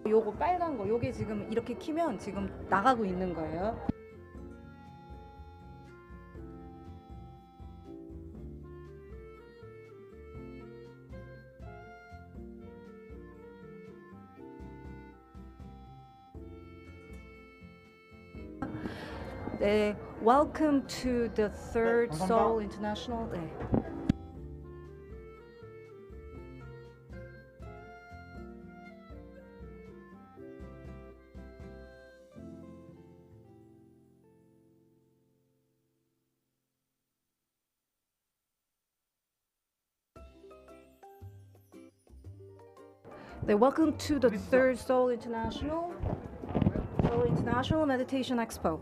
요거 빨간 거, 요게 지금 이렇게 키면 지금 나가고 있는 거예요. 네, welcome to the third Seoul International. 네. 네, welcome to the third Seoul International Meditation Expo.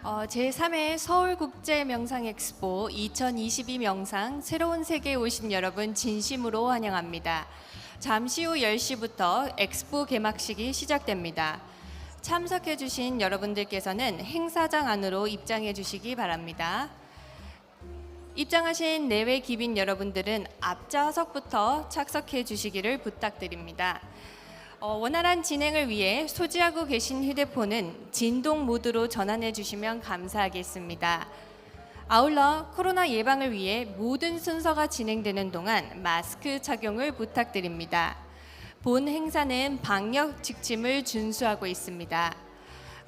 제3회 서울국제명상 엑스포 2022 명상 새로운 세계에 오신 여러분 진심으로 환영합니다. 잠시 후 10시부터 엑스포 개막식이 시작됩니다. 참석해 주신 여러분들께서는 행사장 안으로 입장해 주시기 바랍니다. 입장하신 내외 귀빈 여러분들은 앞좌석부터 착석해 주시기를 부탁드립니다. 원활한 진행을 위해 소지하고 계신 휴대폰은 진동 모드로 전환해 주시면 감사하겠습니다. 아울러 코로나 예방을 위해 모든 순서가 진행되는 동안 마스크 착용을 부탁드립니다. 본 행사는 방역 지침을 준수하고 있습니다.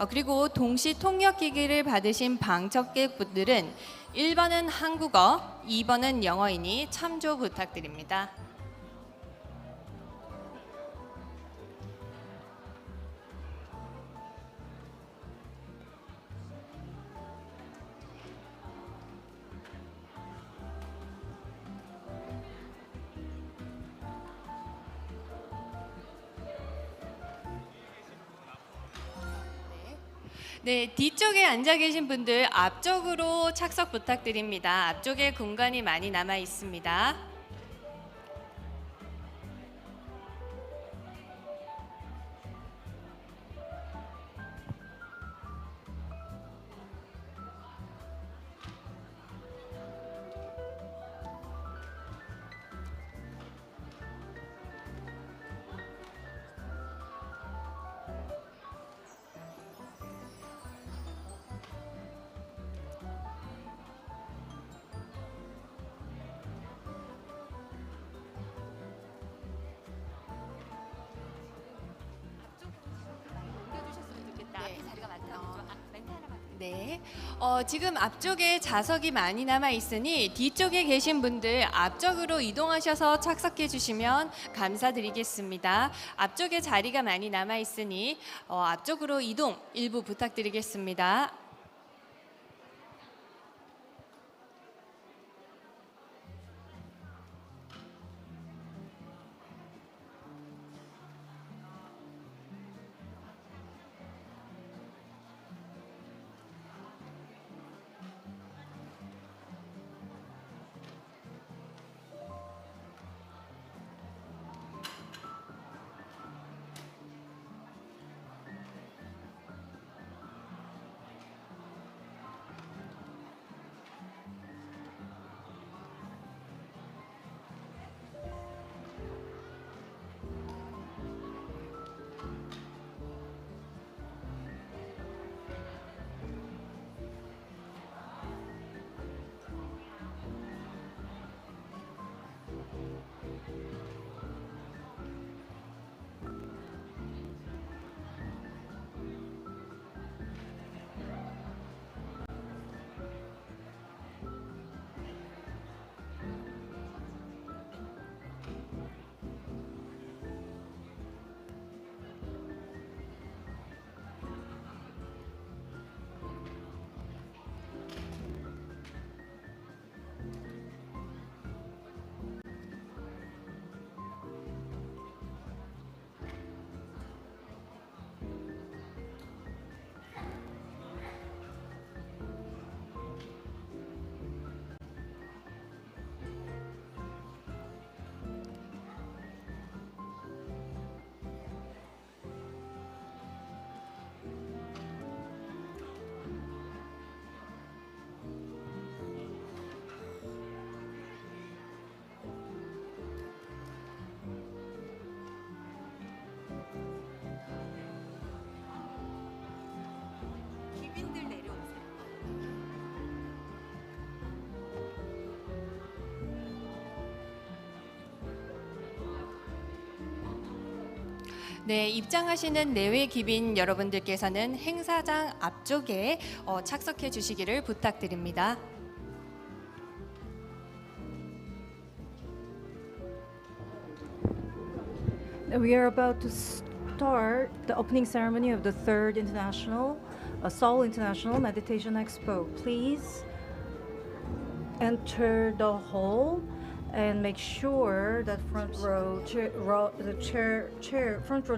그리고 동시 통역 기기를 받으신 방청객분들은 1번은 한국어, 2번은 영어이니 참조 부탁드립니다. 네, 뒤쪽에 앉아 계신 분들 앞쪽으로 착석 부탁드립니다. 앞쪽에 공간이 많이 남아 있습니다. 네. 지금 앞쪽에 좌석이 많이 남아 있으니 뒤쪽에 계신 분들 앞쪽으로 이동하셔서 착석해 주시면 감사드리겠습니다. 앞쪽에 자리가 많이 남아 있으니 앞쪽으로 이동 일부 부탁드리겠습니다. 네, 입장하시는 내외 귀빈 여러분들께서는 행사장 앞쪽에 착석해 주시기를 부탁드립니다. We are about to start the opening ceremony of the third international Seoul International Meditation Expo. Please enter the hall and make sure that front row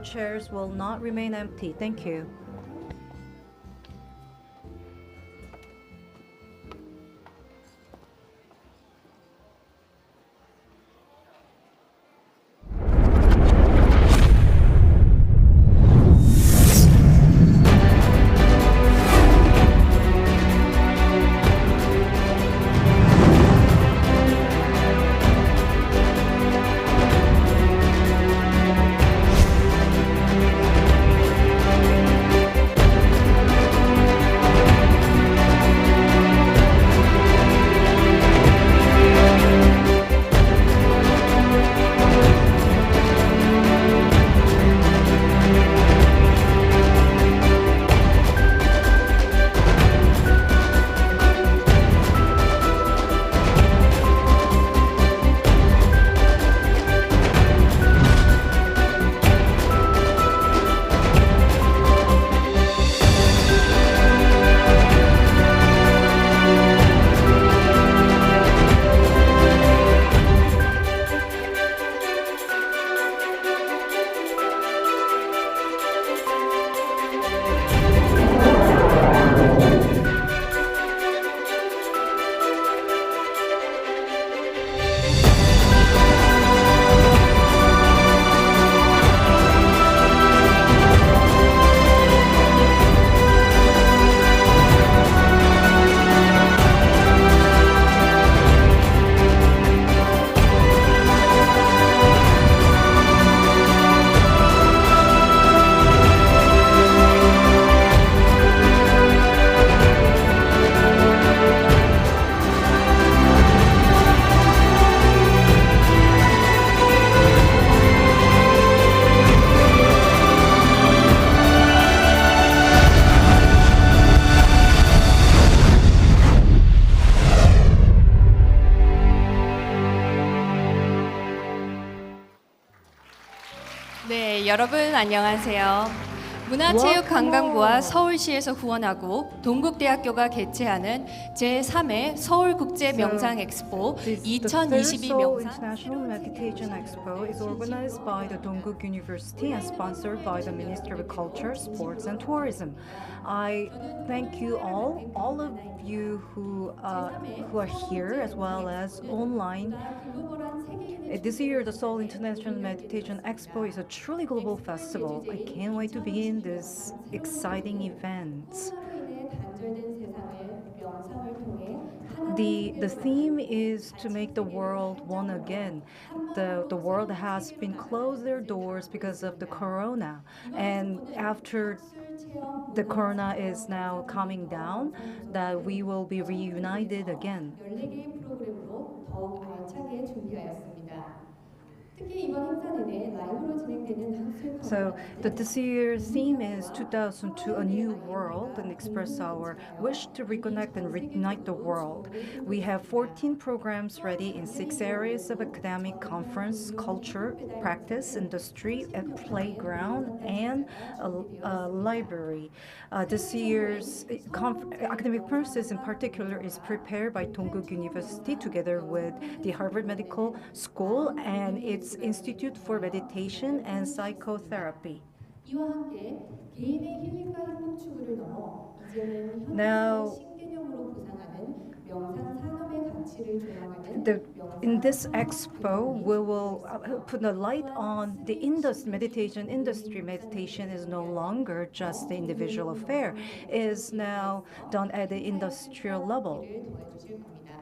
chairs will not remain empty. Thank you. 안녕하세요. 문화체육관광부와 Welcome all. 서울시에서 후원하고 동국대학교가 개최하는 제3회 서울국제명상 엑스포 The third 2022 Seoul 명상 International Meditation Expo is organized by the Dongguk University and sponsored by the Ministry of Culture, Sports and Tourism. I thank you all of you who are here as well as online. This year, the Seoul International Meditation Expo is a truly global festival. I can't wait to begin this exciting event. The theme is to make the world one again. The world has been closed their doors because of the corona, and after the corona is now coming down, that we will be reunited again. 14개의 프로그램으로 더욱 알차게 준비하였습니다. 특히 이번 행사 내내 라이브로 진행되는 학술 So 토론회는 this year's theme is 2002, a new world, and express our wish to reconnect and reunite the world. We have 14 programs ready in 6 areas of academic, conference, culture, practice, industry, and playground, and a library. This year's academic process in particular is prepared by Dongguk University together with the Harvard Medical School and its Institute for Meditation and Psychotherapy. 이와 함께 개인의 힐링과 행복 추구를 넘어 이제는 Now, 현대인의 신개념으로 구상하는 명상 산업의 가치를 조망하는 in this 명상 expo, we will put a light on the meditation industry. Meditation is no longer just the individual affair; it is now done at the industrial level. 도와주실 겁니다.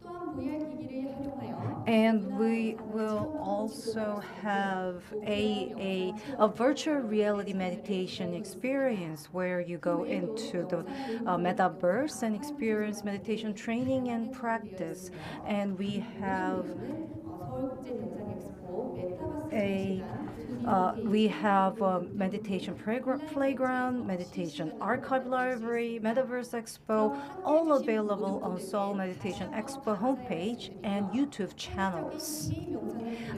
또한 VR 기기를 활용하여 And we will also have a virtual reality meditation experience where you go into the metaverse and experience meditation training and practice. And we have 서울국제 명상 엑스포 메타버스 a we have a meditation playground, meditation archive library, Metaverse Expo, all available on Seoul Meditation Expo homepage and YouTube channels.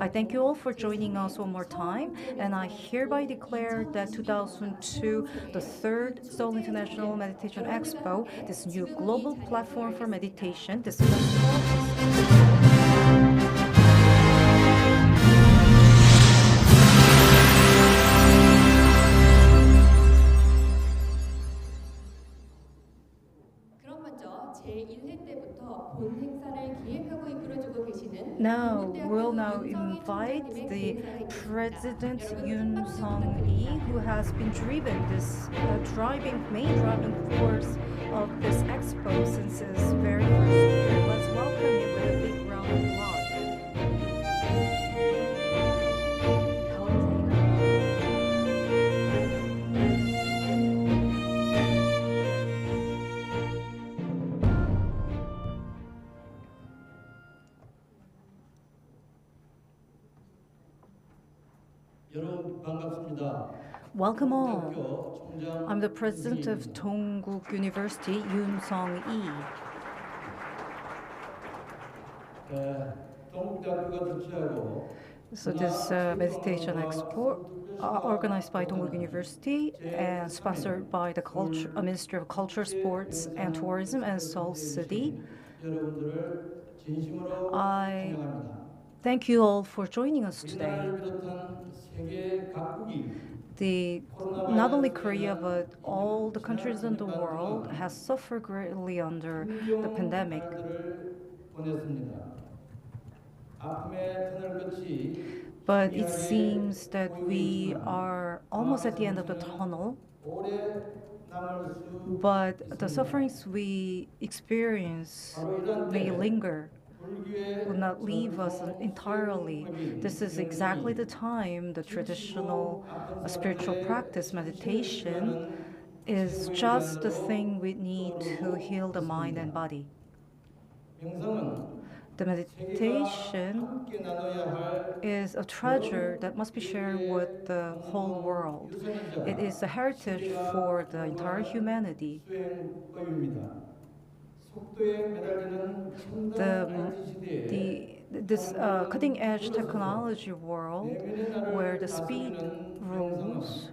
I thank you all for joining us one more time, and I hereby declare that 2002, the third Seoul International Meditation Expo, this new global platform for meditation, this festival. 그럼 먼저 제1회 때부터 본 행사를 기획하고 이끌어주고 계시는 Now, we'll now invite the President Yoon Sung-lee, who has been main driving force of this expo since its very first year. Let's welcome him with a big round of applause. 여러분 반갑습니다. Welcome all. 동국대학교 총장 I'm the president of 윤승희입니다. Dongguk University, Yoon Sung-lee. 동국대학교가 주최하고 So this meditation expo organized by Dongguk University and sponsored by the Ministry of Culture, Sports and Tourism and Seoul City. 여러분들을 진심으로 I 환영합니다. thank you all for joining us today. 우리나라를 비롯한 세계 각국이 Not only Korea but all the countries in the world has suffered greatly under the pandemic. 달들을 보냈습니다. 아픔의 터널 끝이 But it seems that we are almost at the end of the tunnel. 오래 남을 수 But the sufferings we experience 바로 이런 may 때 linger, 불교의 will not leave us entirely. This is exactly the time the traditional spiritual practice, meditation, is just the thing we need to heal the mind and body. 명상은 The meditation 함께 나눠야 할 is a treasure that must be shared with the whole world. It is a heritage for the entire humanity. 수행법입니다. 속도에 매달리는 첨단 The, IT 시대에 this cutting edge technology world where the speed rules,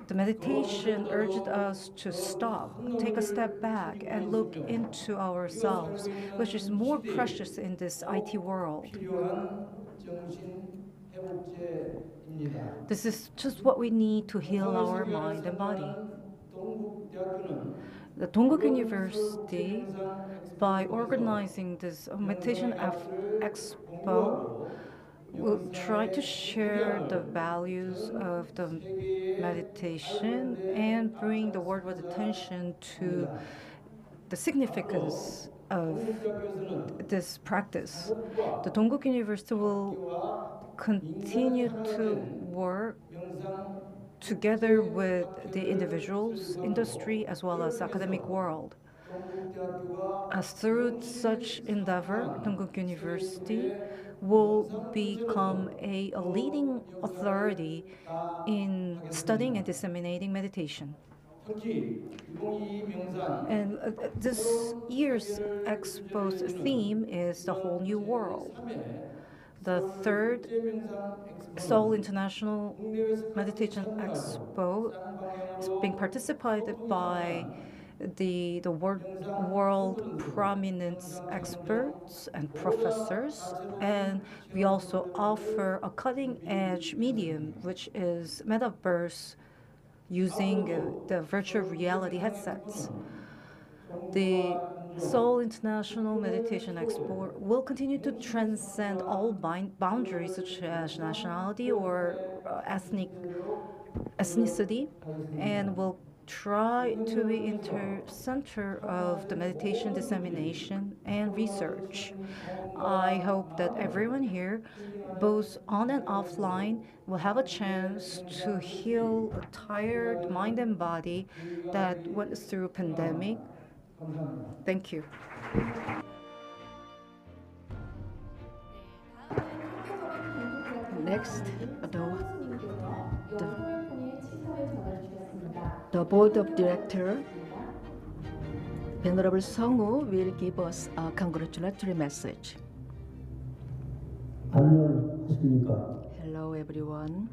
the meditation urged us to stop, take a step back, and look into ourselves, which is more precious in this IT world. 필요한 정신 회복제입니다. This is just what we need to heal our mind and body. 동국대학교는 The Dongguk University, by organizing this meditation expo, will try to share the values of the meditation and bring the worldwide attention to the significance of this practice. The Dongguk University will continue to work together with the individuals, industry, as well as academic world. As through such endeavor, Dongguk University will become a leading authority in studying and disseminating meditation. And this year's Expo's theme is the whole new world. The third Seoul International Meditation Expo is being participated by the world prominent experts and professors, and we also offer a cutting-edge medium, which is metaverse using the virtual reality headsets. The Seoul International Meditation Expo will continue to transcend all boundaries such as nationality or ethnicity, and will try to be in the center of the meditation dissemination and research. I hope that everyone here, both on and offline, will have a chance to heal a tired mind and body that went through a pandemic. Thank you. Next, the board of director, Venerable Sung-woo, will give us a congratulatory message. 안녕하십니까. Hello, everyone.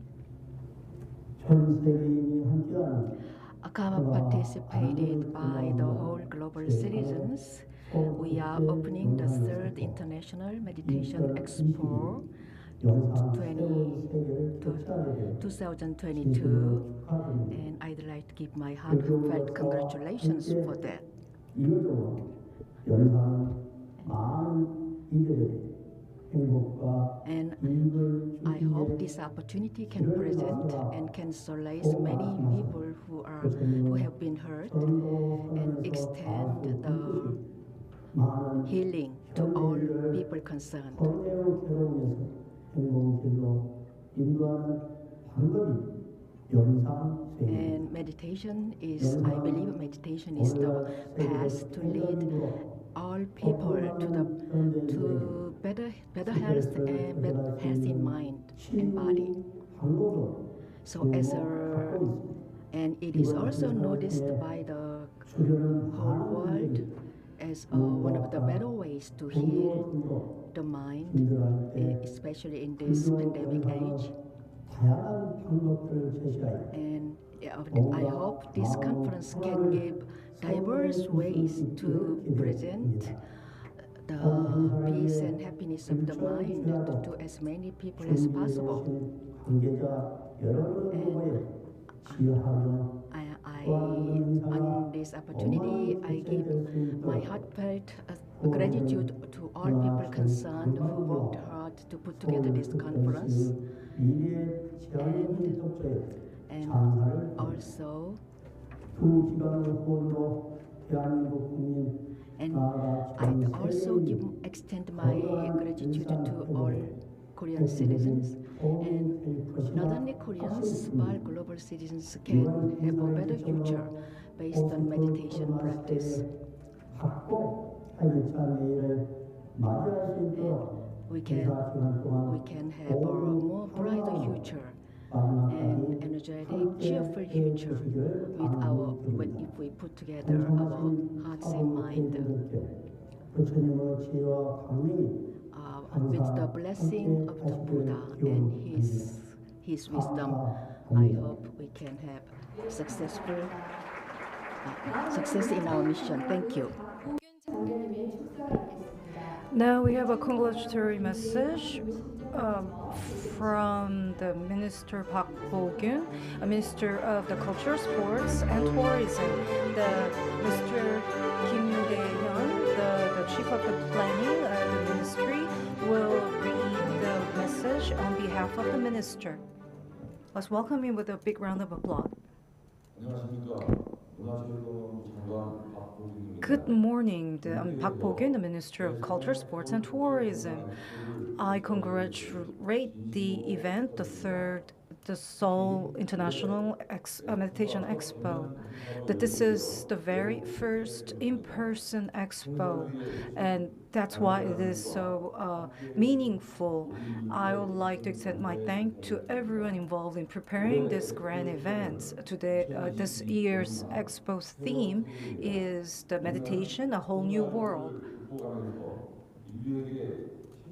전 세계인이 함께하는 Participated by the whole global citizens, we are opening the third International Meditation Expo 2022, and I'd like to give my heartfelt congratulations for that. 이것으로 영상은 많은 이들에게 행복과 And 이익을 I hope this opportunity can present and can solace many people who have been hurt and extend the healing to all people concerned. 번뇌의 괴로움에서 행복길로 인도하는 방법이 영상 세계. And meditation is, I believe meditation is the path to lead all people to better health and better health in mind and body. So and it is also noticed by the whole world as one of the better ways to heal the mind, especially in this pandemic age. And I hope this conference can give diverse ways to present the peace and happiness of the mind to as many people as possible. And on this opportunity, I give my heartfelt gratitude to all people concerned who worked hard to put together this conference. And also, and I'd also extend my gratitude to all Korean citizens, and not only Koreans but global citizens can have a better future based on meditation practice. We can have a more brighter future and energetic, cheerful future if we put together our hearts and mind. with the blessing of the Buddha and his wisdom, I hope we can have successful success in our mission. Thank you. Now we have a congratulatory message from the Minister Park Bo-gyun, a Minister of the Culture, Sports and Tourism. The Mr. Kim Dae-hyun, the Chief of the Planning of the Ministry, will read the message on behalf of the Minister. Let's welcome him with a big round of applause. 안녕하십니까. 문화체육관광부 장관 박보균입니다. Good morning, I'm Park Bo-gyun, the Minister of Culture, Sports and Tourism. I congratulate the event, the Seoul International Meditation Expo, that this is the very first in-person expo, and that's why it is so meaningful. I would like to extend my thanks to everyone involved in preparing this grand event. Today, this year's expo's theme is the meditation, a whole new world.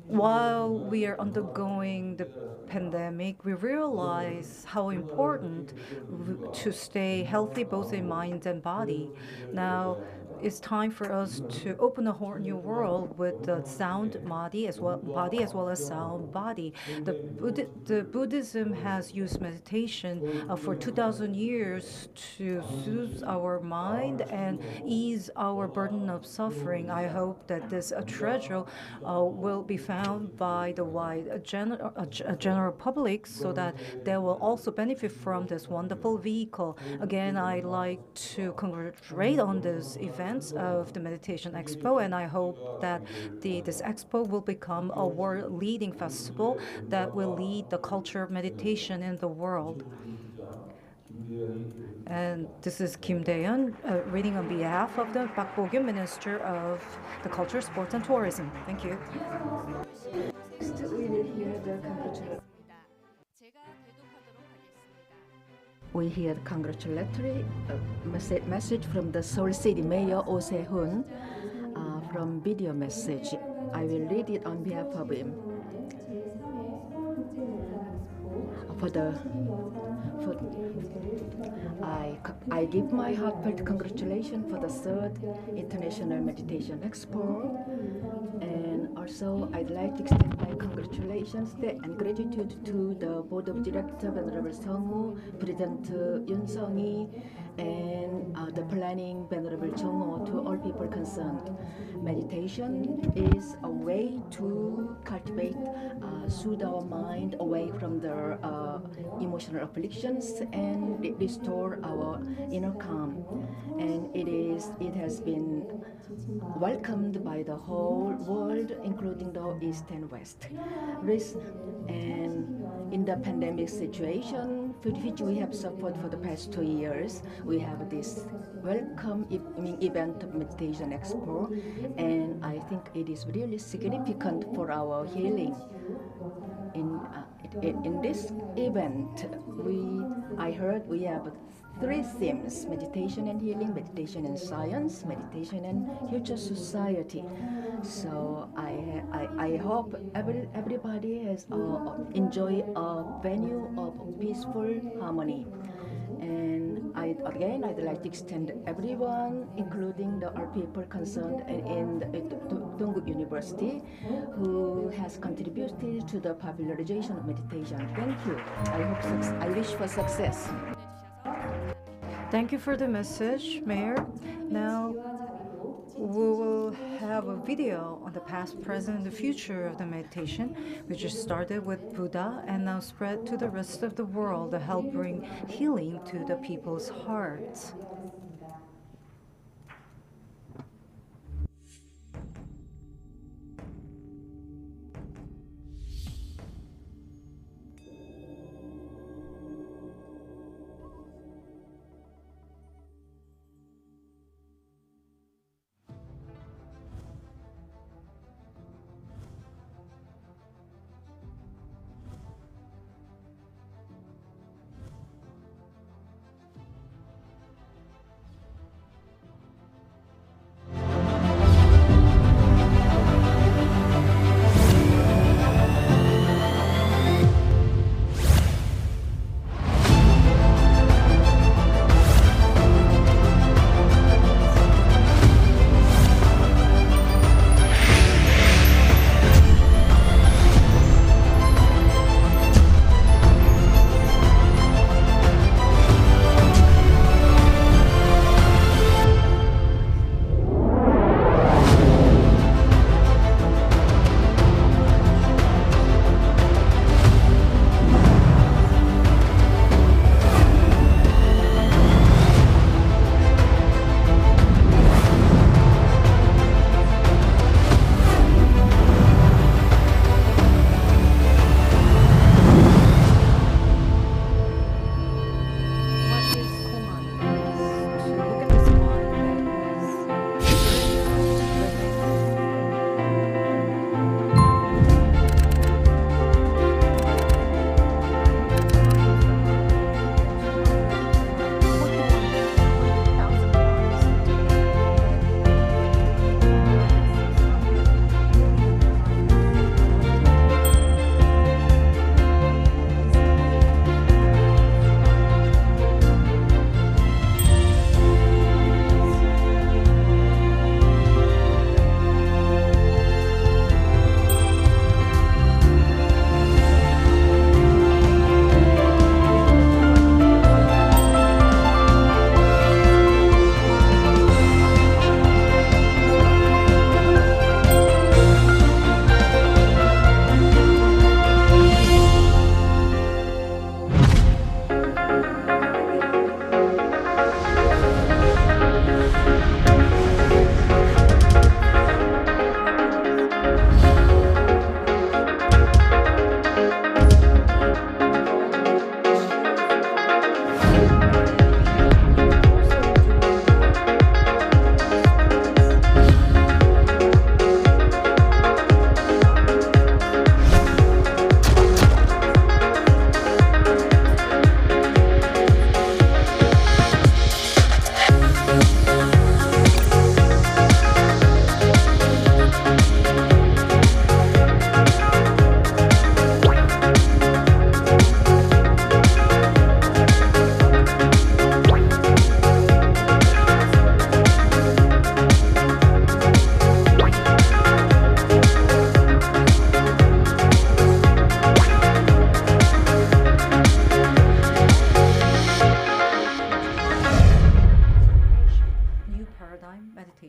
While we are undergoing the pandemic, we realize how important to stay healthy both in mind and body. Now, it's time for us to open a whole new world with the sound body as well as sound body. The Buddhism has used meditation for 2,000 years to soothe our mind and ease our burden of suffering. I hope that this treasure will be found by the wide general public so that they will also benefit from this wonderful vehicle. Again, I'd like to congratulate on this event of the Meditation Expo, and I hope that this expo will become a world-leading festival that will lead the culture of meditation in the world. And this is Kim Dae-hyun reading on behalf of the Park Bo-gyun, Minister of the Culture, Sports and Tourism. Thank you. Next, we will hear the congratulatory. We hear congratulatory message from the Seoul City Mayor Oh Se-hoon from video message. I will read it on behalf of him. I give my heartfelt congratulations for the third International Meditation Expo, and also I'd like to extend my congratulations and gratitude to the Board of Directors, Venerable Sung-woo, President Yoon Sung-hee, and the planning Venerable Jung-ho, to all people concerned. Meditation is a way to cultivate, soothe our mind away from the emotional afflictions and restore our inner calm. And it has been welcomed by the whole world, including the East and West. And in the pandemic situation, which we have suffered for the past 2 years, we have this welcome event of Meditation Expo, and I think it is really significant for our healing. In this event, I heard we have 3 themes: meditation and healing, meditation and science, meditation and future society. So I hope everybody has enjoy a venue of peaceful harmony. And I'd like to extend everyone, including our people concerned in Dongguk University, who has contributed to the popularization of meditation. Thank you. I wish for success. Thank you for the message, Mayor. Now, we will have a video on the past, present, and the future of the meditation, which started with Buddha and now spread to the rest of the world to help bring healing to the people's hearts.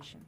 meditation.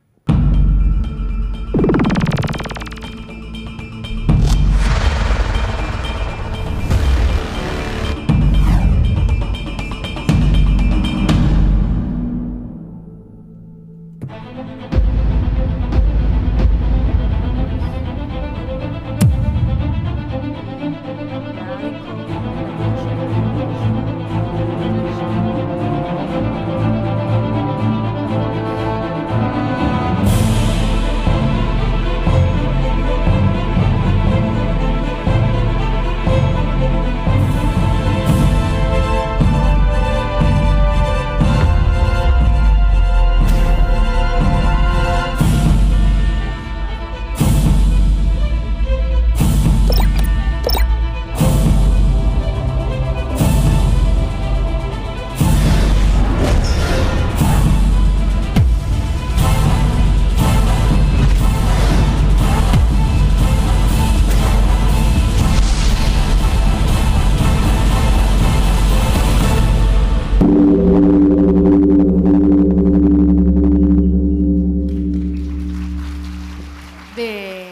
네.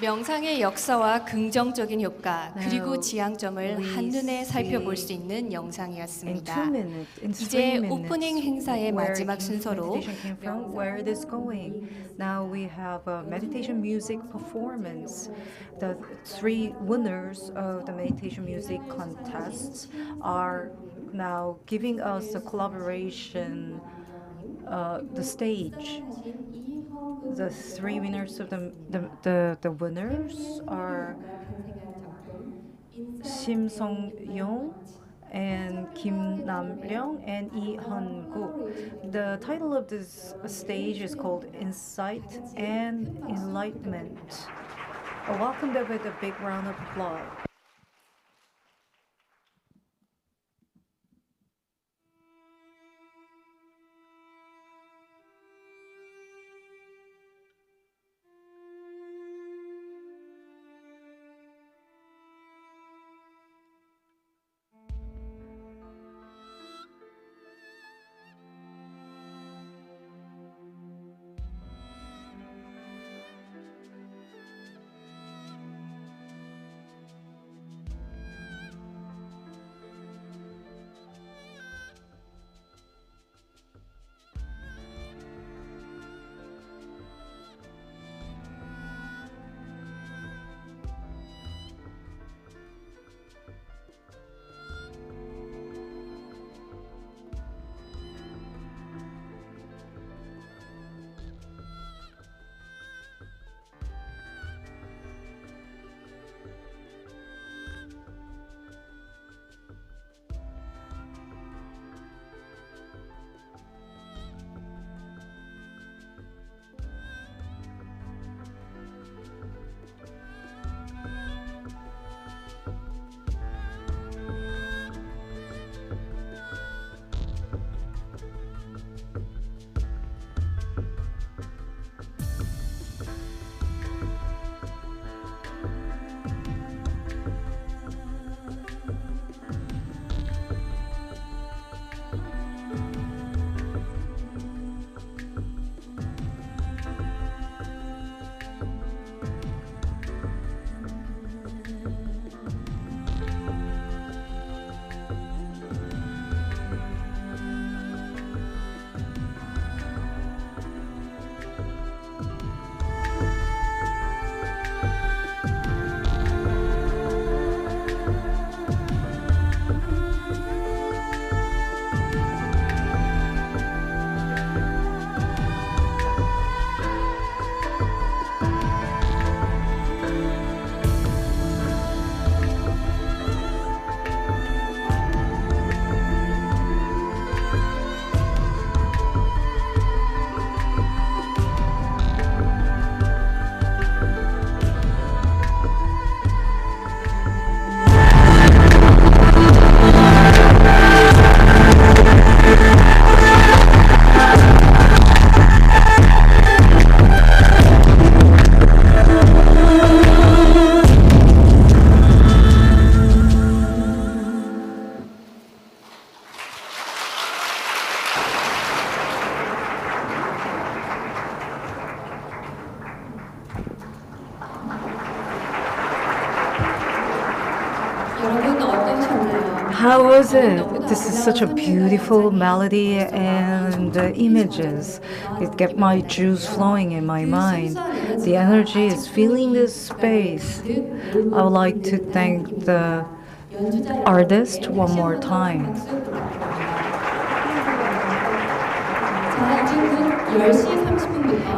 명상의 역사와 긍정적인 효과 그리고 Now, 지향점을 we 한눈에 살펴볼 수 see 있는 in 영상이었습니다. 2 minutes, in 3 이제 minutes, 오프닝 행사의 where 마지막 순서로 meditation came from, where it is going. Now we have a meditation music performance. The 3 winners of the meditation music contests are now giving us a collaboration, the stage. The 3 winners of the winners are Sim Song-yong and Kim Nam-ryung and Lee Hun-guk. The title of this stage is called Insight and Enlightenment. Welcome them with a big round of applause. How was it? This is such a beautiful melody and the images. It get my juice flowing in my mind. The energy is filling this space. I would like to thank the artist one more time.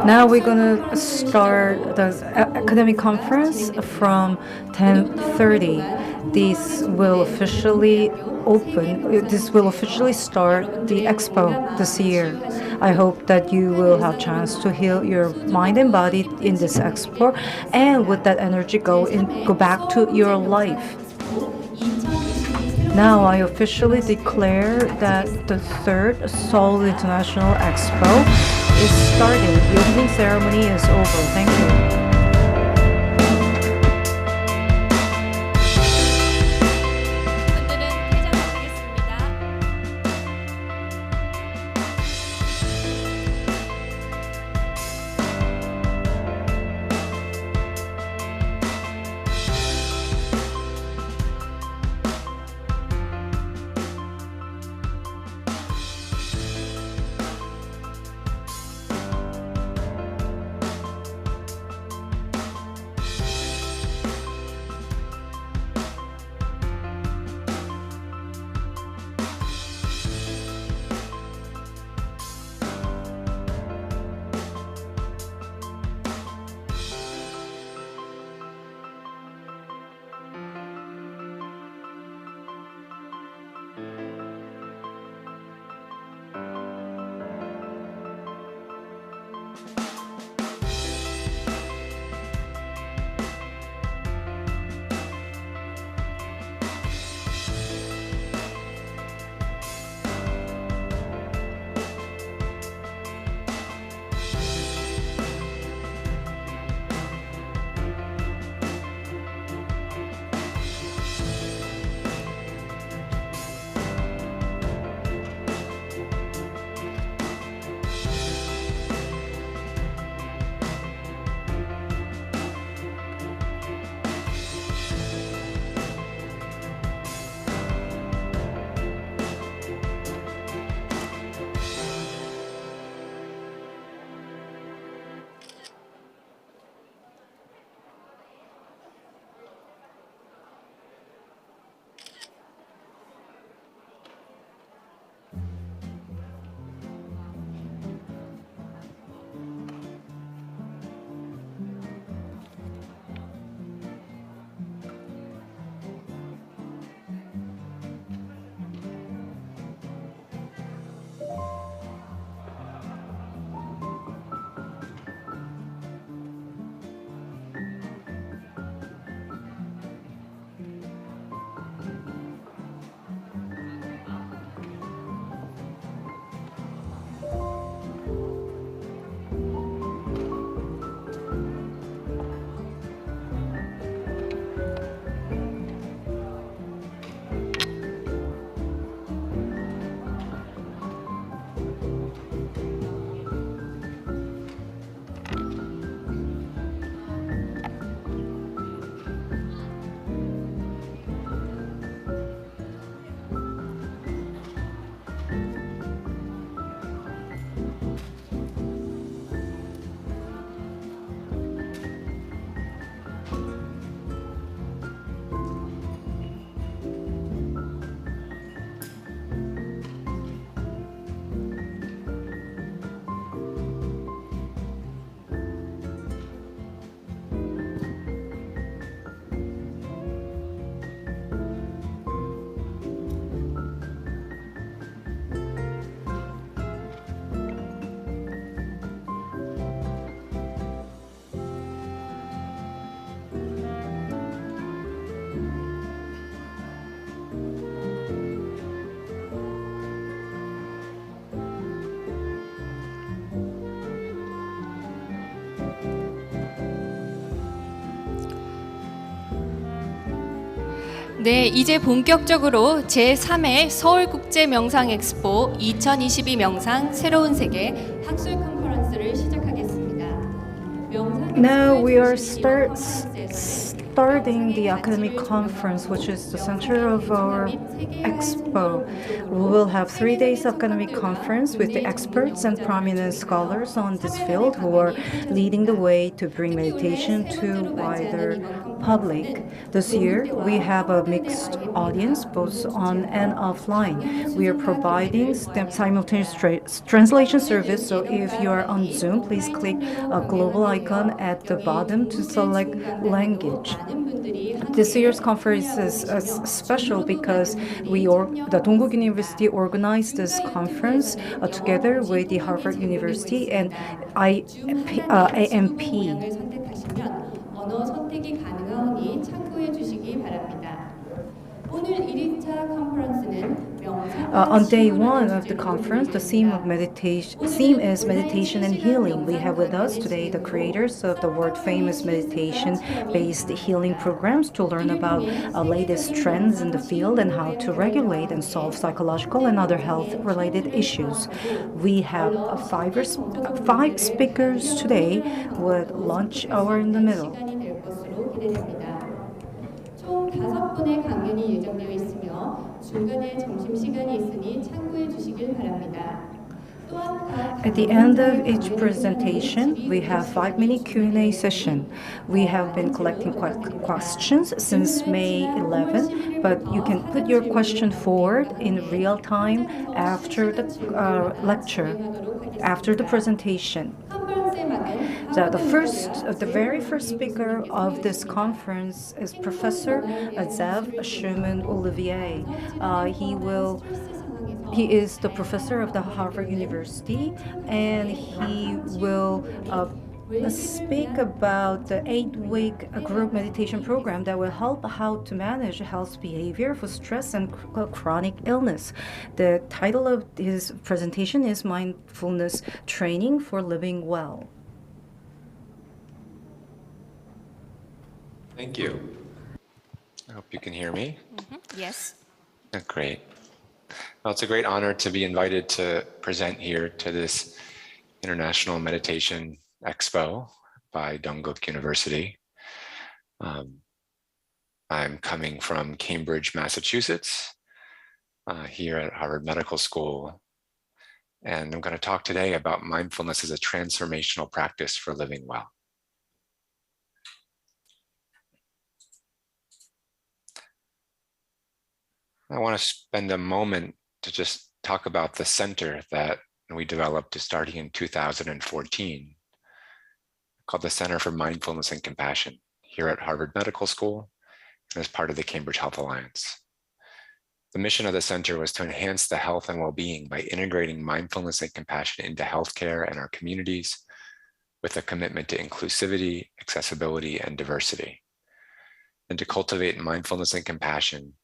Now we're gonna start the academic conference from 10:30. This will officially open. This will officially start the Expo this year. I hope that you will have chance to heal your mind and body in this Expo, and with that energy go back to your life. Now I officially declare that the third Seoul International Expo is starting. The opening ceremony is over. Thank you. 네, 이제 본격적으로 제3회 서울국제명상엑스포 2022 명상 새로운 세계 학술 컨퍼런스를 시작하겠습니다. Now we are starting the academic conference, which is the center of our Expo. We will have 3 days of academic conference with the experts and prominent scholars on this field who are leading the way to bring meditation to wider public. This year, we have a mixed audience, both on and offline. We are providing simultaneous translation service, so if you are on Zoom, please click a global icon at the bottom to select language. This year's conference is special because the Dongguk University organized this conference together with the Harvard University and AMP. 언어 선택이 가능하오니 참고해 주시기 바랍니다. 오늘 1일차 컨퍼런스는 On day one of the conference, the theme is meditation and healing. We have with us today the creators of the world-famous meditation-based healing programs to learn about latest trends in the field and how to regulate and solve psychological and other health-related issues. We have five speakers today with lunch hour in the middle. 총 5분의 강연이 예정되어 있으며 중간에 점심시간이 있으니 참고해 주시길 바랍니다. At the end of each presentation, we have 5-minute Q&A session. We have been collecting questions since May 11, but you can put your question forward in real time after the lecture, after the presentation. The very first speaker of this conference is Professor Zev Schumann Olivier. He is the professor of the Harvard University, and he will speak about the 8-week group meditation program that will help how to manage health behavior for stress and chronic illness. The title of his presentation is Mindfulness Training for Living Well. Thank you. I hope you can hear me. Yes. Great. Well, it's a great honor to be invited to present here to this International Meditation Expo by Dongguk University. I'm coming from Cambridge, Massachusetts, here at Harvard Medical School. And I'm going to talk today about mindfulness as a transformational practice for living well. I want to spend a moment to just talk about the center that we developed starting in 2014, called the Center for Mindfulness and Compassion here at Harvard Medical School and as part of the Cambridge Health Alliance. The mission of the center was to enhance the health and well-being by integrating mindfulness and compassion into healthcare and our communities with a commitment to inclusivity, accessibility, and diversity, and to cultivate mindfulness and compassion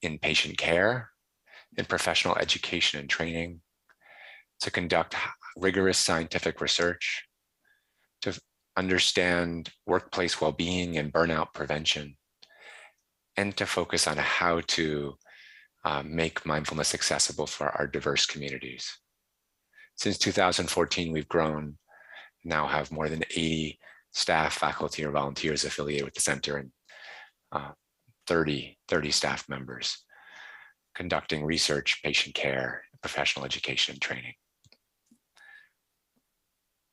in patient care, in professional education and training, to conduct rigorous scientific research, to understand workplace well-being and burnout prevention, and to focus on how to make mindfulness accessible for our diverse communities. Since 2014, we've grown, now have more than 80 staff, faculty, or volunteers affiliated with the center, and 30 staff members conducting research, patient care, professional education, and training.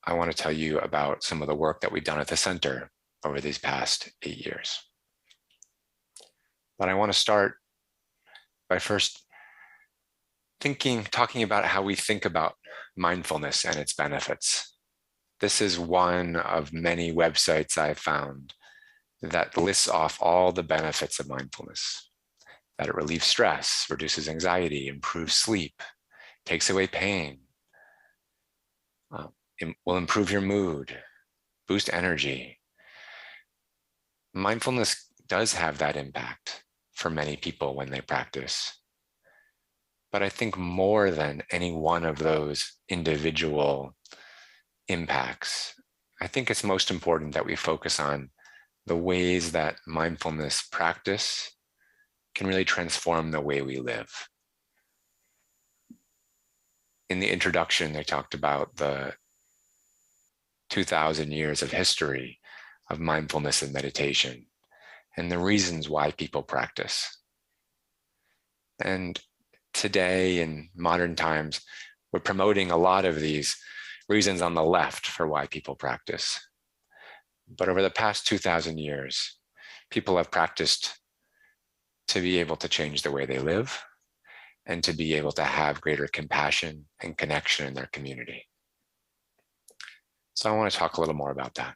I want to tell you about some of the work that we've done at the center over these past 8 years. But I want to start by first talking about how we think about mindfulness and its benefits. This is one of many websites I've found that lists off all the benefits of mindfulness, that it relieves stress, reduces anxiety, improves sleep, takes away pain, it will improve your mood, boost energy. Mindfulness does have that impact for many people when they practice. But I think more than any one of those individual impacts, I think it's most important that we focus on the ways that mindfulness practice can really transform the way we live. In the introduction, they talked about the 2,000 years of history of mindfulness and meditation and the reasons why people practice. And today in modern times, we're promoting a lot of these reasons on the left for why people practice. But over the past 2,000 years, people have practiced to be able to change the way they live and to be able to have greater compassion and connection in their community. So I want to talk a little more about that.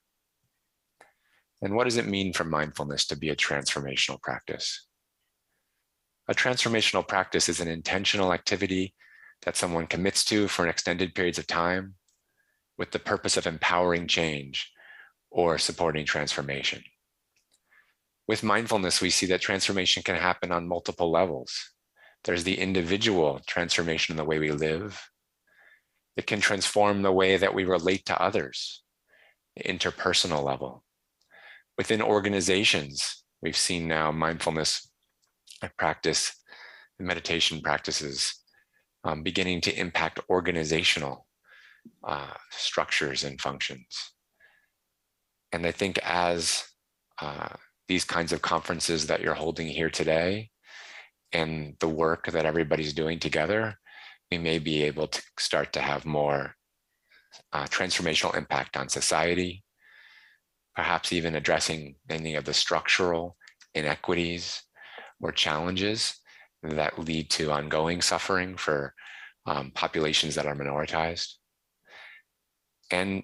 And what does it mean for mindfulness to be a transformational practice? A transformational practice is an intentional activity that someone commits to for an extended periods of time with the purpose of empowering change or supporting transformation. With mindfulness, we see that transformation can happen on multiple levels. There's the individual transformation in the way we live. It can transform the way that we relate to others, the interpersonal level. Within organizations, we've seen now mindfulness practice and meditation practices beginning to impact organizational structures and functions. And I think as these kinds of conferences that you're holding here today and the work that everybody's doing together, we may be able to start to have more transformational impact on society, perhaps even addressing any of the structural inequities or challenges that lead to ongoing suffering for populations that are minoritized, and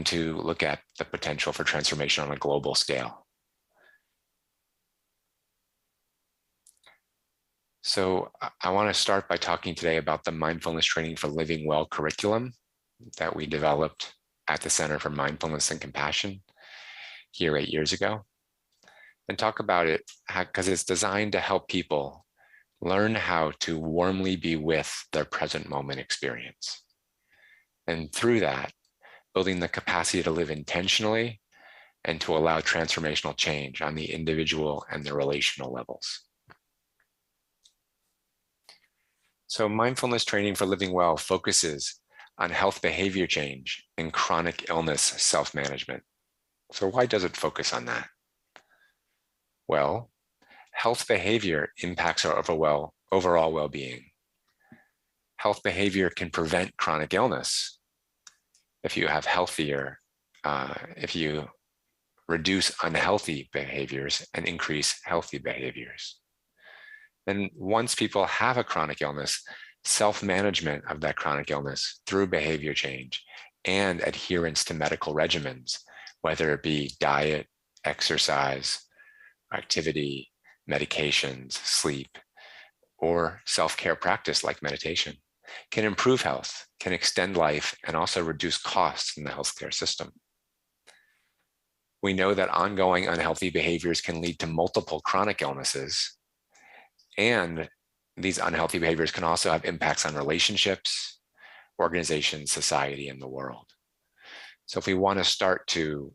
to look at the potential for transformation on a global scale. So I want to start by talking today about the Mindfulness Training for Living Well curriculum that we developed at the Center for Mindfulness and Compassion here 8 years ago, and talk about it because it's designed to help people learn how to warmly be with their present moment experience. And through that, building the capacity to live intentionally and to allow transformational change on the individual and the relational levels. So mindfulness training for living well focuses on health behavior change and chronic illness self-management. So why does it focus on that? Well, health behavior impacts our overall well-being. Health behavior can prevent chronic illness if you have healthier, if you reduce unhealthy behaviors and increase healthy behaviors. And once people have a chronic illness, self-management of that chronic illness through behavior change and adherence to medical regimens, whether it be diet, exercise, activity, medications, sleep, or self-care practice like meditation, can improve health, can extend life, and also reduce costs in the healthcare system. We know that ongoing unhealthy behaviors can lead to multiple chronic illnesses, and these unhealthy behaviors can also have impacts on relationships, organizations, society, and the world. So if we want to start to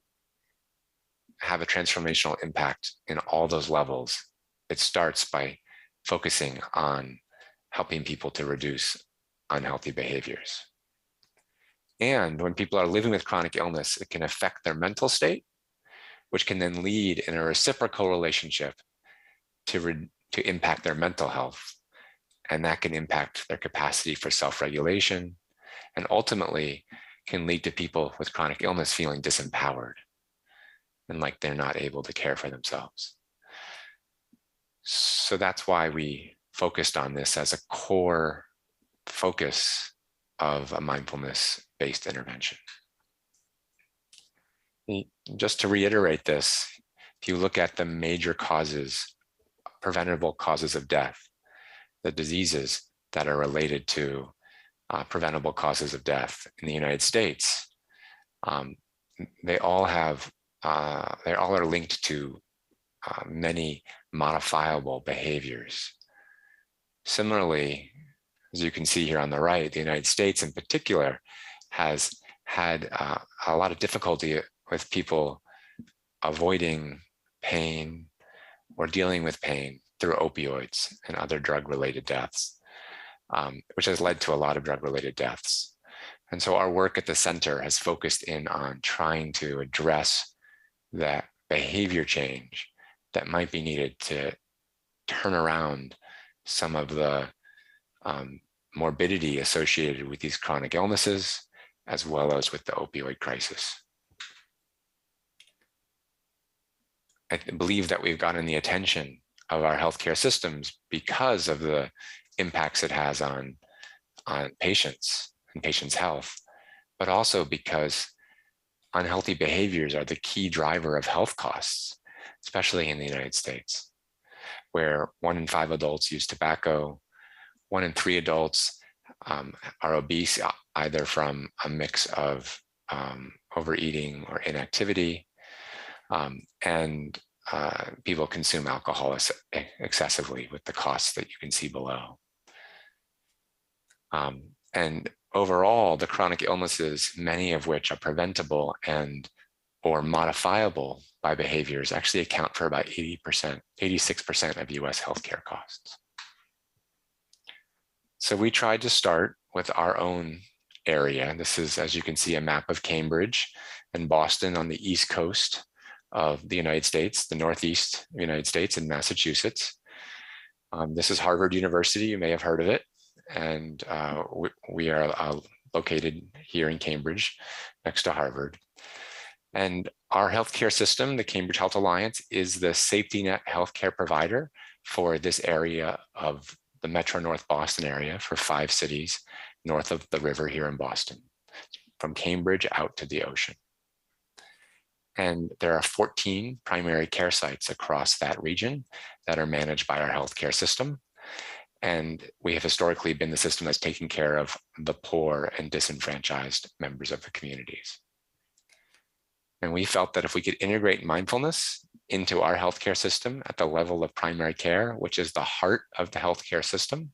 have a transformational impact in all those levels, it starts by focusing on helping people to reduce unhealthy behaviors. And when people are living with chronic illness, it can affect their mental state, which can then lead in a reciprocal relationship to impact their mental health. And that can impact their capacity for self-regulation, and ultimately can lead to people with chronic illness feeling disempowered and like they're not able to care for themselves. So that's why we focused on this as a core focus of a mindfulness-based intervention. Just to reiterate this, if you look at the major causes, preventable causes of death, the diseases that are related to preventable causes of death in the United States, they all are linked to many modifiable behaviors. Similarly, as you can see here on the right, the United States in particular has had a lot of difficulty with people avoiding pain or dealing with pain through opioids and other drug-related deaths, which has led to a lot of drug-related deaths. And so our work at the center has focused in on trying to address that behavior change that might be needed to turn around some of the morbidity associated with these chronic illnesses, as well as with the opioid crisis. I believe that we've gotten the attention of our healthcare systems because of the impacts it has on patients and patients' health, but also because unhealthy behaviors are the key driver of health costs, especially in the United States, where 1 in 5 adults use tobacco, 1 in 3 adults are obese, either from a mix of overeating or inactivity, and people consume alcohol excessively with the costs that you can see below. And overall, the chronic illnesses, many of which are preventable and or modifiable by behaviors, actually account for about 80%, 86% of US healthcare costs. So we tried to start with our own area. This is, as you can see, a map of Cambridge and Boston on the East Coast of the United States, the Northeast of the United States and Massachusetts. This is Harvard University, you may have heard of it. And we are located here in Cambridge, next to Harvard. And our healthcare system, the Cambridge Health Alliance, is the safety net healthcare provider for this area of the Metro North Boston area for 5 cities north of the river here in Boston, from Cambridge out to the ocean. And there are 14 primary care sites across that region that are managed by our healthcare system. And we have historically been the system that's taking care of the poor and disenfranchised members of the communities. And we felt that if we could integrate mindfulness into our healthcare system at the level of primary care, which is the heart of the healthcare system,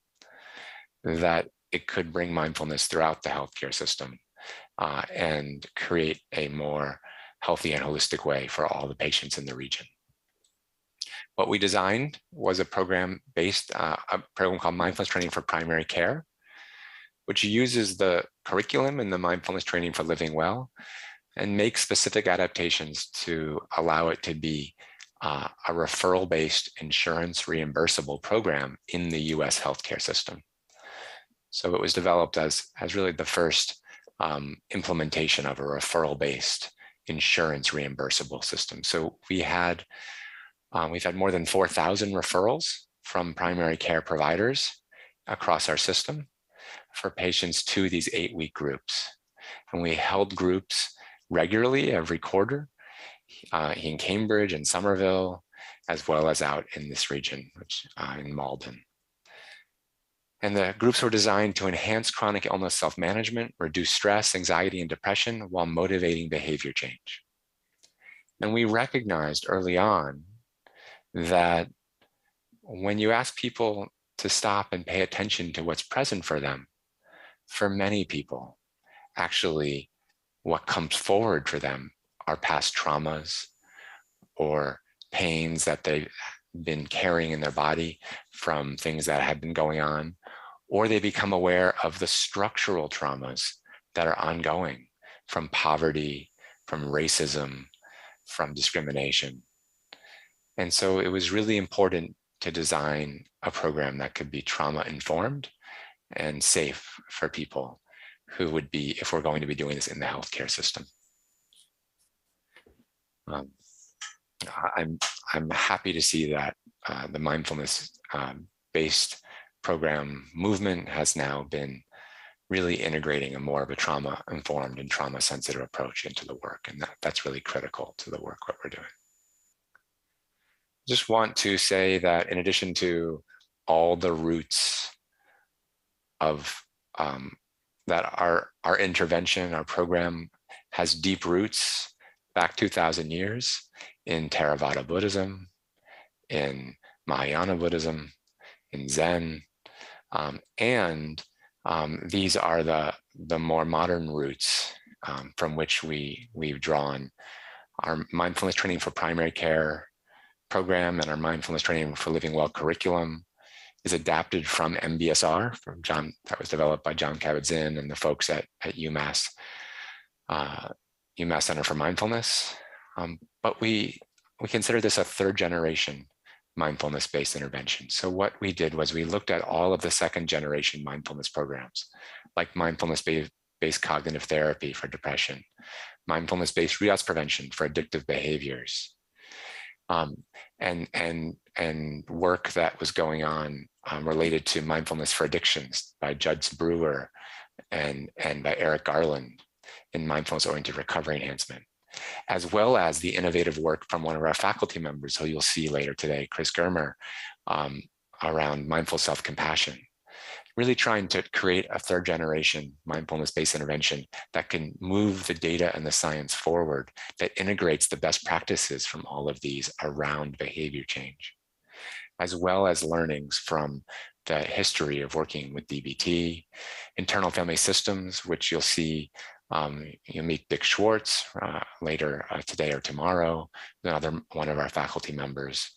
that it could bring mindfulness throughout the healthcare system and create a more healthy and holistic way for all the patients in the region. What we designed was a program called Mindfulness Training for Primary Care, which uses the curriculum and the mindfulness training for living well and makes specific adaptations to allow it to be a referral-based insurance reimbursable program in the US healthcare system. So it was developed as really the first implementation of a referral-based insurance reimbursable system. So we've had more than 4,000 referrals from primary care providers across our system for patients to these 8-week groups. And we held groups regularly every quarter in Cambridge and Somerville, as well as out in this region, which in Malden. And the groups were designed to enhance chronic illness self-management, reduce stress, anxiety, and depression while motivating behavior change. And we recognized early on that when you ask people to stop and pay attention to what's present for them, for many people, actually what comes forward for them are past traumas or pains that they've been carrying in their body from things that have been going on, or they become aware of the structural traumas that are ongoing from poverty, from racism, from discrimination. And so it was really important to design a program that could be trauma-informed and safe for people who would be, if we're going to be doing this in the healthcare system. I'm happy to see that the mindfulness-based program movement has now been really integrating a more of a trauma-informed and trauma-sensitive approach into the work, and that's really critical to the work that we're doing. Just want to say that in addition to all the roots of that our intervention, our program has deep roots back 2,000 years in Theravada Buddhism, in Mahayana Buddhism, in Zen, and these are the more modern roots from which we've drawn. Our mindfulness training for primary care program and our mindfulness training for living well curriculum is adapted from MBSR, that was developed by John Kabat-Zinn and the folks at UMass Center for Mindfulness. But we we consider this a third generation mindfulness-based intervention. So what we did was we looked at all of the second generation mindfulness programs, like mindfulness-based cognitive therapy for depression, mindfulness-based relapse prevention for addictive behaviors, and work that was going on related to mindfulness for addictions by Judge Brewer and by Eric Garland in mindfulness-oriented recovery enhancement, as well as the innovative work from one of our faculty members, who you'll see later today, Chris Germer, around mindful self-compassion, really trying to create a third generation mindfulness-based intervention that can move the data and the science forward, that integrates the best practices from all of these around behavior change, as well as learnings from the history of working with DBT, internal family systems, which you'll see. You'll meet Dick Schwartz later today or tomorrow, another one of our faculty members,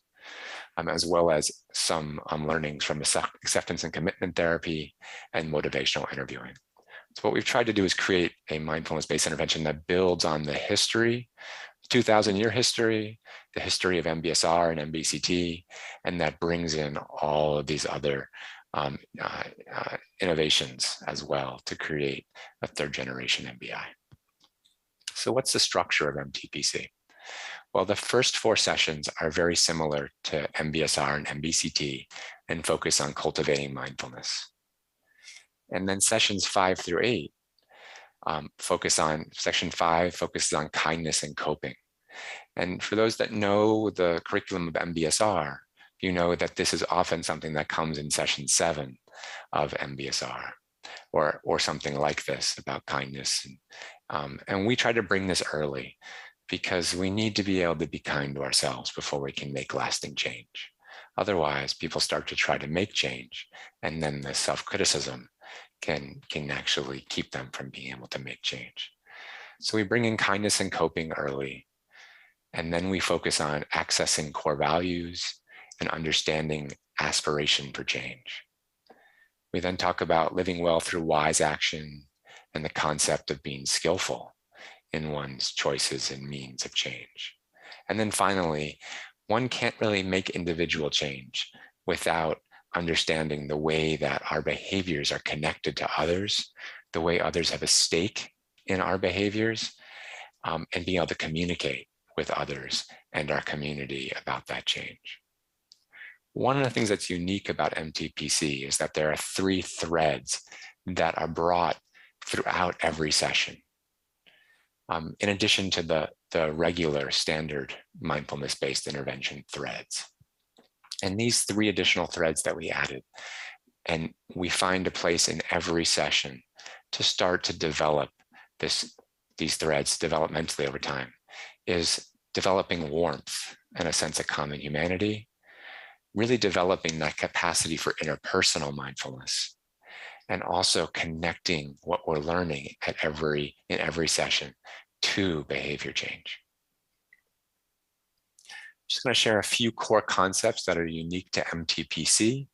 as well as some learnings from acceptance and commitment therapy and motivational interviewing. So what we've tried to do is create a mindfulness-based intervention that builds on the history, 2,000-year history, the history of MBSR and MBCT, and that brings in all of these other innovations as well to create a third generation MBI. So what's the structure of MTPC? Well, the first 4 sessions are very similar to MBSR and MBCT and focus on cultivating mindfulness. And then sessions 5 through 8 section 5 focuses on kindness and coping. And for those that know the curriculum of MBSR, you know that this is often something that comes in session 7 of MBSR, or something like this about kindness. And we try to bring this early because we need to be able to be kind to ourselves before we can make lasting change. Otherwise, people start to try to make change, and then the self-criticism can actually keep them from being able to make change. So we bring in kindness and coping early, and then we focus on accessing core values and understanding aspiration for change. We then talk about living well through wise action and the concept of being skillful in one's choices and means of change. And then finally, one can't really make individual change without understanding the way that our behaviors are connected to others, the way others have a stake in our behaviors, and being able to communicate with others and our community about that change. One of the things that's unique about MTPC is that there are 3 threads that are brought throughout every session, in addition to the regular standard mindfulness-based intervention threads. And these 3 additional threads that we added, and we find a place in every session to start to develop these threads developmentally over time, is developing warmth and a sense of common humanity, really developing that capacity for interpersonal mindfulness, and also connecting what we're learning in every session to behavior change. I'm just going to share a few core concepts that are unique to MTPC,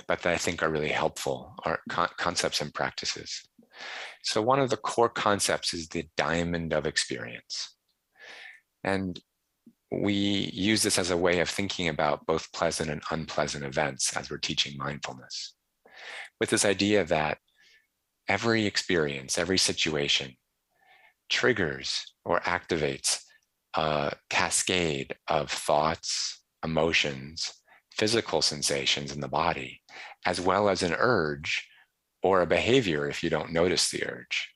but that I think are really helpful, are concepts and practices. So one of the core concepts is the diamond of experience. And we use this as a way of thinking about both pleasant and unpleasant events as we're teaching mindfulness, with this idea that every experience, every situation triggers or activates a cascade of thoughts, emotions, physical sensations in the body, as well as an urge or a behavior if you don't notice the urge.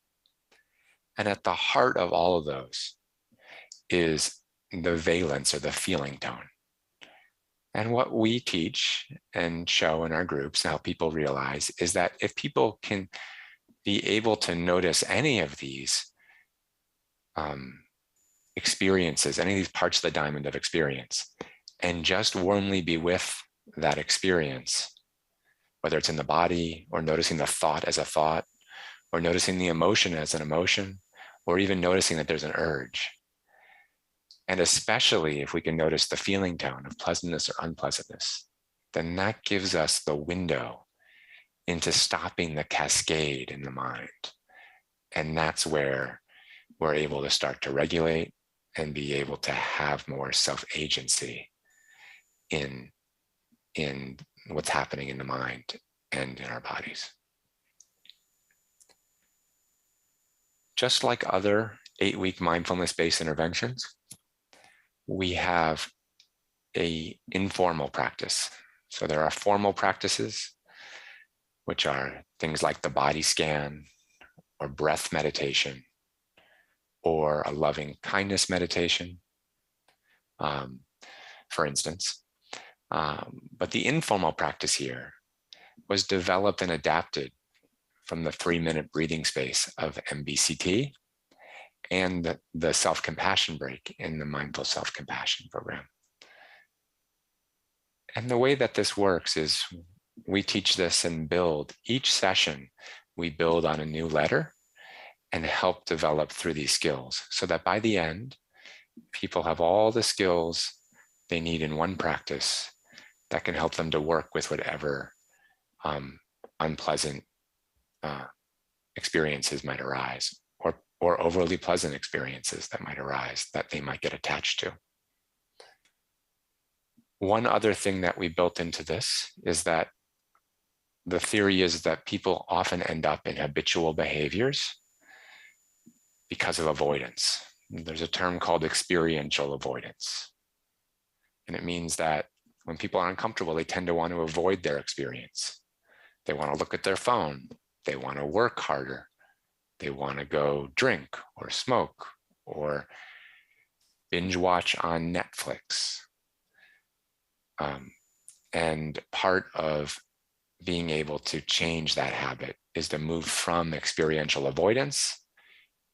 And at the heart of all of those is the valence or the feeling tone. And what we teach and show in our groups and help people realize is that if people can be able to notice any of these experiences, any of these parts of the diamond of experience, and just warmly be with that experience, whether it's in the body or noticing the thought as a thought, or noticing the emotion as an emotion, or even noticing that there's an urge. And especially if we can notice the feeling tone of pleasantness or unpleasantness, then that gives us the window into stopping the cascade in the mind. And that's where we're able to start to regulate and be able to have more self-agency in what's happening in the mind and in our bodies. Just like other 8-week mindfulness-based interventions, we have an informal practice. So there are formal practices, which are things like the body scan or breath meditation or a loving kindness meditation, for instance. But the informal practice here was developed and adapted from the 3-minute breathing space of MBCT and the self-compassion break in the mindful self-compassion program. And the way that this works is we teach this and build each session. We build on a new letter and help develop through these skills so that by the end, people have all the skills they need in one practice that can help them to work with whatever unpleasant experiences might arise, or overly pleasant experiences that might arise that they might get attached to. One other thing that we built into this is that the theory is that people often end up in habitual behaviors because of avoidance. There's a term called experiential avoidance. And it means that when people are uncomfortable, they tend to want to avoid their experience. They want to look at their phone. They want to work harder. They want to go drink or smoke or binge watch on Netflix. And part of being able to change that habit is to move from experiential avoidance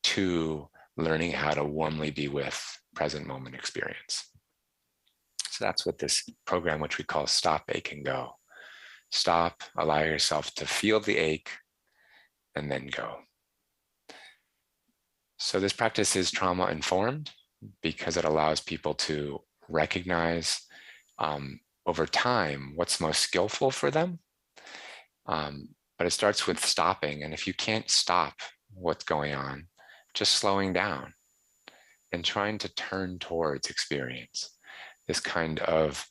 to learning how to warmly be with present moment experience. So that's what this program, which we call Stop, Ache, and Go. Stop, allow yourself to feel the ache, and then go. So this practice is trauma informed because it allows people to recognize over time what's most skillful for them. But it starts with stopping. And if you can't stop what's going on, just slowing down and trying to turn towards experience, this kind of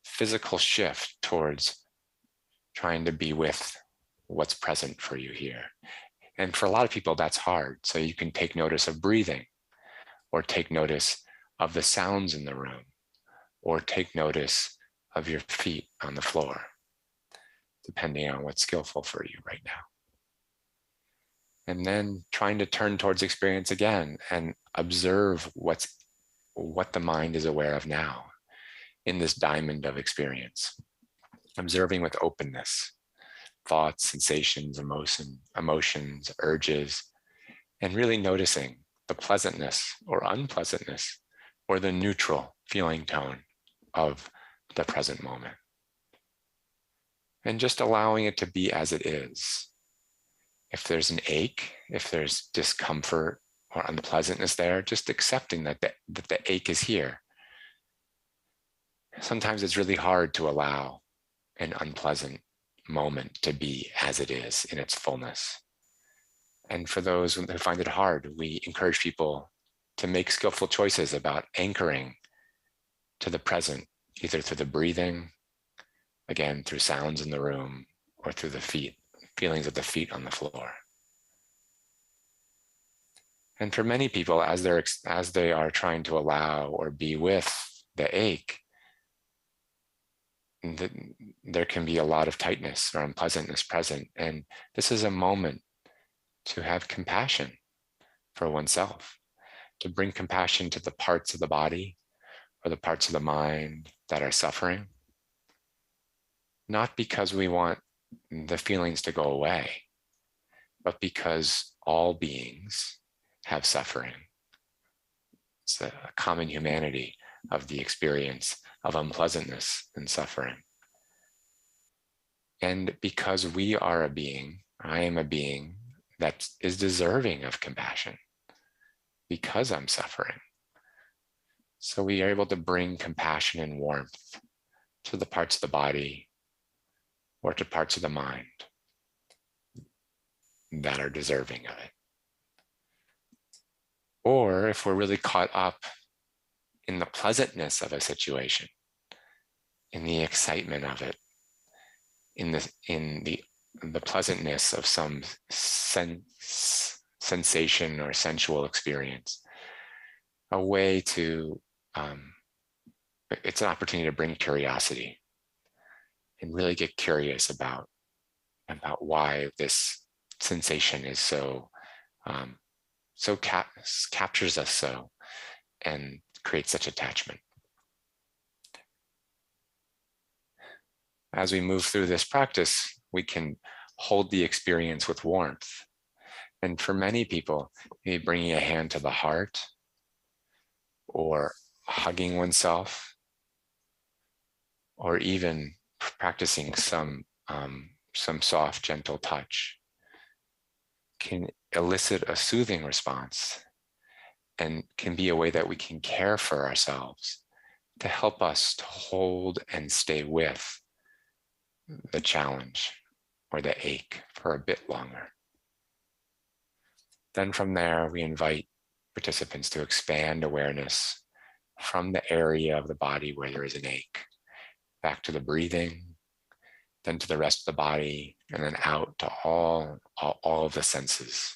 physical shift towards trying to be with what's present for you here. And for a lot of people, that's hard. So you can take notice of breathing, or take notice of the sounds in the room, or take notice of your feet on the floor, depending on what's skillful for you right now. And then trying to turn towards experience again and observe what the mind is aware of now in this diamond of experience. Observing with openness, thoughts, sensations, emotions, urges, and really noticing the pleasantness or unpleasantness or the neutral feeling tone of the present moment. And just allowing it to be as it is. If there's an ache, if there's discomfort or unpleasantness there, just accepting that the ache is here. Sometimes it's really hard to allow an unpleasant moment to be as it is in its fullness. And for those who find it hard, we encourage people to make skillful choices about anchoring to the present, either through the breathing, again, through sounds in the room, or through the feet, feelings of the feet on the floor. And for many people, as they are trying to allow or be with the ache, there can be a lot of tightness or unpleasantness present. And this is a moment to have compassion for oneself, to bring compassion to the parts of the body or the parts of the mind that are suffering, not because we want the feelings to go away, but because all beings have suffering. It's a common humanity of the experience of unpleasantness and suffering. And because we are a being, I am a being that is deserving of compassion because I'm suffering. So we are able to bring compassion and warmth to the parts of the body or to parts of the mind that are deserving of it. Or if we're really caught up in the pleasantness of a situation, in the excitement of it, in the pleasantness of some sensation or sensual experience, a way to, it's an opportunity to bring curiosity and really get curious about why this sensation is so, captures us so and creates such attachment. As we move through this practice, we can hold the experience with warmth. And for many people, maybe bringing a hand to the heart or hugging oneself, or even practicing some soft, gentle touch can elicit a soothing response and can be a way that we can care for ourselves to help us to hold and stay with the challenge or the ache for a bit longer. Then from there, we invite participants to expand awareness from the area of the body where there is an ache, back to the breathing, then to the rest of the body, and then out to all of the senses.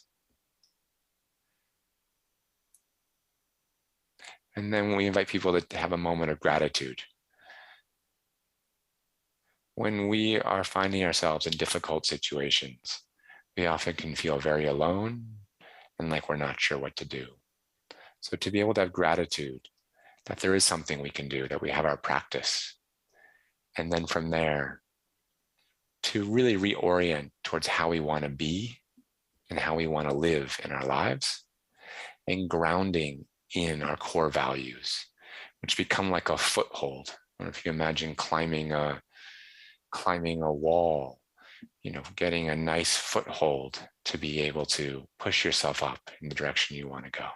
And then we invite people to have a moment of gratitude. When we are finding ourselves in difficult situations, we often can feel very alone and like we're not sure what to do. So to be able to have gratitude that there is something we can do, that we have our practice, and then from there, to really reorient towards how we want to be and how we want to live in our lives, and grounding in our core values, which become like a foothold. Or if you imagine climbing a wall, getting a nice foothold to be able to push yourself up in the direction you want to go.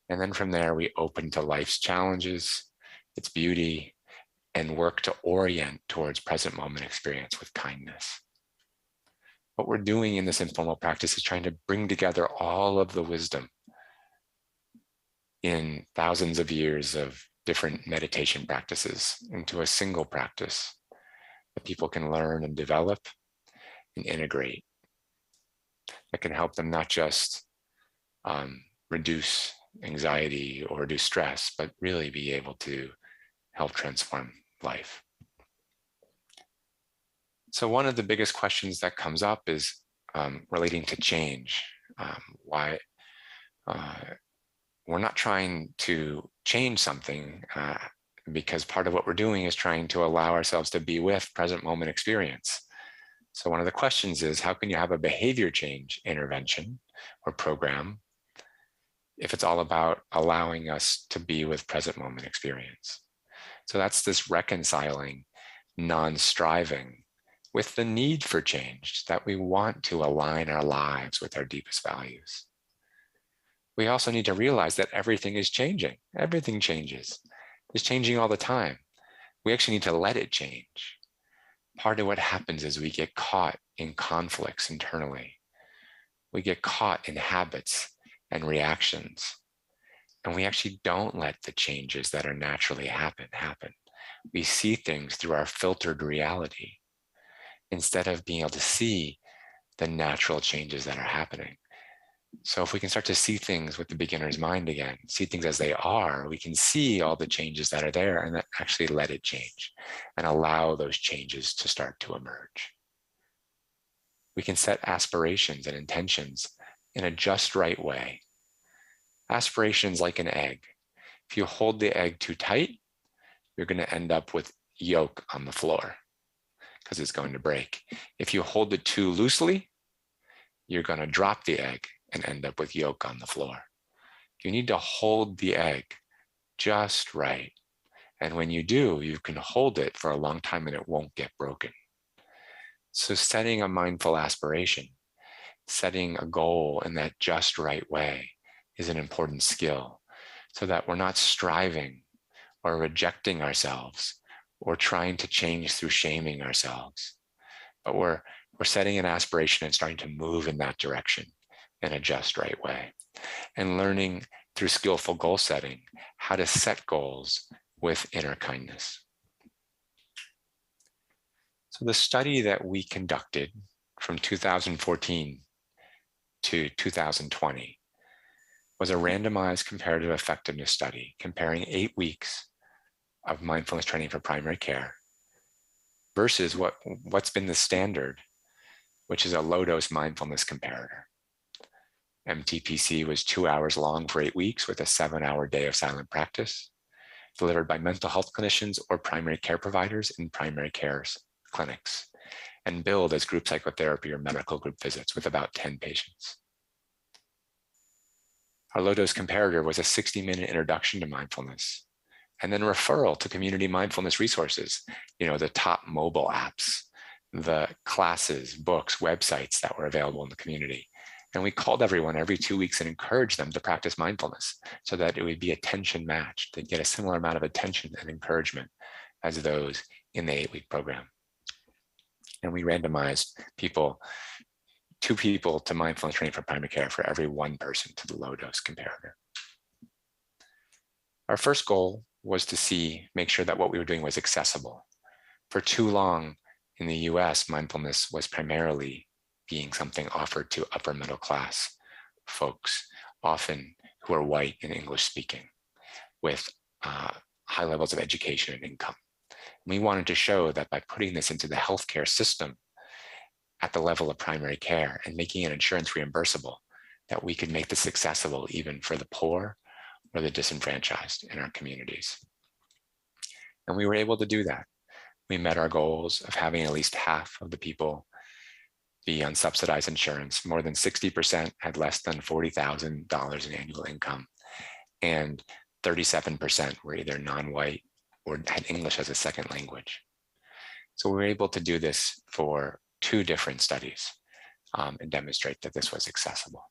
And then from there, we open to life's challenges, its beauty, and work to orient towards present moment experience with kindness. What we're doing in this informal practice is trying to bring together all of the wisdom in thousands of years of different meditation practices into a single practice that people can learn and develop and integrate, that can help them not just reduce anxiety or reduce stress, but really be able to help transform life. So one of the biggest questions that comes up is relating to change. Why we're not trying to change something, because part of what we're doing is trying to allow ourselves to be with present moment experience. So one of the questions is, how can you have a behavior change intervention or program if it's all about allowing us to be with present moment experience? So that's this reconciling, non-striving with the need for change, that we want to align our lives with our deepest values. We also need to realize that everything is changing. Everything changes. It's changing all the time. We actually need to let it change. Part of what happens is we get caught in conflicts internally. We get caught in habits and reactions. And we actually don't let the changes that are naturally happen. We see things through our filtered reality instead of being able to see the natural changes that are happening. So if we can start to see things with the beginner's mind again, see things as they are, we can see all the changes that are there and actually let it change and allow those changes to start to emerge. We can set aspirations and intentions in a just right way. Aspirations like an egg. If you hold the egg too tight, you're going to end up with yolk on the floor because it's going to break. If you hold it too loosely, you're going to drop the egg and end up with yolk on the floor. You need to hold the egg just right. And when you do, you can hold it for a long time and it won't get broken. So setting a mindful aspiration, setting a goal in that just right way is an important skill, so that we're not striving or rejecting ourselves or trying to change through shaming ourselves, but we're setting an aspiration and starting to move in that direction in a just right way. and learning through skillful goal setting how to set goals with inner kindness. So the study that we conducted from 2014 to 2020 was a randomized comparative effectiveness study comparing 8 weeks of mindfulness training for primary care versus what's been the standard, which is a low-dose mindfulness comparator. MTPC was 2 hours long for 8 weeks with a 7-hour day of silent practice, delivered by mental health clinicians or primary care providers in primary care clinics, and billed as group psychotherapy or medical group visits with about 10 patients. Our low-dose comparator was a 60-minute introduction to mindfulness, and then referral to community mindfulness resources, the top mobile apps, the classes, books, websites that were available in the community. And we called everyone every 2 weeks and encouraged them to practice mindfulness so that it would be attention matched. They'd get a similar amount of attention and encouragement as those in the 8-week program. And we randomized 2 people to mindfulness training for primary care for every 1 person to the low-dose comparator. Our first goal was to make sure that what we were doing was accessible. For too long in the US, mindfulness was primarily being something offered to upper middle class folks, often who are white and English speaking, with high levels of education and income. We wanted to show that by putting this into the healthcare system at the level of primary care and making it insurance reimbursable, that we could make this accessible even for the poor or the disenfranchised in our communities. And we were able to do that. We met our goals of having at least half of the people be on subsidized insurance. More than 60% had less than $40,000 in annual income, and 37% were either non-white or had English as a second language. So we were able to do this for 2 different studies and demonstrate that this was accessible.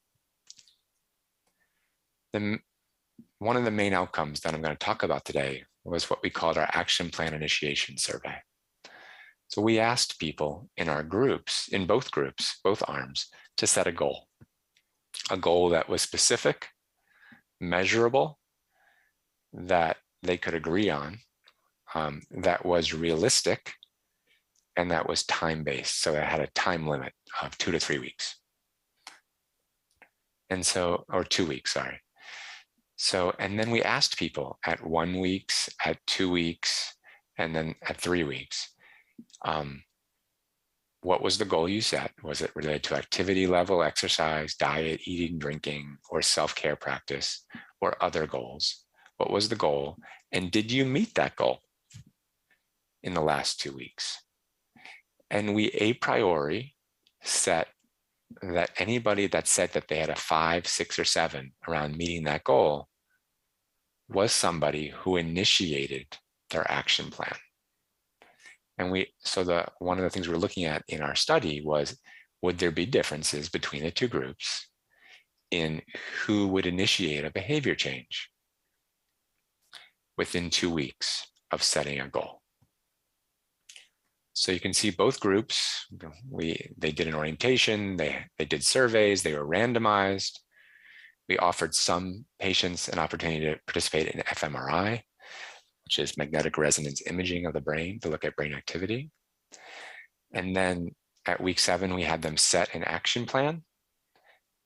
One of the main outcomes that I'm going to talk about today was what we called our action plan initiation survey. So we asked people in our groups, in both groups, both arms, to set a goal that was specific, measurable, that they could agree on, that was realistic, and that was time-based. So it had a time limit of 2 to 3 weeks. And so, or 2 weeks, sorry. So, and then we asked people at 1 week, at 2 weeks, and then at 3 weeks, what was the goal you set? Was it related to activity level, exercise, diet, eating, drinking, or self-care practice, or other goals? What was the goal? And did you meet that goal in the last 2 weeks? And we a priori set that anybody that said that they had a 5, 6, or 7 around meeting that goal was somebody who initiated their action plan. And one of the things we were looking at in our study was, would there be differences between the 2 groups in who would initiate a behavior change within 2 weeks of setting a goal? So you can see both groups, they did an orientation, they did surveys, they were randomized. We offered some patients an opportunity to participate in fMRI, which is magnetic resonance imaging of the brain to look at brain activity. And then at week 7, we had them set an action plan.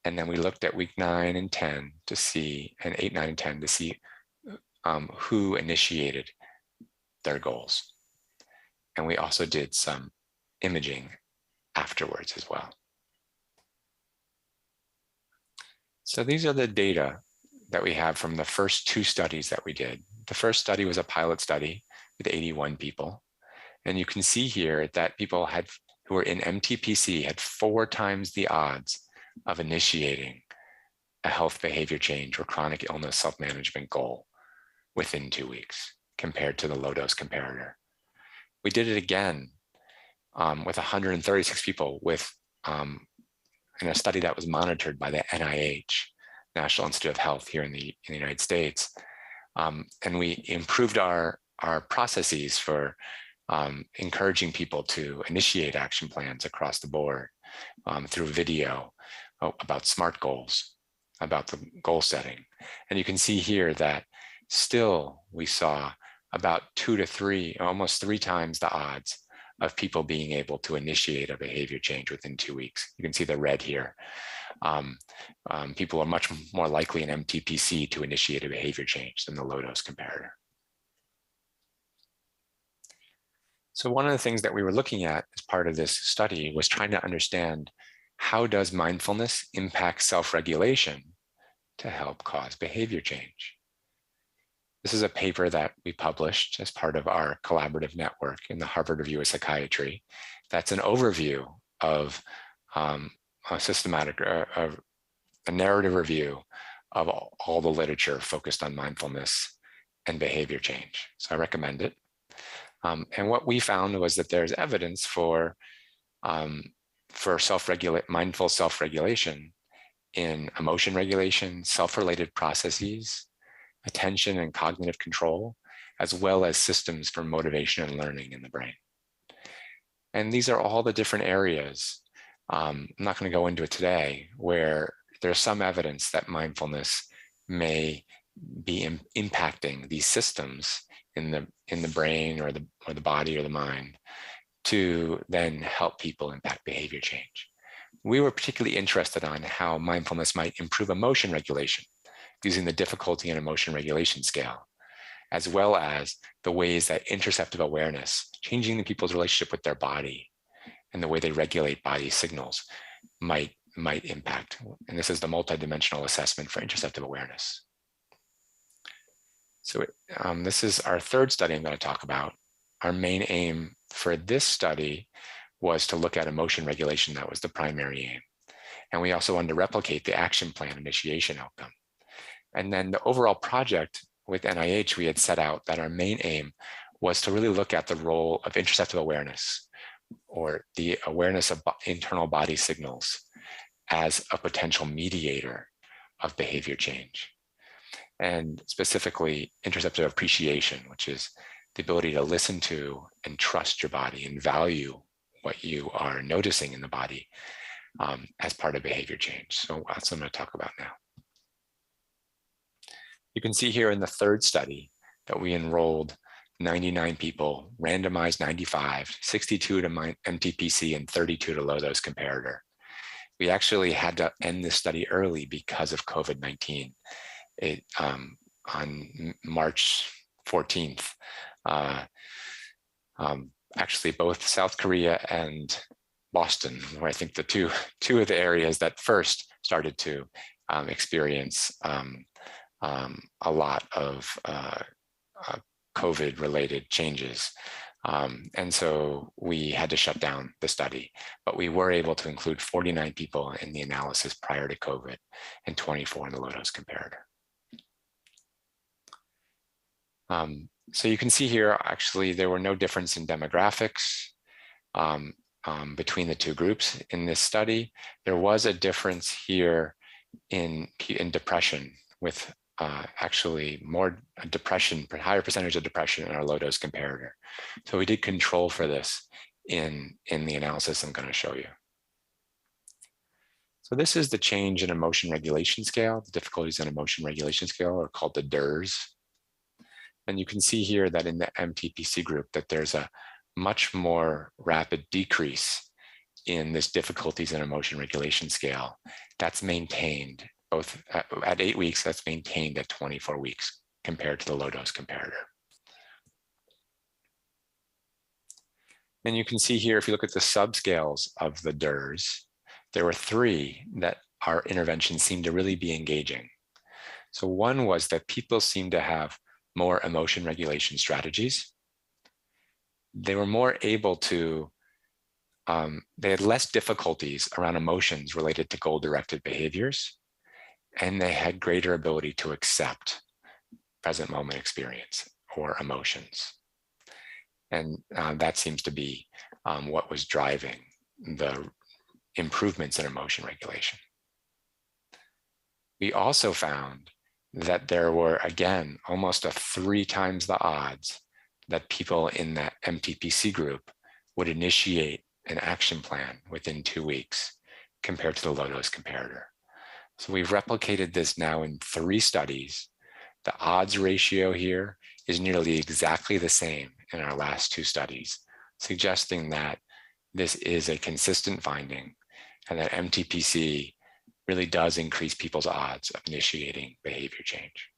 And then we looked at week 9 and 10 to see, and 8, 9, and 10 to see who initiated their goals. And we also did some imaging afterwards as well. So these are the data that we have from the first 2 studies that we did. The first study was a pilot study with 81 people. And you can see here that people who were in MTPC had 4 times the odds of initiating a health behavior change or chronic illness self-management goal within 2 weeks compared to the low-dose comparator. We did it again with 136 people in a study that was monitored by the NIH, National Institute of Health here in the United States. And we improved our processes for encouraging people to initiate action plans across the board through video about SMART goals about the goal setting. And you can see here that still we saw about 2 to 3, almost 3 times the odds of people being able to initiate a behavior change within 2 weeks. You can see the red here. People are much more likely in MTPC to initiate a behavior change than the low-dose comparator. So one of the things that we were looking at as part of this study was trying to understand, how does mindfulness impact self-regulation to help cause behavior change? This is a paper that we published as part of our collaborative network in the Harvard Review of Psychiatry. That's an overview of a systematic, a narrative review of all the literature focused on mindfulness and behavior change. So I recommend it. And what we found was that there's evidence for mindful self-regulation in emotion regulation, self-related processes, attention and cognitive control, as well as systems for motivation and learning in the brain. And these are all the different areas, I'm not going to go into it today, where there's some evidence that mindfulness may be impacting these systems in the brain or the body or the mind to then help people impact behavior change. We were particularly interested on how mindfulness might improve emotion regulation using the difficulty in emotion regulation scale, as well as the ways that interoceptive awareness, changing the people's relationship with their body and the way they regulate body signals might impact. And this is the multidimensional assessment for interoceptive awareness. So this is our third study I'm going to talk about. Our main aim for this study was to look at emotion regulation. That was the primary aim. And we also wanted to replicate the action plan initiation outcome. And then the overall project with NIH, we had set out that our main aim was to really look at the role of interoceptive awareness, or the awareness of internal body signals, as a potential mediator of behavior change. And specifically interoceptive appreciation, which is the ability to listen to and trust your body and value what you are noticing in the body as part of behavior change. So that's what I'm going to talk about now. You can see here in the third study that we enrolled 99 people, randomized 95, 62 to MTPC and 32 to low-dose comparator. We actually had to end this study early because of COVID-19. On March 14th, actually both South Korea and Boston, where I think the two of the areas that first started to experience a lot of COVID-related changes. And so we had to shut down the study, but we were able to include 49 people in the analysis prior to COVID and 24 in the low-dose comparator. So you can see here, actually, there were no difference in demographics between the two groups in this study. There was a difference here in depression, with actually more depression, higher percentage of depression in our low-dose comparator. So we did control for this in the analysis I'm going to show you. So this is the change in emotion regulation scale. The difficulties in emotion regulation scale are called the DIRS. And you can see here that in the MTPC group that there's a much more rapid decrease in this difficulties in emotion regulation scale. That's maintained both at 8 weeks, that's maintained at 24 weeks compared to the low-dose comparator. Then you can see here, if you look at the subscales of the DIRS, there were 3 that our intervention seemed to really be engaging. So one was that people seemed to have more emotion regulation strategies. They were more able to, they had less difficulties around emotions related to goal-directed behaviors, and they had greater ability to accept present moment experience or emotions. And that seems to be what was driving the improvements in emotion regulation. We also found that there were, again, almost 3 times the odds that people in that MTPC group would initiate an action plan within 2 weeks compared to the low-dose comparator. So we've replicated this now in 3 studies. The odds ratio here is nearly exactly the same in our last 2 studies, suggesting that this is a consistent finding and that MTPC really does increase people's odds of initiating behavior change.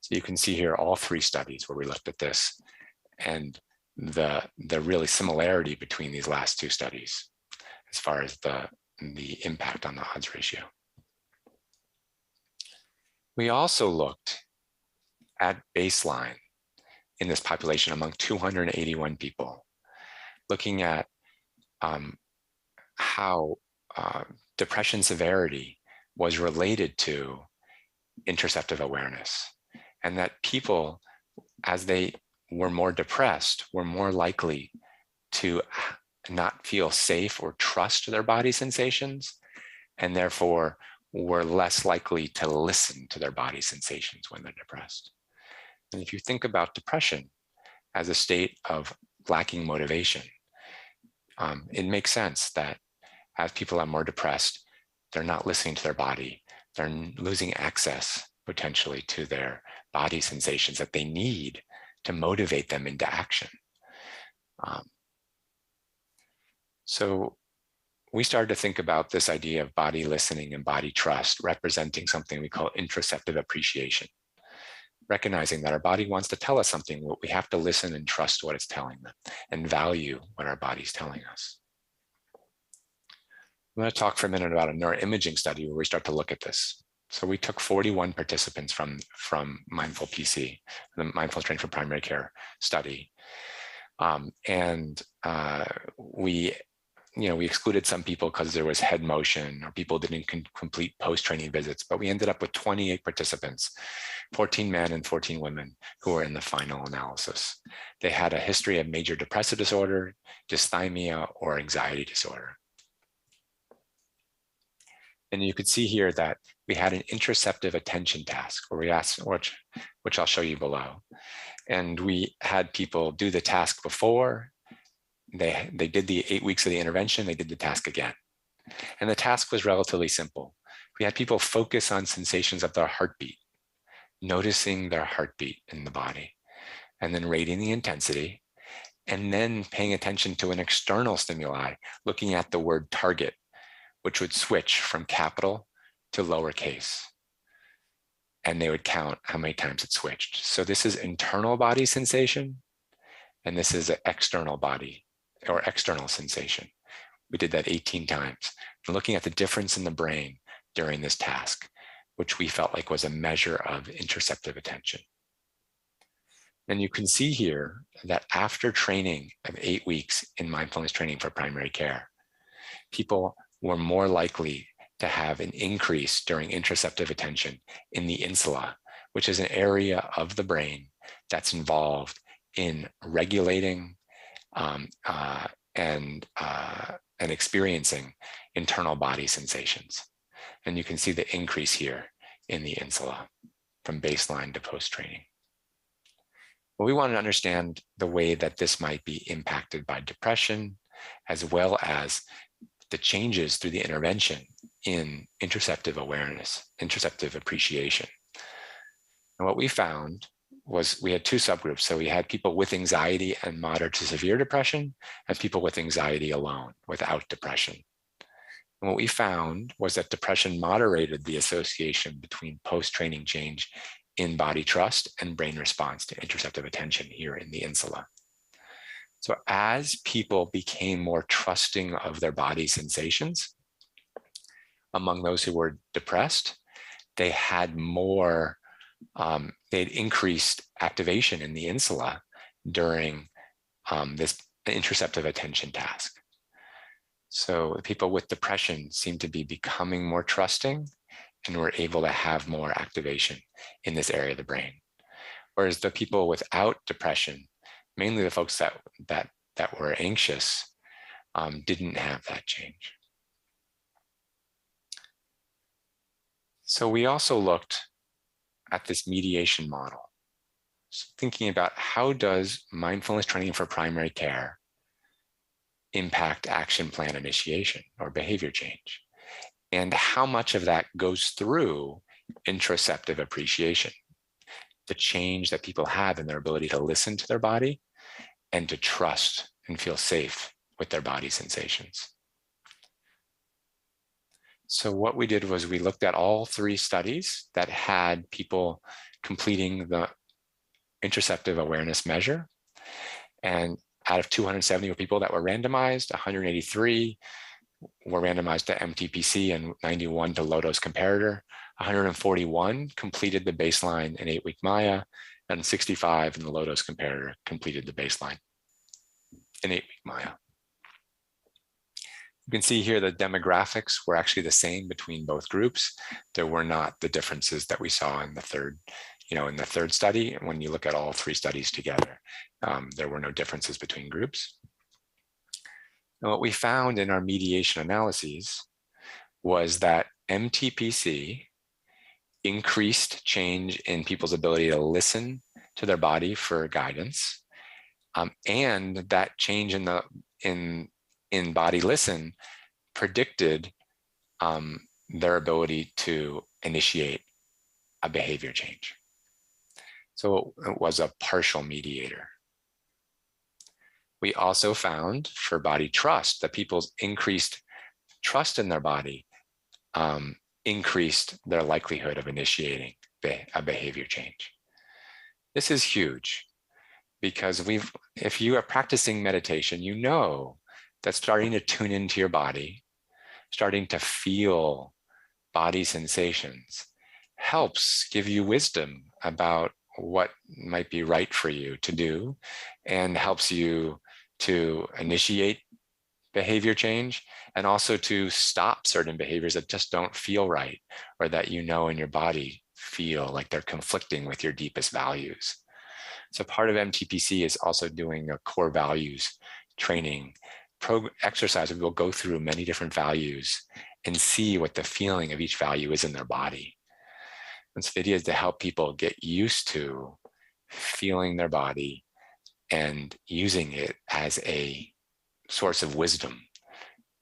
So you can see here all 3 studies where we looked at this and the really similarity between these last 2 studies as far as the impact on the odds ratio. We also looked at baseline in this population among 281 people, looking at how depression severity was related to interoceptive awareness, and that people, as they were more depressed, were more likely to not feel safe or trust their body sensations, and therefore were less likely to listen to their body sensations when they're depressed. And if you think about depression as a state of lacking motivation, it makes sense that as people are more depressed, they're not listening to their body. They're losing access potentially to their body sensations that they need to motivate them into action. So we started to think about this idea of body listening and body trust representing something we call interoceptive appreciation, recognizing that our body wants to tell us something, but we have to listen and trust what it's telling them and value what our body's telling us. I'm going to talk for a minute about a neuroimaging study where we start to look at this. So we took 41 participants from Mindful PC, the Mindfulness Training for Primary Care study. We excluded some people because there was head motion or people didn't complete post-training visits, but we ended up with 28 participants, 14 men and 14 women who were in the final analysis. They had a history of major depressive disorder, dysthymia, or anxiety disorder. And you could see here that we had an interoceptive attention task where we asked, which I'll show you below. And we had people do the task before. They did the 8 weeks of the intervention, they did the task again. And the task was relatively simple. We had people focus on sensations of their heartbeat, noticing their heartbeat in the body, and then rating the intensity, and then paying attention to an external stimuli, looking at the word target, which would switch from capital to lowercase. And they would count how many times it switched. So this is internal body sensation, and this is an external body or external sensation. We did that 18 times. And looking at the difference in the brain during this task, which we felt like was a measure of interoceptive attention. And you can see here that after training of 8 weeks in mindfulness training for primary care, people were more likely to have an increase during interoceptive attention in the insula, which is an area of the brain that's involved in regulating and experiencing internal body sensations. And you can see the increase here in the insula from baseline to post-training. Well, we wanted to understand the way that this might be impacted by depression, as well as the changes through the intervention in interoceptive awareness, interoceptive appreciation. And what we found was we had 2 subgroups. So we had people with anxiety and moderate to severe depression, and people with anxiety alone, without depression. And what we found was that depression moderated the association between post-training change in body trust and brain response to interoceptive attention here in the insula. So as people became more trusting of their body sensations, among those who were depressed, they had more, they'd increased activation in the insula during this interoceptive attention task. So people with depression seem to be becoming more trusting and were able to have more activation in this area of the brain. Whereas the people without depression, mainly the folks that were anxious, didn't have that change. So we also looked at this mediation model, thinking about how does mindfulness training for primary care impact action plan initiation or behavior change. and how much of that goes through interoceptive appreciation, the change that people have in their ability to listen to their body and to trust and feel safe with their body sensations. So what we did was we looked at all 3 studies that had people completing the interoceptive awareness measure. And out of 270 people that were randomized, 183 were randomized to MTPC and 91 to low-dose comparator. 141 completed the baseline in 8-week Maya, and 65 in the low-dose comparator completed the baseline in 8-week Maya. You can see here the demographics were actually the same between both groups. There were not the differences that we saw in the third, in the third study. When you look at all 3 studies together, there were no differences between groups. And what we found in our mediation analyses was that MTPC increased change in people's ability to listen to their body for guidance, and that change in body listen predicted their ability to initiate a behavior change. So it was a partial mediator. We also found for body trust that people's increased trust in their body increased their likelihood of initiating a behavior change. This is huge because if you are practicing meditation, you know that starting to tune into your body, starting to feel body sensations helps give you wisdom about what might be right for you to do and helps you to initiate behavior change and also to stop certain behaviors that just don't feel right or that in your body feel like they're conflicting with your deepest values. So part of MTPC is also doing a core values training exercise. We'll go through many different values and see what the feeling of each value is in their body. And so the idea is to help people get used to feeling their body and using it as a source of wisdom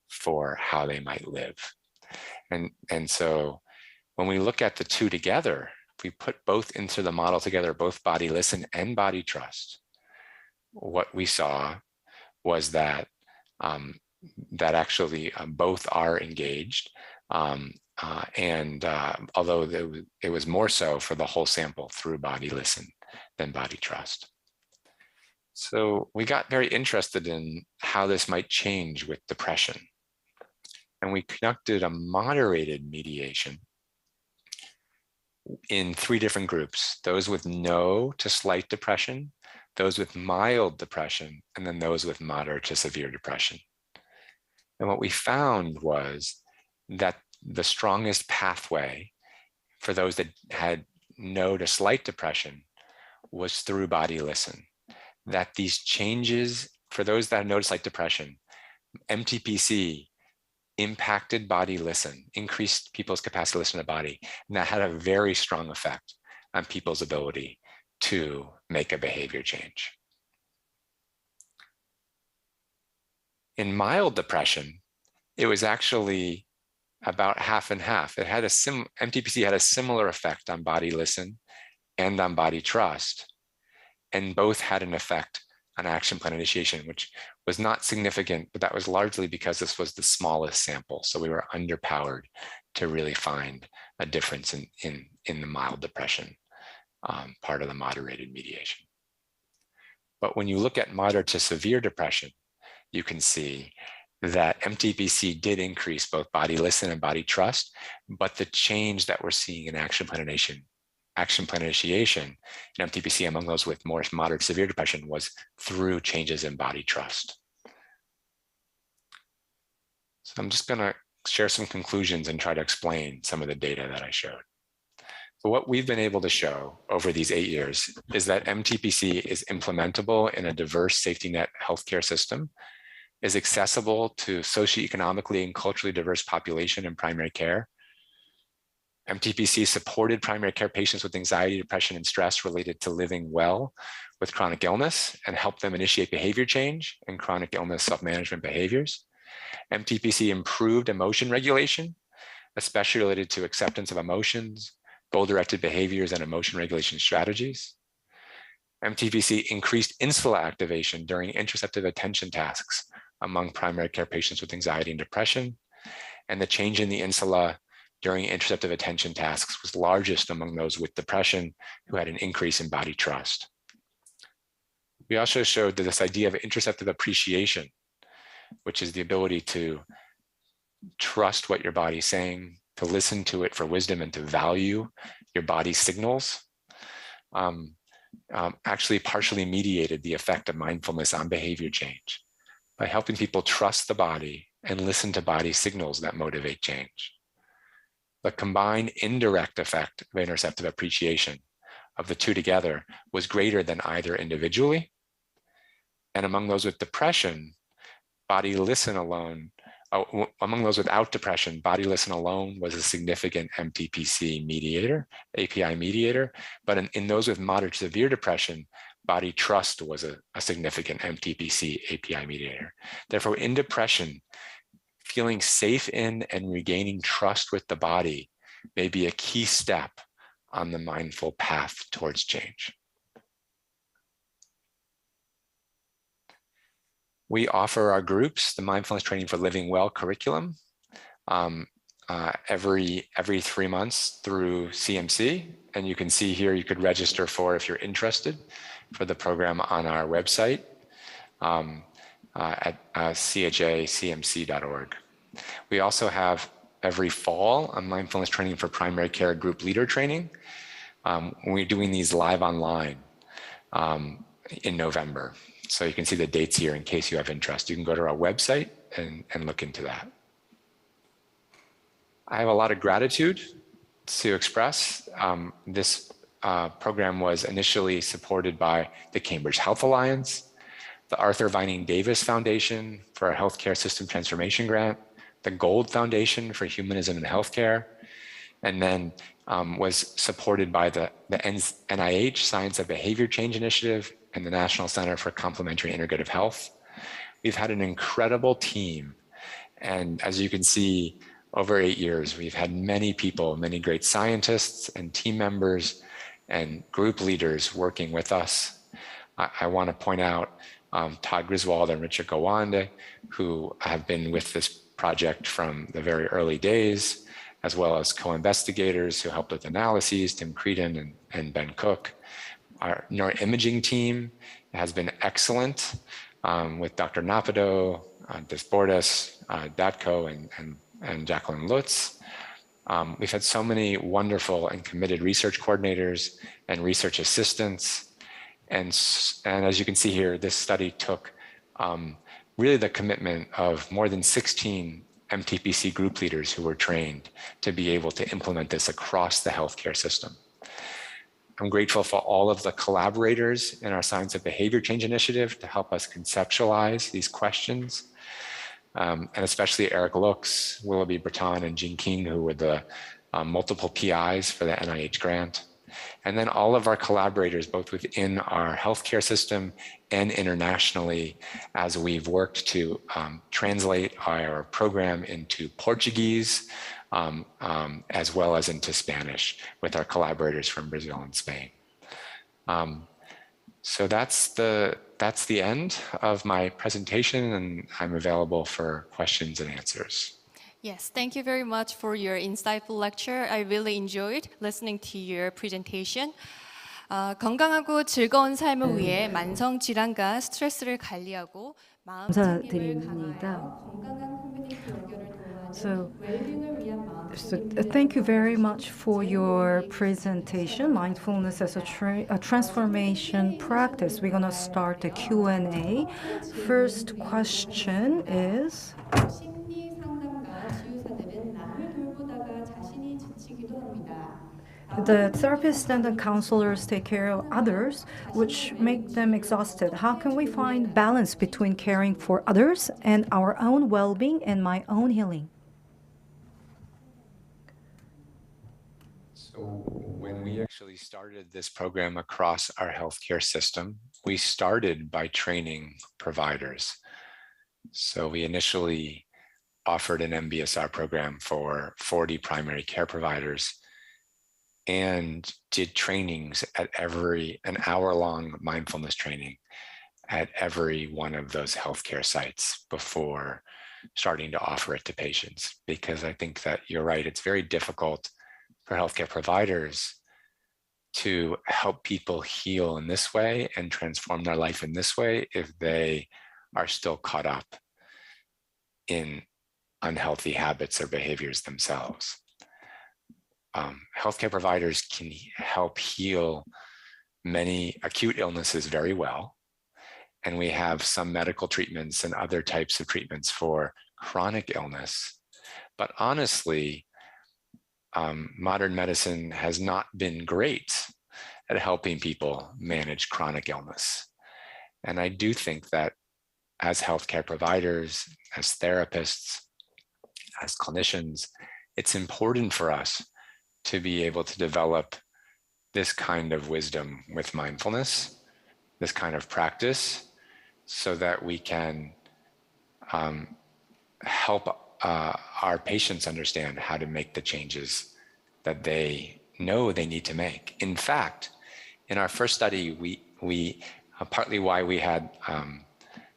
for how they might live. And so when we look at the 2 together, if we put both into the model together, both body listen and body trust, what we saw was that actually both are engaged. Although it was more so for the whole sample through body listen than body trust. So we got very interested in how this might change with depression. And we conducted a moderated mediation in 3 different groups: those with no to slight depression, those with mild depression, and then those with moderate to severe depression. And what we found was that the strongest pathway for those that had no to slight depression was through body listen. That these changes, for those that had no to slight depression, MTPC impacted body listen, increased people's capacity to listen to the body, and that had a very strong effect on people's ability to make a behavior change. In mild depression, it was actually about half and half. It had MTPC had a similar effect on body listen and on body trust, and both had an effect on action plan initiation, which was not significant, but that was largely because this was the smallest sample. So we were underpowered to really find a difference in the mild depression part of the moderated mediation. But when you look at moderate to severe depression, you can see that MTPC did increase both body listen and body trust, but the change that we're seeing in action plan initiation in MTPC among those with more moderate to severe depression was through changes in body trust. So I'm just going to share some conclusions and try to explain some of the data that I showed. So what we've been able to show over these 8 years is that MTPC is implementable in a diverse safety net healthcare system, is accessible to socioeconomically and culturally diverse population in primary care. MTPC supported primary care patients with anxiety, depression, and stress related to living well with chronic illness and helped them initiate behavior change and chronic illness self-management behaviors. MTPC improved emotion regulation especially related to acceptance of emotions, goal-directed behaviors, and emotion regulation strategies. MTPC increased insula activation during interoceptive attention tasks among primary care patients with anxiety and depression, and the change in the insula during interoceptive attention tasks was largest among those with depression who had an increase in body trust. We also showed that this idea of interoceptive appreciation, which is the ability to trust what your body's saying, to listen to it for wisdom, and to value your body's signals, actually partially mediated the effect of mindfulness on behavior change by helping people trust the body and listen to body signals that motivate change. The combined indirect effect of interoceptive appreciation of the two together was greater than either individually. And among those with depression, body listen alone, among those without depression, body listen alone was a significant MTPC mediator, API mediator. But in those with moderate to severe depression, body trust was a significant MTPC API mediator. Therefore, in depression, feeling safe in and regaining trust with the body may be a key step on the mindful path towards change. We offer our groups the Mindfulness Training for Living Well curriculum every 3 months through CMC. And you can see here, you could register for, if you're interested, for the program on our website at chacmc.org. We also have every fall a mindfulness training for primary care group leader training. We're doing these live online in November. So you can see the dates here in case you have interest. You can go to our website and look into that. I have a lot of gratitude to express. This program was initially supported by the Cambridge Health Alliance, the Arthur Vining Davis Foundation for a Healthcare System Transformation Grant, the Gold Foundation for Humanism in Healthcare, and then was supported by the NIH Science of Behavior Change Initiative and the National Center for Complementary Integrative Health. We've had an incredible team. And as you can see, over 8 years, we've had many people, many great scientists and team members and group leaders working with us. I want to point out Todd Griswold and Richard Gawande, who have been with this project from the very early days, as well as co-investigators who helped with analyses, Tim Creedon and Ben Cook. Our neuroimaging team has been excellent with Dr. Napido, Desbordes, Datko, and Jacqueline Lutz. We've had so many wonderful and committed research coordinators and research assistants. And as you can see here, this study took really the commitment of more than 16 MTPC group leaders who were trained to be able to implement this across the healthcare system. I'm grateful for all of the collaborators in our Science of Behavior Change Initiative to help us conceptualize these questions, and especially Eric Lux, Willoughby Breton, and Jean King, who were the multiple PIs for the NIH grant. And then all of our collaborators, both within our healthcare system and internationally, as we've worked to translate our program into Portuguese, as well as into Spanish with our collaborators from Brazil and Spain. So that's the end of my presentation, and I'm available for questions and answers. Yes, thank you very much for your insightful lecture. I really enjoyed listening to your presentation. 건강하고 즐거운 삶을 위해 만성 질환과 스트레스를 관리하고 마음 챙김을 강화하여 건강한 커뮤니티 연결을 도와하는 웰빙을 위한 마음. Thank you very much for your presentation, Mindfulness as a Transformation Practice. We're going to start the Q&A. First question is, the therapists and the counselors take care of others, which make them exhausted. How can we find balance between caring for others and our own well-being and my own healing? So when we actually started this program across our healthcare system, we started by training providers. So we initially offered an MBSR program for 40 primary care providers and did trainings at an hour-long mindfulness training at every one of those healthcare sites before starting to offer it to patients. Because I think that you're right, it's very difficult for healthcare providers to help people heal in this way and transform their life in this way if they are still caught up in unhealthy habits or behaviors themselves. Healthcare providers can help heal many acute illnesses very well. And we have some medical treatments and other types of treatments for chronic illness. But honestly, modern medicine has not been great at helping people manage chronic illness. And I do think that as healthcare providers, as therapists, as clinicians, it's important for us to be able to develop this kind of wisdom with mindfulness, this kind of practice, so that we can help our patients understand how to make the changes that they know they need to make. In fact, in our first study, we partly why we had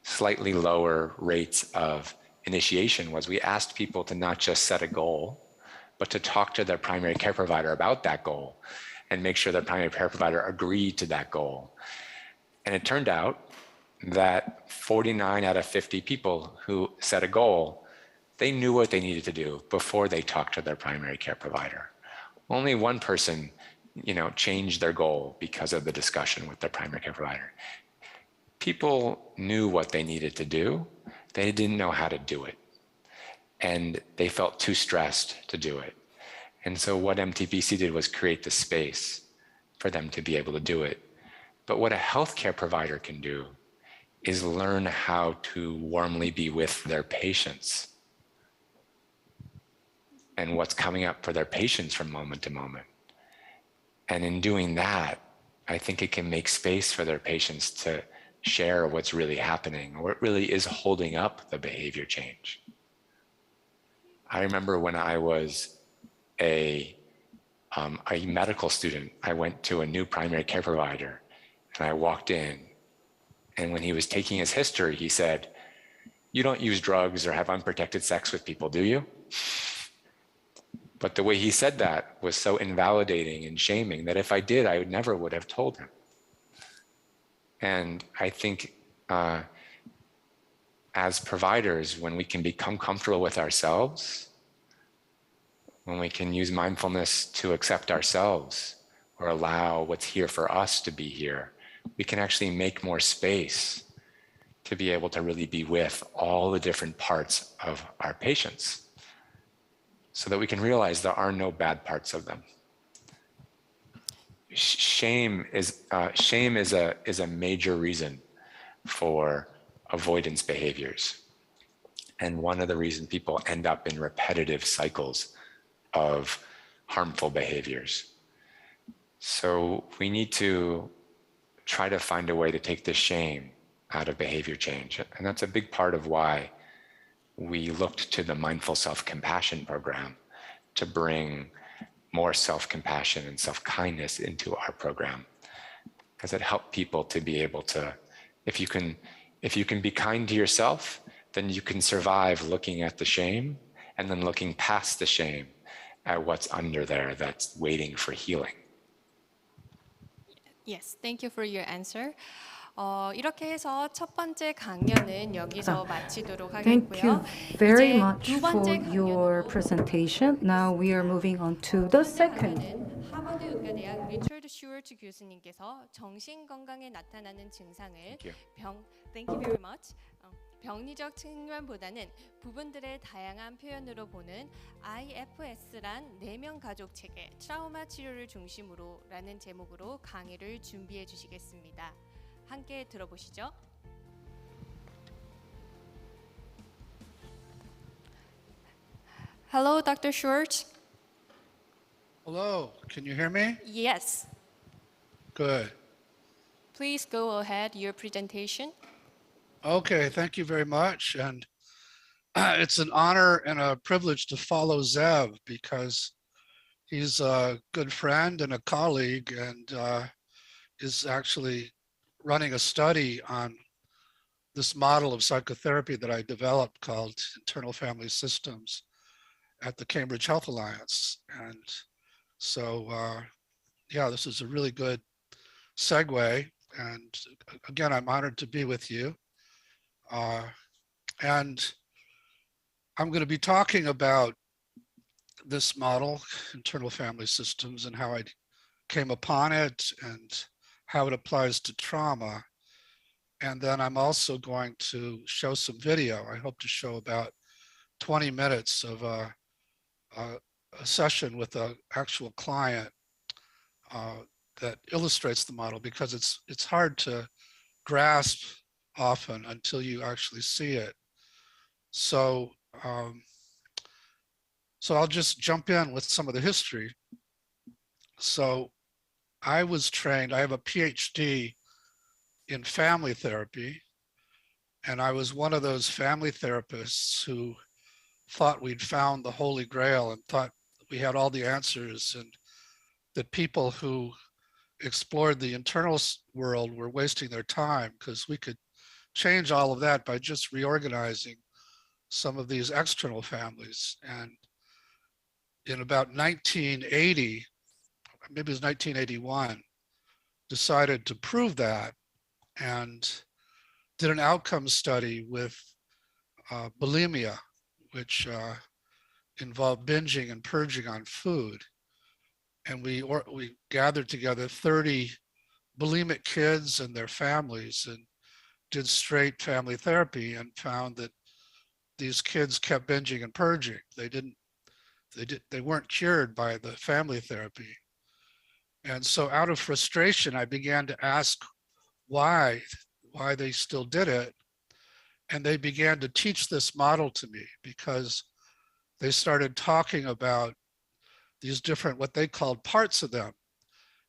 slightly lower rates of initiation was we asked people to not just set a goal, but to talk to their primary care provider about that goal and make sure their primary care provider agreed to that goal. And it turned out that 49 out of 50 people who set a goal, they knew what they needed to do before they talked to their primary care provider. Only one person, changed their goal because of the discussion with their primary care provider. People knew what they needed to do. They didn't know how to do it. And they felt too stressed to do it. And so what MTPC did was create the space for them to be able to do it. But what a healthcare provider can do is learn how to warmly be with their patients and what's coming up for their patients from moment to moment. And in doing that, I think it can make space for their patients to share what's really happening, or what really is holding up the behavior change. I remember when I was a medical student, I went to a new primary care provider and I walked in, and when he was taking his history, he said, "You don't use drugs or have unprotected sex with people, do you?" But the way he said that was so invalidating and shaming that if I did, I never would have told him. And I think as providers, when we can become comfortable with ourselves, when we can use mindfulness to accept ourselves or allow what's here for us to be here, we can actually make more space to be able to really be with all the different parts of our patients, so that we can realize there are no bad parts of them. Shame is a major reason for avoidance behaviors, and one of the reasons people end up in repetitive cycles of harmful behaviors. So we need to try to find a way to take the shame out of behavior change, and that's a big part of why we looked to the Mindful Self-Compassion program to bring more self-compassion and self-kindness into our program, because it helped people to be able to, if you can be kind to yourself, then you can survive looking at the shame and then looking past the shame at what's under there that's waiting for healing. Yes, thank you for your answer. 이렇게 해서 첫 번째 강연은 여기서 마치도록 Thank you 하겠고요. very 이제 much 두 for 번째 your 강연으로 presentation. Now we are moving on to the second. 강연은 하버드 의과대학 리처드 슈얼트 교수님께서 정신 건강에 나타나는 증상을 Thank you very much. 병리적 측면보다는 부분들의 다양한 표현으로 보는 IFS란 내면 가족 체계 트라우마 치료를 중심으로라는 제목으로 강의를 준비해 주시겠습니다. 함께 들어보시죠. Hello, Dr. Schwartz. Hello, can you hear me? Yes. Good. Please go ahead, your presentation. Okay, thank you very much. And It's an honor and a privilege to follow Zev because he's a good friend and a colleague and is actually running a study on this model of psychotherapy that I developed called internal family systems at the Cambridge Health Alliance. And so, yeah, this is a really good segue. And again, I'm honored to be with you. And I'm going to be talking about this model, internal family systems, and how I came upon it and how it applies to trauma. And then I'm also going to show some video. I hope to show about 20 minutes of a session with an actual client that illustrates the model because it's hard to grasp often until you actually see it. So, so I'll just jump in with some of the history. So I was trained, I have a PhD in family therapy, and I was one of those family therapists who thought we'd found the Holy Grail and thought we had all the answers, and that people who explored the internal world were wasting their time because we could change all of that by just reorganizing some of these external families. And in about 1980, maybe it was 1981, decided to prove that and did an outcome study with bulimia, which involved binging and purging on food. And we gathered together 30 bulimic kids and their families and did straight family therapy and found that these kids kept binging and purging. They weren't cured by the family therapy. And so out of frustration, I began to ask why they still did it. And they began to teach this model to me because they started talking about these different, what they called parts of them.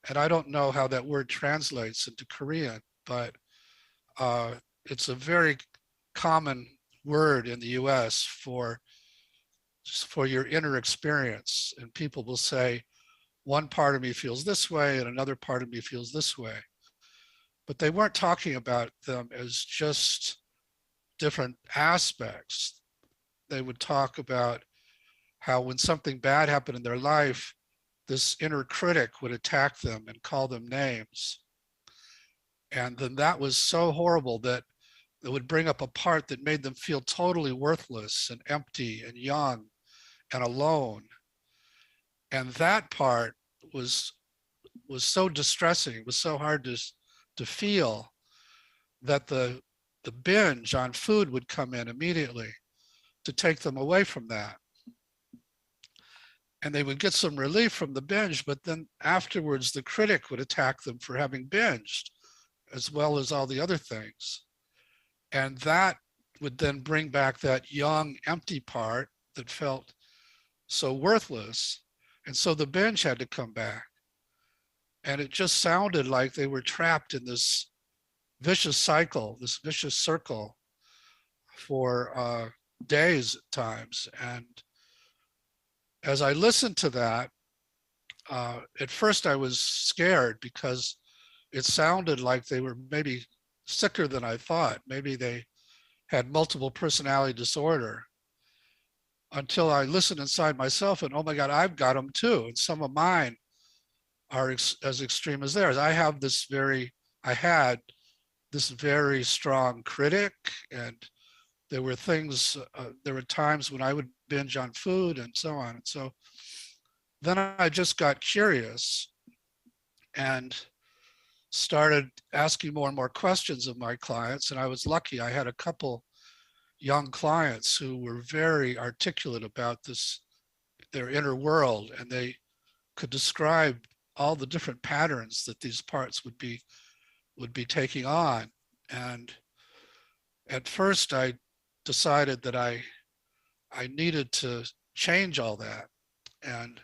And I don't know how that word translates into Korean, but it's a very common word in the US for your inner experience. And people will say, one part of me feels this way and another part of me feels this way. But they weren't talking about them as just different aspects. They would talk about how when something bad happened in their life, this inner critic would attack them and call them names. And then that was so horrible that it would bring up a part that made them feel totally worthless and empty and young and alone. And that part was so distressing, it was so hard to feel that the binge on food would come in immediately to take them away from that. And they would get some relief from the binge, but then afterwards the critic would attack them for having binged, as well as all the other things. And that would then bring back that young, empty part that felt so worthless. And so the binge had to come back. And it just sounded like they were trapped in this vicious cycle, this vicious circle for days at times. And as I listened to that, at first I was scared because it sounded like they were maybe sicker than I thought. Maybe they had multiple personality disorder, until I listened inside myself and, oh my God, I've got them too. And some of mine are as extreme as theirs. I had this very strong critic, and there were times when I would binge on food and so on. And so then I just got curious and started asking more and more questions of my clients. And I was lucky. I had a couple young clients who were very articulate about their inner world, and they could describe all the different patterns that these parts would be taking on. And at first I decided that I needed to change all that. And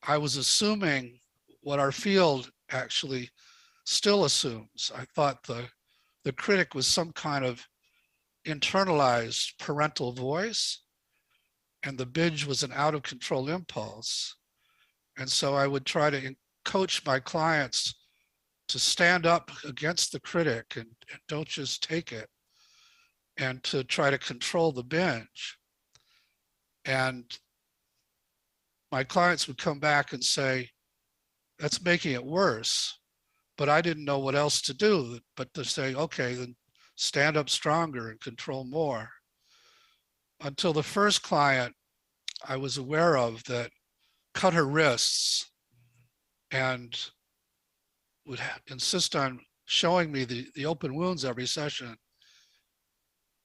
I was assuming what our field actually still assumes. I thought the critic was some kind of internalized parental voice, and the binge was an out of control impulse. And so I would try to coach my clients to stand up against the critic and don't just take it, and to try to control the binge. And my clients would come back and say, that's making it worse. But I didn't know what else to do but to say, okay, then stand up stronger and control more. Until the first client I was aware of that cut her wrists and would insist on showing me the open wounds every session.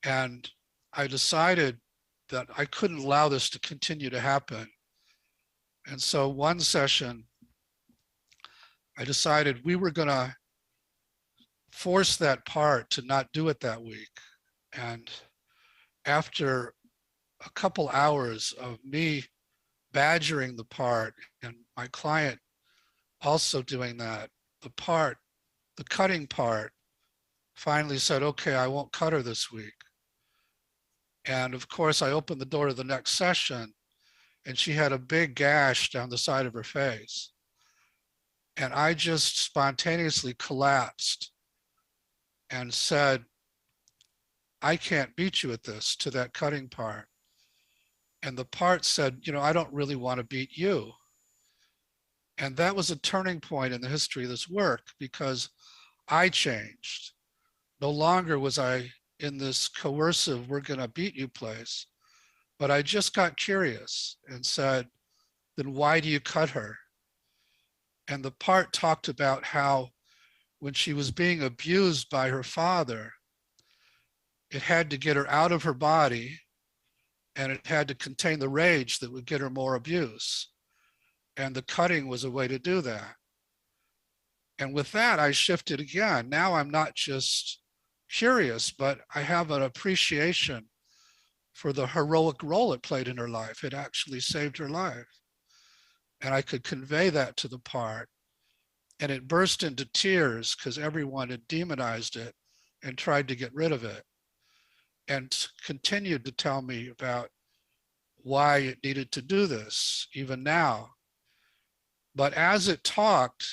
And I decided that I couldn't allow this to continue to happen. And so one session, I decided we were going to force that part to not do it that week. And after a couple hours of me badgering the part and my client also doing that, the cutting part finally said, okay, I won't cut her this week. And of course, I opened the door to the next session and she had a big gash down the side of her face. And I just spontaneously collapsed and said, I can't beat you at this, to that cutting part. And the part said, you know, I don't really want to beat you. And that was a turning point in the history of this work because I changed. No longer was I in this coercive, we're going to beat you place, but I just got curious and said, then why do you cut her? And the part talked about how when she was being abused by her father, it had to get her out of her body and it had to contain the rage that would get her more abuse. And the cutting was a way to do that. And with that, I shifted again. Now I'm not just curious, but I have an appreciation for the heroic role it played in her life. It actually saved her life. And I could convey that to the part. And it burst into tears because everyone had demonized it and tried to get rid of it, and continued to tell me about why it needed to do this, even now. But as it talked,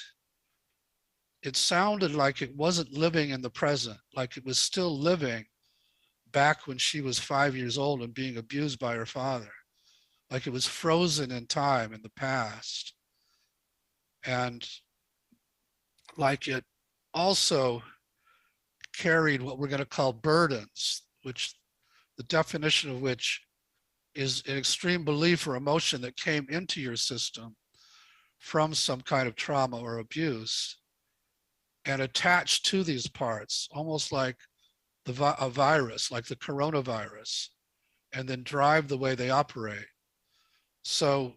it sounded like it wasn't living in the present, like it was still living back when she was 5 years old and being abused by her father, like it was frozen in time in the past. And like it also carried what we're going to call burdens, which the definition of which is an extreme belief or emotion that came into your system from some kind of trauma or abuse and attached to these parts, almost like a virus, like the coronavirus, and then drive the way they operate. So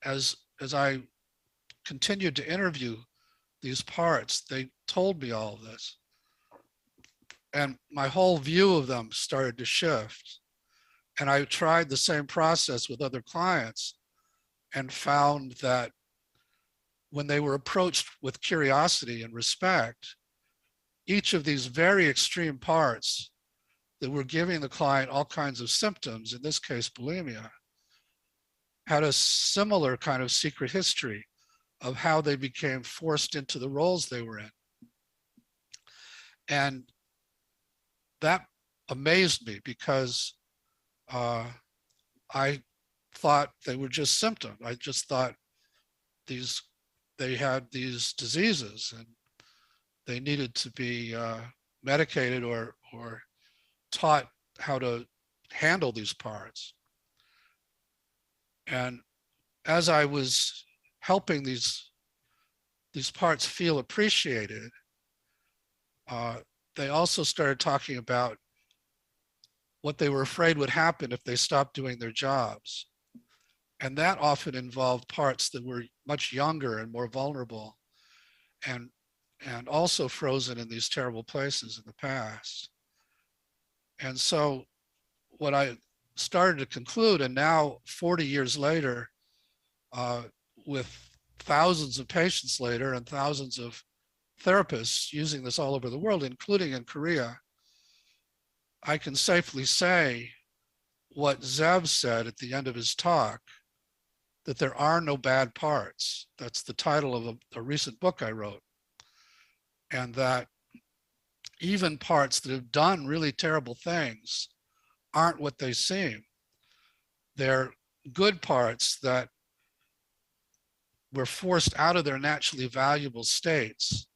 as I continued to interview these parts, they told me all of this. And my whole view of them started to shift. And I tried the same process with other clients and found that when they were approached with curiosity and respect, each of these very extreme parts that were giving the client all kinds of symptoms, in this case, bulimia, had a similar kind of secret history of how they became forced into the roles they were in. And that amazed me because I thought they were just symptoms. I just thought they had these diseases and they needed to be medicated or taught how to handle these parts. And as I was helping these parts feel appreciated, they also started talking about what they were afraid would happen if they stopped doing their jobs. And that often involved parts that were much younger and more vulnerable and also frozen in these terrible places in the past. And so what I started to conclude, and now 40 years later, with thousands of patients later and thousands of therapists using this all over the world, including in Korea, I can safely say what Zev said at the end of his talk, that there are no bad parts. That's the title of a recent book I wrote. And that even parts that have done really terrible things aren't what they seem. They're good parts that were forced out of their naturally valuable states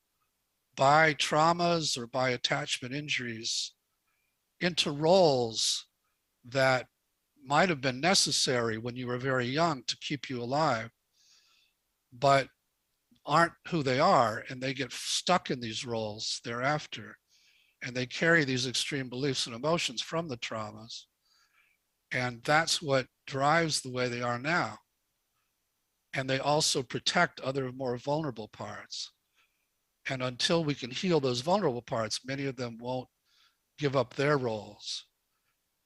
by traumas or by attachment injuries into roles that might have been necessary when you were very young to keep you alive, but aren't who they are, and they get stuck in these roles thereafter, and they carry these extreme beliefs and emotions from the traumas, and that's what drives the way they are now. And they also protect other more vulnerable parts. And until we can heal those vulnerable parts, many of them won't give up their roles.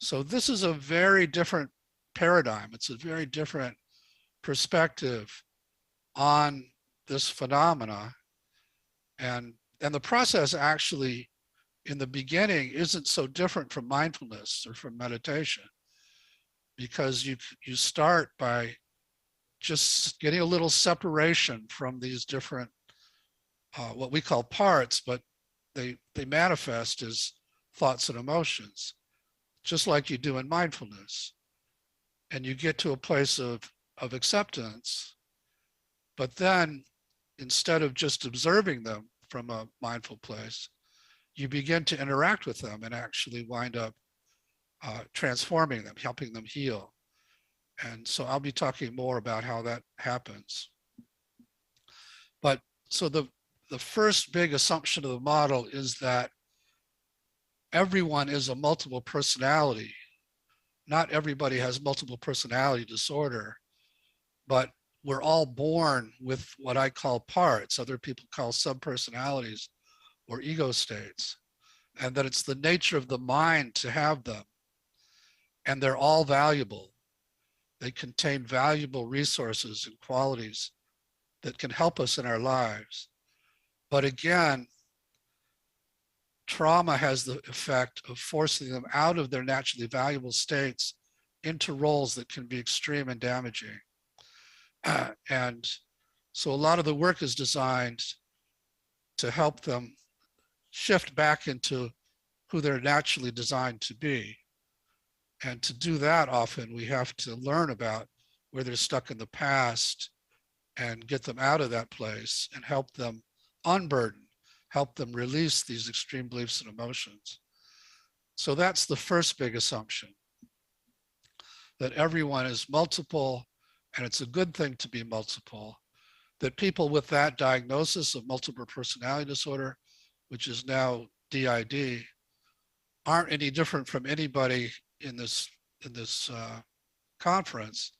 So this is a very different paradigm. It's a very different perspective on this phenomena. And the process actually in the beginning isn't so different from mindfulness or from meditation, because you start by just getting a little separation from these different what we call parts, but they manifest as thoughts and emotions, just like you do in mindfulness. And you get to a place of acceptance, but then instead of just observing them from a mindful place, you begin to interact with them and actually wind up transforming them, helping them heal. And so I'll be talking more about how that happens. But so the first big assumption of the model is that everyone is a multiple personality. Not everybody has multiple personality disorder, but we're all born with what I call parts, other people call subpersonalities or ego states, and that it's the nature of the mind to have them. And they're all valuable. They contain valuable resources and qualities that can help us in our lives. But again, trauma has the effect of forcing them out of their naturally valuable states into roles that can be extreme and damaging. And so a lot of the work is designed to help them shift back into who they're naturally designed to be. And to do that, often we have to learn about where they're stuck in the past and get them out of that place and help them unburden, help them release these extreme beliefs and emotions. So that's the first big assumption, that everyone is multiple, and it's a good thing to be multiple, that people with that diagnosis of multiple personality disorder, which is now DID, aren't any different from anybody in this conference,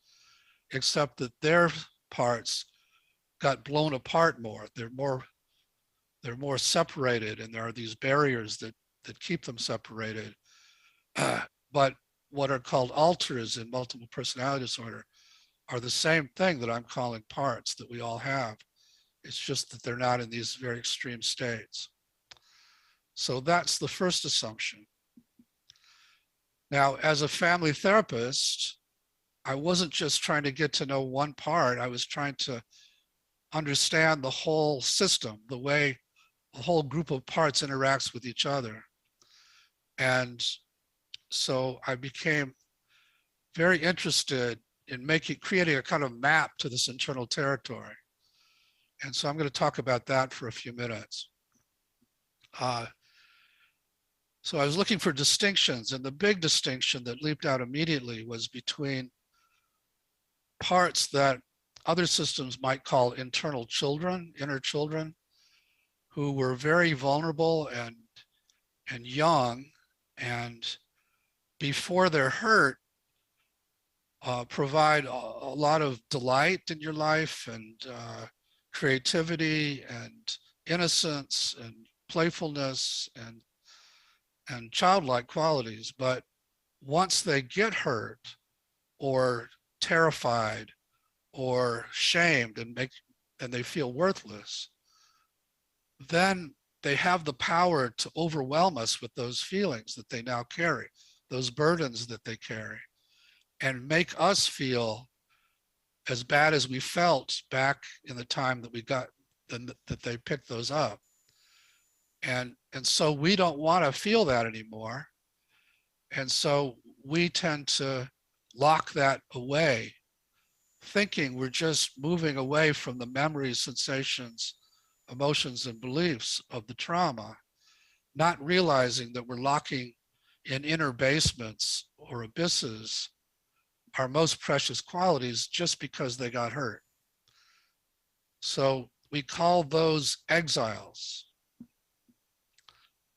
except that their parts got blown apart more. They're more separated, and there are these barriers that keep them separated. But what are called alters in multiple personality disorder are the same thing that I'm calling parts that we all have. It's just that they're not in these very extreme states. So that's the first assumption. Now, as a family therapist, I wasn't just trying to get to know one part. I was trying to understand the whole system, the way a whole group of parts interacts with each other. And so I became very interested in creating a kind of map to this internal territory. And so I'm going to talk about that for a few minutes. So I was looking for distinctions, and the big distinction that leaped out immediately was between parts that other systems might call internal children, inner children, who were very vulnerable and young, and before they're hurt, provide a lot of delight in your life and creativity and innocence and playfulness and childlike qualities. But once they get hurt or terrified or shamed and they feel worthless, then they have the power to overwhelm us with those feelings that they now carry, those burdens that they carry, and make us feel as bad as we felt back in the time that we got that they picked those up. And so we don't want to feel that anymore. And so we tend to lock that away, thinking we're just moving away from the memories, sensations, emotions, and beliefs of the trauma, not realizing that we're locking in inner basements or abysses our most precious qualities just because they got hurt. So we call those exiles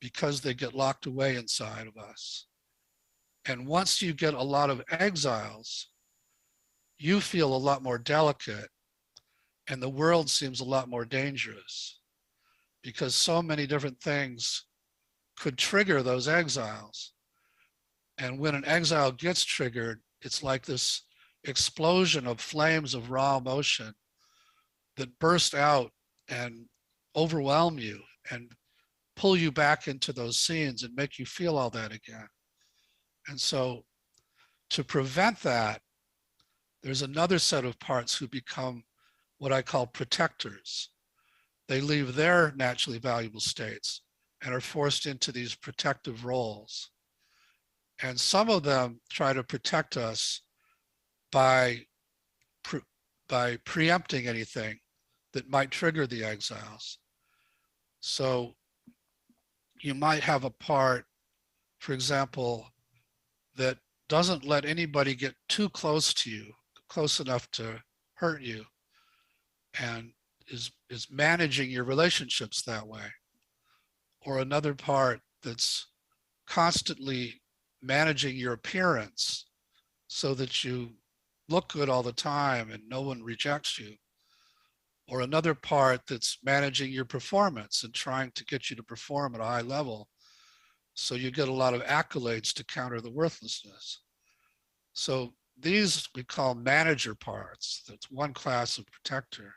because they get locked away inside of us. And once you get a lot of exiles, you feel a lot more delicate and the world seems a lot more dangerous because so many different things could trigger those exiles. And when an exile gets triggered, it's like this explosion of flames of raw emotion that burst out and overwhelm you and pull you back into those scenes and make you feel all that again. And so to prevent that, there's another set of parts who become what I call protectors. They leave their naturally valuable states and are forced into these protective roles. And some of them try to protect us by preempting anything that might trigger the exiles. So you might have a part, for example, that doesn't let anybody get too close to you, close enough to hurt you, and is managing your relationships that way. Or another part that's constantly managing your appearance so that you look good all the time and no one rejects you. Or another part that's managing your performance and trying to get you to perform at a high level so you get a lot of accolades to counter the worthlessness. So these we call manager parts. That's one class of protector.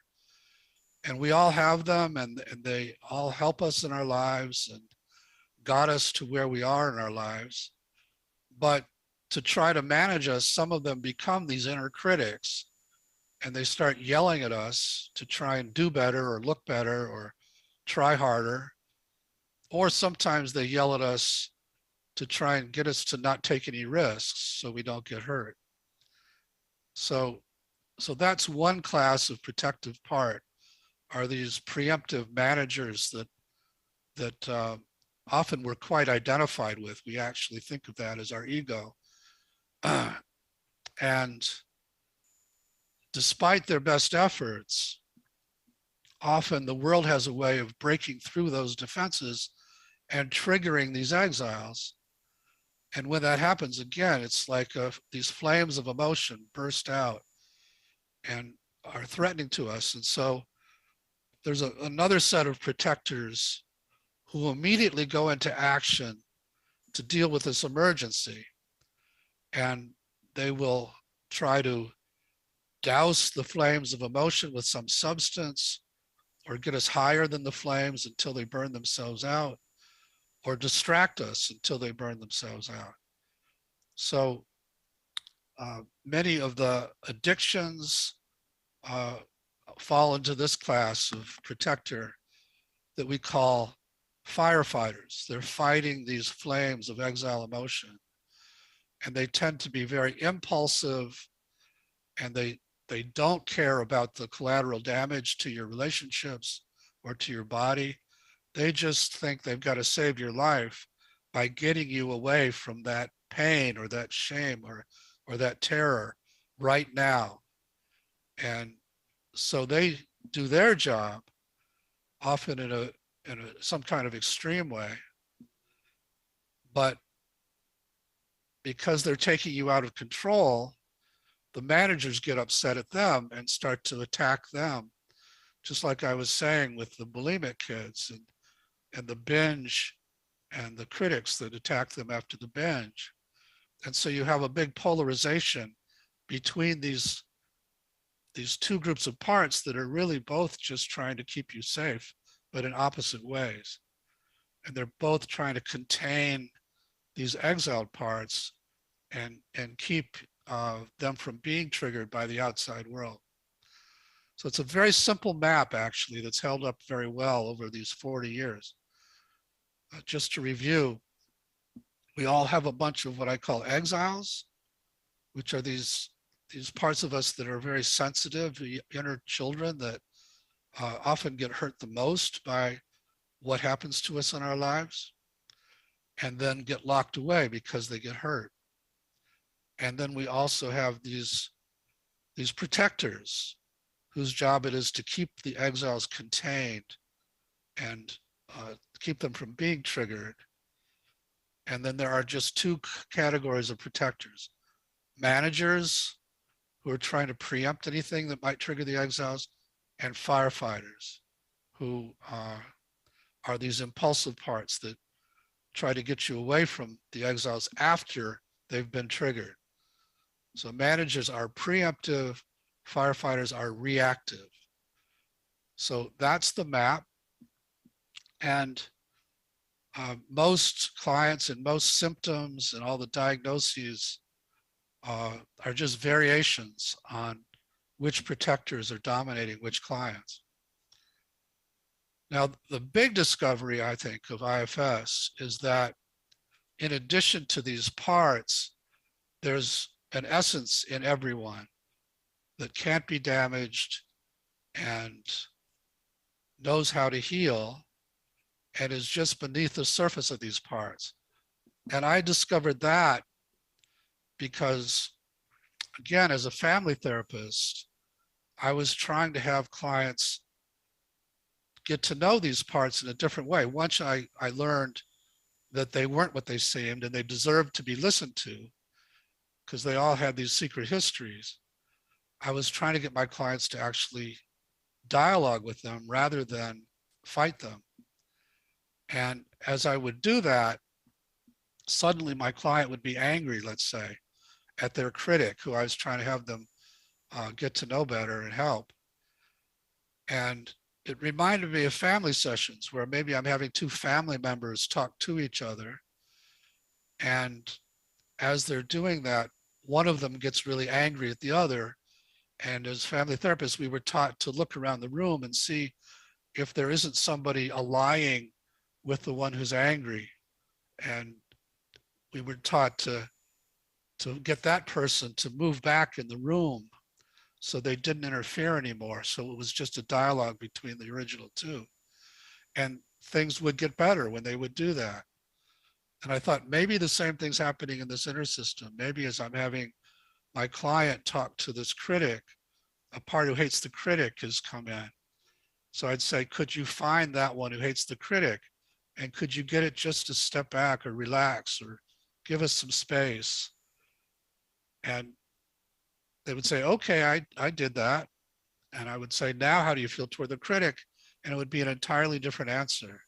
And we all have them, and they all help us in our lives and got us to where we are in our lives. But to try to manage us, some of them become these inner critics, and they start yelling at us to try and do better or look better or try harder. Or sometimes they yell at us to try and get us to not take any risks so we don't get hurt. So that's one class of protective part, are these preemptive managers that often we're quite identified with. We actually think of that as our ego. And despite their best efforts, often the world has a way of breaking through those defenses and triggering these exiles. And when that happens, again, it's like these flames of emotion burst out and are threatening to us. And so there's another set of protectors who immediately go into action to deal with this emergency. And they will try to douse the flames of emotion with some substance or get us higher than the flames until they burn themselves out, or distract us until they burn themselves out. So many of the addictions fall into this class of protector that we call firefighters. They're fighting these flames of exile emotion, and they tend to be very impulsive, and they don't care about the collateral damage to your relationships or to your body. They just think they've got to save your life by getting you away from that pain or that shame or that terror right now. And so they do their job, often in some kind of extreme way, but because they're taking you out of control, the managers get upset at them and start to attack them. Just like I was saying with the bulimic kids and the binge and the critics that attack them after the binge. And so you have a big polarization between these two groups of parts that are really both just trying to keep you safe, but in opposite ways. and they're both trying to contain these exiled parts and keep them from being triggered by the outside world. So it's a very simple map, actually, that's held up very well over these 40 years. Just to review, we all have a bunch of what I call exiles, which are these parts of us that are very sensitive, inner children that often get hurt the most by what happens to us in our lives, and then get locked away because they get hurt. And then we also have these protectors whose job it is to keep the exiles contained and keep them from being triggered. And then there are just two categories of protectors: managers, who are trying to preempt anything that might trigger the exiles, and firefighters, who are these impulsive parts that try to get you away from the exiles after they've been triggered. So managers are preemptive, firefighters are reactive. So that's the map. And most clients and most symptoms and all the diagnoses are just variations on which protectors are dominating which clients. Now, the big discovery, I think, of IFS is that in addition to these parts, there's an essence in everyone that can't be damaged and knows how to heal and is just beneath the surface of these parts. And I discovered that because, again, as a family therapist, I was trying to have clients get to know these parts in a different way. Once I learned that they weren't what they seemed and they deserved to be listened to because they all had these secret histories, I was trying to get my clients to actually dialogue with them rather than fight them. And as I would do that, suddenly my client would be angry, let's say, at their critic who I was trying to have them get to know better and help. And it reminded me of family sessions where maybe I'm having two family members talk to each other. And as they're doing that, one of them gets really angry at the other. And as family therapists, we were taught to look around the room and see if there isn't somebody allying with the one who's angry. And we were taught to get that person to move back in the room so they didn't interfere anymore. So it was just a dialogue between the original two. And things would get better when they would do that. And I thought maybe the same thing's happening in this inner system. Maybe as I'm having my client talk to this critic, a part who hates the critic has come in. So I'd say, could you find that one who hates the critic? And could you get it just to step back or relax or give us some space? And they would say, okay, I did that. And I would say, now how do you feel toward the critic? And it would be an entirely different answer.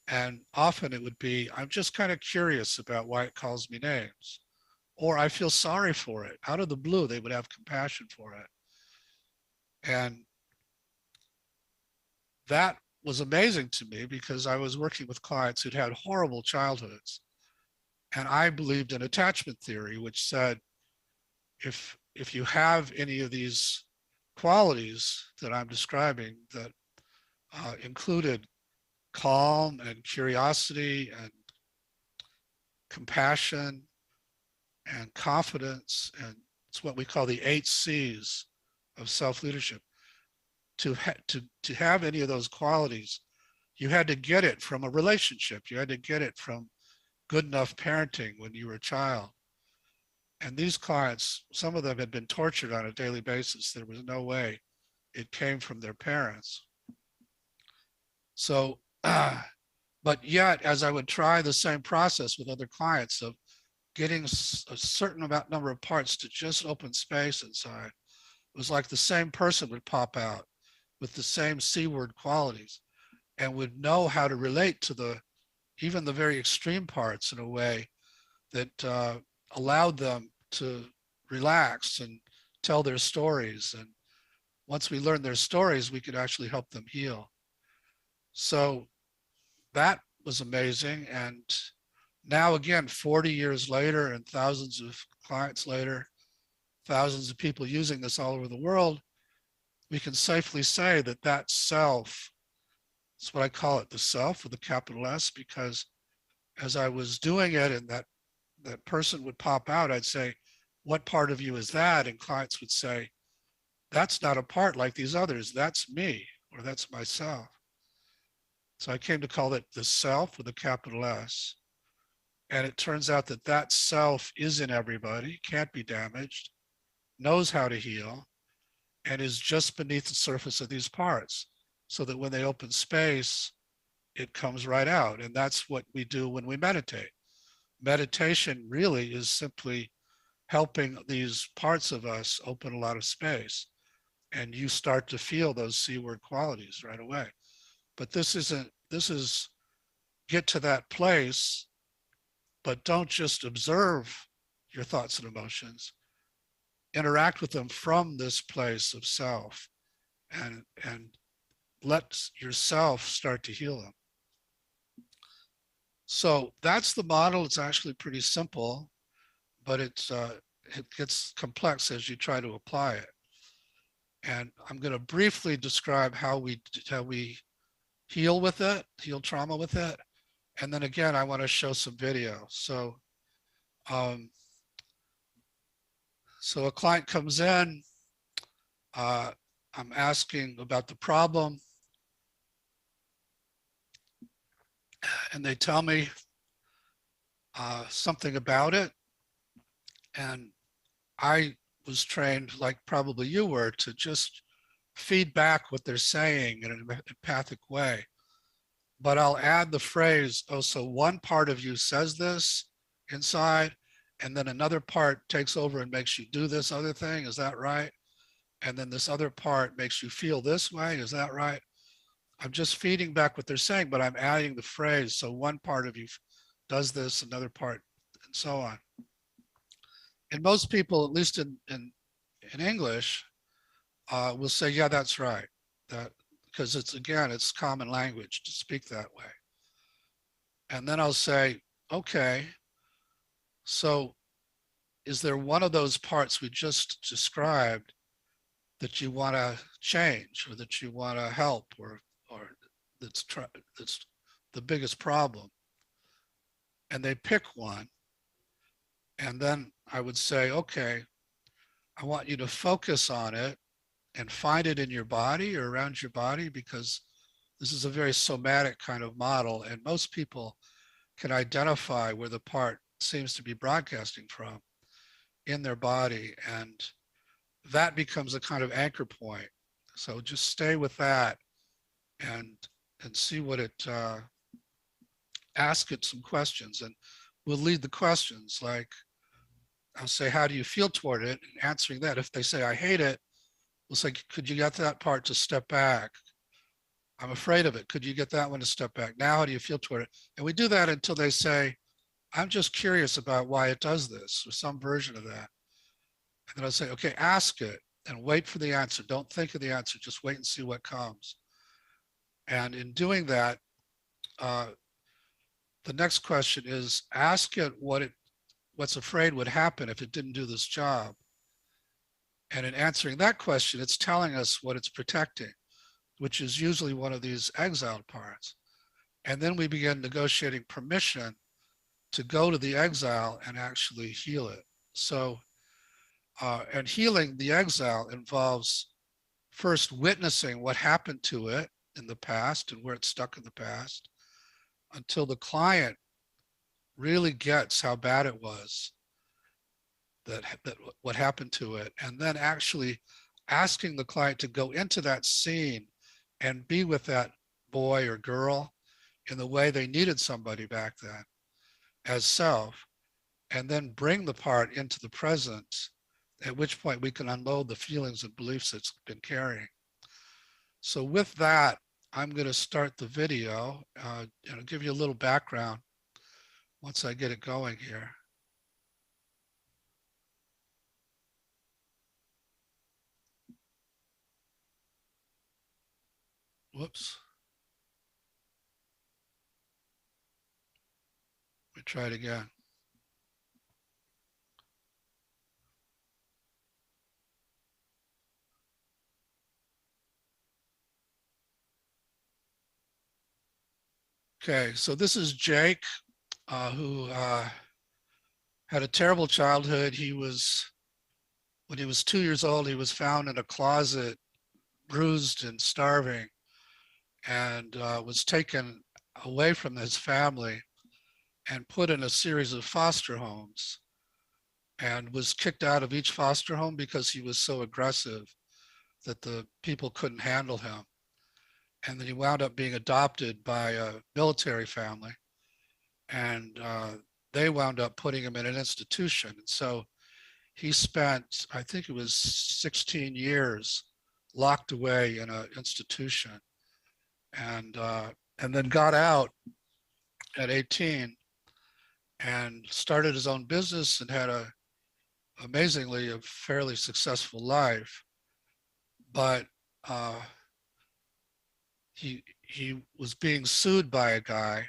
And often it would be, I'm just kind of curious about why it calls me names. Or I feel sorry for it. Out of the blue, they would have compassion for it. And that was amazing to me because I was working with clients who'd had horrible childhoods. And I believed in attachment theory, which said, if you have any of these qualities that I'm describing that included calm and curiosity and compassion and confidence, and it's what we call the 8 C's of self-leadership. To have any of those qualities, you had to get it from a relationship. You had to get it from good enough parenting when you were a child. And these clients, some of them had been tortured on a daily basis. There was no way it came from their parents. So, but yet, as I would try the same process with other clients of getting a certain number of parts to just open space inside, it was like the same person would pop out with the same C-word qualities and would know how to relate to even the very extreme parts in a way that allowed them to relax and tell their stories. And once we learned their stories, we could actually help them heal. So that was amazing. And now again, 40 years later and thousands of clients later, thousands of people using this all over the world, we can safely say that that self, that's what I call it, the self with a capital S, because as I was doing it and that person would pop out, I'd say, what part of you is that? And clients would say, that's not a part like these others. That's me, or that's myself. So I came to call it the self with a capital S. And it turns out that that self is in everybody, can't be damaged, knows how to heal, and is just beneath the surface of these parts. So that when they open space, it comes right out. And that's what we do when we meditate. Meditation really is simply helping these parts of us open a lot of space. And you start to feel those C-word qualities right away. But this is get to that place, but don't just observe your thoughts and emotions. Interact with them from this place of self and let yourself start to heal them. So that's the model. It's actually pretty simple, but it gets complex as you try to apply it. And I'm going to briefly describe how we heal with it, heal trauma with it. And then again, I want to show some video. So a client comes in, I'm asking about the problem, and they tell me something about it. And I was trained, like probably you were, to just feed back what they're saying in an empathic way. But I'll add the phrase, oh, so one part of you says this inside, and then another part takes over and makes you do this other thing. Is that right? And then this other part makes you feel this way. Is that right? I'm just feeding back what they're saying, but I'm adding the phrase. So one part of you does this, another part, and so on. And most people, at least in English, will say, yeah, that's right. That because it's common language to speak that way. And then I'll say, okay, so is there one of those parts we just described that you want to change or that you want to help or that's the biggest problem? And they pick one. And then I would say, okay, I want you to focus on it and find it in your body or around your body, because this is a very somatic kind of model. And most people can identify where the part seems to be broadcasting from in their body. And that becomes a kind of anchor point. So just stay with that and see what it, ask it some questions, and we'll lead the questions. Like I'll say, how do you feel toward it? And answering that, if they say, I hate it, we'll say, could you get that part to step back? I'm afraid of it. Could you get that one to step back? Now, how do you feel toward it? And we do that until they say, I'm just curious about why it does this, or some version of that. And then I'll say, okay, ask it and wait for the answer. Don't think of the answer, just wait and see what comes. And in doing that, the next question is, ask it what's afraid would happen if it didn't do this job. And in answering that question, it's telling us what it's protecting, which is usually one of these exiled parts. And then we begin negotiating permission to go to the exile and actually heal it. So, and healing the exile involves first witnessing what happened to it in the past and where it's stuck in the past, until the client really gets how bad it was, that what happened to it, and then actually asking the client to go into that scene and be with that boy or girl in the way they needed somebody back then as self, and then bring the part into the present, at which point we can unload the feelings and beliefs it's been carrying. So with that, I'm going to start the video and I'll give you a little background once I get it going here. Whoops. me try it again. Okay, so this is Jake, who had a terrible childhood. When he was 2 years old, he was found in a closet, bruised and starving, and was taken away from his family and put in a series of foster homes, and was kicked out of each foster home because he was so aggressive that the people couldn't handle him. And then he wound up being adopted by a military family, and they wound up putting him in an institution. And so he spent, I think it was 16 years locked away in an institution, and then got out at 18 and started his own business and had amazingly a fairly successful life. But he was being sued by a guy,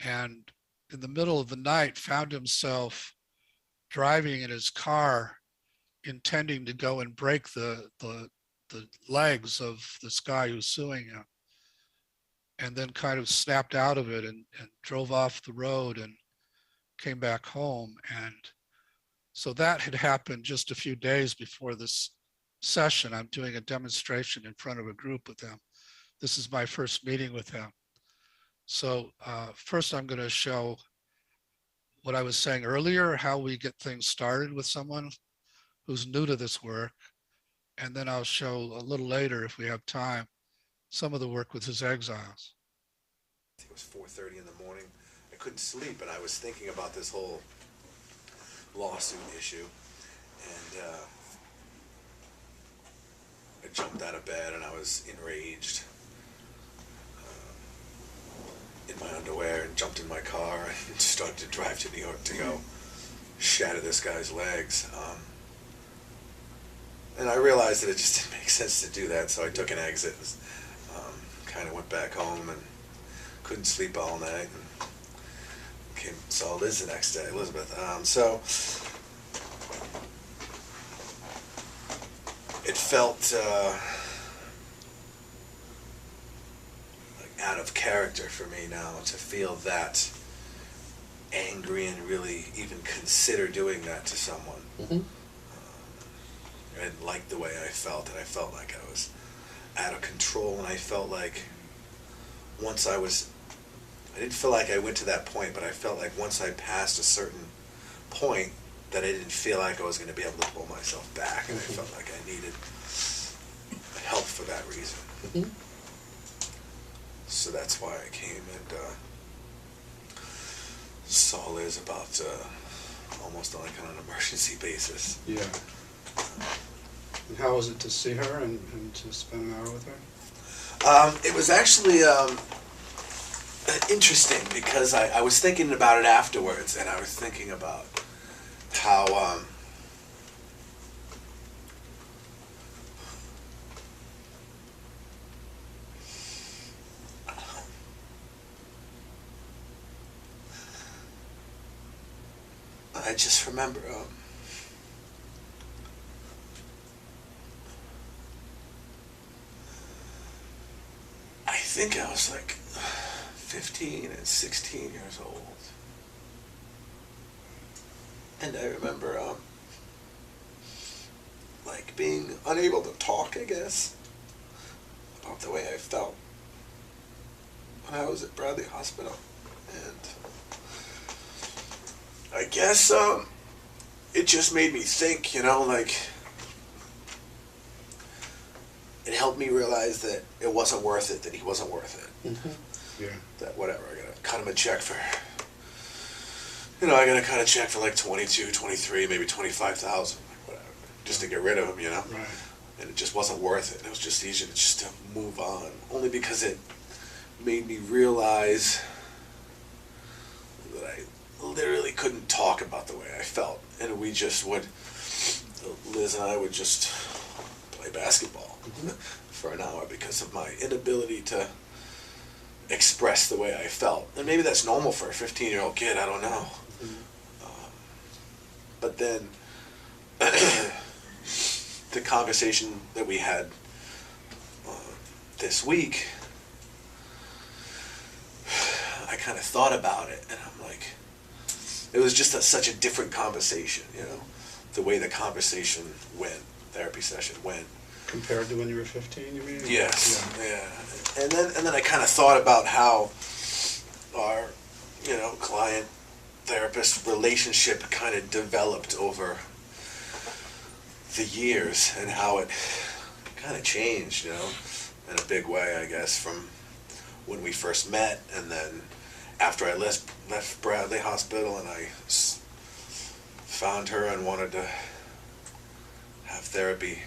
and in the middle of the night found himself driving in his car, intending to go and break the legs of this guy who's suing him, and then kind of snapped out of it and drove off the road and came back home. And so that had happened just a few days before this session. I'm doing a demonstration in front of a group with him. This is my first meeting with him. So first I'm going to show what I was saying earlier, how we get things started with someone who's new to this work. And then I'll show a little later, if we have time, some of the work with his exiles. It was 4:30 in the morning. I couldn't sleep, and I was thinking about this whole lawsuit issue. And I jumped out of bed, and I was enraged in my underwear, and jumped in my car and started to drive to New York to go shatter this guy's legs. And I realized that it just didn't make sense to do that, so I took an exit. Kind of went back home and couldn't sleep all night. And saw Liz the next day, Elizabeth. So it felt like out of character for me now to feel that angry and really even consider doing that to someone. Mm-hmm. I didn't like the way I felt, and I felt like I was out of control, and I felt like once I didn't feel like I went to that point, but I felt like once I passed a certain point that I didn't feel like I was going to be able to pull myself back, and I felt like I needed help for that reason. Mm-hmm. So that's why I came and saw Liz about almost like on an emergency basis. Yeah. And how was it to see her and to spend an hour with her? It was actually interesting because I was thinking about it afterwards, and I was thinking about how I just remember I think I was like 15 and 16 years old. And I remember like being unable to talk, I guess, about the way I felt when I was at Bradley Hospital. And I guess it just made me think, you know, like it helped me realize that it wasn't worth it, that he wasn't worth it. Mm-hmm. Yeah. That whatever, I gotta cut him a check for, you know, I gotta cut a check for like 22, 23, maybe 25,000, whatever, just to get rid of him, you know? Right. And it just wasn't worth it. It was just easier to just to move on, only because it made me realize that I literally couldn't talk about the way I felt. And we just would, Liz and I would just play basketball for an hour because of my inability to express the way I felt. And maybe that's normal for a 15-year-old kid, I don't know. But then the conversation that we had this week, I kind of thought about it, and I'm like, it was just such a different conversation, you know, the way the conversation went, therapy session went. Compared to when you were 15, you mean? Yes, yeah. And then I kind of thought about how our, you know, client therapist relationship kind of developed over the years, and how it kind of changed, you know, in a big way, I guess, from when we first met, and then after I left Bradley Hospital and I found her and wanted to have therapy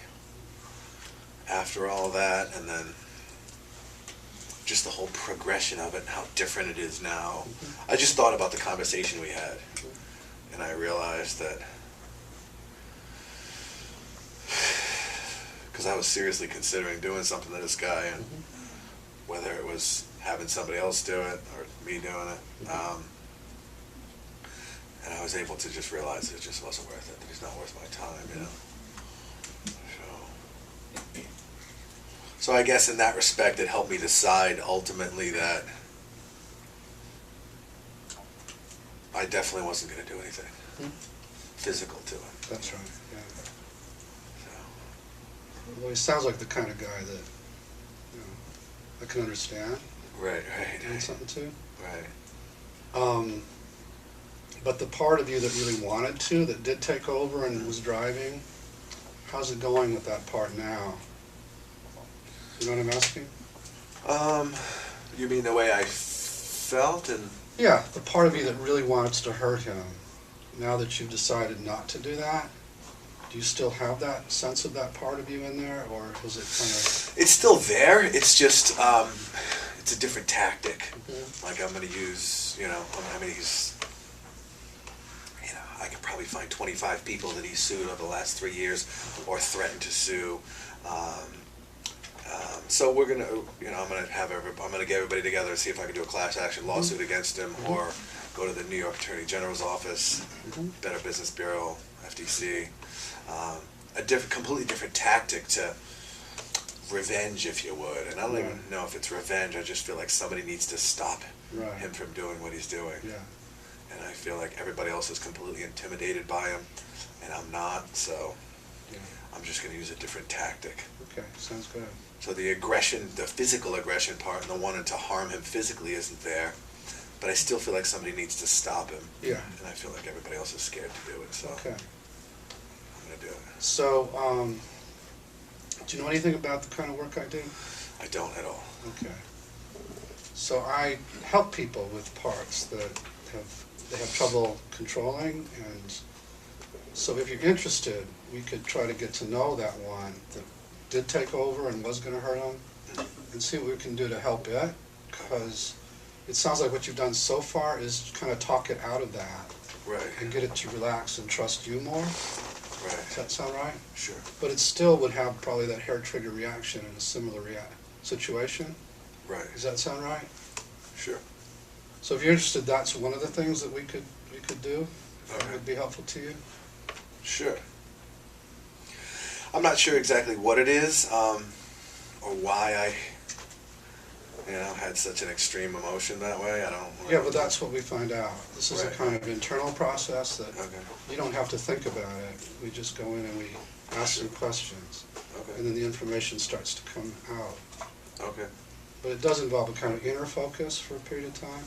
after all that, and then just the whole progression of it and how different it is now. I just thought about the conversation we had, and I realized that, because I was seriously considering doing something to this guy, and whether it was having somebody else do it or me doing it, and I was able to just realize it just wasn't worth it. It's not worth my time, you know. So I guess in that respect, it helped me decide ultimately that I definitely wasn't going to do anything physical to it. That's right, yeah. Well, he sounds like the kind of guy that, you know, I can understand. Right. Doing something to. Right. But the part of you that really wanted to, that did take over and was driving, how's it going with that part now? You know what I'm asking? You mean the way I felt and... Yeah, the part of you that really wants to hurt him. Now that you've decided not to do that, do you still have that sense of that part of you in there, or is it kind of... It's still there, it's just, it's a different tactic. Like I'm going to use, you know, I mean, I could probably find 25 people that he sued over the last 3 years or threatened to sue. So we're gonna, you know, I'm gonna get everybody together and see if I can do a class action lawsuit against him, or go to the New York Attorney General's office, Better Business Bureau, FTC. Completely different tactic to revenge, if you would. And I don't even know if it's revenge. I just feel like somebody needs to stop him from doing what he's doing. Yeah. And I feel like everybody else is completely intimidated by him, and I'm not. So I'm just gonna use a different tactic. Okay, sounds good. So the aggression, the physical aggression part, and the wanting to harm him physically isn't there, but I still feel like somebody needs to stop him. Yeah. And I feel like everybody else is scared to do it, so Okay. I'm gonna do it. So, do you know anything about the kind of work I do? I don't at all. Okay. So I help people with parts that have trouble controlling, and so if you're interested, we could try to get to know that one that did take over and was going to hurt him, and see what we can do to help it, because it sounds like what you've done so far is kind of talk it out of that. Right. And get it to relax and trust you more. Right. Does that sound right? Sure. But it still would have probably that hair trigger reaction in a similar situation. Right. Does that sound right? Sure. So if you're interested, that's one of the things that we could do. That Okay. would be helpful to you. Sure. I'm not sure exactly what it is, or why I, had such an extreme emotion that way. I don't. Yeah, but that's what we find out. This is a Right. kind of internal process that Okay. you don't have to think about it. We just go in and we ask some questions, Okay. and then the information starts to come out. Okay. But it does involve a kind of inner focus for a period of time.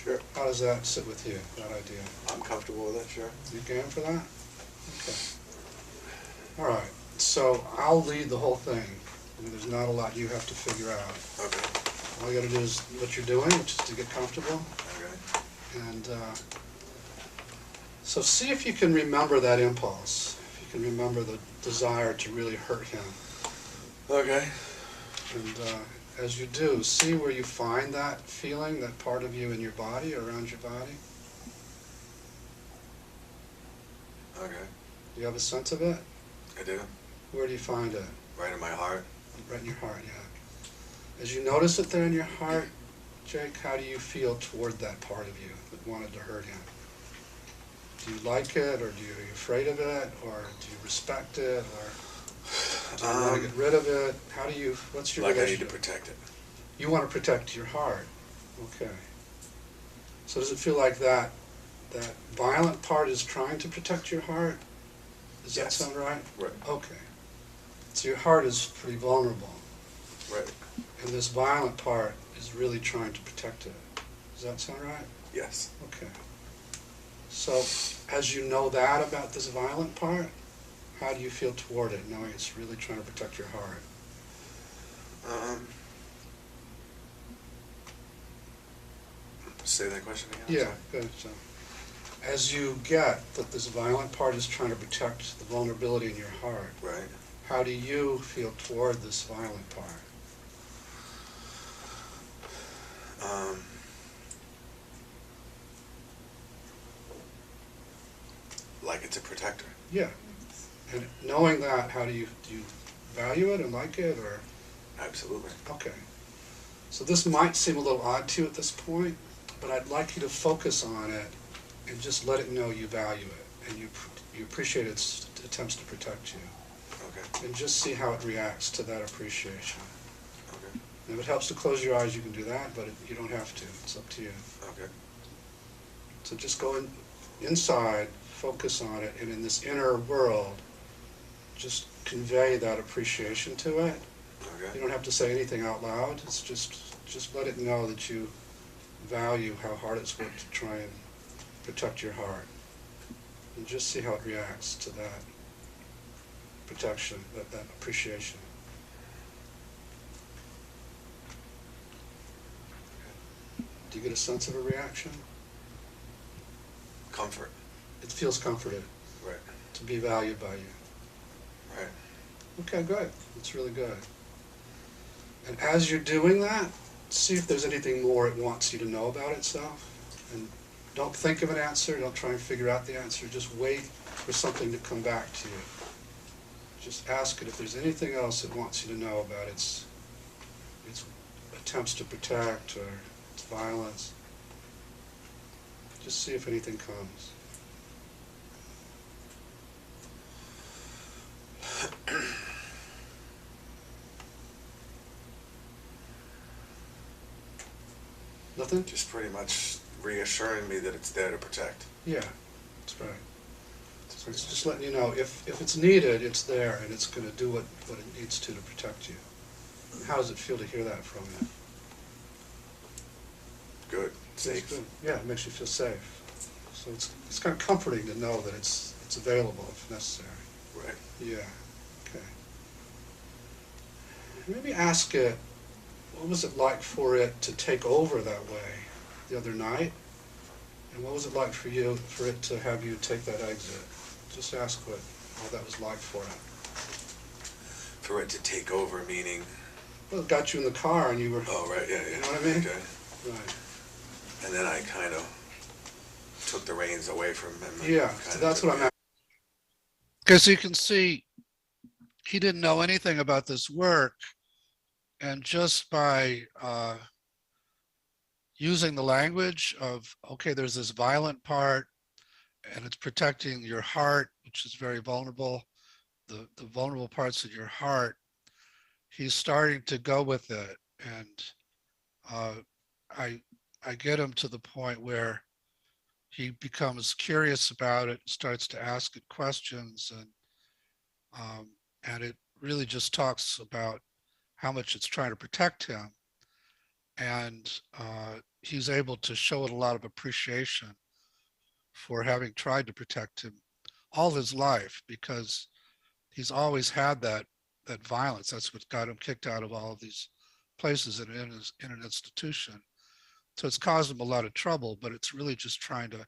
Sure. How does that sit with you, that idea? I'm comfortable with it. Sure. You game for that? Okay. All right. So I'll lead the whole thing. I mean, there's not a lot you have to figure out. Okay. All you got to do is what you're doing, which is to get comfortable. Okay. And so see if you can remember that impulse. If you can remember the desire to really hurt him. Okay. And as you do, see where you find that feeling, that part of you in your body, around your body. Okay. Do you have a sense of it? I do. Where do you find it? Right in my heart. Right in your heart, yeah. As you notice it there in your heart, Jake, how do you feel toward that part of you that wanted to hurt him? Do you like it, or are you afraid of it, or do you respect it, or do you want to get rid of it? How do you, what's your Like I need to relationship? protect it. You want to protect your heart. Okay. So does it feel like that violent part is trying to protect your heart? Does that Yes. sound right? Right. Okay. So your heart is pretty vulnerable, Right. and this violent part is really trying to protect it. Does that sound right? Yes. Okay. So as you know that about this violent part, how do you feel toward it, knowing it's really trying to protect your heart? Say that question again. Yeah, good. So, as you get that this violent part is trying to protect the vulnerability in your heart, Right. how do you feel toward this violent part? Like it's a protector. Yeah. And knowing that, how do you value it and like it, or? Absolutely. Okay. So this might seem a little odd to you at this point, but I'd like you to focus on it and just let it know you value it and you appreciate its attempts to protect you. Okay. And just see how it reacts to that appreciation. Okay. And if it helps to close your eyes, you can do that, but you don't have to. It's up to you. Okay. So just go inside, focus on it, and in this inner world, just convey that appreciation to it. You Okay. don't have to say anything out loud. It's just let it know that you value how hard it's worked to try and protect your heart. And just see how it reacts to that protection, that appreciation. Do you get a sense of a reaction? Comfort. It feels comforted Right. to be valued by you. Right. Okay, good. That's really good. And as you're doing that, see if there's anything more it wants you to know about itself. And don't think of an answer. Don't try and figure out the answer. Just wait for something to come back to you. Just ask it if there's anything else it wants you to know about its attempts to protect or its violence. Just see if anything comes. Nothing? Just pretty much reassuring me that it's there to protect. Yeah, that's right. So it's just letting you know if it's needed, it's there and it's going to do what it needs to protect you. How does it feel to hear that from you? Good. Feels Safe. good. Yeah, it makes you feel safe. So it's kind of comforting to know that it's available if necessary. Right. Yeah. Okay. Maybe ask it, what was it like for it to take over that way the other night? And what was it like for it to have you take that exit? Just ask what that was like for it. For it to take over, meaning. Well, it got you in the car and you were. Oh, right. Yeah. Yeah. You know what I mean? Okay. Right. And then I kind of took the reins away from him. and Yeah, kinda so that's took what I'm me- at. Because you can see he didn't know anything about this work. And just by using the language of, okay, there's this violent part and it's protecting your heart, which is very vulnerable, the vulnerable parts of your heart, he's starting to go with it. And I get him to the point where he becomes curious about it, starts to ask it questions, and it really just talks about how much it's trying to protect him. And he's able to show it a lot of appreciation for having tried to protect him all his life, because he's always had that violence. That's what got him kicked out of all of these places in an institution. So it's caused him a lot of trouble, but it's really just trying to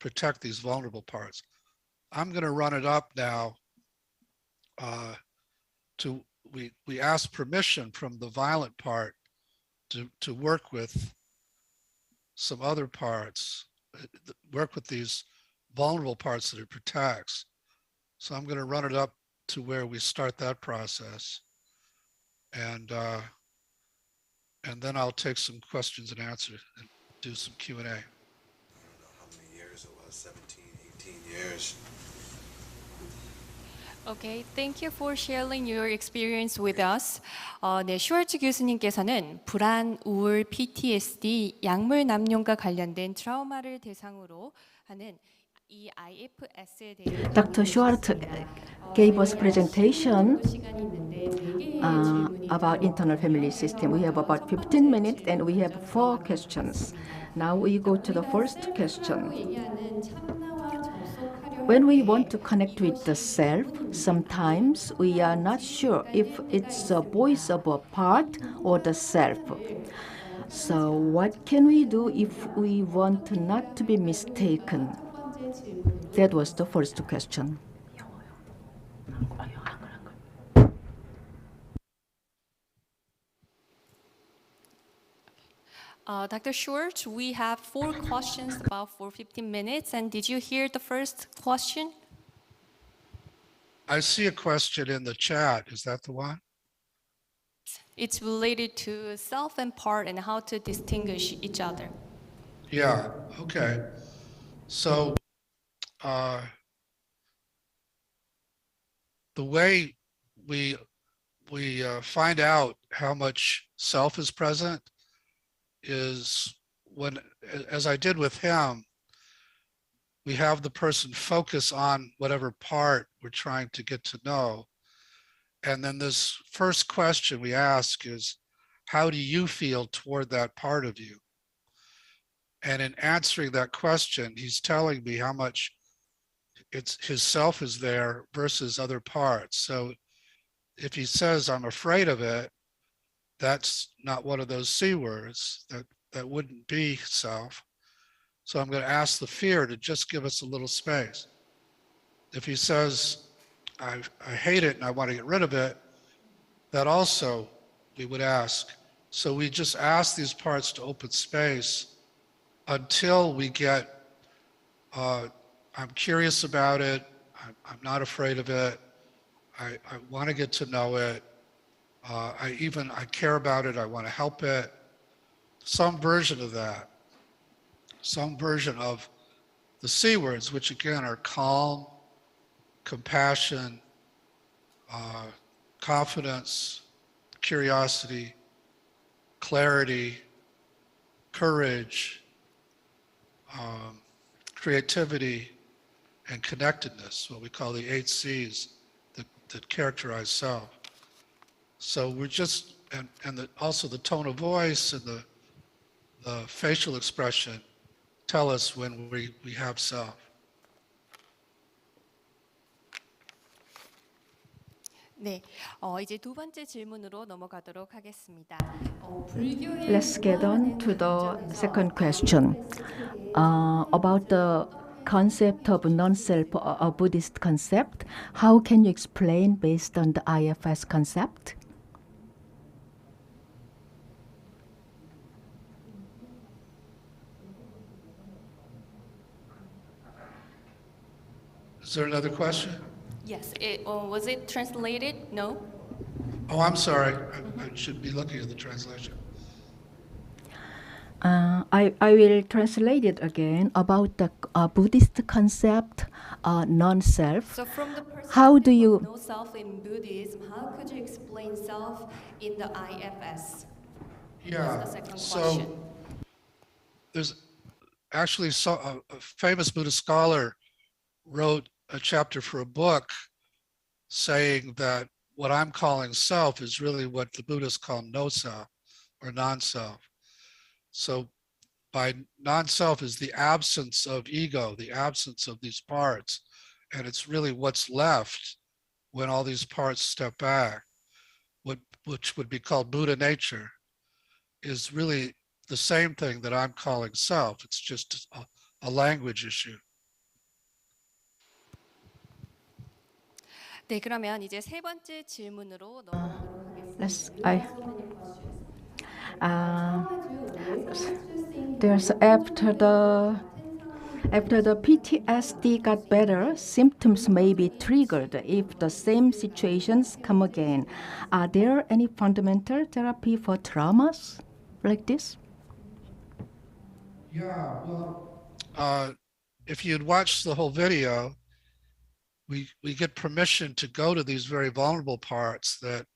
protect these vulnerable parts. I'm going to run it up now. We ask permission from the violent part to work with some other parts, work with these vulnerable parts that it protects. So I'm going to run it up to where we start that process. And and then I'll take some questions and answers and do some Q&A. I don't know how many years it was, 17, 18 years. Okay, thank you for sharing your experience with us. 네, 슈왈츠 교수님께서는 불안, 우울, PTSD, 약물 남용과 관련된 트라우마를 대상으로 하는 이 IFS에 대해 Dr. Schwartz gave us presentation about internal family system. We have about 15 minutes and we have 4 questions. Now we go to the first question. When we want to connect with the self, sometimes we are not sure if it's a voice of a part or the self. So what can we do if we want not to be mistaken? That was the first question. Dr. Schwartz, we have 4 questions about for 15 minutes. And did you hear the first question? I see a question in the chat. Is that the one? It's related to self and part and how to distinguish each other. Yeah, okay. So the way we find out how much self is present is when, as I did with him, we have the person focus on whatever part we're trying to get to know. And then this first question we ask is, how do you feel toward that part of you? And in answering that question, he's telling me how much his self is there versus other parts. So if he says, I'm afraid of it, that's not one of those C words. That wouldn't be self. So I'm going to ask the fear to just give us a little space. If he says, I hate it and I want to get rid of it, that also we would ask. So we just ask these parts to open space until we get, I'm curious about it, I'm not afraid of it, I want to get to know it, I care about it, I want to help it. Some version of that, some version of the C words, which again are calm, compassion, confidence, curiosity, clarity, courage, creativity, and connectedness, what we call the 8 C's that characterize self. So we're just, and also the tone of voice and the facial expression tell us when we have self. 네, 이제 두 번째 질문으로 넘어가도록 하겠습니다. Let's get on to the second question about the concept of non-self, a Buddhist concept. How can you explain based on the IFS concept? Is there another question? Yes, was it translated? No? Oh, I'm sorry. I should be looking at the translation. I will translate it again about the Buddhist concept, non-self. So from the perspective How do you... of no self in Buddhism, how could you explain self in the IFS? Yeah, That's the second so question. there's actually a famous Buddhist scholar wrote a chapter for a book saying that what I'm calling self is really what the Buddhists call no self or non-self. So by non-self is the absence of ego, the absence of these parts. And it's really what's left when all these parts step back, which would be called Buddha nature, is really the same thing that I'm calling self. It's just a language issue. 네, 그러면 이제 세 번째 질문으로 넘어가도록 하겠습니다. There's after the PTSD got better, symptoms may be triggered if the same situations come again. Are there any fundamental therapy for traumas? like this? Yeah, well, if you'd watched the whole video, we get permission to go to these very vulnerable parts that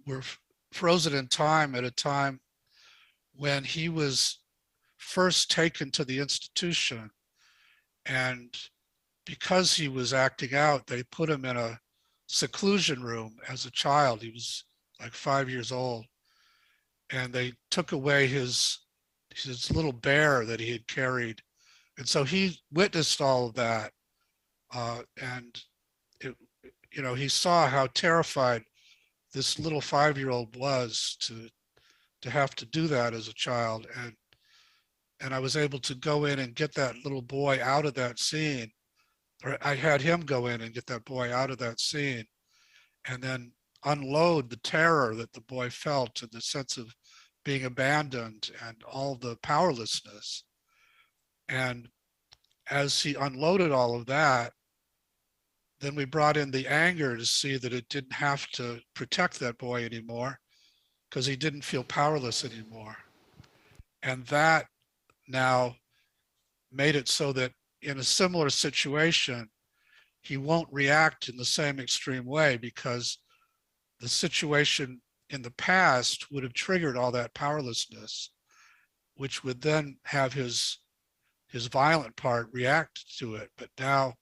were frozen in time at a time when he was first taken to the institution. And because he was acting out, they put him in a seclusion room as a child. He was like 5 years old. And they took away his little bear that he had carried. And so he witnessed all of that. And it, he saw how terrified this little 5-year-old was to have to do that as a child. And I was able to go in and get that little boy out of that scene, or I had him go in and get that boy out of that scene, and then unload the terror that the boy felt and the sense of being abandoned and all the powerlessness. And as he unloaded all of that, then we brought in the anger to see that it didn't have to protect that boy anymore because he didn't feel powerless anymore. And that now made it so that in a similar situation, he won't react in the same extreme way because the situation in the past would have triggered all that powerlessness, which would then have his violent part react to it. But now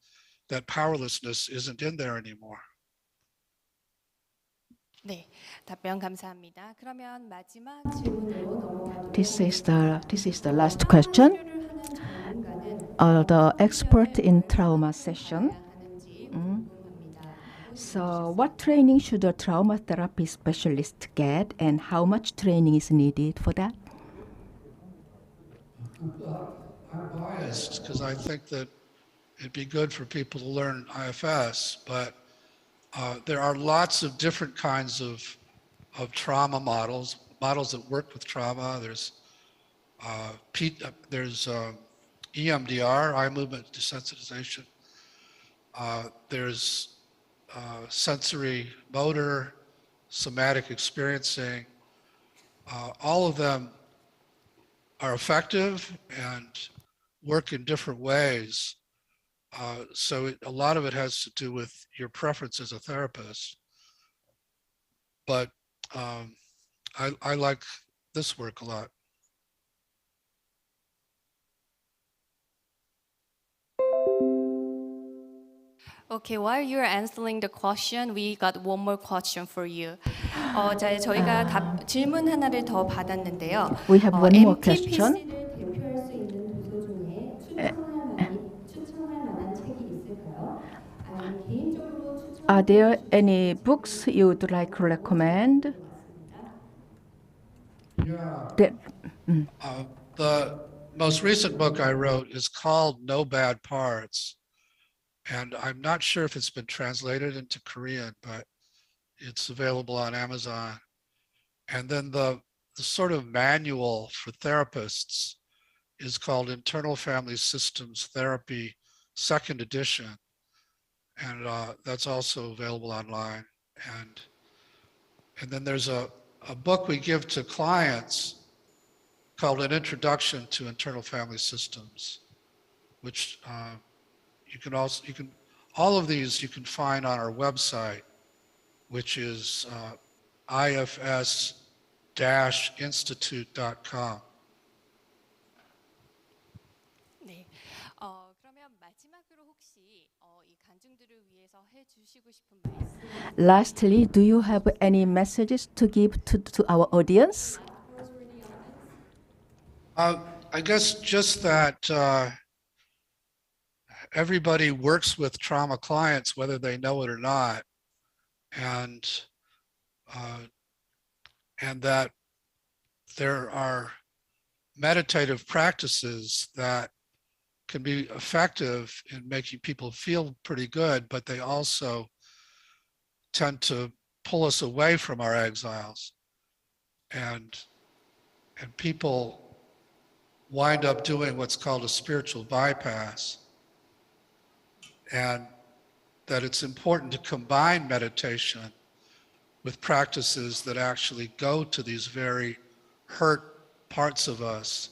that powerlessness isn't in there anymore. 네, 답변 감사합니다. 그러면 마지막 질문으로 This is the last question. The expert in trauma session. So, what training should a trauma therapy specialist get, and how much training is needed for that? I'm biased because I think that it'd be good for people to learn IFS, but there are lots of different kinds of trauma models that work with trauma. There's EMDR, eye movement desensitization. There's sensory motor, somatic experiencing. All of them are effective and work in different ways. So a lot of it has to do with your preference as a therapist. But I like this work a lot. Okay, while you're answering the question, we got one more question for you. 저희가 질문 하나를 더 받았는데요. We have one more question. MTPC를 대표할 수 있는 도서 중에 추천할 만한 책이 있을까요? 아니면 개인적으로 Are there any books you would like to recommend? Yeah. The most recent book I wrote is called No Bad Parts. And I'm not sure if it's been translated into Korean, but it's available on Amazon. And then the sort of manual for therapists is called Internal Family Systems Therapy, second edition. And that's also available online. And then there's a book we give to clients called An Introduction to Internal Family Systems, which all of these you can find on our website, which is ifs-institute.com. 네. 그러면 마지막으로 혹시 이 간증들을 위해서 해주시고 싶은 말씀. Lastly, do you have any messages to give to our audience? I guess just that everybody works with trauma clients, whether they know it or not, and that there are meditative practices that can be effective in making people feel pretty good, but they also tend to pull us away from our exiles, and people wind up doing what's called a spiritual bypass. And that it's important to combine meditation with practices that actually go to these very hurt parts of us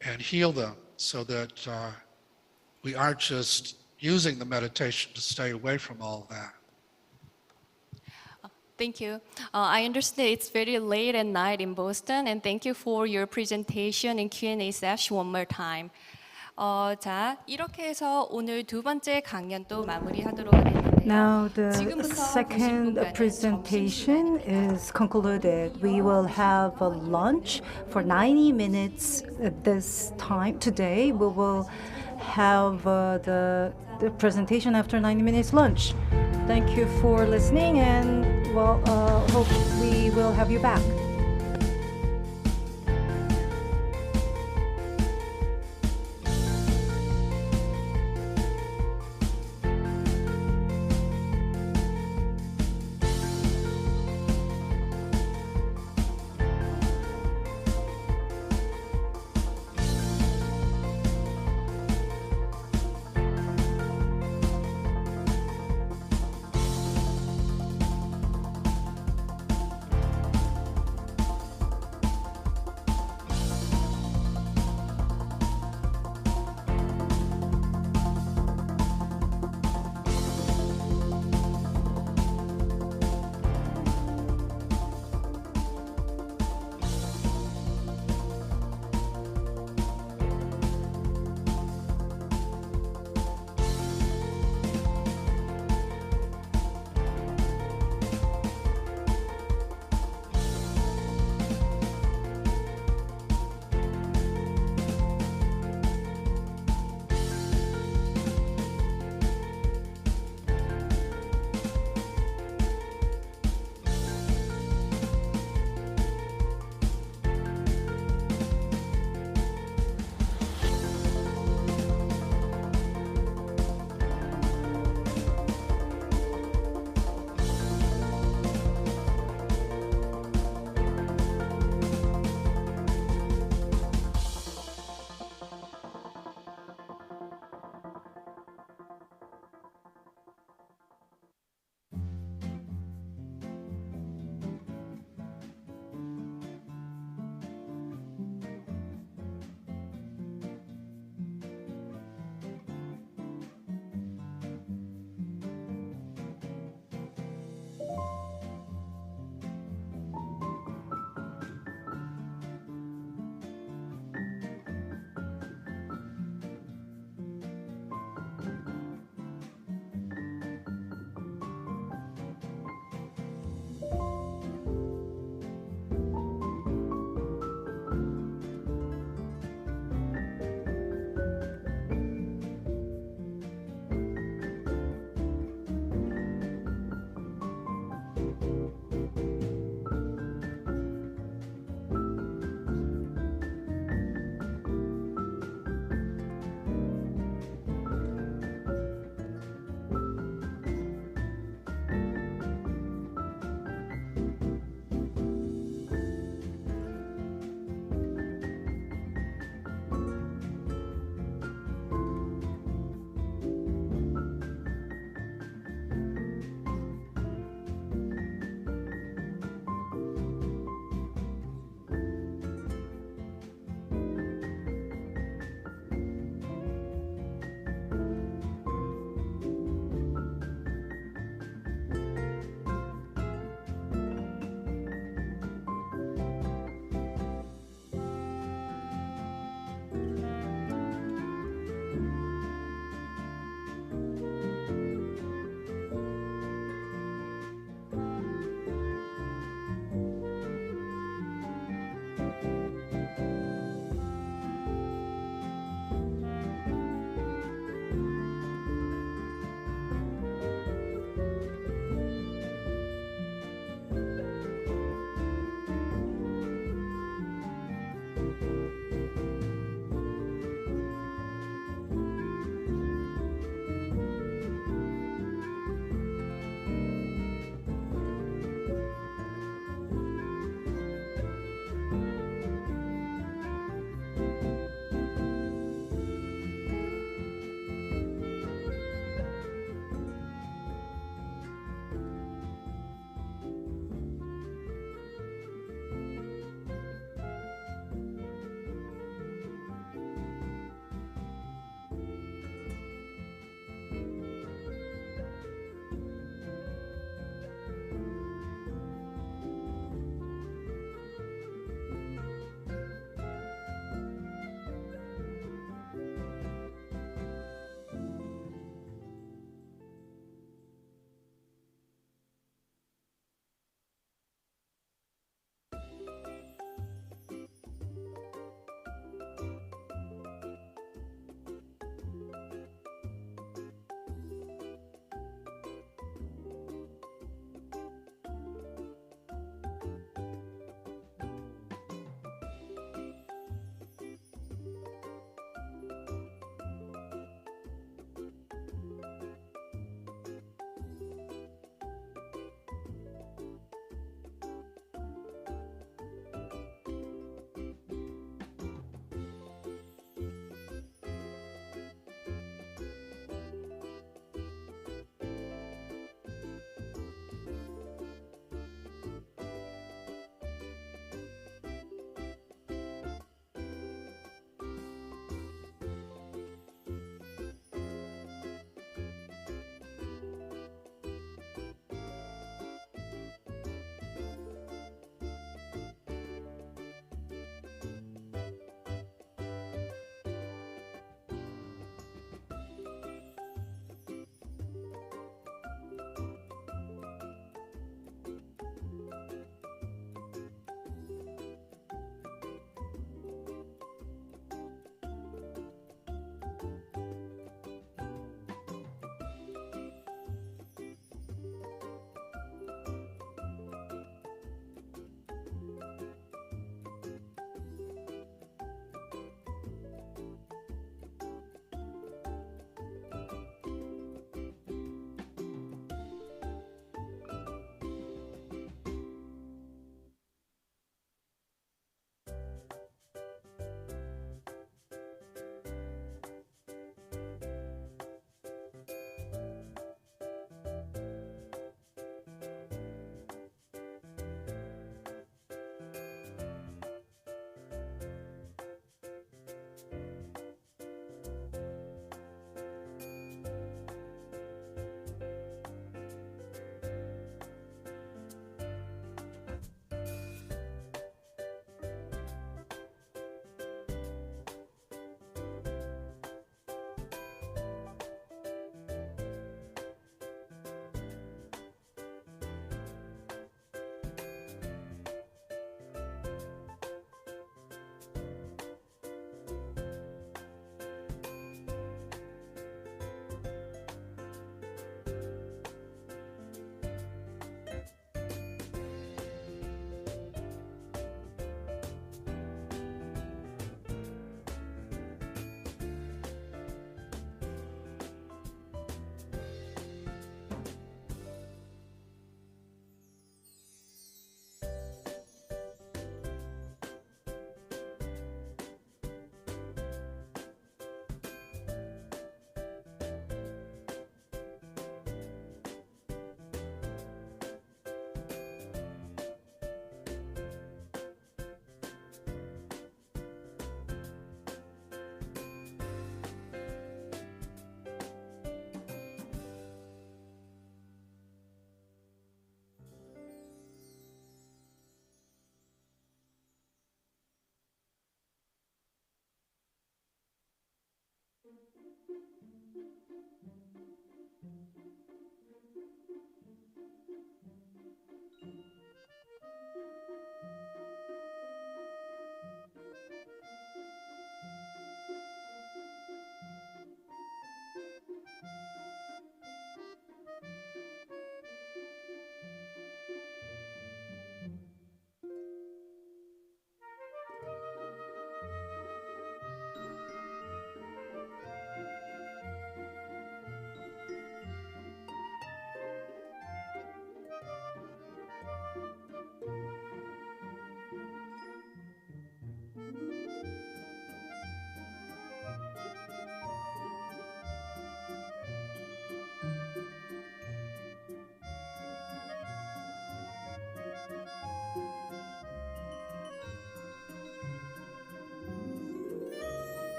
and heal them so that we aren't just using the meditation to stay away from all that. Thank you. I understand it's very late at night in Boston, and thank you for your presentation and Q&A session one more time. 자, 이렇게 해서 오늘 두 번째 강연도 마무리하도록 하겠는데요. Now the 지금부터 second 90분간은 presentation 점심시간입니다. is concluded. We will have a lunch for 90 minutes at this time. Today we will have the presentation after 90 minutes lunch. Thank you for listening, and well, hope we will have you back.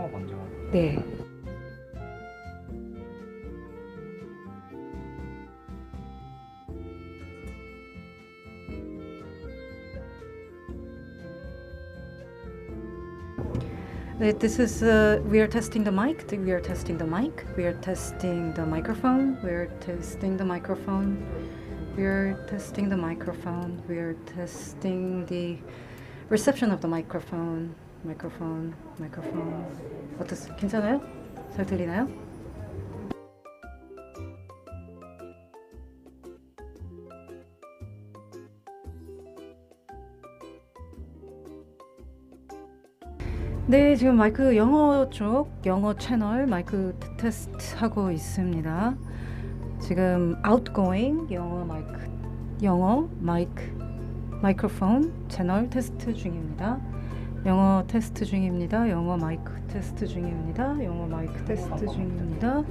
영어 먼저. 네. This is we are testing the mic. We are testing the mic. We are testing the microphone. We are testing the microphone. We are testing the microphone. We are testing the reception of the microphone. Microphone. Microphone. 어떻습니까? 괜찮아요? 잘 들리나요? 네, 지금 마이크 영어 쪽 영어 채널 마이크 테스트 하고 있습니다. 지금 outgoing 영어 마이크폰 채널 테스트 중입니다. 영어 테스트 중입니다. 영어 마이크 테스트 중입니다. 영어 마이크 테스트 중입니다.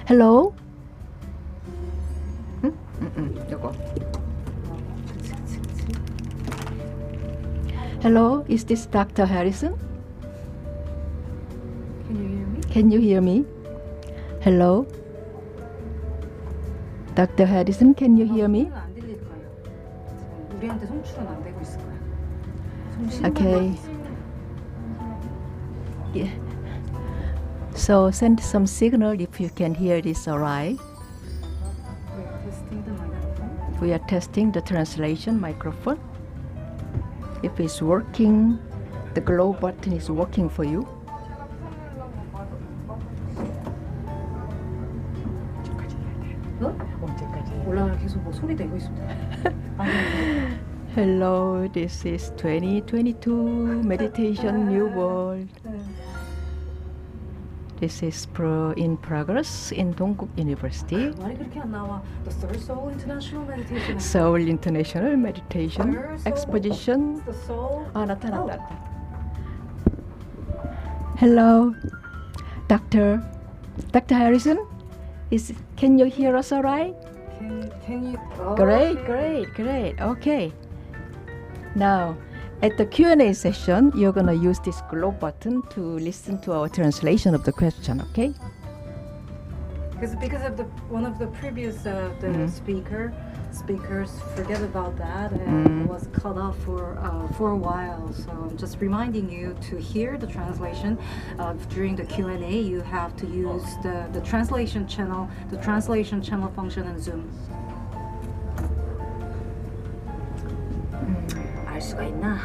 Hello? 요거. Hello, is this Dr. Harrison? Can you hear me? Can you hear me? Hello? Dr. Harrison, can you hear me? 안 들릴 거예요. 지금 우리한테 송출은 안 되고 있을 거야. Okay. Yeah. So send some signal if you can hear this, alright? We're testing the microphone. We are testing the translation microphone. If it's working, the glow button is working for you. 올라가 계속 뭐 소리 내고 있습니다. Hello, this is 2022 Meditation New World. This is in progress in Dongguk University. 말이 그렇게 안 나와. The Third Seoul International Meditation. Seoul International Meditation Exposition. The Seoul. 나타났다. Hello, Dr. Harrison. Can you hear us alright? Can you? Oh, Great, okay. great. Okay. Now, at the Q&A session, you're gonna use this glow button to listen to our translation of the question. Okay? Because of one of the previous speakers forget about that and was cut off for a while. So I'm just reminding you to hear the translation. During the Q&A, you have to use the translation channel function in Zoom. 알 수가 있나?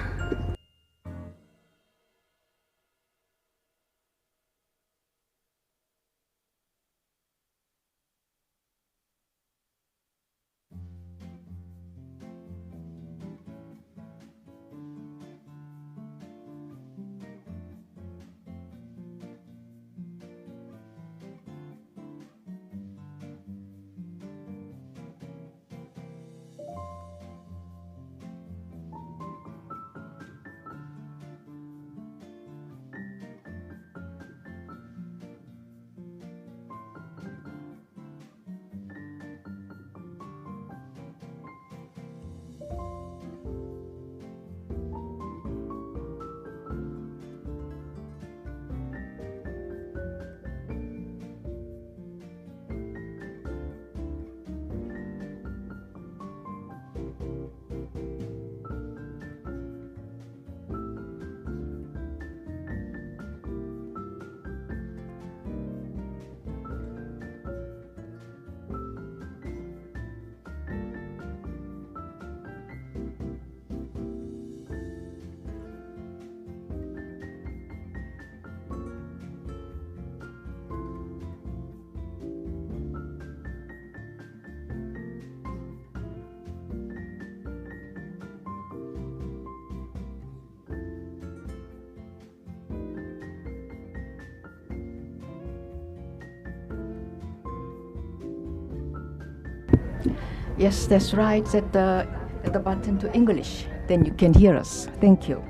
Yes, that's right. Set the button to English. Then you can hear us. Thank you.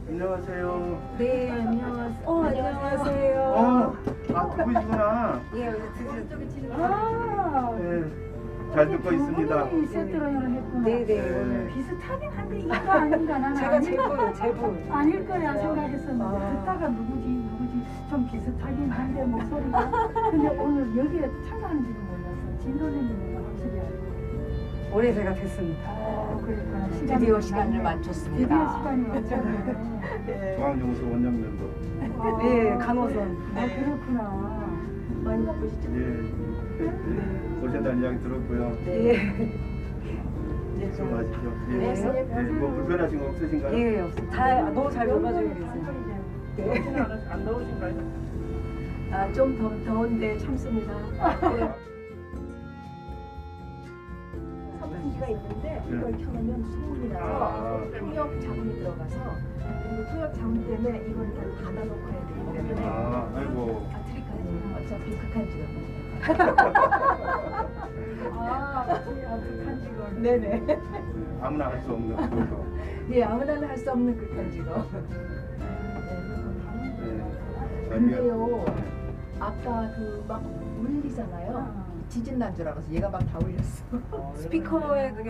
안녕하세요. 네, 안녕하세요. 안녕하세요. 누구시구나. 예, 여기 드시는 네, 잘 듣고 있습니다. 네네, 오늘 비슷하긴 한데 이거 아닌가 나는 제가 제보 아닐 거야 생각했었는데 듣다가 누구지 좀 비슷하긴 한데 목소리가 근데 오늘 여기에 참가하는지도 몰랐어. 진 선생님은 확실히 알고 올해 제가 됐습니다. 그러니까 드디어 시간을 맞췄습니다. 드디어 시간이 맞췄네. 중앙정서 원장 멤버. 네, 간호선. 아 그렇구나. 많이 바쁘시죠? 예. 오신다는 이야기 들었고요. 예. 수고하십시오. 예. 네. 뭐 불편하신 거 없으신가요? 예, 없어요. 너무 잘 놀아주고 계세요. 네. 안 더우신가요? 아, 좀 더운데 참습니다. 네. 장치가 있는데 이걸 켜놓으면 소음이 나서 통역 자금이 들어가서 그리고 통역 자금 때문에 이걸 다 닫아놓고 해야 되기 때문에 아이고. 트릭하지 어차피 극한 직업. 극한 직업. 네네. 아무나 할 수 없는 그거. 네, 아무나 할 수 없는 극한 직업. 네. 근데요, 아까 그 막 울리잖아요. 지진 난 줄 알아서 얘가 막 다 울렸어. 스피커에 그게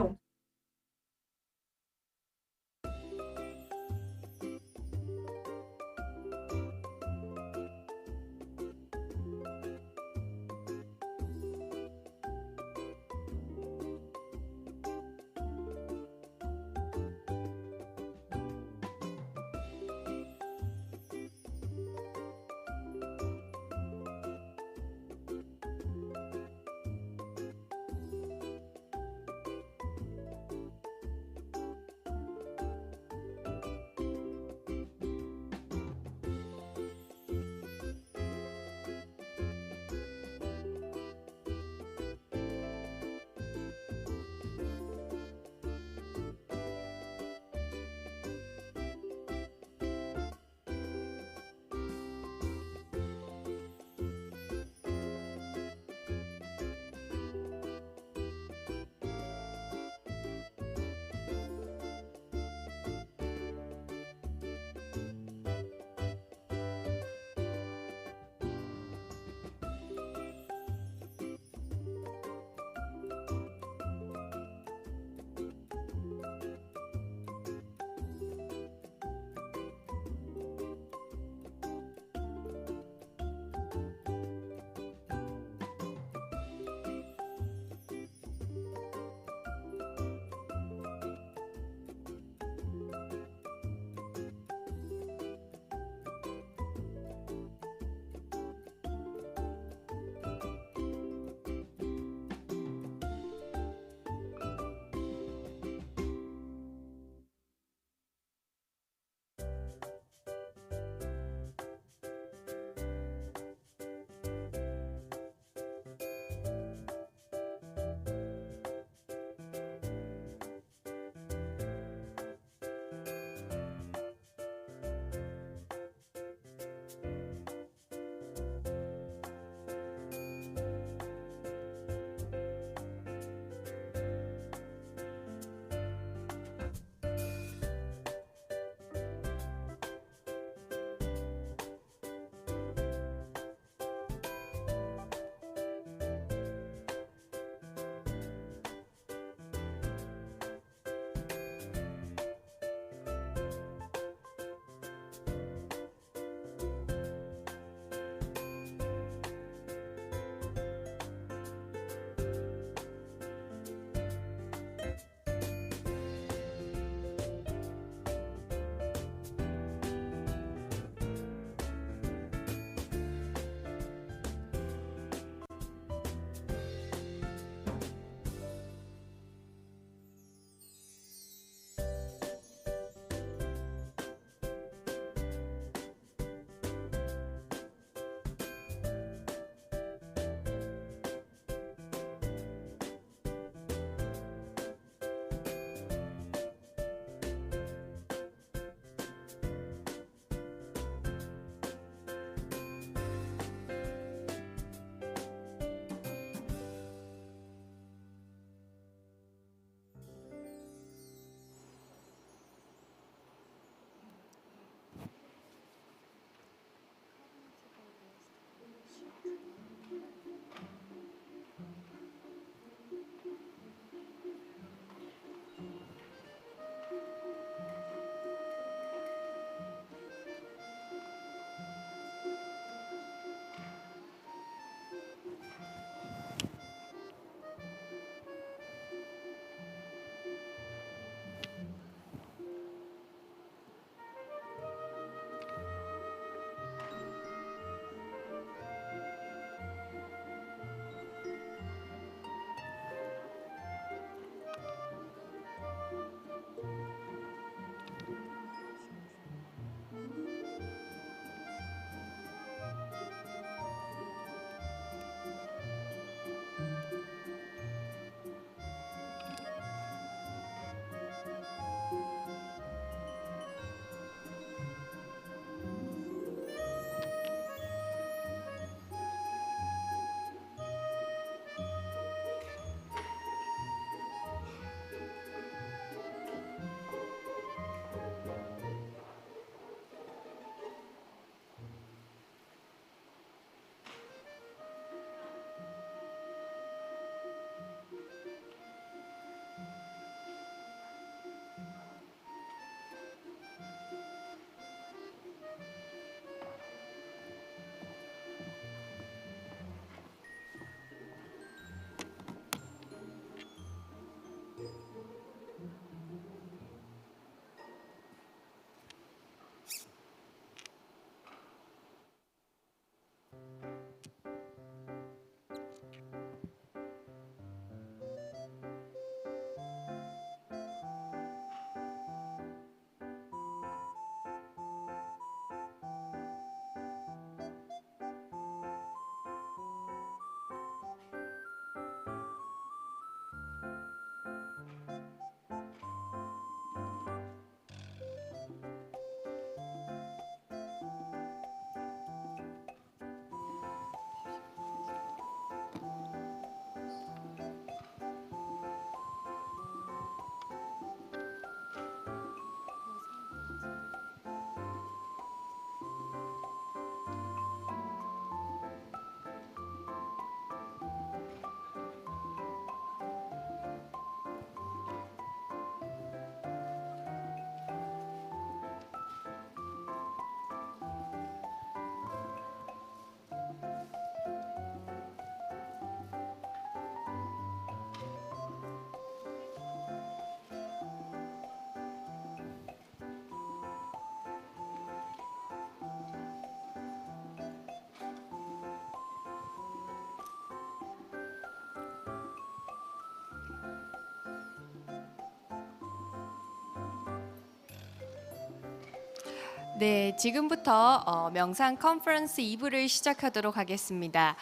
네, 지금부터 명상 컨퍼런스 2부를 시작하도록 하겠습니다.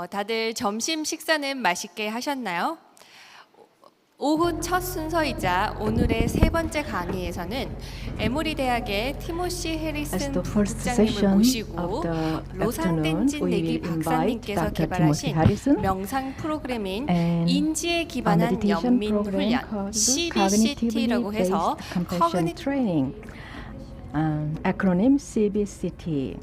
다들 점심 식사는 맛있게 하셨나요? 오후 첫 순서이자 오늘의 세 번째 강의에서는 에모리 대학의 티모시 As 해리슨 the first 부국장님을 session of 모시고 the 로산 afternoon, 댄진 we 내기 will invite 박사님께서 Dr. Timothy 개발하신 Harrison 명상 프로그램인 and 인지에 a 기반한 meditation 연민 program 훈련 called CBCT라고 Cognitively 해서 Based Compassion Training, acronym CBCT.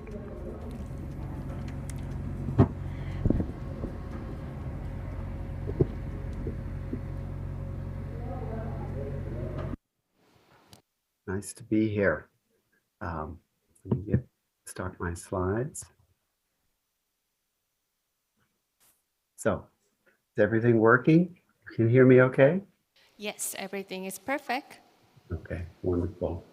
Nice to be here. Let me start my slides. So, is everything working? Can you hear me okay? Yes, everything is perfect. Okay, wonderful.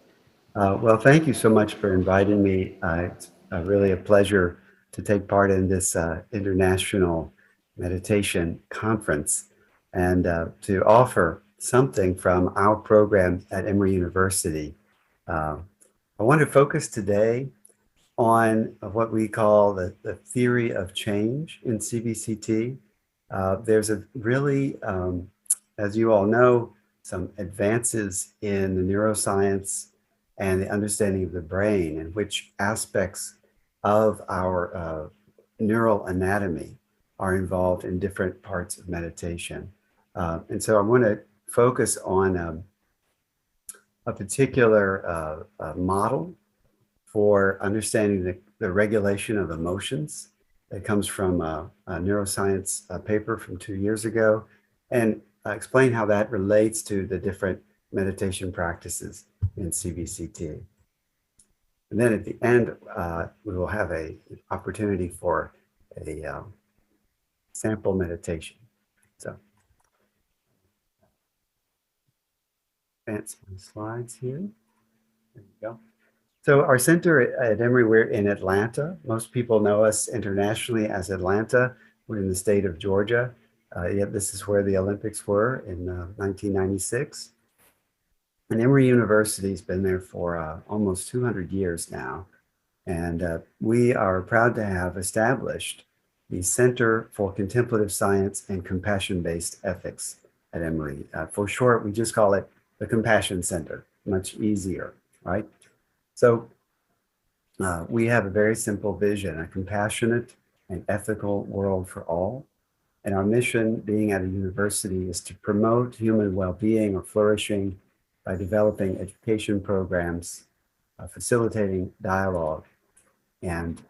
Well, thank you so much for inviting me. It's really a pleasure to take part in this international meditation conference and to offer something from our program at Emory University. I want to focus today on what we call the theory of change in CBCT. There's a really, as you all know, some advances in the neuroscience and the understanding of the brain and which aspects of our neural anatomy are involved in different parts of meditation. And so I want to focus on a particular model for understanding the regulation of emotions that comes from a neuroscience paper from 2 years ago, and explain how that relates to the different meditation practices in CBCT. And then at the end, we will have an opportunity for a sample meditation. So, advance my slides here. There we go. So our center at Emory, we're in Atlanta. Most people know us internationally as Atlanta. We're in the state of Georgia. Yet this is where the Olympics were in 1996. And Emory University has been there for almost 200 years now. And we are proud to have established the Center for Contemplative Science and Compassion-Based Ethics at Emory. For short, we just call it the Compassion Center, much easier, right? So we have a very simple vision, a compassionate and ethical world for all. And our mission, being at a university, is to promote human well-being or flourishing by developing education programs, facilitating dialogue, and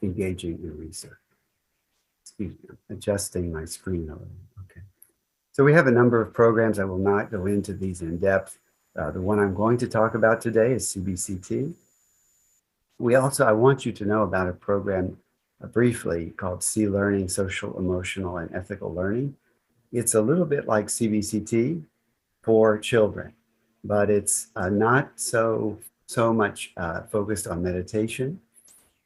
engaging in research. Excuse me, I'm adjusting my screen a little. Okay. So we have a number of programs. I will not go into these in depth. The one I'm going to talk about today is CBCT. I want you to know about a program briefly called C-Learning, Social, Emotional, and Ethical Learning. It's a little bit like CBCT for children, but it's not so much focused on meditation,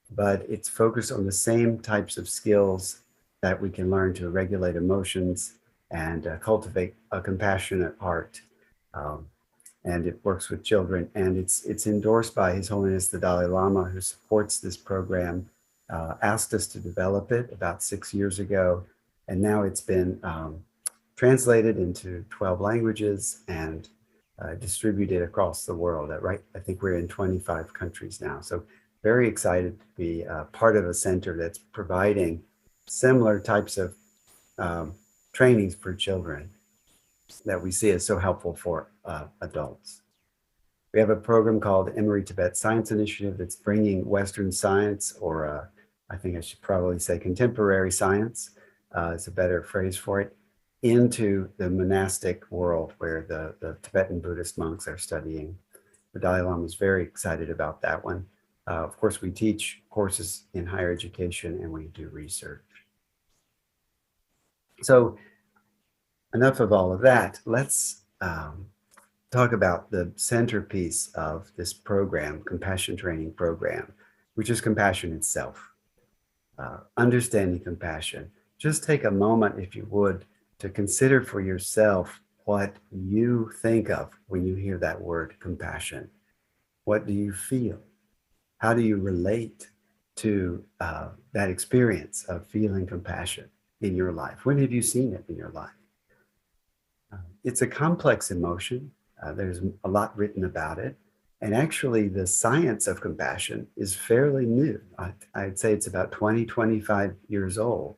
but it's focused on the same types of skills that we can learn to regulate emotions and cultivate a compassionate heart. And it works with children, and it's endorsed by His Holiness the Dalai Lama, who supports this program, asked us to develop it about 6 years ago, and now it's been translated into 12 languages and distributed across the world. I think we're in 25 countries now. So very excited to be part of a center that's providing similar types of trainings for children that we see as so helpful for adults. We have a program called Emory Tibet Science Initiative that's bringing Western science, or I think I should probably say contemporary science, is a better phrase for it, into the monastic world where the Tibetan Buddhist monks are studying. The Dalai Lama is very excited about that one. Of course, we teach courses in higher education and we do research. So enough of all of that. Let's talk about the centerpiece of this program, Compassion Training Program, which is compassion itself. Understanding compassion. Just take a moment, if you would, to consider for yourself what you think of when you hear that word compassion. What do you feel? How do you relate to that experience of feeling compassion in your life? When have you seen it in your life? It's a complex emotion. There's a lot written about it. And actually, the science of compassion is fairly new. I'd say it's about 20, 25 years old.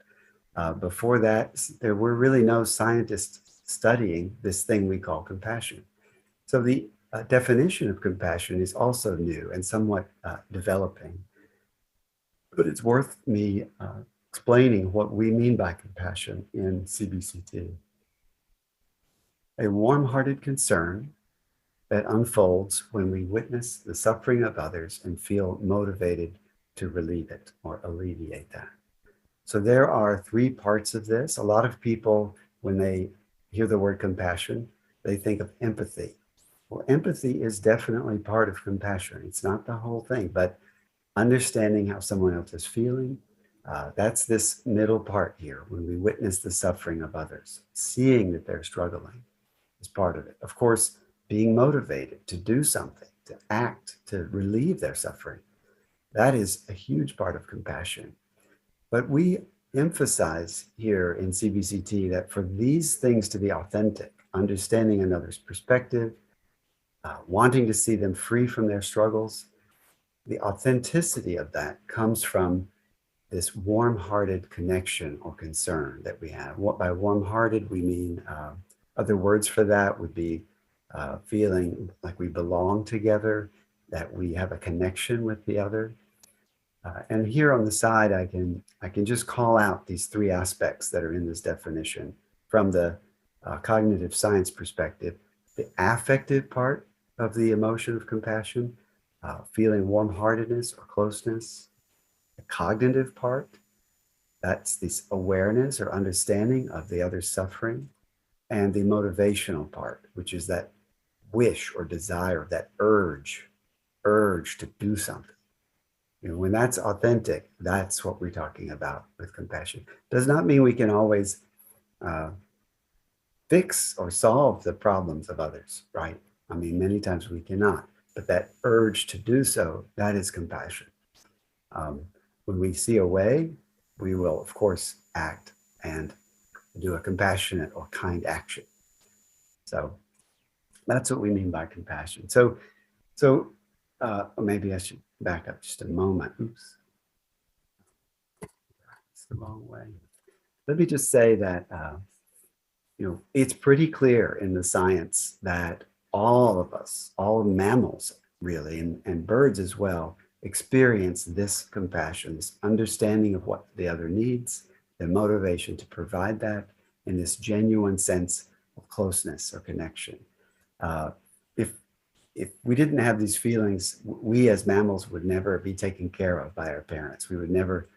Before that, there were really no scientists studying this thing we call compassion. So the definition of compassion is also new and somewhat developing. But it's worth me explaining what we mean by compassion in CBCT. A warm-hearted concern that unfolds when we witness the suffering of others and feel motivated to relieve it or alleviate that. So there are three parts of this. A lot of people, when they hear the word compassion, they think of empathy. Well, empathy is definitely part of compassion. It's not the whole thing, but understanding how someone else is feeling, that's this middle part here when we witness the suffering of others, seeing that they're struggling is part of it. Of course, being motivated to do something, to act, to relieve their suffering, that is a huge part of compassion. But we emphasize here in CBCT that for these things to be authentic, understanding another's perspective, wanting to see them free from their struggles, the authenticity of that comes from this warm-hearted connection or concern that we have. By warm-hearted, we mean other words for that would be feeling like we belong together, that we have a connection with the other. And here on the side, I can just call out these three aspects that are in this definition from the cognitive science perspective. The affective part of the emotion of compassion, feeling warm-heartedness or closeness. The cognitive part, that's this awareness or understanding of the other's suffering. And the motivational part, which is that wish or desire, that urge to do something. You know, when that's authentic, that's what we're talking about with compassion. Does not mean we can always fix or solve the problems of others, right? I mean, many times we cannot, but that urge to do so, that is compassion. When we see a way, we will, of course, act and do a compassionate or kind action. So that's what we mean by compassion. So maybe I should back up just a moment. Oops. It's the wrong way. Let me just say that, it's pretty clear in the science that all of us, all mammals really, and birds as well, experience this compassion, this understanding of what the other needs, the motivation to provide that, and this genuine sense of closeness or connection. If we didn't have these feelings, we as mammals would never be taken care of by our parents. We would never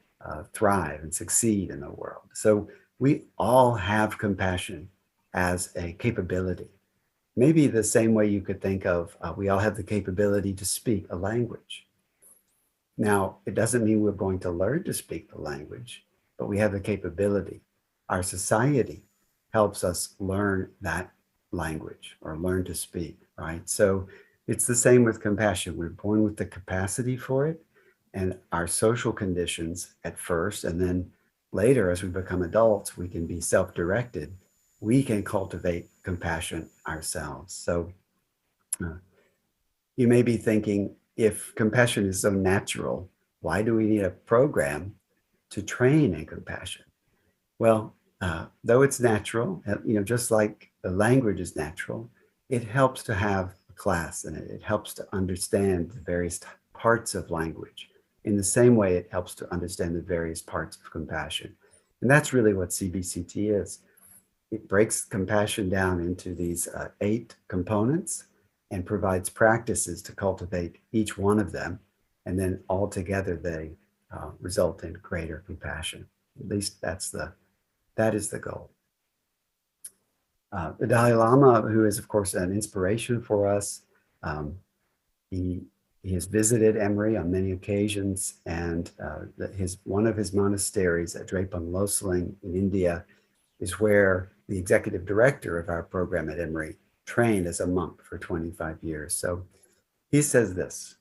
thrive and succeed in the world. So we all have compassion as a capability. Maybe the same way you could think of, we all have the capability to speak a language. Now, it doesn't mean we're going to learn to speak the language, but we have the capability. Our society helps us learn that language or learn to speak, right? So it's the same with compassion. We're born with the capacity for it, and our social conditions at first, and then later as we become adults, we can be self-directed. We can cultivate compassion ourselves. So you may be thinking, if compassion is so natural, why do we need a program to train in compassion? Well, though it's natural, just like the language is natural, it helps to have a class in it. It helps to understand the various parts of language. In the same way, it helps to understand the various parts of compassion. And that's really what CBCT is. It breaks compassion down into these 8 components and provides practices to cultivate each one of them. And then all together, they result in greater compassion. At least that is the goal. The Dalai Lama, who is, of course, an inspiration for us, he has visited Emory on many occasions, and one of his monasteries at Drepung Losling in India is where the executive director of our program at Emory trained as a monk for 25 years. So he says this: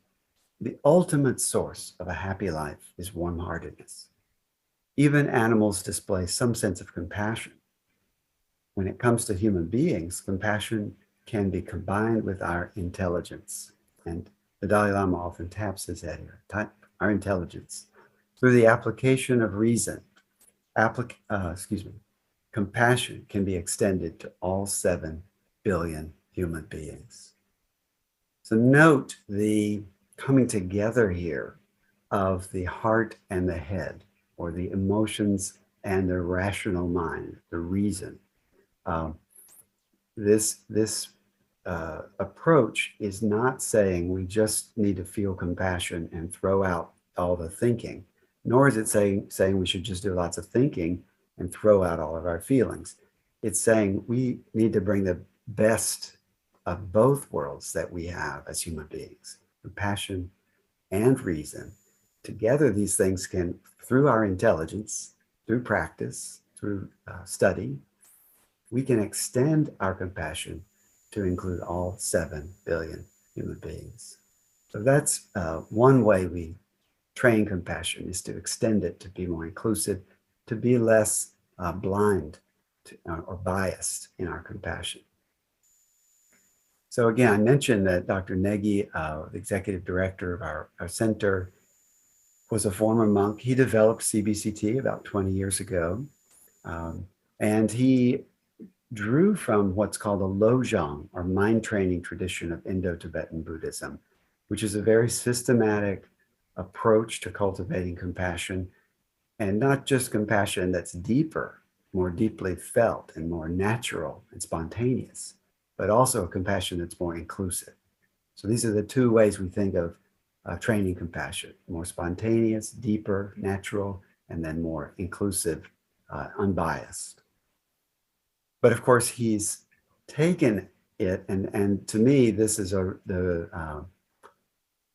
The ultimate source of a happy life is warm-heartedness. Even animals display some sense of compassion. When it comes to human beings, compassion can be combined with our intelligence. And the Dalai Lama often taps his head here, our intelligence. Through the application of reason, compassion can be extended to all 7 billion human beings. So note the coming together here of the heart and the head, or the emotions and the rational mind, the reason. This approach is not saying we just need to feel compassion and throw out all the thinking, nor is it saying we should just do lots of thinking and throw out all of our feelings. It's saying we need to bring the best of both worlds that we have as human beings, compassion and reason. Together, these things can, through our intelligence, through practice, through study, we can extend our compassion to include all 7 billion human beings. So that's one way we train compassion, is to extend it to be more inclusive, to be less blind or biased in our compassion. So again, I mentioned that Dr. Negi, the executive director of our center, was a former monk. He developed CBCT about 20 years ago. And he drew from what's called a Lojong, or mind training tradition of Indo-Tibetan Buddhism, which is a very systematic approach to cultivating compassion, and not just compassion that's deeper, more deeply felt and more natural and spontaneous, but also a compassion that's more inclusive. So these are the two ways we think of training compassion: more spontaneous, deeper, natural, and then more inclusive, unbiased. But of course, he's taken it, and to me, this is the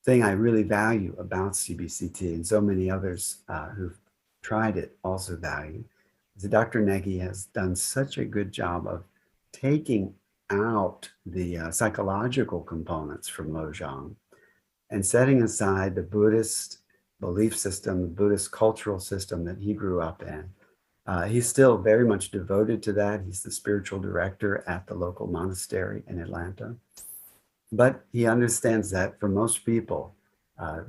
thing I really value about CBCT, and so many others who've tried it also value, is that Dr. Negi has done such a good job of taking out the psychological components from Lojong and setting aside the Buddhist belief system, the Buddhist cultural system that he grew up in. He's still very much devoted to that. He's the spiritual director at the local monastery in Atlanta. But he understands that for most people,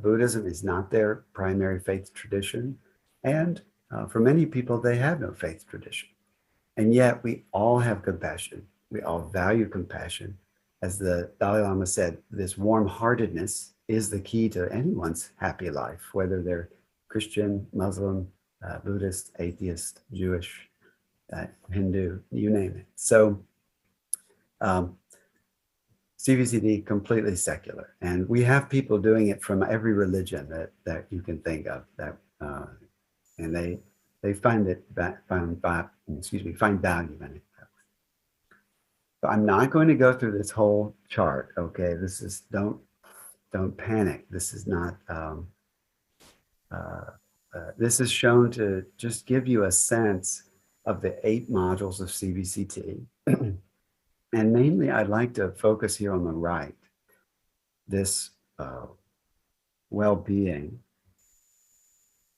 Buddhism is not their primary faith tradition. And for many people, they have no faith tradition. And yet we all have compassion. We all value compassion. As the Dalai Lama said, this warm-heartedness is the key to anyone's happy life, whether they're Christian, Muslim, Buddhist, atheist, Jewish, Hindu, you name it. So CBCT, completely secular. And we have people doing it from every religion that you can think of, and they find value in it. But I'm not going to go through this whole chart, okay? This is, don't panic. This is not, this is shown to just give you a sense of the 8 modules of CBCT. And mainly, I'd like to focus here on the right, this well-being.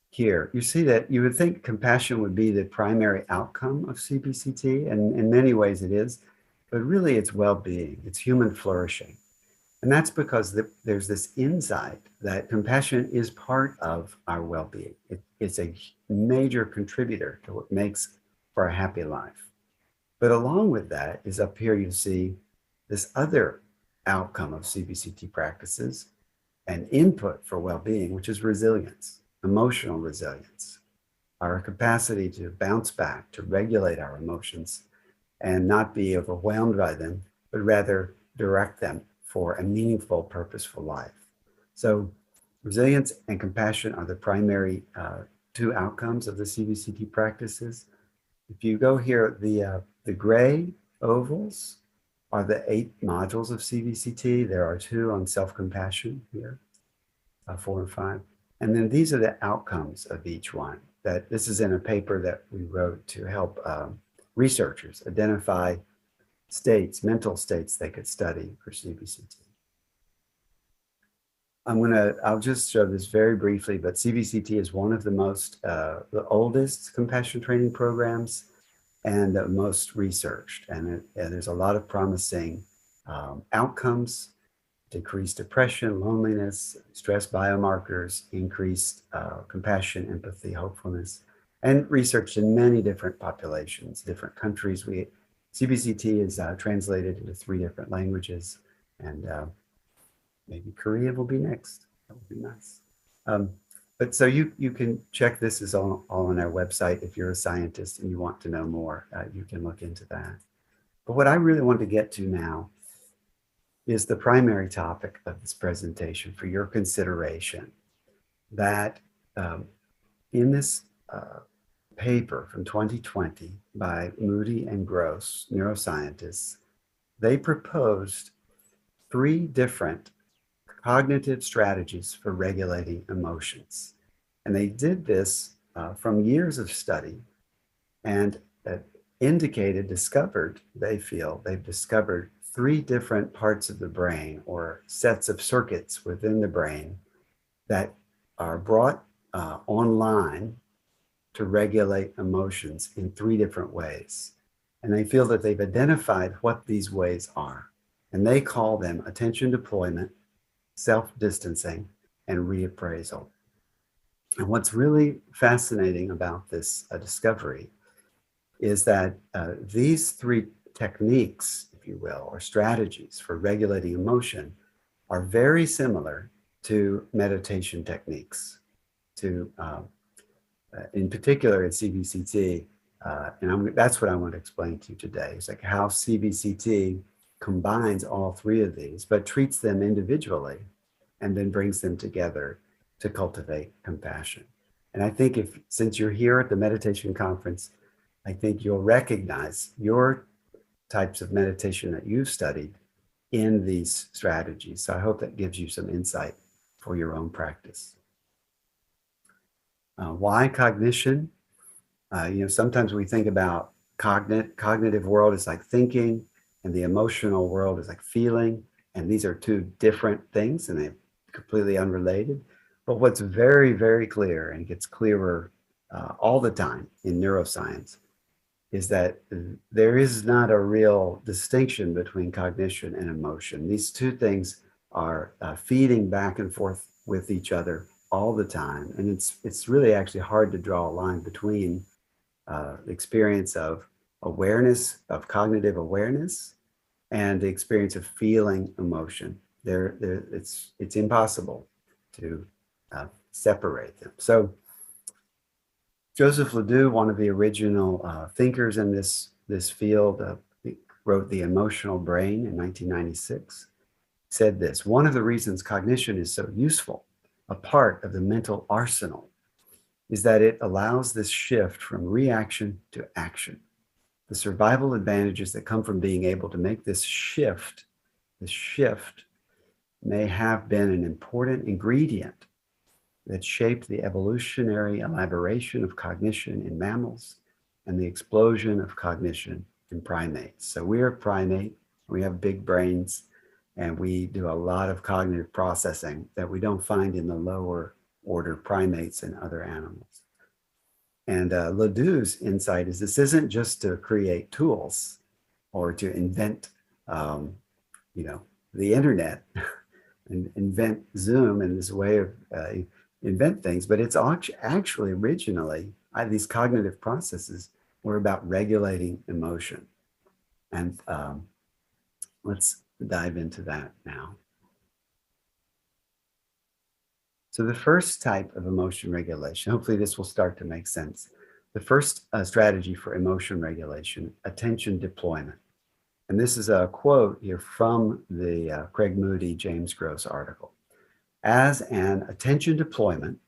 Here, you see that you would think compassion would be the primary outcome of CBCT, and in many ways it is, but really it's well-being, it's human flourishing. And that's because there's this insight that compassion is part of our well-being. It's a major contributor to what makes for a happy life. But along with that is up here, you see this other outcome of CBCT practices and input for well-being, which is resilience, emotional resilience, our capacity to bounce back, to regulate our emotions and not be overwhelmed by them, but rather direct them for a meaningful, purposeful life. So resilience and compassion are the primary 2 outcomes of the CBCT practices. If you go here, the gray ovals are the 8 modules of CBCT. There are 2 on self-compassion here, 4 and 5. And then these are the outcomes of each one. That this is in a paper that we wrote to help researchers identify states, mental states they could study for CBCT. I'll just show this very briefly, but CBCT is one of the the oldest compassion training programs and the most researched. And there's a lot of promising outcomes: decreased depression, loneliness, stress biomarkers, increased compassion, empathy, hopefulness, and research in many different populations, different countries. CBCT is translated into 3 different languages, and maybe Korea will be next. That would be nice. But so you can check this is all on our website. If you're a scientist and you want to know more, you can look into that. But what I really want to get to now is the primary topic of this presentation for your consideration, that in this paper from 2020 by Moody and Gross, neuroscientists, they proposed 3 different cognitive strategies for regulating emotions. And they did this from years of study, and they've discovered 3 different parts of the brain, or sets of circuits within the brain, that are brought online to regulate emotions in 3 different ways. And they feel that they've identified what these ways are. And they call them attention deployment, self-distancing, and reappraisal. And what's really fascinating about this discovery is that these 3 techniques, if you will, or strategies for regulating emotion, are very similar to meditation techniques. In particular, at CBCT, and that's what I want to explain to you today. It's like how CBCT combines all 3 of these, but treats them individually and then brings them together to cultivate compassion. And I think since you're here at the meditation conference, I think you'll recognize your types of meditation that you've studied in these strategies. So I hope that gives you some insight for your own practice. Why cognition? Sometimes we think about cognitive world is like thinking, and the emotional world is like feeling. And these are 2 different things, and they're completely unrelated. But what's very, very clear, and gets clearer all the time in neuroscience, is that there is not a real distinction between cognition and emotion. These 2 things are feeding back and forth with each other all the time. And it's really actually hard to draw a line between the experience of awareness, of cognitive awareness, and the experience of feeling emotion. It's impossible to separate them. So Joseph Ledoux, one of the original thinkers in this field, wrote The Emotional Brain in 1996, said this: "One of the reasons cognition is so useful, a part of the mental arsenal, is that it allows this shift from reaction to action. The survival advantages that come from being able to make this shift may have been an important ingredient that shaped the evolutionary elaboration of cognition in mammals and the explosion of cognition in primates." So we're a primate, we have big brains, and we do a lot of cognitive processing that we don't find in the lower order primates and other animals. And Ledoux's insight is this isn't just to create tools or to invent, the internet and invent Zoom and this way of invent things, but it's actually originally, these cognitive processes were about regulating emotion. And let's dive into that now. So the first type of emotion regulation, hopefully this will start to make sense. The first strategy for emotion regulation, attention deployment. And this is a quote here from the Craig Moody, James Gross article. "As an attention deployment,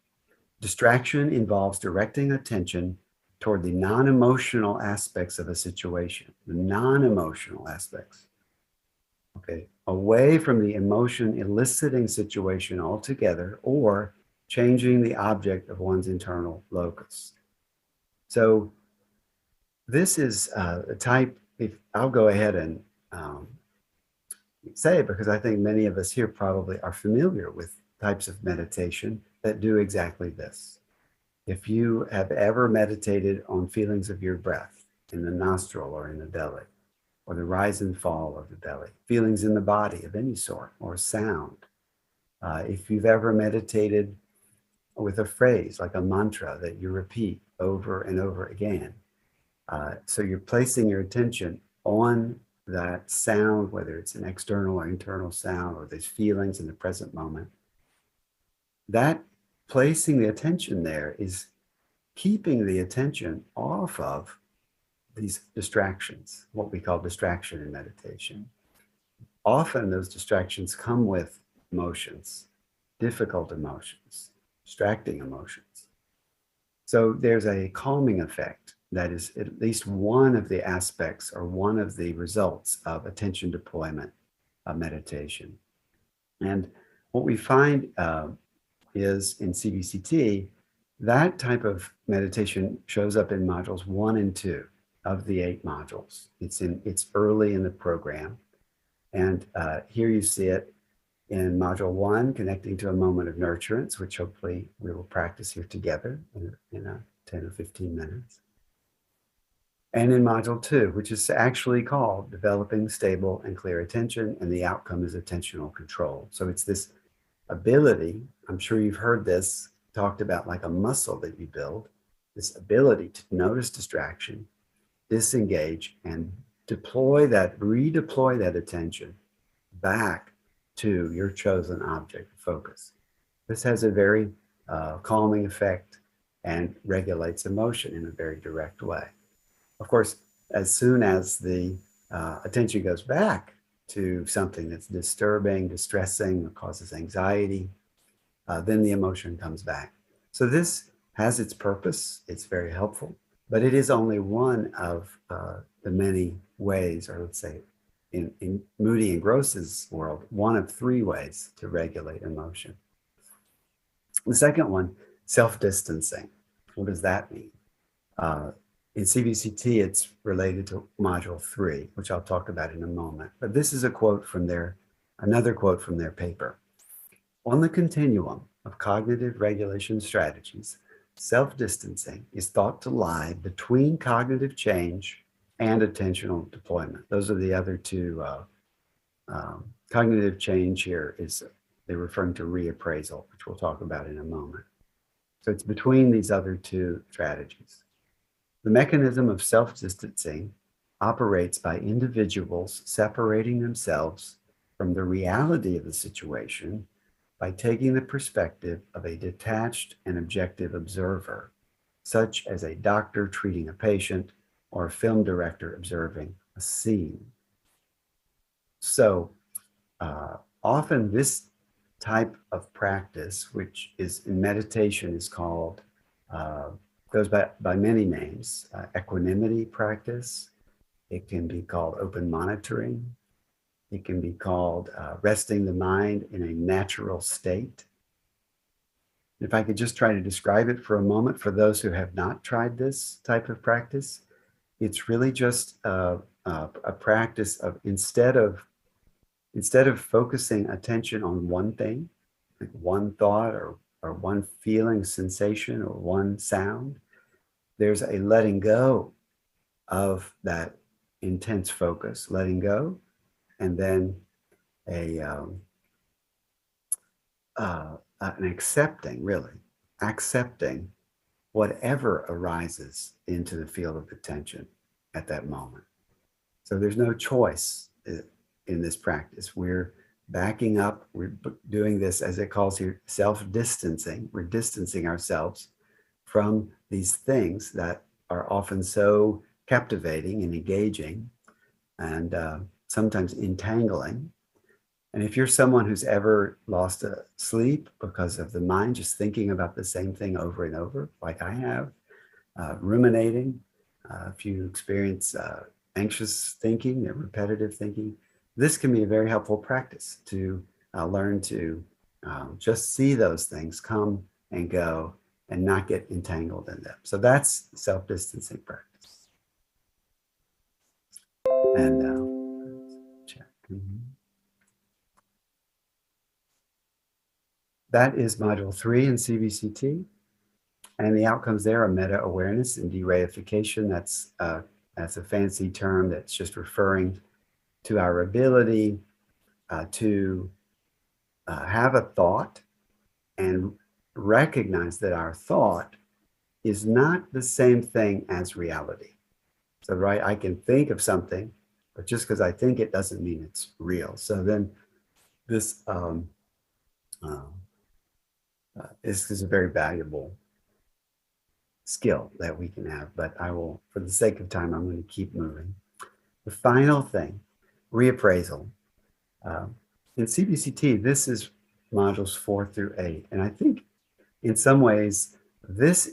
distraction involves directing attention toward the non-emotional aspects of a situation, the non-emotional aspects, okay, away from the emotion eliciting situation altogether, or changing the object of one's internal locus." So this is a type, I'll go ahead and say it because I think many of us here probably are familiar with types of meditation that do exactly this. If you have ever meditated on feelings of your breath in the nostril or in the belly, or the rise and fall of the belly, feelings in the body of any sort, or sound, if you've ever meditated with a phrase like a mantra that you repeat over and over again, so you're placing your attention on that sound, whether it's an external or internal sound, or these feelings in the present moment, that placing the attention there is keeping the attention off of these distractions, what we call distraction in meditation. Often those distractions come with emotions, difficult emotions, distracting emotions. So there's a calming effect that is at least one of the aspects or one of the results of attention deployment meditation. And what we find is in CBCT, that type of meditation shows up in modules 1 and 2 of the 8 modules. It's early in the program. And here you see it in module 1, connecting to a moment of nurturance, which hopefully we will practice here together in 10 or 15 minutes. And in module 2, which is actually called developing stable and clear attention, and the outcome is attentional control. So it's this ability, I'm sure you've heard this talked about like a muscle that you build, this ability to notice distraction, disengage, and redeploy that attention back to your chosen object of focus. This has a very calming effect and regulates emotion in a very direct way. Of course, as soon as the attention goes back to something that's disturbing, distressing, or causes anxiety, then the emotion comes back. So this has its purpose. It's very helpful, but it is only one of the many ways, or let's say in Moody and Gross's world, one of 3 ways to regulate emotion. The second one, self-distancing. What does that mean? In CBCT, it's related to module 3, which I'll talk about in a moment. But this is another quote from their paper. On the continuum of cognitive regulation strategies, self-distancing is thought to lie between cognitive change and attentional deployment. Those are the other 2. Cognitive change here they're referring to reappraisal, which we'll talk about in a moment. So it's between these other 2 strategies. The mechanism of self-distancing operates by individuals separating themselves from the reality of the situation by taking the perspective of a detached and objective observer, such as a doctor treating a patient or a film director observing a scene. So often this type of practice, which is in meditation, is called, goes by many names, equanimity practice. It can be called open monitoring. It can be called resting the mind in a natural state. If I could just try to describe it for a moment for those who have not tried this type of practice, it's really just a practice of instead of focusing attention on one thing, like one thought or one feeling, sensation, or one sound, there's a letting go of that intense focus, letting go, and then an accepting whatever arises into the field of attention at that moment. So there's no choice in this practice. We're backing up, we're doing this, as it calls here, self-distancing. We're distancing ourselves from these things that are often so captivating and engaging and sometimes entangling. And if you're someone who's ever lost sleep because of the mind just thinking about the same thing over and over, like I have, ruminating, if you experience anxious thinking, repetitive thinking, this can be a very helpful practice to learn to just see those things come and go and not get entangled in them. So that's self-distancing practice. And check. that is module 3 in CBCT. And the outcomes there are meta-awareness and de-reification. That's a fancy term that's just referring to our ability to have a thought and recognize that our thought is not the same thing as reality. So, right, I can think of something, but just because I think it doesn't mean it's real. So then this is a very valuable skill that we can have, but I will, for the sake of time, I'm going to keep moving. The final thing, reappraisal. In CBCT, this is modules 4 through 8. And I think in some ways, this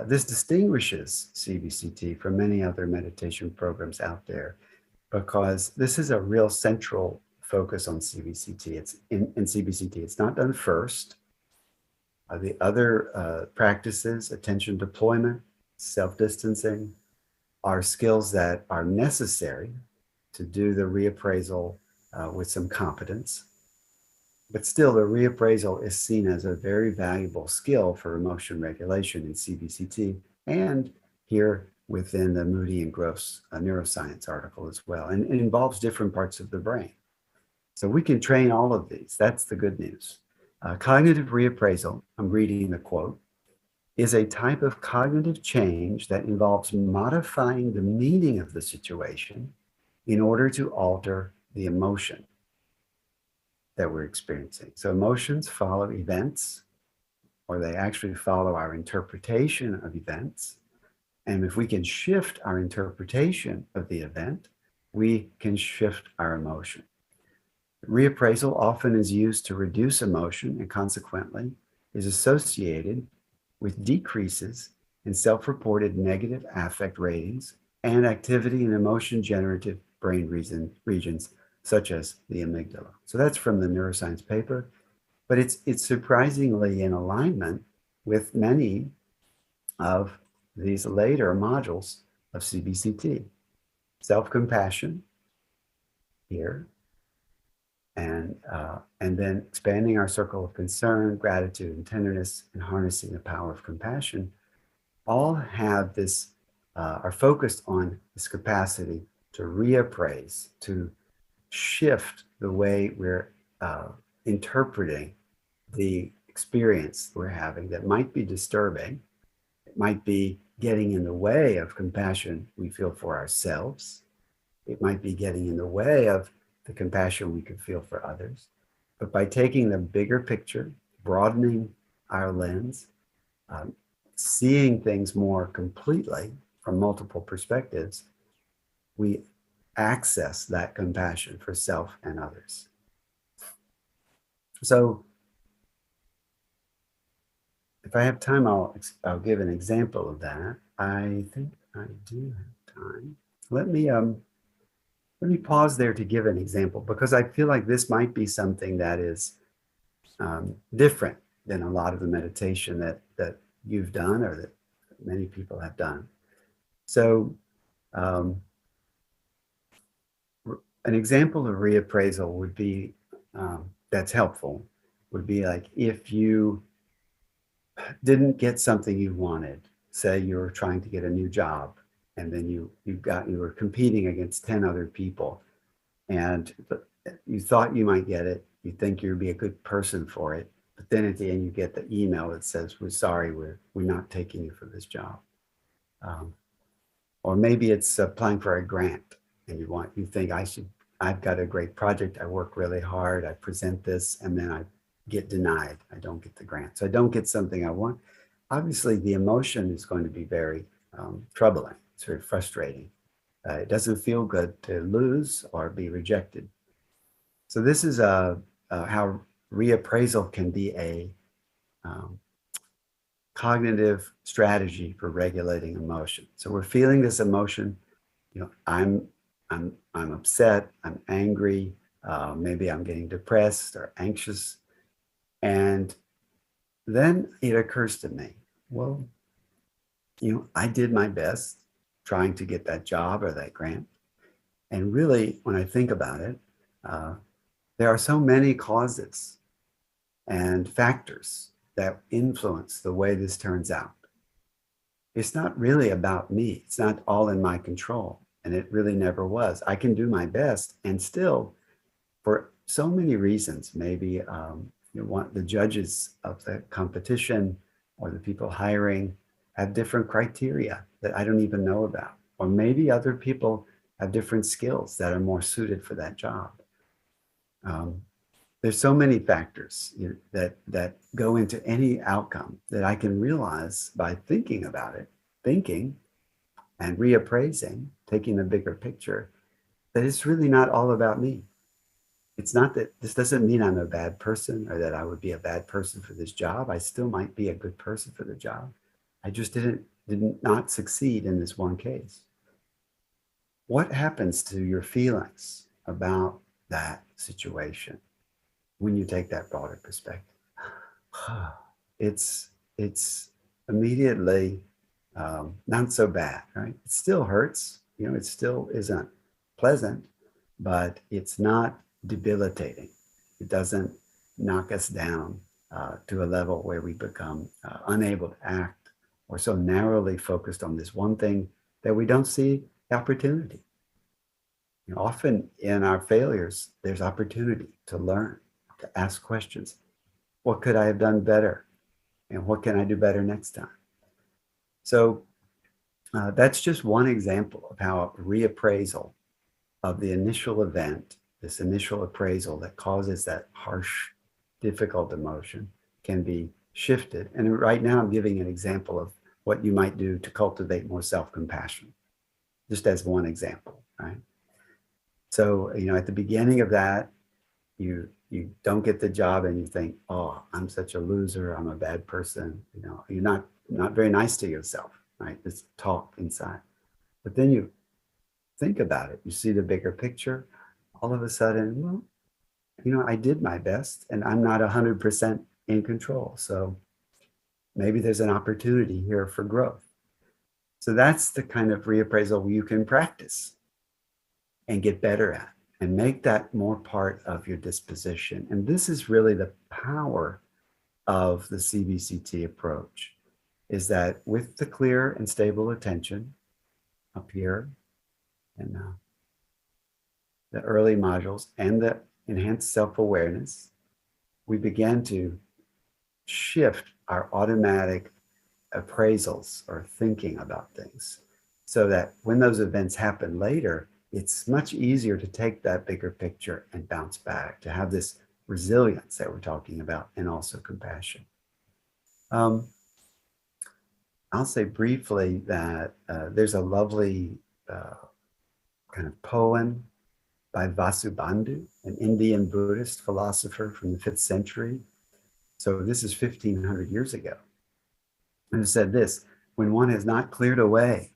distinguishes CBCT from many other meditation programs out there, because this is a real central focus on CBCT. It's in CBCT. It's not done first. The other practices, attention deployment, self-distancing, are skills that are necessary to do the reappraisal with some competence. But still, the reappraisal is seen as a very valuable skill for emotion regulation in CBCT and here within the Moody and Gross neuroscience article as well. And it involves different parts of the brain. So we can train all of these. That's the good news. Cognitive reappraisal, I'm reading the quote, is a type of cognitive change that involves modifying the meaning of the situation in order to alter the emotion that we're experiencing. So emotions follow events, or they actually follow our interpretation of events. And if we can shift our interpretation of the event, we can shift our emotion. Reappraisal often is used to reduce emotion and consequently is associated with decreases in self-reported negative affect ratings and activity in emotion-generative brain regions, such as the amygdala. So that's from the neuroscience paper, but it's surprisingly in alignment with many of these later modules of CBCT. Self-compassion here, and then expanding our circle of concern, gratitude, and tenderness, and harnessing the power of compassion, all have this, are focused on this capacity to reappraise, to shift the way we're interpreting the experience we're having that might be disturbing. It might be getting in the way of compassion we feel for ourselves. It might be getting in the way of the compassion we could feel for others. But by taking the bigger picture, broadening our lens, seeing things more completely from multiple perspectives, we access that compassion for self and others. So if I have time, I'll give an example of that. I think I do have time. Let me pause there to give an example, because I feel like this might be something that is different than a lot of the meditation that you've done or that many people have done. So an example of reappraisal would be, that's helpful, would be like if you didn't get something you wanted, say you were trying to get a new job, and then you were competing against 10 other people, and you thought you might get it, you think you'd be a good person for it, but then at the end you get the email that says, we're sorry, we're not taking you for this job. Or maybe it's applying for a grant, and you think I've got a great project, I work really hard, I present this, and then I get denied, I don't get the grant. So I don't get something I want. Obviously the emotion is going to be very troubling. It's very frustrating. It doesn't feel good to lose or be rejected. So this is how reappraisal can be a cognitive strategy for regulating emotion. So we're feeling this emotion. I'm upset. I'm angry. Maybe I'm getting depressed or anxious, and then it occurs to me, well, I did my best trying to get that job or that grant. And really, when I think about it, there are so many causes and factors that influence the way this turns out. It's not really about me. It's not all in my control. And it really never was. I can do my best, and still, for so many reasons, maybe the judges of the competition or the people hiring have different criteria that I don't even know about. Or maybe other people have different skills that are more suited for that job. There's so many factors that go into any outcome that I can realize by thinking about it, thinking and reappraising, taking a bigger picture, that it's really not all about me. It's not that this doesn't mean I'm a bad person or that I would be a bad person for this job. I still might be a good person for the job. I just did not succeed in this one case. What happens to your feelings about that situation when you take that broader perspective? It's immediately not so bad, right? It still hurts, it still isn't pleasant, but it's not debilitating. It doesn't knock us down to a level where we become unable to act or so narrowly focused on this one thing that we don't see opportunity. Often in our failures, there's opportunity to learn, to ask questions. What could I have done better? And what can I do better next time? So that's just one example of how a reappraisal of the initial event, this initial appraisal that causes that harsh, difficult emotion, can be shifted. And right now I'm giving an example of what you might do to cultivate more self-compassion, just as one example, right? So, at the beginning of that, you don't get the job and you think, oh, I'm such a loser, I'm a bad person. You're not very nice to yourself, right? This talk inside. But then you think about it, you see the bigger picture. All of a sudden, well, I did my best and I'm not 100% in control. So maybe there's an opportunity here for growth. So that's the kind of reappraisal you can practice and get better at, and make that more part of your disposition. And this is really the power of the CBCT approach, is that with the clear and stable attention up here and the early modules and the enhanced self-awareness, we begin to shift our automatic appraisals or thinking about things so that when those events happen later, it's much easier to take that bigger picture and bounce back, to have this resilience that we're talking about, and also compassion. I'll say briefly that there's a lovely kind of poem by Vasubandhu, an Indian Buddhist philosopher from the 5th century. So this is 1,500 years ago. And it said this: when one has not cleared away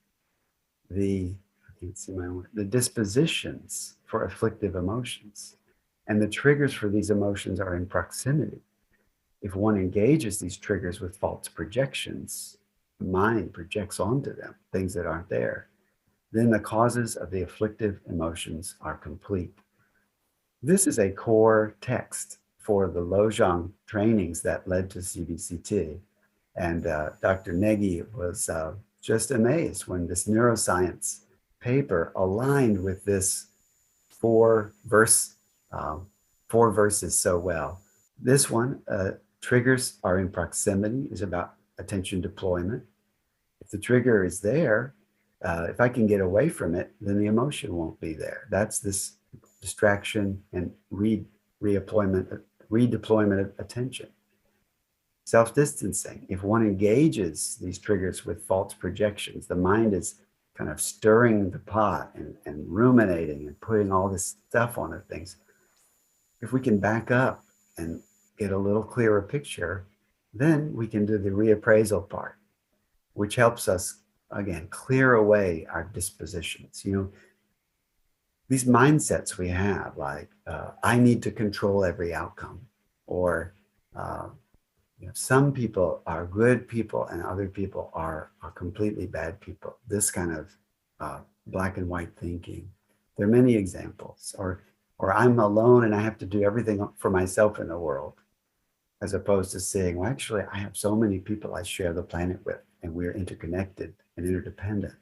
the dispositions for afflictive emotions, and the triggers for these emotions are in proximity, if one engages these triggers with false projections, the mind projects onto them things that aren't there, then the causes of the afflictive emotions are complete. This is a core text for the Lojong trainings that led to CBCT. And Dr. Negi was just amazed when this neuroscience paper aligned with this four verses so well. This one, triggers are in proximity, is about attention deployment. If the trigger is there, if I can get away from it, then the emotion won't be there. That's this distraction and redeployment of attention. Self-distancing. If one engages these triggers with false projections, the mind is kind of stirring the pot and ruminating and putting all this stuff onto things. If we can back up and get a little clearer picture, then we can do the reappraisal part, which helps us, again, clear away our dispositions. These mindsets we have, like, I need to control every outcome, or some people are good people and other people are completely bad people. This kind of black and white thinking. There are many examples. Or I'm alone and I have to do everything for myself in the world. as opposed to saying, well, actually, I have so many people I share the planet with, and we're interconnected and interdependent.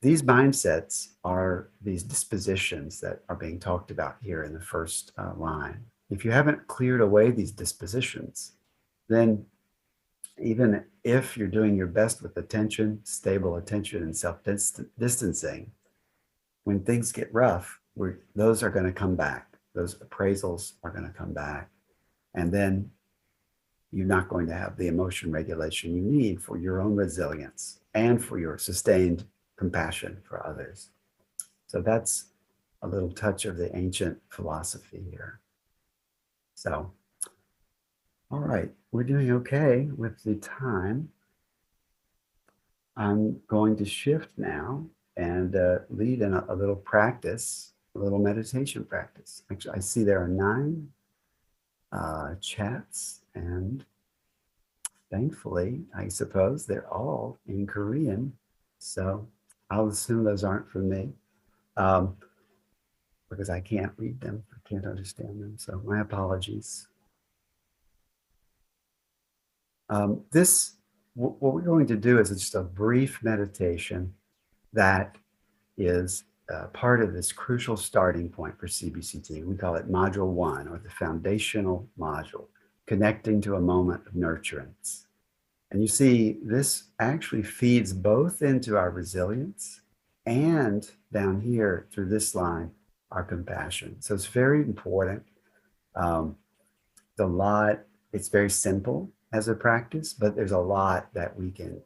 These mindsets are these dispositions that are being talked about here in the first line. If you haven't cleared away these dispositions, then even if you're doing your best with attention, stable attention, and self-distancing, when things get rough, those are going to come back. Those appraisals are going to come back. And then you're not going to have the emotion regulation you need for your own resilience and for your sustained compassion for others. So that's a little touch of the ancient philosophy here. So, all right, we're doing okay with the time. I'm going to shift now and lead in a little practice, a little meditation practice. Actually, I see there are 9 chats, and thankfully, I suppose they're all in Korean. So I'll assume those aren't from me because I can't read them, I can't understand them. So my apologies. What we're going to do is just a brief meditation that is part of this crucial starting point for CBCT. We call it Module 1, or the foundational module, connecting to a moment of nurturance. And you see, this actually feeds both into our resilience and down here through this line, our compassion. So it's very important. It's very simple as a practice, but there's a lot that we can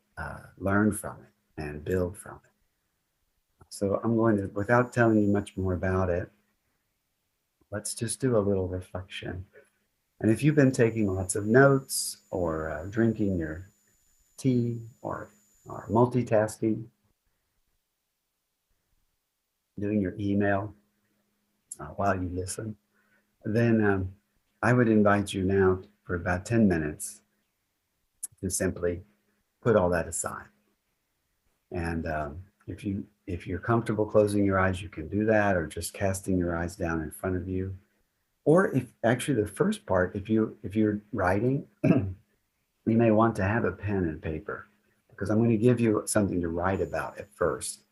learn from it and build from it. So I'm going to, without telling you much more about it, let's just do a little reflection. And if you've been taking lots of notes or drinking your tea or multitasking, doing your email while you listen, then I would invite you now for about 10 minutes to simply put all that aside. And if you're comfortable closing your eyes, you can do that, or just casting your eyes down in front of you. Or if actually the first part, if you're writing, you may want to have a pen and paper, because I'm going to give you something to write about at first.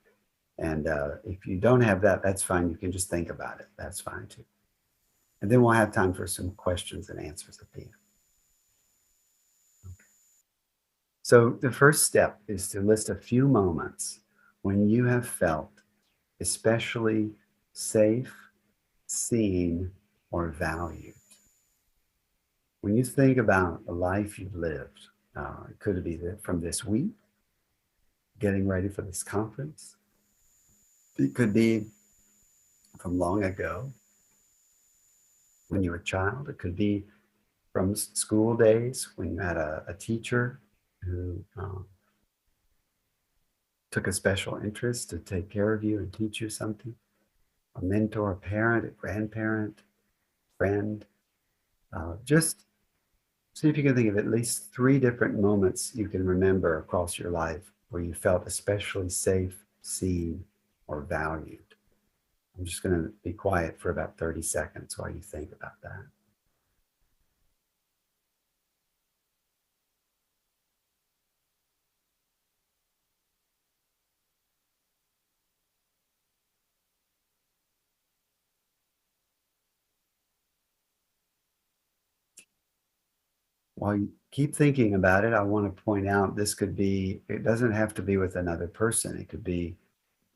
And if you don't have that, that's fine. You can just think about it. That's fine too. And then we'll have time for some questions and answers at the end. Okay. So the first step is to list a few moments when you have felt especially safe, seen, or valued. When you think about a life you've lived, it could be from this week, getting ready for this conference. It could be from long ago, when you were a child. It could be from school days, when you had a teacher who took a special interest to take care of you and teach you something. A mentor, a parent, a grandparent, friend. Just see if you can think of at least 3 different moments you can remember across your life where you felt especially safe, seen, or valued. I'm just going to be quiet for about 30 seconds while you think about that. While you keep thinking about it, I want to point out this could be, it doesn't have to be with another person. It could be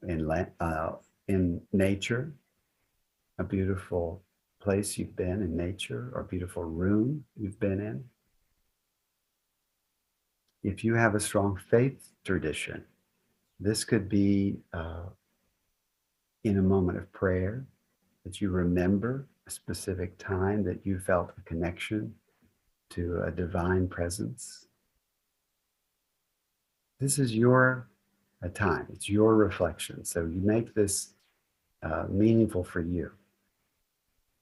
in nature, a beautiful place you've been in nature, or a beautiful room you've been in. If you have a strong faith tradition, this could be in a moment of prayer, that you remember a specific time that you felt a connection to a divine presence. This is your time. It's your reflection. So you make this meaningful for you.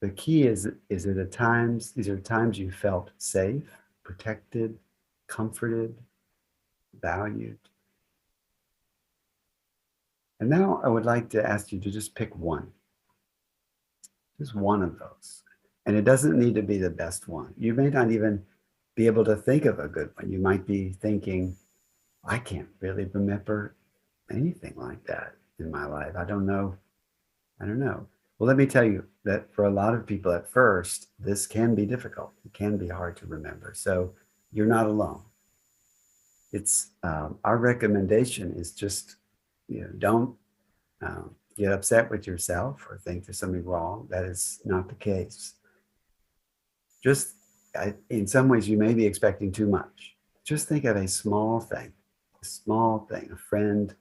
The key is that these are times you felt safe, protected, comforted, valued. And now I would like to ask you to just pick one. Just one of those. And it doesn't need to be the best one. You may not even be able to think of a good one. You might be thinking, I can't really remember anything like that in my life. I don't know. Well, let me tell you that for a lot of people at first, this can be difficult. It can be hard to remember. So you're not alone. It's our recommendation is just, don't get upset with yourself or think there's something wrong. That is not the case. Just in some ways, you may be expecting too much. Just think of a small thing. A friend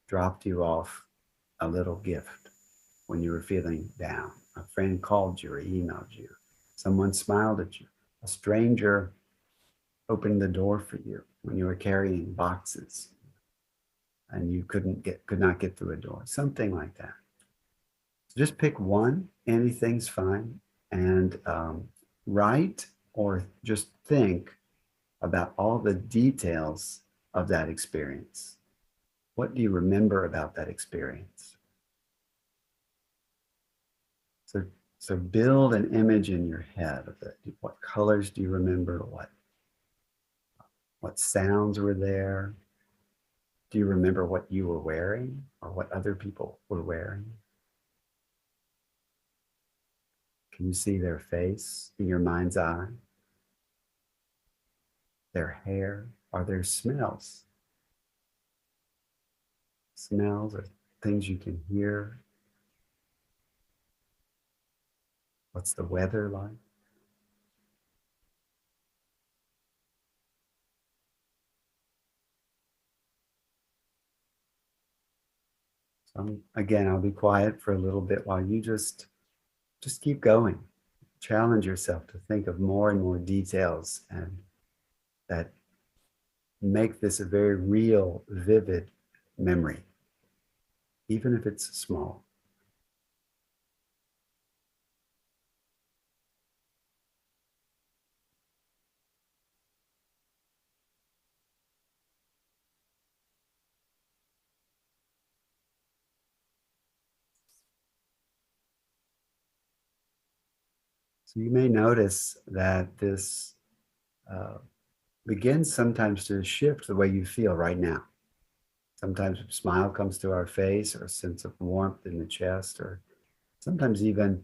dropped you off a little gift when you were feeling down. A friend called you or emailed you. Someone smiled at you. A stranger opened the door for you when you were carrying boxes and you could not get through a door. Something like that. So just pick one. Anything's fine. And write or just think about all the details of that experience. What do you remember about that experience? So build an image in your head of it. What colors do you remember? What sounds were there? Do you remember what you were wearing or what other people were wearing? Can you see their face in your mind's eye? Their hair? Are there smells? Smells or things you can hear? What's the weather like? So again, I'll be quiet for a little bit while you just keep going. Challenge yourself to think of more and more details and that make this a very real, vivid memory, even if it's small. So you may notice that this begins sometimes to shift the way you feel right now. Sometimes a smile comes to our face or a sense of warmth in the chest, or sometimes even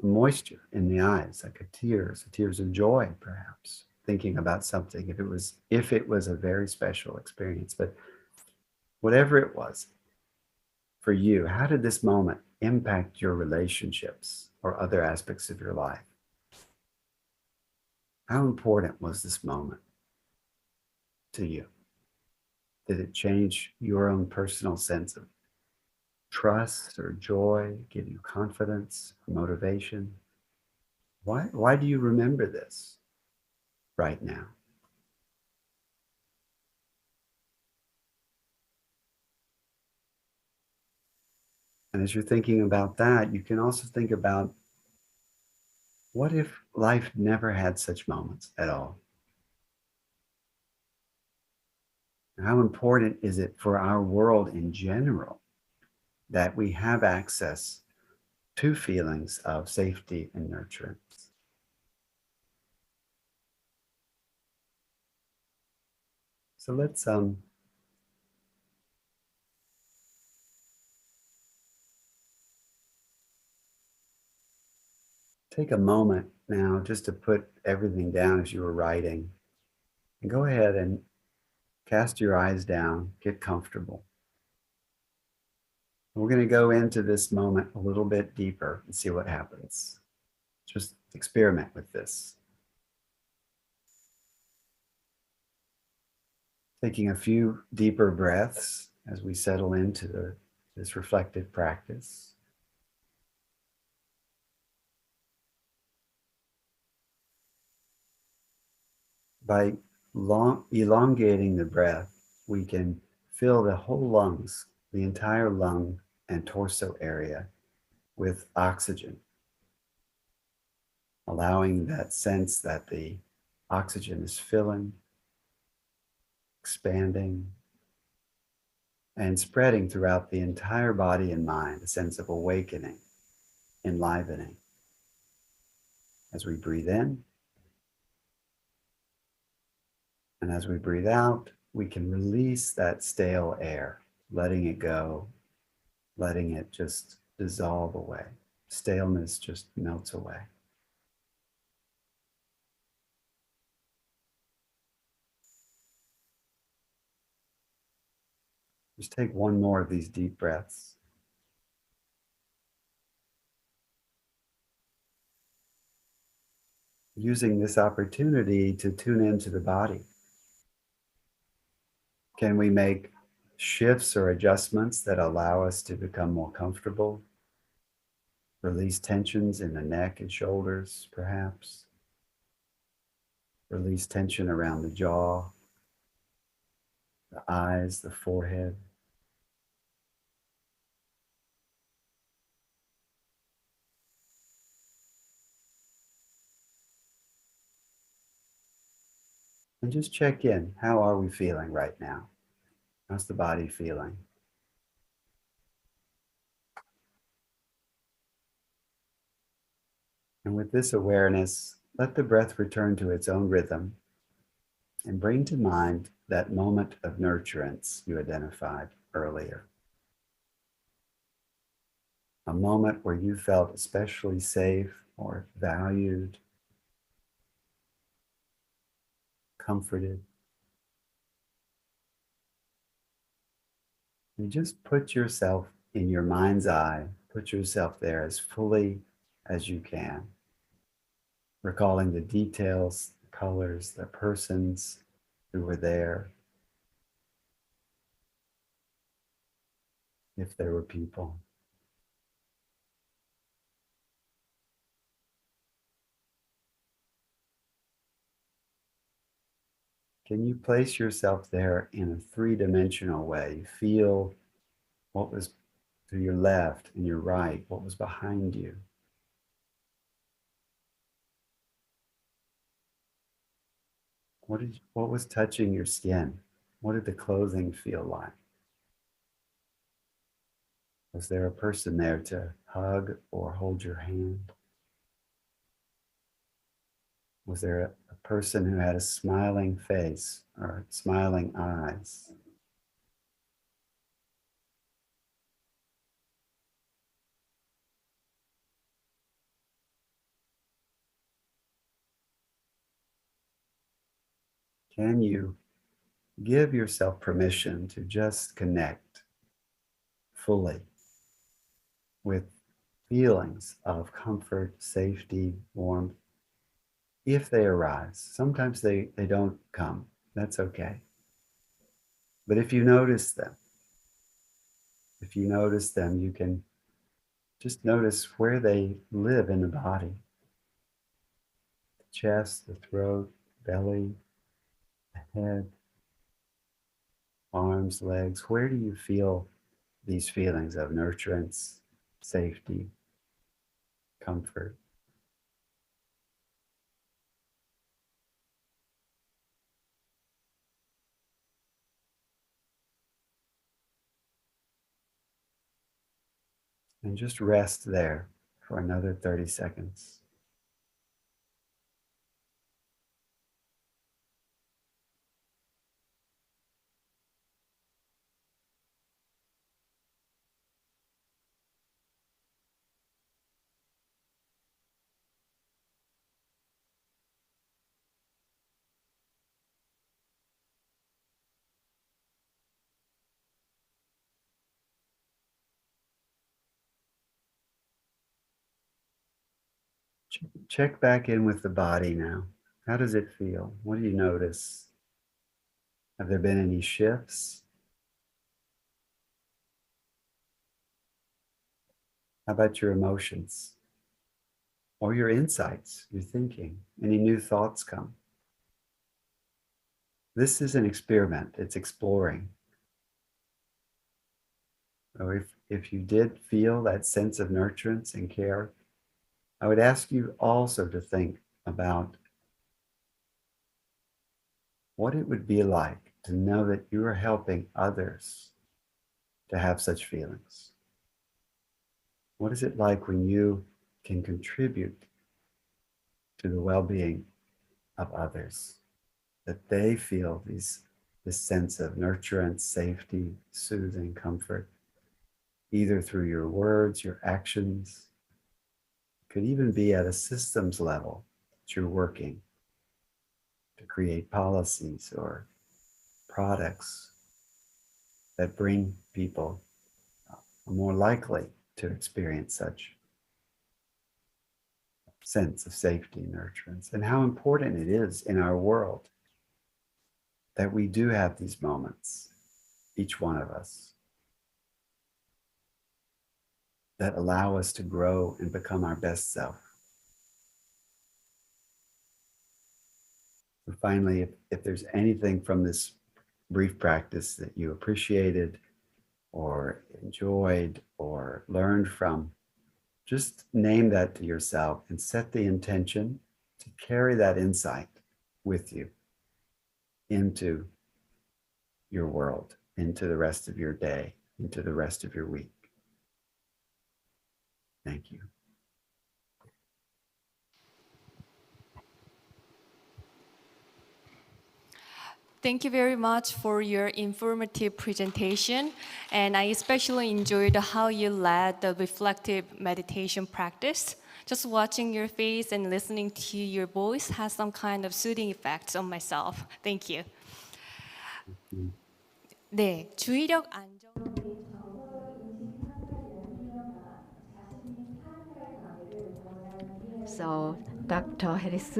moisture in the eyes, like tears of joy, perhaps, thinking about something, if it was a very special experience. But whatever it was for you, how did this moment impact your relationships or other aspects of your life? How important was this moment to you? Did it change your own personal sense of trust or joy, give you confidence, motivation? Why do you remember this right now? And as you're thinking about that, you can also think about, what if life never had such moments at all? How important is it for our world in general that we have access to feelings of safety and nurturance? So let's take a moment now just to put everything down as you were writing, and go ahead and cast your eyes down, get comfortable. We're going to go into this moment a little bit deeper and see what happens. Just experiment with this. Taking a few deeper breaths as we settle into this reflective practice. By elongating the breath, we can fill the whole lungs, the entire lung and torso area, with oxygen, allowing that sense that the oxygen is filling, expanding, and spreading throughout the entire body and mind, a sense of awakening, enlivening. as we breathe in. And as we breathe out, we can release that stale air, letting it go, letting it just dissolve away. Staleness just melts away. Just take one more of these deep breaths. Using this opportunity to tune into the body. Can we make shifts or adjustments that allow us to become more comfortable? Release tensions in the neck and shoulders, perhaps. Release tension around the jaw, the eyes, the forehead. And just check in. How are we feeling right now? How's the body feeling? And with this awareness, let the breath return to its own rhythm and bring to mind that moment of nurturance you identified earlier. A moment where you felt especially safe or valued, comforted. And just put yourself in your mind's eye, put yourself there as fully as you can, recalling the details, the colors, the persons who were there, if there were people. Can you place yourself there in a three-dimensional way? Feel what was to your left and your right, what was behind you. What was touching your skin? What did the clothing feel like? Was there a person there to hug or hold your hand? Was there a person who had a smiling face or smiling eyes? Can you give yourself permission to just connect fully with feelings of comfort, safety, warmth, if they arise? Sometimes they don't come. That's okay. But if you notice them, you can just notice where they live in the body. The chest, the throat, belly, the head, arms, legs. Where do you feel these feelings of nurturance, safety, comfort? And just rest there for another 30 seconds. Check back in with the body now. How does it feel? What do you notice? Have there been any shifts? How about your emotions? Or your insights, your thinking? Any new thoughts come? This is an experiment. It's exploring. So if you did feel that sense of nurturance and care, I would ask you also to think about what it would be like to know that you are helping others to have such feelings. What is it like when you can contribute to the well-being of others, that they feel this sense of nurturance, safety, soothing, comfort, either through your words, your actions. It could even be at a systems level that you're working to create policies or products that bring people more likely to experience such sense of safety and nurturance, and how important it is in our world that we do have these moments, each one of us, that allow us to grow and become our best self. And finally, if there's anything from this brief practice that you appreciated or enjoyed or learned from, just name that to yourself and set the intention to carry that insight with you into your world, into the rest of your day, into the rest of your week. Thank you. Thank you very much for your informative presentation. And I especially enjoyed how you led the reflective meditation practice. Just watching your face and listening to your voice has some kind of soothing effects on myself. Thank you. 네, 주의력 안정. So, Dr. Harris,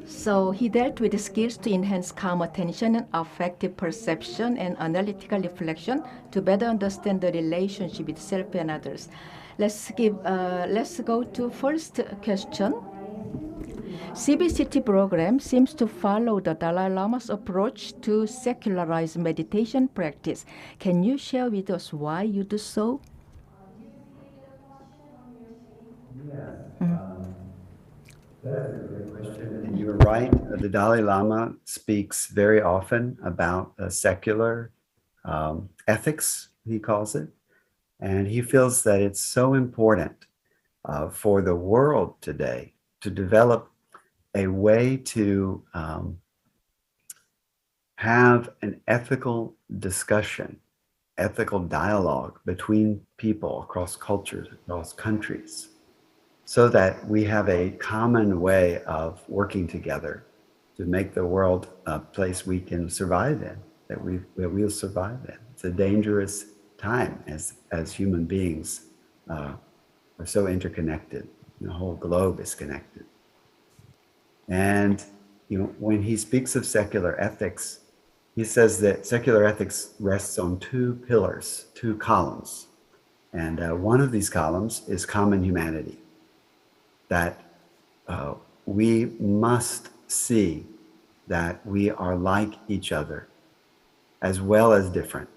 so he dealt with the skills to enhance calm attention and affective perception and analytical reflection to better understand the relationship with self and others. Let's go to first question. CBCT program seems to follow the Dalai Lama's approach to secularize meditation practice. Can you share with us why you do so? Yes. That's a great question. And you're right. The Dalai Lama speaks very often about secular ethics, he calls it. And he feels that it's so important for the world today to develop a way to have an ethical discussion, ethical dialogue between people across cultures, across countries, so that we have a common way of working together to make the world a place we can survive in, that we'll survive in. It's a dangerous time as human beings are so interconnected. The whole globe is connected. And when he speaks of secular ethics, he says that secular ethics rests on two pillars, two columns. And one of these columns is common humanity, that we must see that we are like each other as well as different.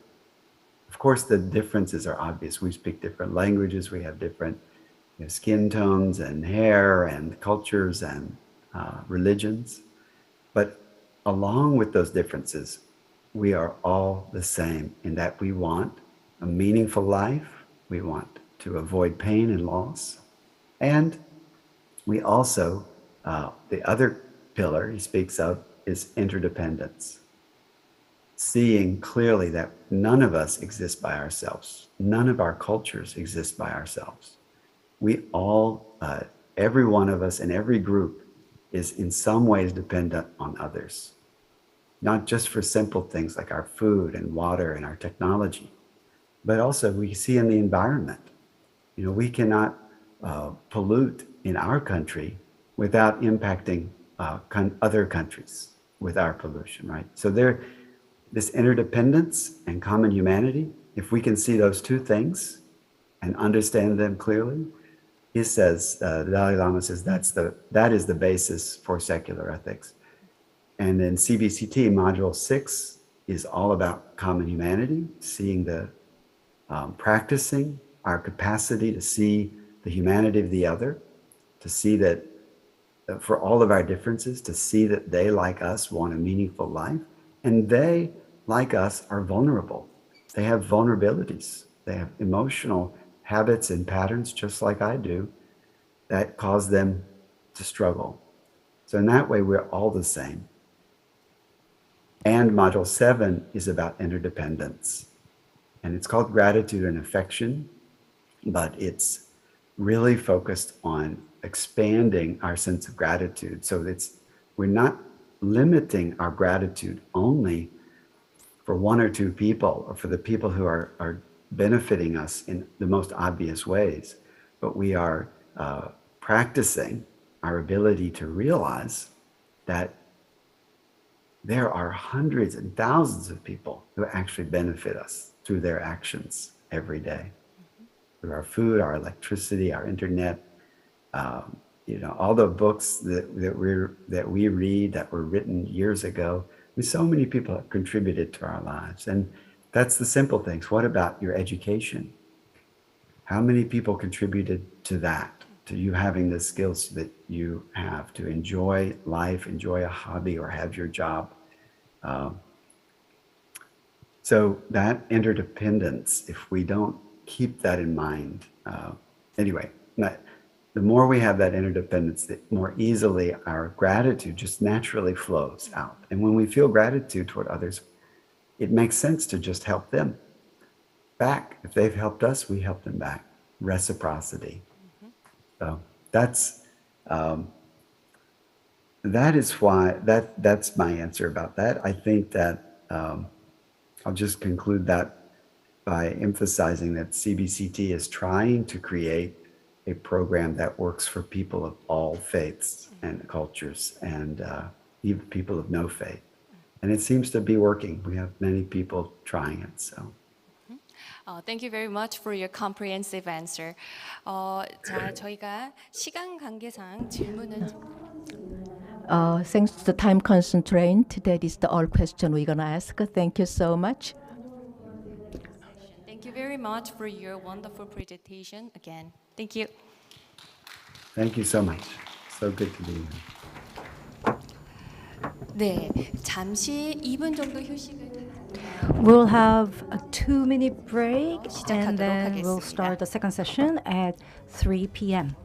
Of course, the differences are obvious. We speak different languages, we have different skin tones and hair and cultures and religions. But along with those differences, we are all the same in that we want a meaningful life, we want to avoid pain and loss, and we also, the other pillar he speaks of is interdependence. Seeing clearly that none of us exist by ourselves. None of our cultures exist by ourselves. We all, every one of us in every group is in some ways dependent on others. Not just for simple things like our food and water and our technology, but also we see in the environment. We cannot pollute in our country without impacting other countries with our pollution, right? So this interdependence and common humanity, if we can see those two things and understand them clearly, he says, the Dalai Lama says that is the basis for secular ethics. And then CBCT Module 6 is all about common humanity, seeing practicing our capacity to see the humanity of the other, to see that for all of our differences, to see that they, like us, want a meaningful life, and they, like us, are vulnerable. They have vulnerabilities. They have emotional habits and patterns, just like I do. that cause them to struggle. So in that way, we're all the same. And module 7 is about interdependence. And it's called gratitude and affection, but it's really focused on expanding our sense of gratitude. So we're not limiting our gratitude only for one or two people or for the people who are benefiting us in the most obvious ways, but we are practicing our ability to realize that there are hundreds and thousands of people who actually benefit us through their actions every day, through our food, our electricity, our internet, all the books that we read that were written years ago. So many people have contributed to our lives, and that's the simple things. What about your education? How many people contributed to that, to you having the skills that you have to enjoy life, enjoy a hobby, or have your job? So that interdependence, if we don't keep that in mind, the more we have that interdependence, the more easily our gratitude just naturally flows out. And when we feel gratitude toward others, it makes sense to just help them back. If they've helped us, we help them back. Reciprocity. So that's why that's my answer about that. I think that I'll just conclude that by emphasizing that CBCT is trying to create a program that works for people of all faiths and cultures, and even people of no faith. And it seems to be working. We have many people trying it. So. Thank you very much for your comprehensive answer. 자, 저희가 시간 관계상 질문은 Thanks to the time constraint, that is the all question we're gonna ask. Thank you so much. Thank you very much for your wonderful presentation again. Thank you. Thank you so much. So good to be here. 네, 잠시 2분 정도 휴식을 We'll have a 2-minute break and 시작하도록 then we'll 하겠습니다. start the second session at 3 p.m.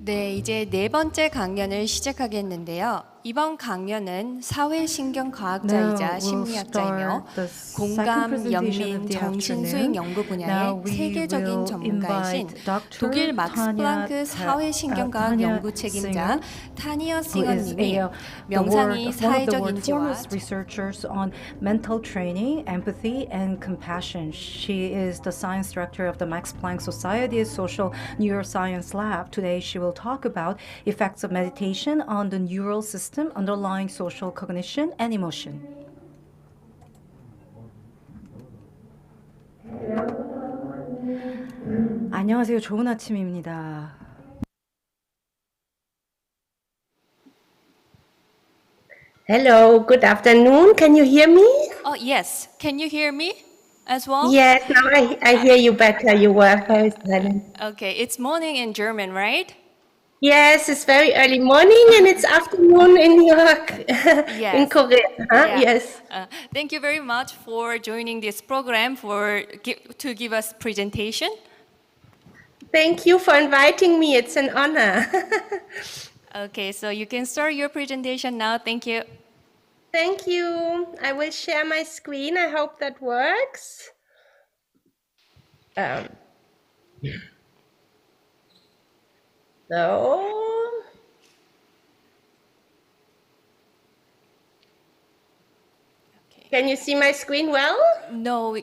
네, 이제 네 번째 강연을 시작하겠는데요. 이번 강연은 사회신경과학자이자 Now we'll 심리학자이며 start the second 공감, presentation of 연민, the 정신수행 afternoon. 연구 Now 분야의 we 세계적인 will 전문가이신 invite Dr. 독일 막스 Tanya 플랑크 사회신경과학 연구 책임자 타니어 who is 싱어님이 one 명상이 of the 사회적 world's 인지와 foremost researchers on mental training, empathy, and compassion. She is the science director of the Max Planck Society's Social Neuroscience Lab. Today, she will talk about effects of meditation on the neural system underlying social cognition and emotion. 안녕하세요. 좋은 아침입니다. Hello, good afternoon. Can you hear me? Oh, yes. Can you hear me as well? Yes, now I hear you better. You were very silent. Okay, it's morning in German, right? Yes, it's very early morning and it's afternoon in New York, in Korea. Huh? Yeah. Yes. Thank you very much for joining this program to give us presentation. Thank you for inviting me. It's an honor. Okay, so you can start your presentation now. Thank you. Thank you. I will share my screen. I hope that works. So. Can you see my screen well? No,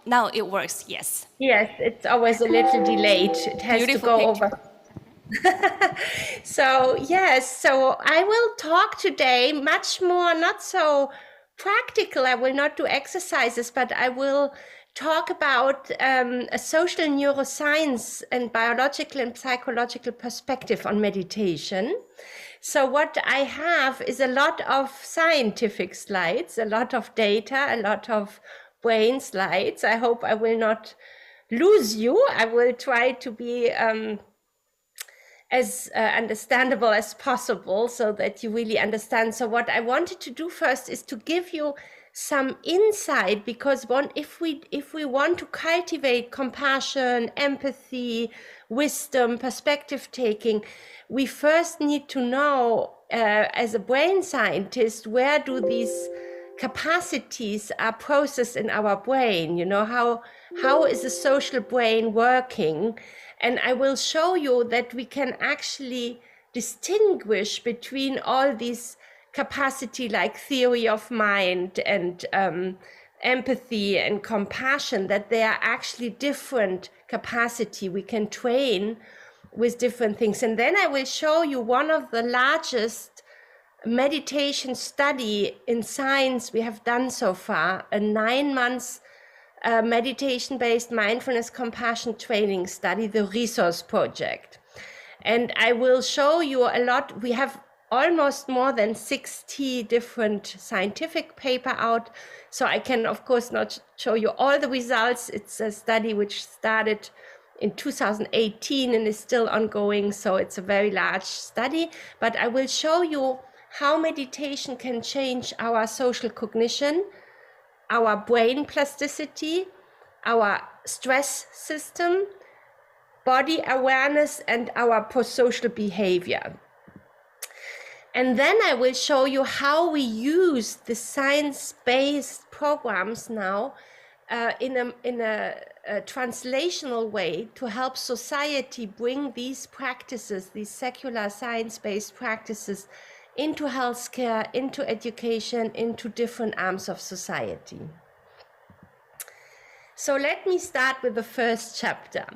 now it works, yes. Yes, it's always a little delayed. It has to go over. So, yes, so I will talk today much more, not so practical. I will not do exercises, but I will talk about a social neuroscience and biological and psychological perspective on meditation. So what I have is a lot of scientific slides, a lot of data, a lot of brain slides. I hope I will not lose you. I will try to be as understandable as possible so that you really understand. So what I wanted to do first is to give you some insight, because if we want to cultivate compassion, empathy, wisdom, perspective taking, we first need to know, as a brain scientist, where do these capacities are processed in our brain. You know, how is the social brain working? And I will show you that we can actually distinguish between all these capacity like theory of mind and empathy and compassion, that they are actually different capacity we can train with different things. And then I will show you one of the largest meditation study in science we have done so far, a 9 months meditation-based mindfulness compassion training study, the Resource Project. And I will show you a lot. We have almost more than 60 different scientific paper out. So I can, of course, not show you all the results. It's a study which started in 2018 and is still ongoing. So it's a very large study, but I will show you how meditation can change our social cognition, our brain plasticity, our stress system, body awareness, and our prosocial behavior. And then I will show you how we use the science-based programs now in a translational way to help society bring these practices, these secular science-based practices, into healthcare, into education, into different arms of society. So let me start with the first chapter,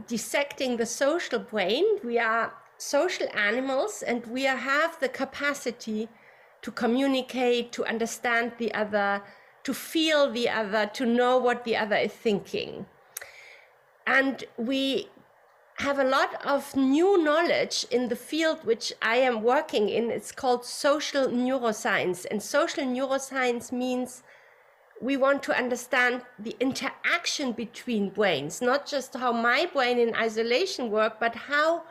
dissecting the social brain. We are social animals and we have the capacity to communicate, to understand the other, to feel the other, to know what the other is thinking. And we have a lot of new knowledge in the field which I am working in. It's called social neuroscience. And social neuroscience means we want to understand the interaction between brains, not just how my brain in isolation works, but how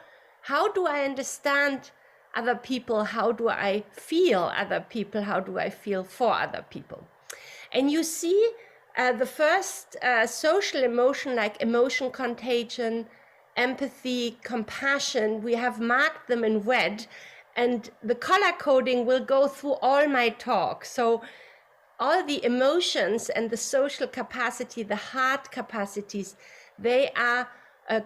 do I understand other people? How do I feel other people? How do I feel for other people? And you see the first social emotion, like emotion contagion, empathy, compassion. We have marked them in red, and the color coding will go through all my talk. So all the emotions and the social capacity, the heart capacities, they are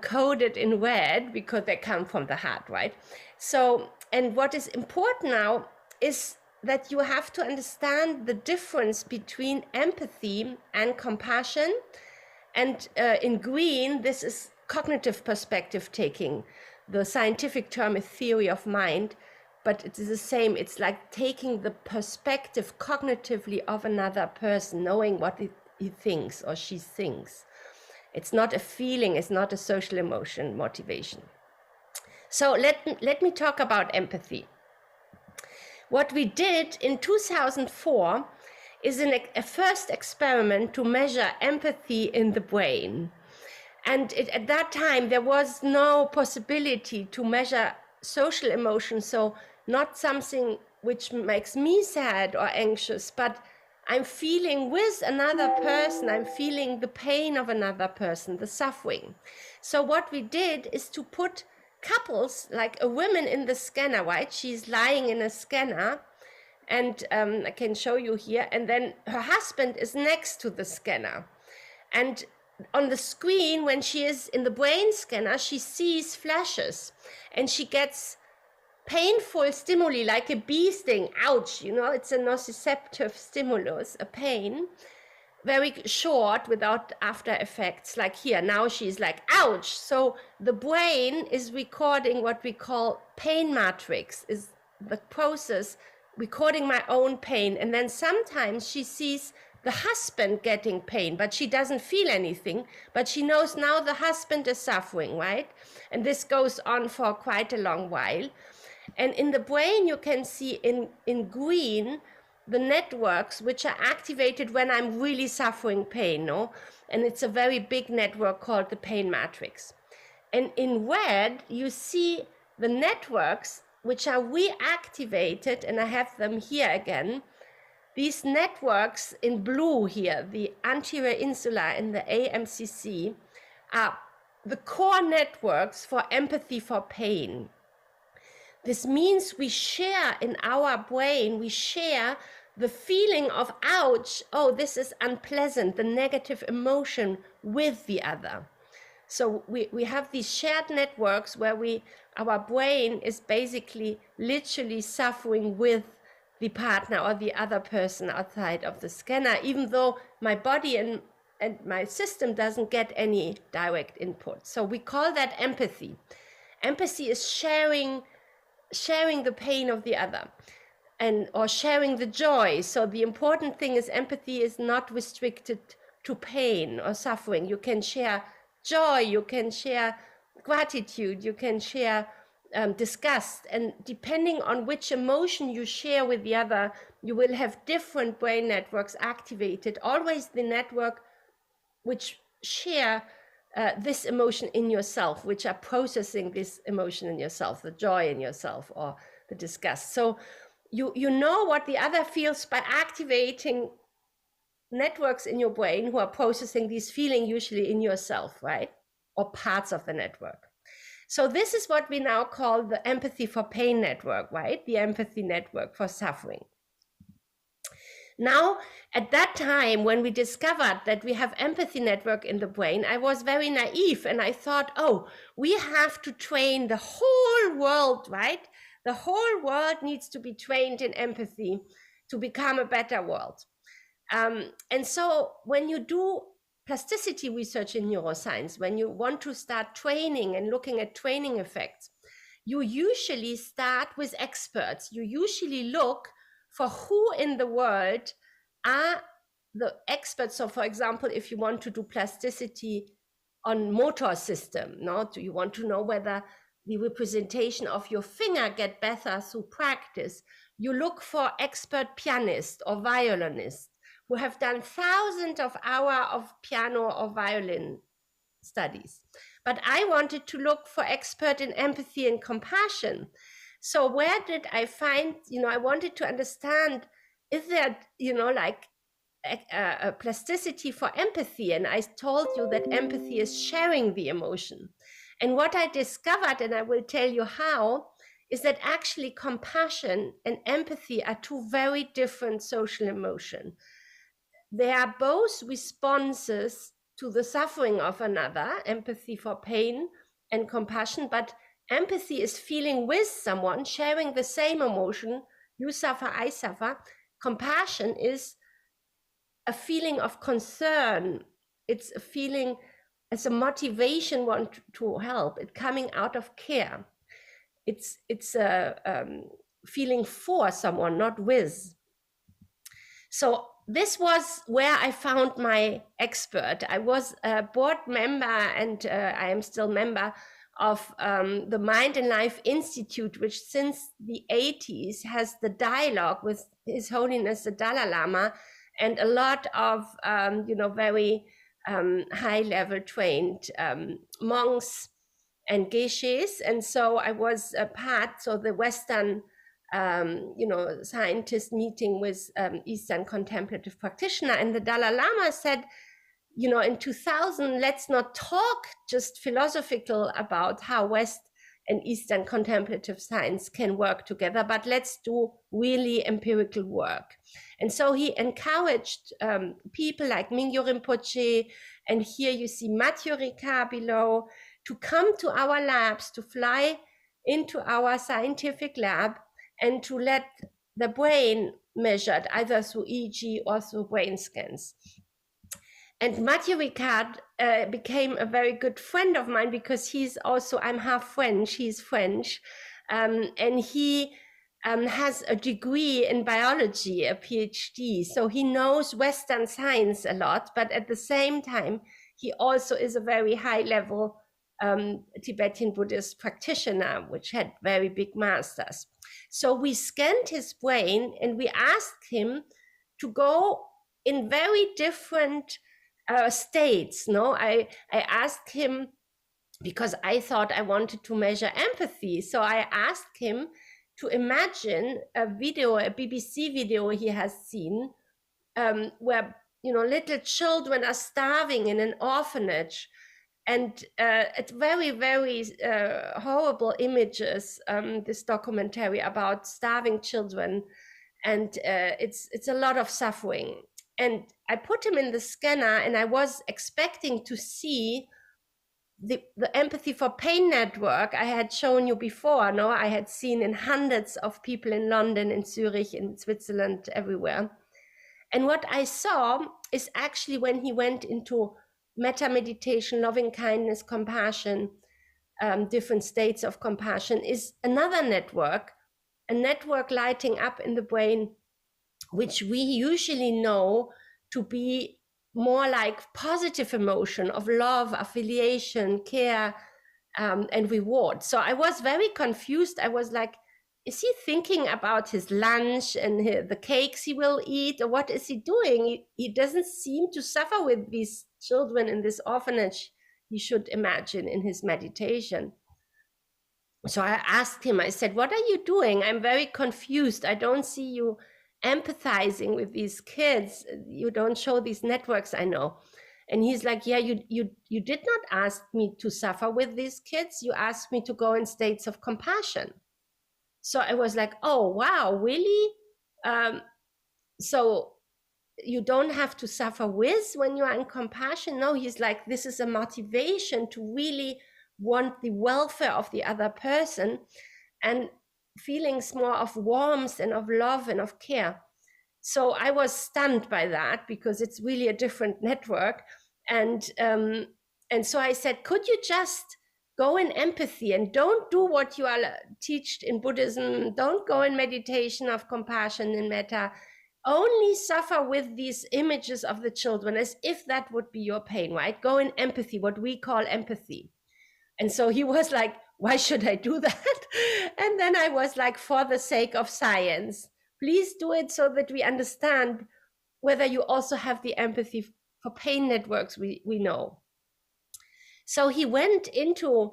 coded in red because they come from the heart, right? So, and what is important now is that you have to understand the difference between empathy and compassion. And in green, this is cognitive perspective taking. The scientific term is theory of mind, but it is the same. It's like taking the perspective cognitively of another person, knowing what he thinks or she thinks. It's not a feeling, it's not a social emotion motivation. So let me talk about empathy. What we did in 2004 is a first experiment to measure empathy in the brain. And at that time, there was no possibility to measure social emotion. So not something which makes me sad or anxious, but I'm feeling with another person, I'm feeling the pain of another person, the suffering. So what we did is to put couples, like a woman in the scanner, right? She's lying in a scanner, and I can show you here. And then her husband is next to the scanner. And on the screen, when she is in the brain scanner, she sees flashes and she gets painful stimuli like a bee sting. Ouch, you know, it's a nociceptive stimulus, a pain, very short without after effects. Like here, now she's like, ouch. So the brain is recording what we call pain matrix, is the process recording my own pain. And then sometimes she sees the husband getting pain, but she doesn't feel anything, but she knows now the husband is suffering, right? And this goes on for quite a long while. And in the brain, you can see in green, the networks which are activated when I'm really suffering pain, no? And it's a very big network called the pain matrix. And in red, you see the networks which are reactivated, and I have them here again. These networks in blue here, the anterior insula and the AMCC, are the core networks for empathy for pain. This means we share in our brain, we share the feeling of ouch, oh, this is unpleasant, the negative emotion with the other. So we have these shared networks where our brain is basically literally suffering with the partner or the other person outside of the scanner, even though my body and my system doesn't get any direct input. So we call that empathy. Empathy is sharing the pain of the other, or sharing the joy. So the important thing is empathy is not restricted to pain or suffering. You can share joy, you can share gratitude, you can share disgust, and depending on which emotion you share with the other, you will have different brain networks activated, always the network which share this emotion in yourself, which are processing this emotion in yourself, the joy in yourself or the disgust. So you know what the other feels by activating networks in your brain who are processing these feelings usually in yourself, right? Or parts of the network. So this is what we now call the empathy for pain network, right? The empathy network for suffering. Now, at that time, when we discovered that we have empathy network in the brain, I was very naive and I thought, oh, we have to train the whole world, right? The whole world needs to be trained in empathy to become a better world. And so when you do plasticity research in neuroscience, when you want to start training and looking at training effects, you usually start with experts. You usually look for who in the world are the experts. So for example, if you want to do plasticity on motor system, no, you want to know whether the representation of your finger get better through practice, you look for expert pianists or violinists who have done thousands of hours of piano or violin studies. But I wanted to look for expert in empathy and compassion. So where did I find, I wanted to understand, is there, like a plasticity for empathy? And I told you that empathy is sharing the emotion. And what I discovered, and I will tell you how, is that actually compassion and empathy are two very different social emotions. They are both responses to the suffering of another, empathy for pain and compassion, but empathy is feeling with someone, sharing the same emotion. You suffer, I suffer. Compassion is a feeling of concern. It's a feeling, it's a motivation want to help. It's coming out of care. It's a feeling for someone, not with. So this was where I found my expert. I was a board member, and I am still member of the Mind and Life Institute, which since the 80s has the dialogue with His Holiness the Dalai Lama and a lot of very high level trained monks and geshes. And so I was a part, so the Western scientist meeting with Eastern contemplative practitioner. And the Dalai Lama said, in 2000, let's not talk just philosophical about how West and Eastern contemplative science can work together, but let's do really empirical work. And so he encouraged people like Mingyur Rinpoche, and here you see Mathieu Ricard below, to come to our labs, to fly into our scientific lab and to let the brain measured either through EEG or through brain scans. And Mathieu Ricard became a very good friend of mine because he's also, I'm half French, he's French, and he has a degree in biology, a PhD. So he knows Western science a lot, but at the same time, he also is a very high level Tibetan Buddhist practitioner, which had very big masters. So we scanned his brain and we asked him to go in very different states. I asked him, because I thought I wanted to measure empathy. So I asked him to imagine a video, a BBC video he has seen, where little children are starving in an orphanage. And it's very, very horrible images, this documentary about starving children. And it's a lot of suffering. And I put him in the scanner, and I was expecting to see the empathy for pain network I had shown you before. No, I had seen in hundreds of people in London, in Zurich, in Switzerland, everywhere. And what I saw is actually when he went into metta meditation, loving kindness, compassion, different states of compassion, is another network, a network lighting up in the brain, which we usually know to be more like positive emotion of love, affiliation, care, and reward. So I was very confused. I was like, is he thinking about his lunch and the cakes he will eat, or what is he doing? He doesn't seem to suffer with these children in this orphanage, he should imagine, in his meditation. So I asked him, I said, what are you doing? I'm very confused. I don't see you empathizing with these kids. You don't show these networks, I know. And he's like, yeah, you did not ask me to suffer with these kids. You asked me to go in states of compassion. So I was like, oh, wow, really? So you don't have to suffer with when you are in compassion? No, he's like, this is a motivation to really want the welfare of the other person and feelings more of warmth and of love and of care. So I was stunned by that because it's really a different network. And so I said, could you just go in empathy and don't do what you are taught in Buddhism. Don't go in meditation of compassion and metta. Only suffer with these images of the children as if that would be your pain, right? Go in empathy, what we call empathy. And so he was like, why should I do that? And then I was like, for the sake of science, please do it so that we understand whether you also have the empathy for pain networks we know. So he went into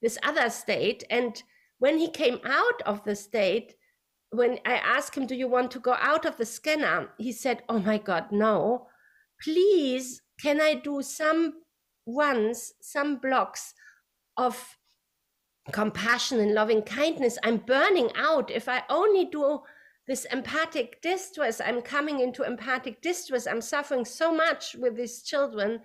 this other state. And when he came out of the state, when I asked him, do you want to go out of the scanner? He said, oh my God, no. Please, can I do some runs, some blocks of compassion and loving kindness, I'm burning out. If I only do this empathic distress, I'm coming into empathic distress. I'm suffering so much with these children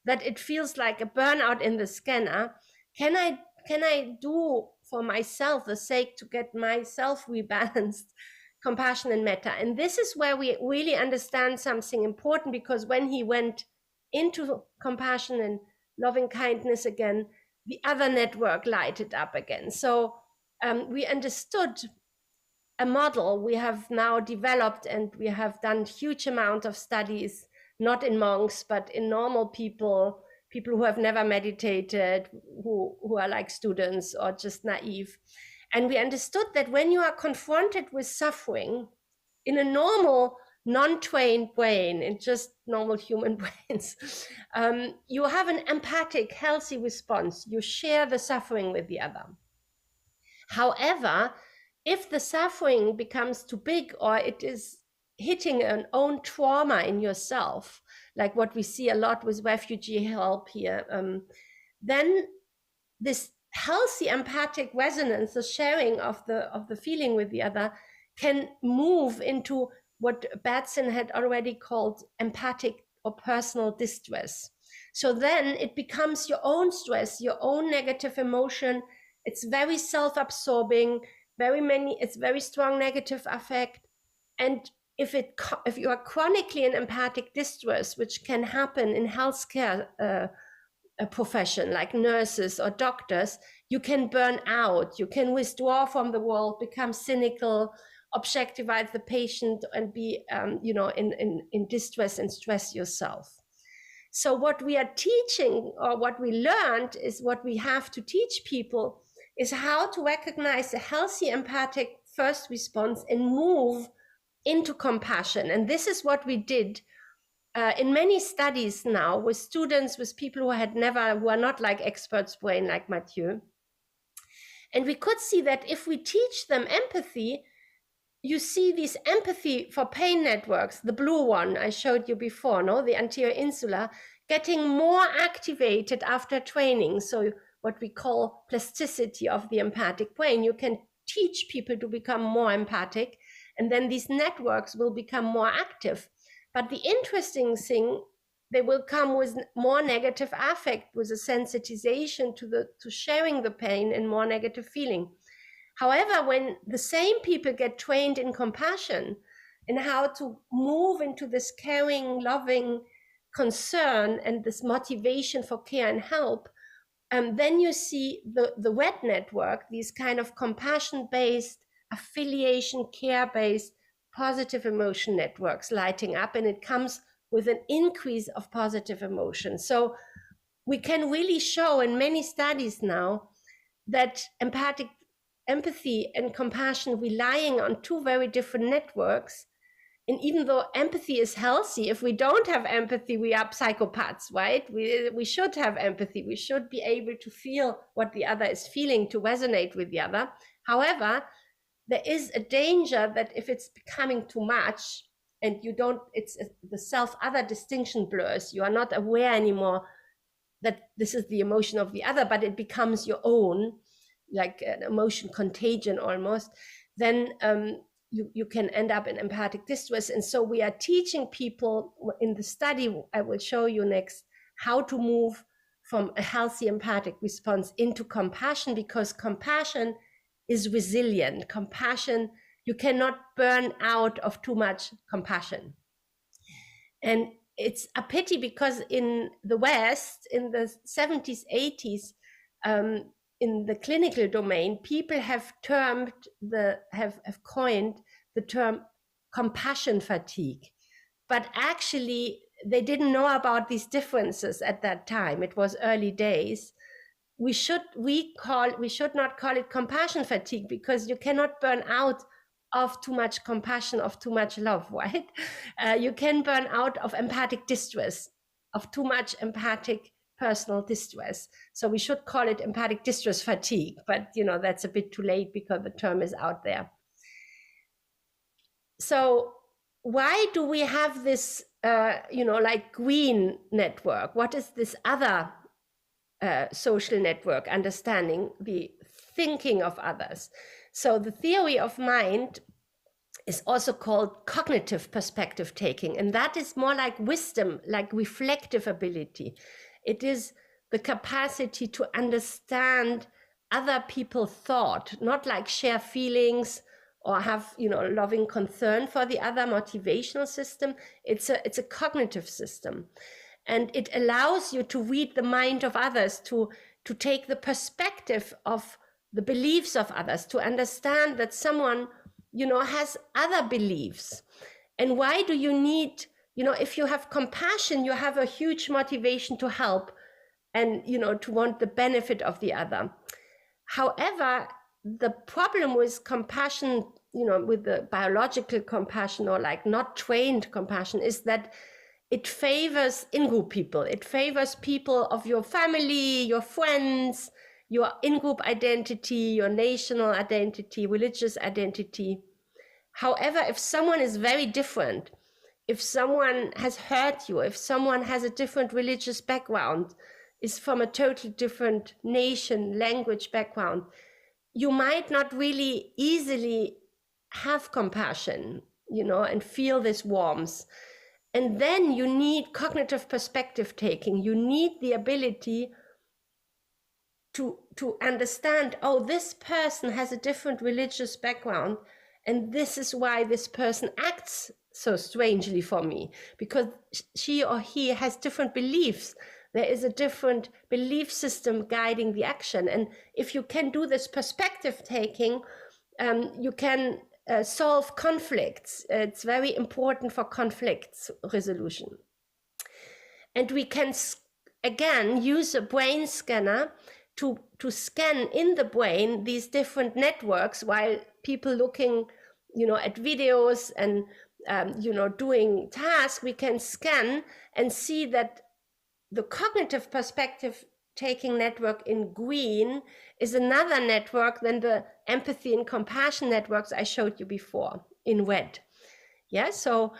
that it feels like a burnout in the scanner. Can I do for myself the sake to get myself rebalanced, compassion and metta? And this is where we really understand something important, because when he went into compassion and loving kindness again, the other network lighted up again. So we understood a model we have now developed, and we have done huge amount of studies, not in monks, but in normal people who have never meditated, who are like students or just naive. And we understood that when you are confronted with suffering in a normal, non-trained brain, in just normal human brains, you have an empathic, healthy response. You share the suffering with the other. However, if the suffering becomes too big, or it is hitting an own trauma in yourself, like what we see a lot with refugee help here, then this healthy empathic resonance, the sharing of the feeling with the other, can move into what Batson had already called empathic or personal distress. So then it becomes your own stress, your own negative emotion. It's very self-absorbing, it's very strong negative affect. And if you are chronically in empathic distress, which can happen in healthcare profession like nurses or doctors, you can burn out, you can withdraw from the world, become cynical, objectify the patient, and be in distress and stress yourself. So what we are teaching, or what we learned, is what we have to teach people is how to recognize a healthy empathic first response and move into compassion. And this is what we did in many studies now with students, with people who are not like experts brain like Mathieu. And we could see that if we teach them empathy, you see these empathy for pain networks, the blue one I showed you before, no, the anterior insula, getting more activated after training. So what we call plasticity of the empathic brain. You can teach people to become more empathic, and then these networks will become more active. But the interesting thing, they will come with more negative affect, with a sensitization to sharing the pain and more negative feeling. However, when the same people get trained in compassion and how to move into this caring, loving concern and this motivation for care and help, then you see the red network, these kind of compassion-based, affiliation, care-based, positive emotion networks lighting up, and it comes with an increase of positive emotion. So we can really show in many studies now that empathy and compassion relying on two very different networks. And even though empathy is healthy, if we don't have empathy, we are psychopaths, right? We should have empathy. We should be able to feel what the other is feeling, to resonate with the other. However, there is a danger that if it's becoming too much and the self-other distinction blurs, you are not aware anymore that this is the emotion of the other, but it becomes your own, like an emotion contagion almost, then you can end up in empathic distress. And so we are teaching people in the study I will show you next how to move from a healthy empathic response into compassion, because compassion is resilient. Compassion, you cannot burn out of too much compassion. And it's a pity, because in the West, in the 70s, 80s, in the clinical domain, people have coined the term compassion fatigue. But actually, they didn't know about these differences at that time. It was early days. We should not call it compassion fatigue, because you cannot burn out of too much compassion, of too much love, right? You can burn out of empathic distress, of too much empathic personal distress. So we should call it empathic distress fatigue, but that's a bit too late because the term is out there. So why do we have this, like green network? What is this other social network, understanding the thinking of others. So the theory of mind is also called cognitive perspective taking, and that is more like wisdom, like reflective ability. It is the capacity to understand other people's thought, not like share feelings or have, you know, loving concern for the other, motivational system. It's a cognitive system, and it allows you to read the mind of others, to take the perspective of the beliefs of others, to understand that someone, you know, has other beliefs. And why do you need, you know, if you have compassion, you have a huge motivation to help and, you know, to want the benefit of the other. However, the problem with compassion, you know, with the biological compassion or like not trained compassion, is that it favors in-group people. It favors people of your family, your friends, your in-group identity, your national identity, religious identity. However, if someone is very different, if someone has hurt you, if someone has a different religious background, is from a totally different nation, language background, you might not really easily have compassion, you know, and feel this warmth. And then you need cognitive perspective taking. You need the ability to understand, oh, this person has a different religious background, and this is why this person acts so strangely for me, because she or he has different beliefs. There is a different belief system guiding the action. And if you can do this perspective taking, you can solve conflicts. It's very important for conflicts resolution. And we can, again, use a brain scanner to scan in the brain these different networks while people looking, you know, at videos and, you know, doing tasks. We can scan and see that the cognitive perspective taking network in green is another network than the empathy and compassion networks I showed you before in red. Yeah, so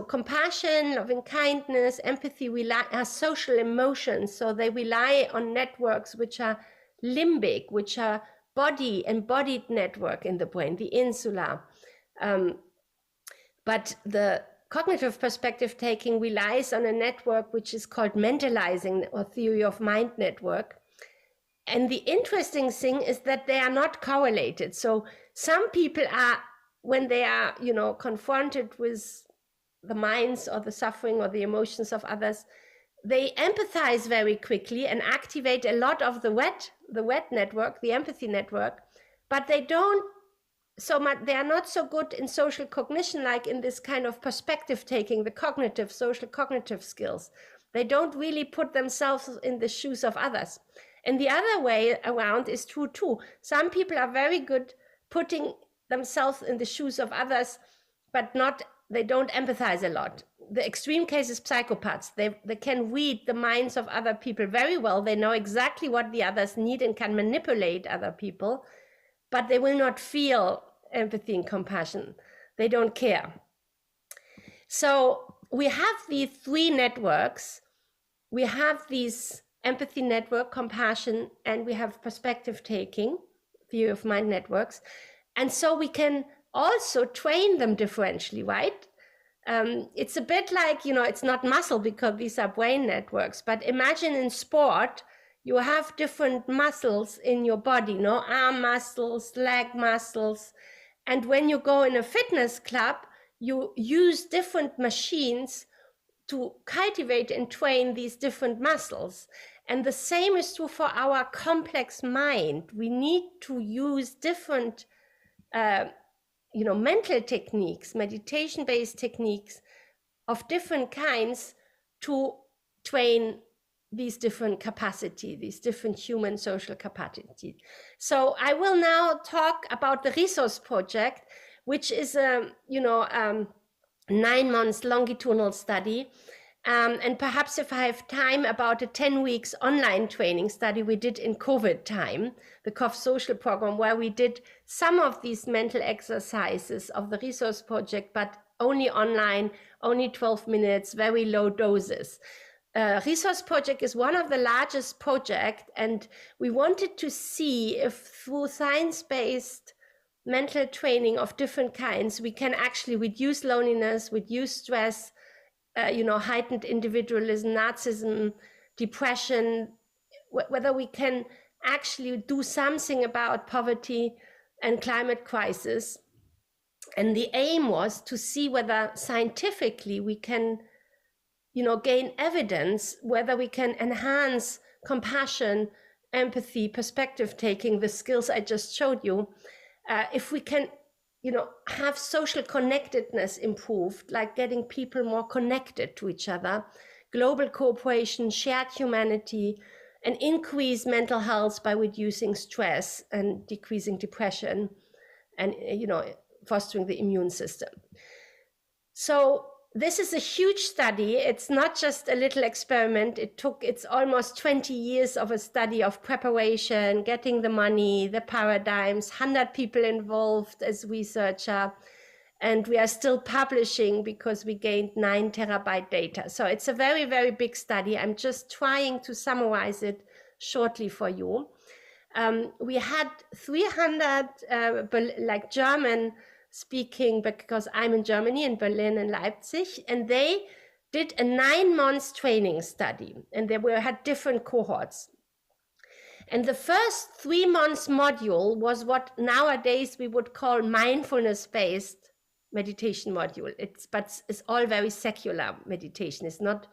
compassion, loving kindness, empathy are social emotions. So they rely on networks which are limbic, which are embodied network in the brain, the insula. But the cognitive perspective taking relies on a network which is called mentalizing or theory of mind network. And the interesting thing is that they are not correlated. So some people are, when they are, you know, confronted with the minds or the suffering or the emotions of others, they empathize very quickly and activate a lot of the wet network, the empathy network, but they don't so much, they are not so good in social cognition, like in this kind of perspective taking, the cognitive, social cognitive skills. They don't really put themselves in the shoes of others. And the other way around is true too. Some people are very good putting themselves in the shoes of others, but they don't empathize a lot. The extreme case is psychopaths. They can read the minds of other people very well. They know exactly what the others need and can manipulate other people, but they will not feel empathy and compassion. They don't care. So we have these three networks. We have these empathy network, compassion, and we have perspective taking, theory of mind networks. And so we can also train them differentially, right? It's a bit like, you know, it's not muscle because these are brain networks, but imagine in sport, you have different muscles in your body, no? Arm muscles, leg muscles. And when you go in a fitness club, you use different machines to cultivate and train these different muscles. And the same is true for our complex mind. We need to use different, you know, mental techniques, meditation-based techniques of different kinds to train these different capacities, these different human social capacities. So I will now talk about the resource project, which is a, you know, 9 months longitudinal study. And perhaps if I have time, about a 10 weeks online training study we did in COVID time, the COF social program, where we did some of these mental exercises of the resource project, but only online, only 12 minutes, very low doses. resource project is one of the largest projects, and we wanted to see if through science-based mental training of different kinds, we can actually reduce loneliness, reduce stress, heightened individualism, narcissism, depression, whether we can actually do something about poverty and climate crisis. And the aim was to see whether scientifically we can, gain evidence, whether we can enhance compassion, empathy, perspective taking, the skills I just showed you, if we can, have social connectedness improved, like getting people more connected to each other, global cooperation, shared humanity, and increase mental health by reducing stress and decreasing depression, and fostering the immune system. So this is a huge study. It's not just a little experiment. It's almost 20 years of a study of preparation, getting the money, the paradigms, 100 people involved as researcher. And we are still publishing because we gained 9 terabyte data. So it's a very, very big study. I'm just trying to summarize it shortly for you. We had 300 German speaking, because I'm in Germany, in Berlin and Leipzig, and they did a 9 months training study, and they had different cohorts. And the first 3 months module was what nowadays we would call mindfulness-based meditation module. But it's all very secular meditation. It's not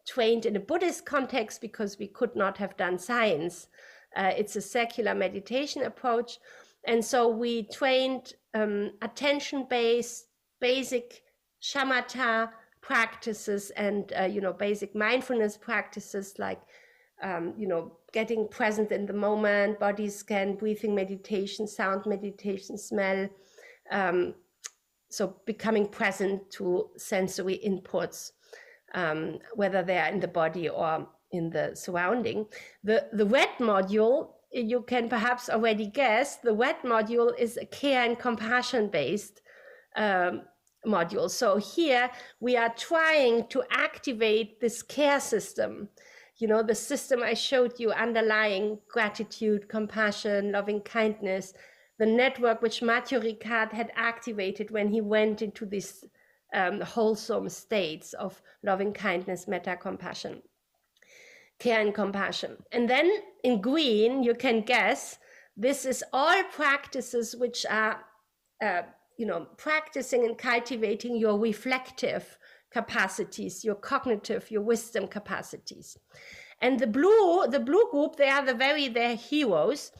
trained in a Buddhist context because we could not have done science. It's a secular meditation approach. And so we trained attention-based, basic shamatha practices and, basic mindfulness practices like, getting present in the moment, body scan, breathing meditation, sound meditation, smell. So becoming present to sensory inputs, whether they are in the body or in the surrounding. The red module, you can perhaps already guess, the red module is a care and compassion based module. So here we are trying to activate this care system, the system I showed you underlying gratitude, compassion, loving kindness, the network which Mathieu Ricard had activated when he went into these wholesome states of loving kindness, metta compassion, care and compassion. And then in green, you can guess, this is all practices which are, practicing and cultivating your reflective capacities, your cognitive, your wisdom capacities. And the blue group, they're heroes,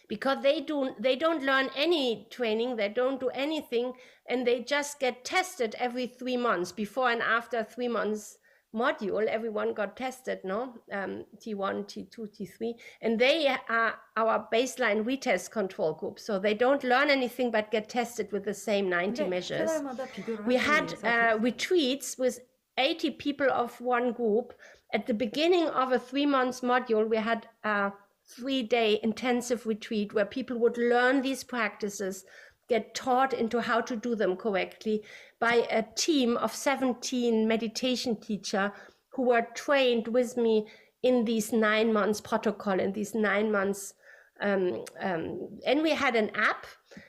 because they don't learn any training, they don't do anything, and they just get tested every 3 months. Before and after 3 months module, everyone got tested, no? T1, T2, T3, and they are our baseline retest control group. So they don't learn anything but get tested with the same 90 measures. We had retreats with 80 people of one group. At the beginning of a 3 months module, we had a 3-day intensive retreat where people would learn these practices, get taught into how to do them correctly by a team of 17 meditation teachers who were trained with me in these 9 months protocol, in these 9 months. And we had an app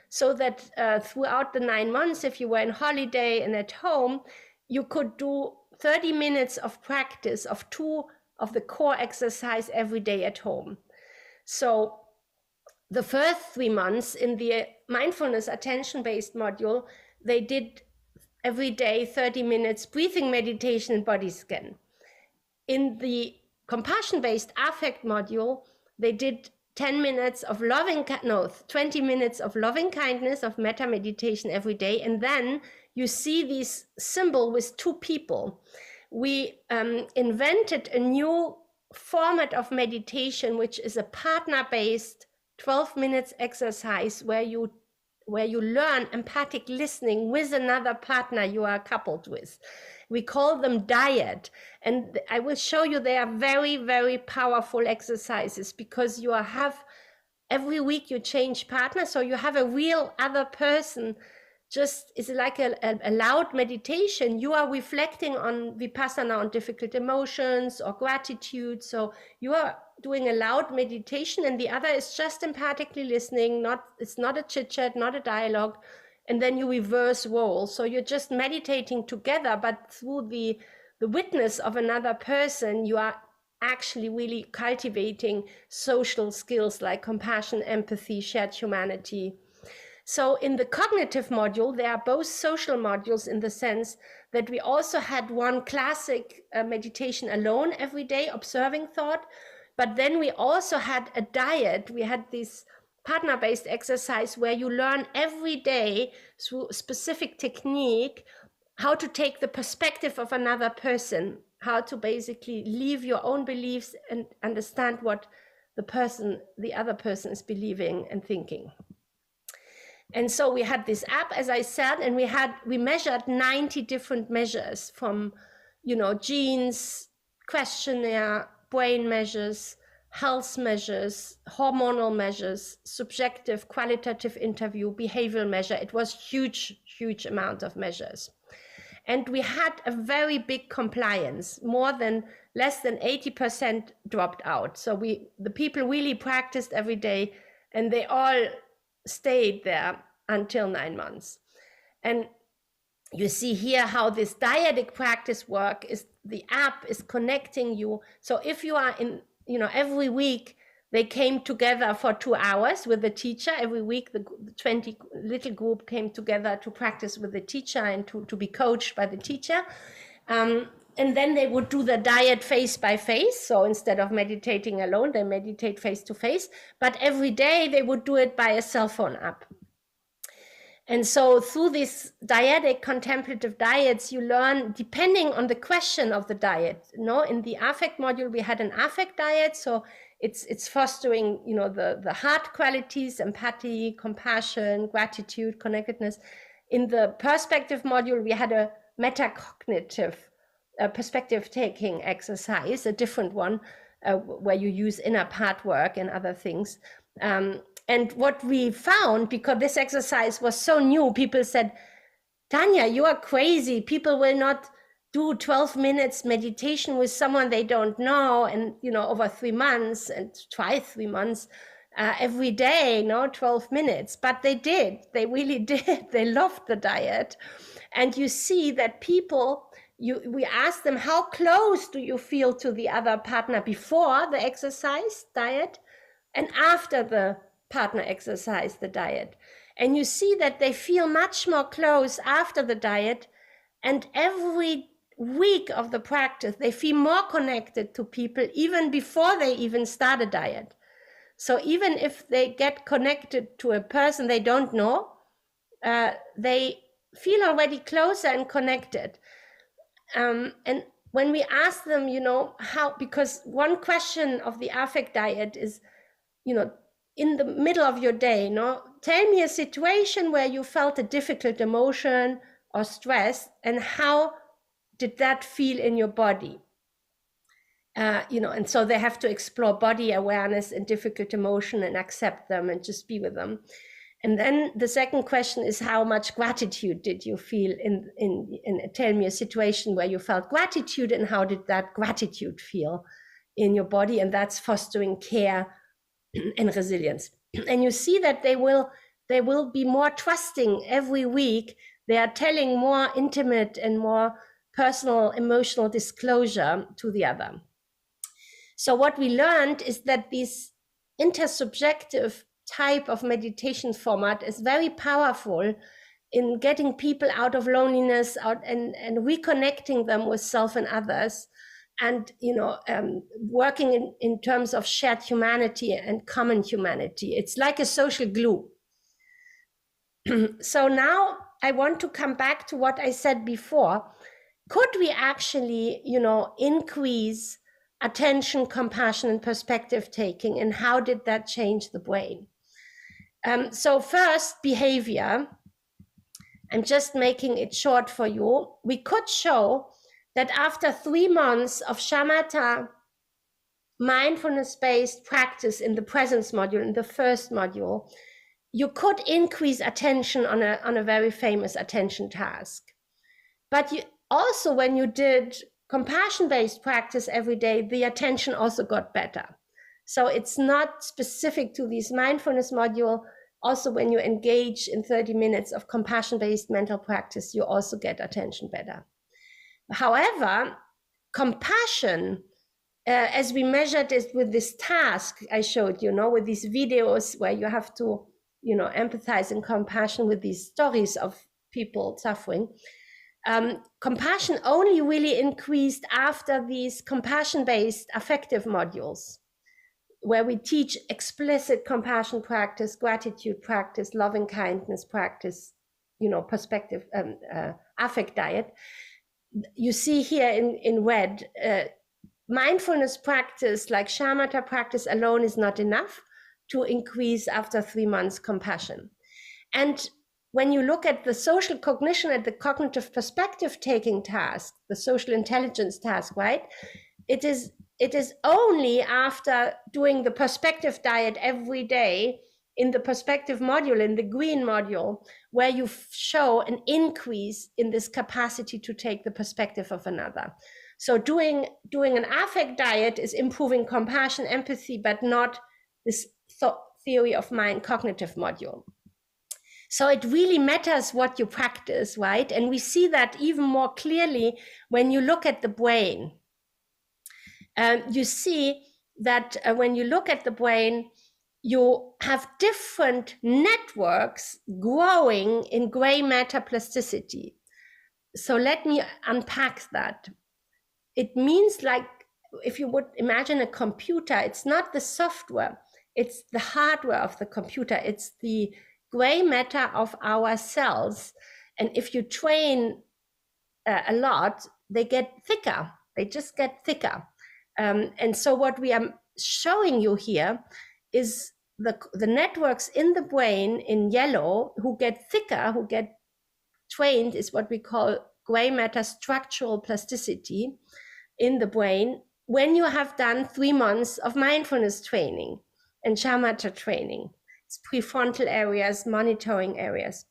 so that throughout the 9 months, if you were on holiday and at home, you could do 30 minutes of practice of 2 of the core exercise every day at home. So the first 3 months in the mindfulness attention-based module, they did every day 30 minutes breathing meditation and body scan. In the compassion-based affect module, they did 20 minutes of loving kindness, of metta meditation every day. And then you see this symbol with 2 people. We invented a new format of meditation, which is a partner-based 12 minutes exercise where you learn empathic listening with another partner you are coupled with. We call them Diet, and I will show you they are very, very powerful exercises because you have every week you change partner, so you have a real other person just is like a loud meditation. You are reflecting on vipassana, on difficult emotions or gratitude. So you are doing a loud meditation, and the other is just empathically listening. It's not a chit chat, not a dialogue. And then you reverse roles. So you're just meditating together, but through the witness of another person, you are actually really cultivating social skills like compassion, empathy, shared humanity. So in the cognitive module, there are both social modules in the sense that we also had one classic meditation alone every day, observing thought. But then we also had a diet. We had this partner-based exercise where you learn every day through specific technique how to take the perspective of another person, how to basically leave your own beliefs and understand what the other person is believing and thinking. And so we had this app, as I said, and we measured 90 different measures from, genes, questionnaire, brain measures, health measures, hormonal measures, subjective, qualitative interview, behavioral measure. It was huge amount of measures. And we had a very big compliance, less than 80% dropped out. So the people really practiced every day, and they all stayed there until 9 months. And you see here how this dyadic practice work is. The app is connecting you. So if you are in, every week they came together for 2 hours with the teacher. Every week the 20 little group came together to practice with the teacher and to be coached by the teacher. And then they would do the diet face by face. So instead of meditating alone, they meditate face to face. But every day they would do it by a cell phone app. And so through these dyadic contemplative diets, you learn, depending on the question of the diet. In the affect module, we had an affect diet. So it's fostering, the heart qualities, empathy, compassion, gratitude, connectedness. In the perspective module, we had a metacognitive perspective taking exercise, a different one, where you use inner part work and other things. And what we found, because this exercise was so new, people said, Tanya, you are crazy. People will not do 12 minutes meditation with someone they don't know, and over 3 months, and try 3 months every day, 12 minutes. But they did. They really did. They loved the diet. And you see that people, we asked them, how close do you feel to the other partner before the exercise diet and after the partner exercise, the diet? And you see that they feel much more close after the diet, and every week of the practice they feel more connected to people even before they even start a diet. So even if they get connected to a person they don't know, they feel already closer and connected. And when we ask them, how, because one question of the affect diet is, in the middle of your day, tell me a situation where you felt a difficult emotion or stress, and how did that feel in your body? And so they have to explore body awareness and difficult emotion and accept them and just be with them. And then the second question is, how much gratitude did you feel in tell me a situation where you felt gratitude, and how did that gratitude feel in your body? And that's fostering care and resilience. And you see that they will be more trusting every week. They are telling more intimate and more personal emotional disclosure to the other. So what we learned is that this intersubjective type of meditation format is very powerful in getting people out of loneliness, and reconnecting them with self and others, and working in terms of shared humanity and common humanity. It's like a social glue. So now I want to come back to what I said before. Could we actually, increase attention, compassion, and perspective taking, and how did that change the brain? So first, behavior. I'm just making it short for you. We could show that after 3 months of shamatha mindfulness-based practice in the presence module, in the first module, you could increase attention on a very famous attention task. But you also, when you did compassion-based practice every day, the attention also got better. So it's not specific to this mindfulness module. Also, when you engage in 30 minutes of compassion-based mental practice, you also get attention better. However, compassion, as we measured it with this task I showed you, with these videos where you have to, empathize and compassion with these stories of people suffering, compassion only really increased after these compassion-based affective modules, where we teach explicit compassion practice, gratitude practice, loving kindness practice, perspective, affect diet. You see here in red, mindfulness practice like shamatha practice alone is not enough to increase after 3 months compassion. And when you look at the social cognition and the cognitive perspective taking task, the social intelligence task, right? It is only after doing the perspective diet every day in the perspective module, in the green module, where you show an increase in this capacity to take the perspective of another. So doing an affect diet is improving compassion, empathy, but not this theory of mind cognitive module. So it really matters what you practice, right? And we see that even more clearly when you look at the brain. You see that when you look at the brain, you have different networks growing in gray matter plasticity. So let me unpack that. It means, like, if you would imagine a computer, it's not the software, it's the hardware of the computer. It's the gray matter of our cells. And if you train a lot, they get thicker. They just get thicker. And so what we are showing you here is the networks in the brain in yellow who get thicker, who get trained, is what we call gray matter structural plasticity in the brain when you have done 3 months of mindfulness training and shamatha training. It's prefrontal areas, monitoring areas.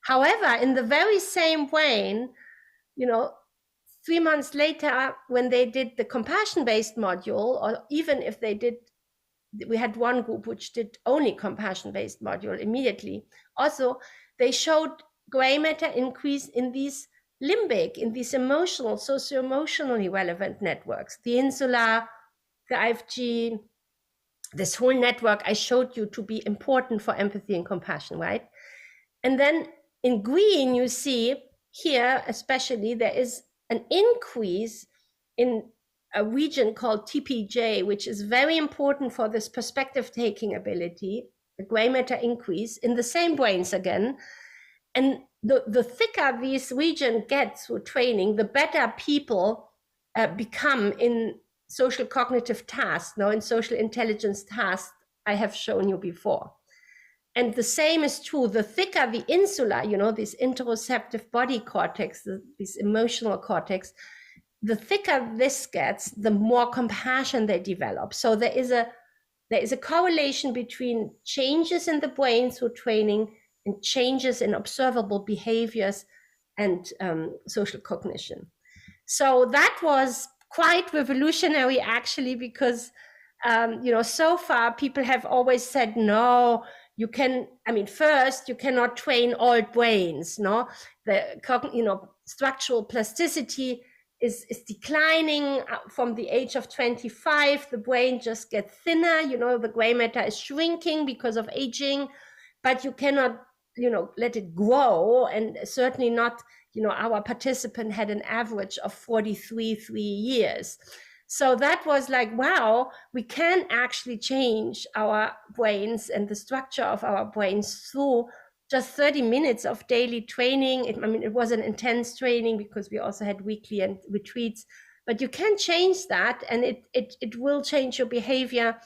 However, in the very same brain, 3 months later, when they did the compassion-based module, or even if they did, we had one group which did only compassion-based module immediately. Also, they showed gray matter increase in these limbic, in these emotional, socio-emotionally relevant networks, the insula, the IFG, this whole network I showed you to be important for empathy and compassion, right? And then in green, you see here, especially, there is an increase in a region called TPJ, which is very important for this perspective taking ability, the gray matter increase in the same brains again. And the thicker this region gets through training, the better people become in social cognitive tasks, in social intelligence tasks I have shown you before. And the same is true, the thicker the insula, this interoceptive body cortex, this emotional cortex, the thicker this gets, the more compassion they develop. So there is a correlation between changes in the brain through training and changes in observable behaviors and social cognition. So that was quite revolutionary, actually, because so far people have always said, no, first, you cannot train all brains, the structural plasticity is declining from the age of 25. The brain just gets thinner, the gray matter is shrinking because of aging, but you cannot, let it grow. And certainly not, our participant had an average of 43 years. So that was like, wow, we can actually change our brains and the structure of our brains through just 30 minutes of daily training. It was an intense training because we also had weekly and retreats, but you can change that, and it will change your behavior,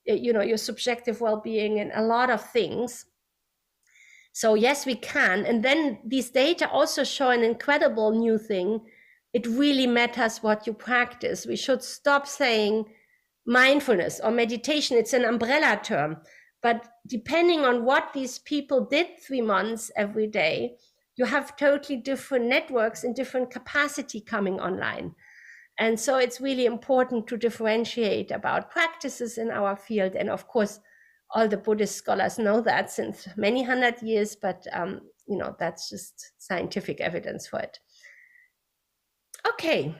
your subjective well-being and a lot of things. So yes, we can. And then these data also show an incredible new thing. It really matters what you practice. We should stop saying mindfulness or meditation. It's an umbrella term. But depending on what these people did 3 months every day, you have totally different networks in different capacity coming online. And so it's really important to differentiate about practices in our field. And of course, all the Buddhist scholars know that since many hundred years, but that's just scientific evidence for it. Okay,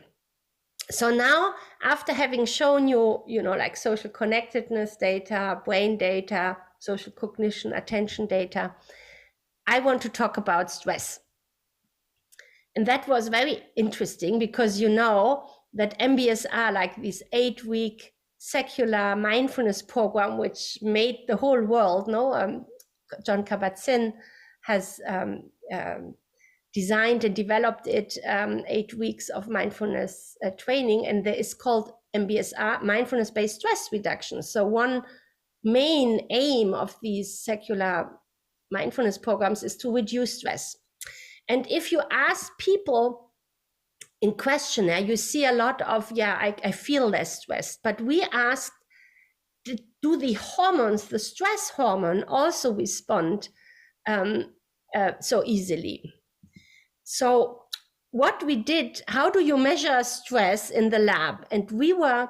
so now after having shown you, like social connectedness data, brain data, social cognition, attention data, I want to talk about stress. And that was very interesting because that MBSR, like this 8-week secular mindfulness program, which made the whole world, John Kabat-Zinn has designed and developed it, 8 weeks of mindfulness training, and there is called MBSR, mindfulness-based stress reduction. So one main aim of these secular mindfulness programs is to reduce stress. And if you ask people in questionnaire, you see a lot of, I feel less stressed. But we asked, do the hormones, the stress hormone, also respond so easily? So what we did, how do you measure stress in the lab? And we were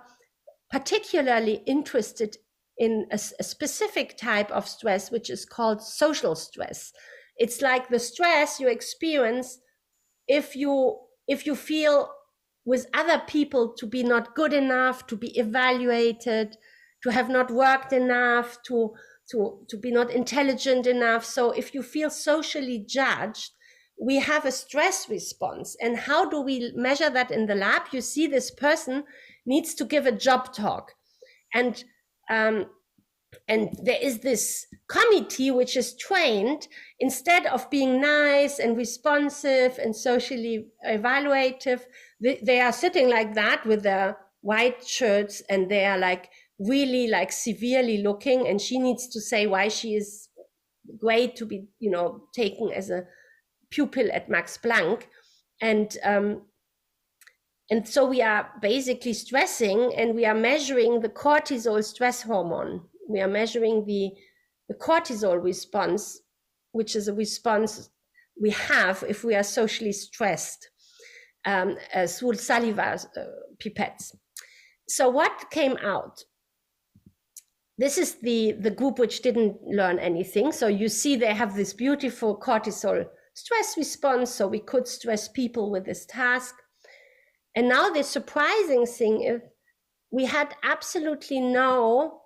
particularly interested in a specific type of stress, which is called social stress. It's like the stress you experience if you feel with other people to be not good enough, to be evaluated, to have not worked enough, to be not intelligent enough. So if you feel socially judged, we have a stress response. And how do we measure that in the lab? You see this person needs to give a job talk. And there is this committee which is trained, instead of being nice and responsive and socially evaluative, they are sitting like that with their white shirts, and they are like really like severely looking, and she needs to say why she is great to be, taken as a pupil at Max Planck. And so we are basically stressing, and we are measuring the cortisol stress hormone. We are measuring the cortisol response, which is a response we have if we are socially stressed, through saliva pipettes. So what came out? This is the group which didn't learn anything. So you see they have this beautiful cortisol stress response, so we could stress people with this task. And now the surprising thing is we had absolutely no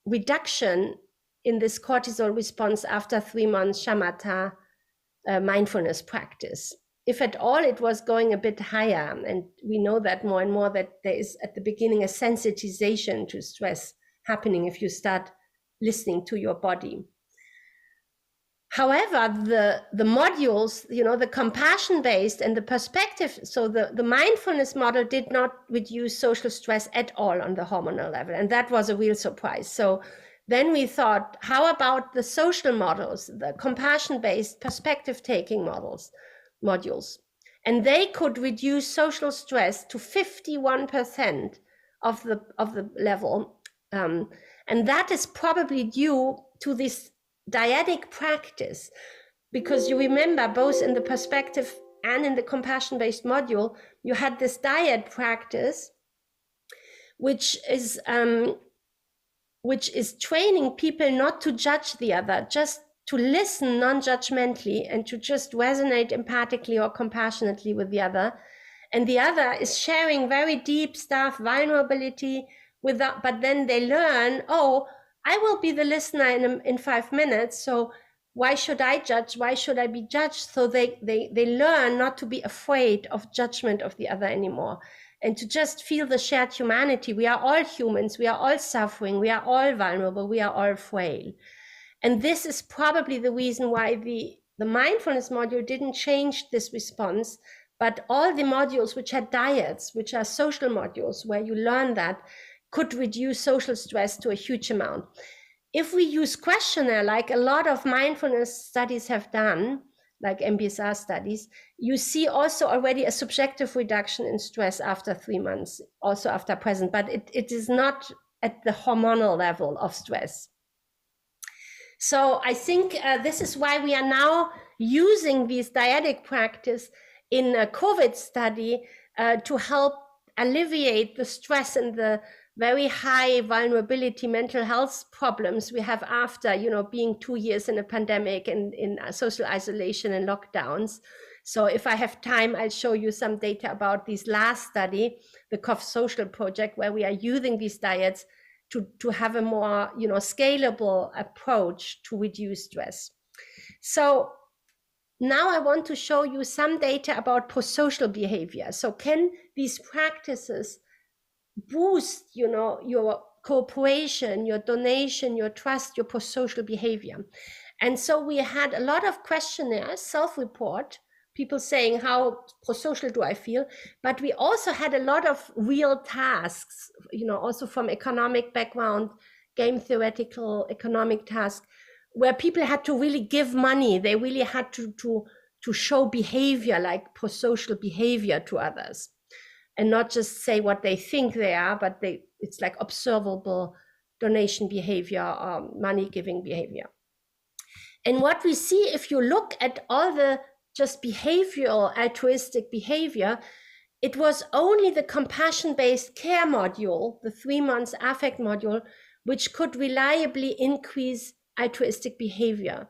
reduction in this cortisol response after 3 months shamatha mindfulness practice. If at all, it was going a bit higher. And we know that more and more, that there is at the beginning a sensitization to stress happening if you start listening to your body. However, the modules, the compassion-based and the perspective, so the mindfulness model did not reduce social stress at all on the hormonal level. And that was a real surprise. So then we thought, how about the social models, the compassion-based perspective-taking modules? And they could reduce social stress to 51% of the level. And that is probably due to this dyadic practice, because you remember both in the perspective and in the compassion-based module, you had this dyad practice, which is training people not to judge the other, just to listen non-judgmentally and to just resonate empathically or compassionately with the other. And the other is sharing very deep stuff, vulnerability, but then they learn, oh, I will be the listener in 5 minutes. So why should I judge? Why should I be judged? So they learn not to be afraid of judgment of the other anymore, and to just feel the shared humanity. We are all humans. We are all suffering. We are all vulnerable. We are all frail. And this is probably the reason why the mindfulness module didn't change this response, but all the modules which had dyads, which are social modules where you learn that, could reduce social stress to a huge amount. If we use questionnaire, like a lot of mindfulness studies have done, like MBSR studies, you see also already a subjective reduction in stress after 3 months, also after present, but it is not at the hormonal level of stress. So I think this is why we are now using this dyadic practice in a COVID study to help alleviate the stress and the very high vulnerability mental health problems we have after, being 2 years in a pandemic and in social isolation and lockdowns. So if I have time, I'll show you some data about this last study, the Cough Social project, where we are using these diets to have a more, scalable approach to reduce stress. So now I want to show you some data about prosocial behavior. So can these practices boost, your cooperation, your donation, your trust, your prosocial behavior? And so we had a lot of questionnaires, self-report, people saying, how prosocial do I feel? But we also had a lot of real tasks, also from economic background, game theoretical economic tasks, where people had to really give money. They really had to show behavior, like prosocial behavior to others, and not just say what they think they are, but it's like observable donation behavior or money giving behavior. And what we see, if you look at all the just behavioral altruistic behavior, it was only the compassion-based care module, the 3 months affect module, which could reliably increase altruistic behavior.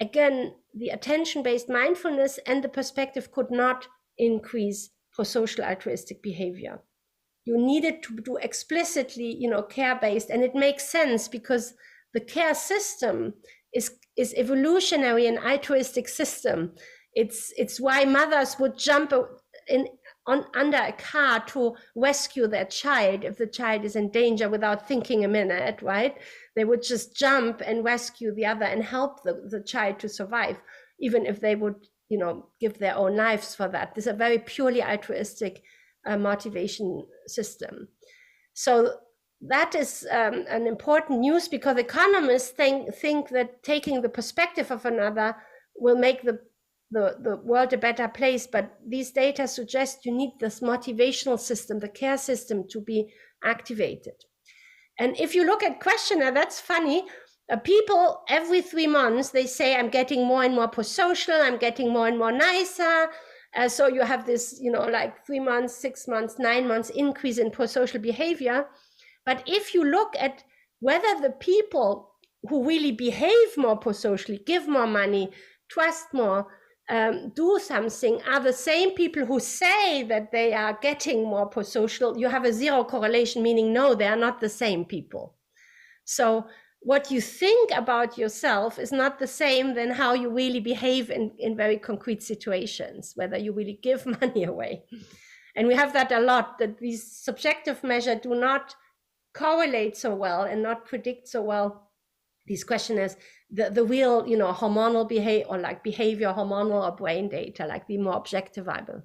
Again, the attention-based mindfulness and the perspective could not increase prosocial altruistic behavior. You needed to do explicitly, care-based, and it makes sense because the care system is evolutionary and altruistic system. It's why mothers would jump under a car to rescue their child if the child is in danger without thinking a minute, right? They would just jump and rescue the other and help the child to survive, even if they would, give their own lives for that. This is a very purely altruistic motivation system. So that is an important news, because economists think that taking the perspective of another will make the world a better place, but these data suggest you need this motivational system, the care system, to be activated. And if you look at questionnaire, that's funny. People every 3 months, they say, I'm getting more and more prosocial, I'm getting more and more nicer. So you have this, like 3 months, 6 months, 9 months increase in prosocial behavior. But if you look at whether the people who really behave more prosocially, give more money, trust more, do something, are the same people who say that they are getting more prosocial, you have a zero correlation, meaning no, they are not the same people. So what you think about yourself is not the same than how you really behave in very concrete situations, whether you really give money away. And we have that a lot, that these subjective measures do not correlate so well and not predict so well these questionnaires, the real, hormonal behavior, or like behavior, hormonal or brain data, like the more objectivable.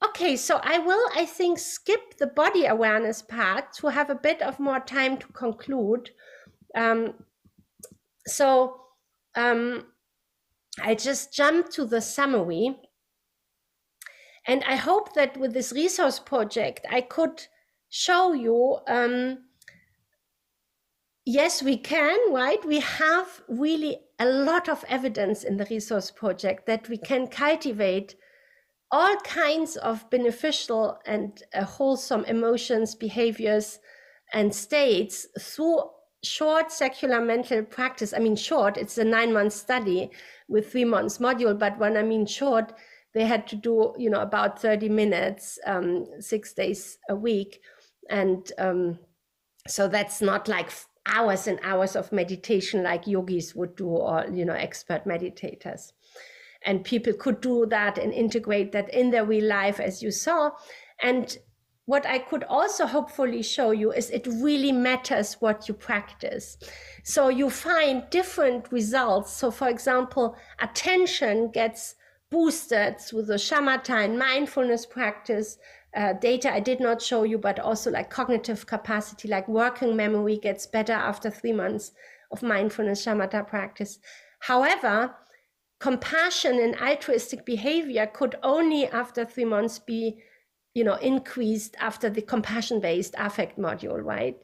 Okay, so I think, skip the body awareness part to have a bit of more time to conclude. I just jump to the summary. And I hope that with this resource project, I could show you, yes, we can, right? We have really a lot of evidence in the resource project that we can cultivate all kinds of beneficial and wholesome emotions, behaviors, and states through short secular mental practice. I mean, short, it's a 9-month study with 3 months module, but when I mean short, they had to do, about 30 minutes, 6 days a week. And so that's not like hours and hours of meditation like yogis would do, or, expert meditators. And people could do that and integrate that in their real life, as you saw. And what I could also hopefully show you is it really matters what you practice. So you find different results. So for example, attention gets boosted through the shamatha and mindfulness practice. Data I did not show you, but also like cognitive capacity, like working memory gets better after 3 months of mindfulness shamatha practice. However, compassion and altruistic behavior could only after 3 months be, increased after the compassion-based affect module, right?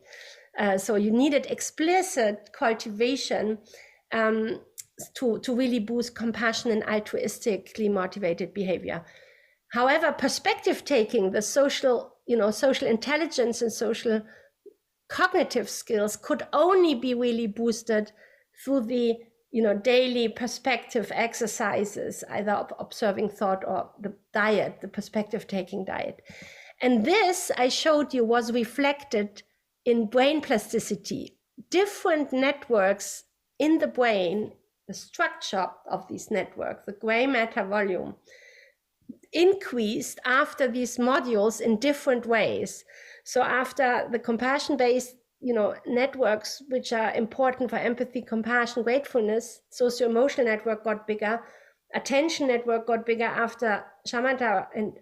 So you needed explicit cultivation to really boost compassion and altruistically motivated behavior. However, perspective taking, the social intelligence and social cognitive skills could only be really boosted through the daily perspective exercises, either observing thought or the diet, the perspective taking diet. And this, I showed you, was reflected in brain plasticity. Different networks in the brain, the structure of these networks, the gray matter volume, increased after these modules in different ways. So after the compassion-based networks, which are important for empathy, compassion, gratefulness, socio-emotional network got bigger, attention network got bigger after shamatha and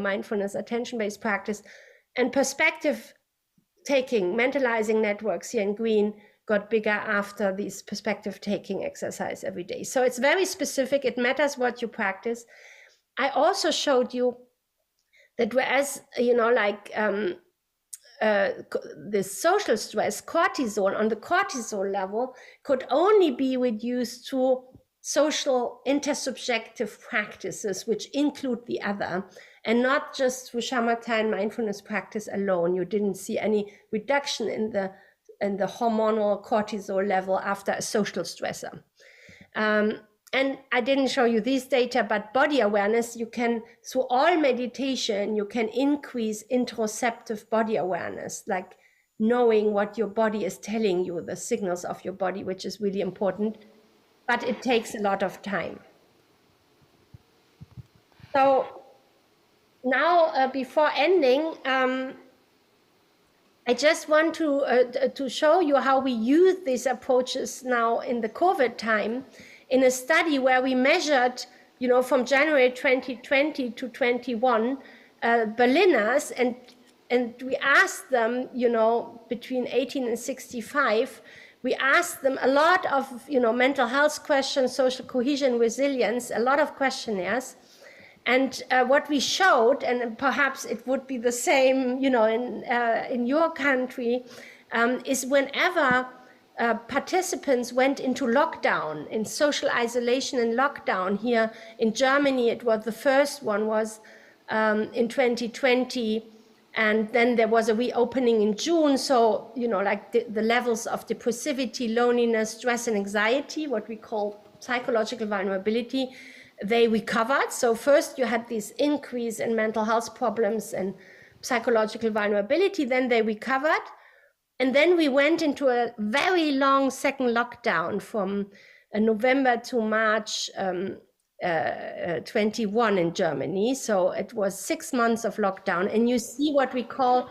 mindfulness, attention-based practice, and perspective taking, mentalizing networks here in green got bigger after these perspective taking exercise every day. So it's very specific. It matters what you practice. I also showed you that whereas, the social stress, cortisol, on the cortisol level, could only be reduced to social intersubjective practices, which include the other, and not just through shamatha and mindfulness practice alone. You didn't see any reduction in the hormonal cortisol level after a social stressor. And I didn't show you these data, but body awareness, you can, through all meditation, you can increase interoceptive body awareness, like knowing what your body is telling you, the signals of your body, which is really important, but it takes a lot of time. So now, before ending, I just want to show you how we use these approaches now in the COVID time, in a study where we measured, from January 2020 to 21, Berliners, and we asked them, between 18 and 65, we asked them a lot of, mental health questions, social cohesion, resilience, a lot of questionnaires. And what we showed, and perhaps it would be the same, in your country, is whenever participants went into lockdown, in social isolation and lockdown. Here in Germany, it was the first one was in 2020, and then there was a reopening in June. So, like the levels of depressivity, loneliness, stress, and anxiety, what we call psychological vulnerability, they recovered. So first you had this increase in mental health problems and psychological vulnerability, then they recovered. And then we went into a very long second lockdown from November to March 21 in Germany. So it was 6 months of lockdown. And you see what we call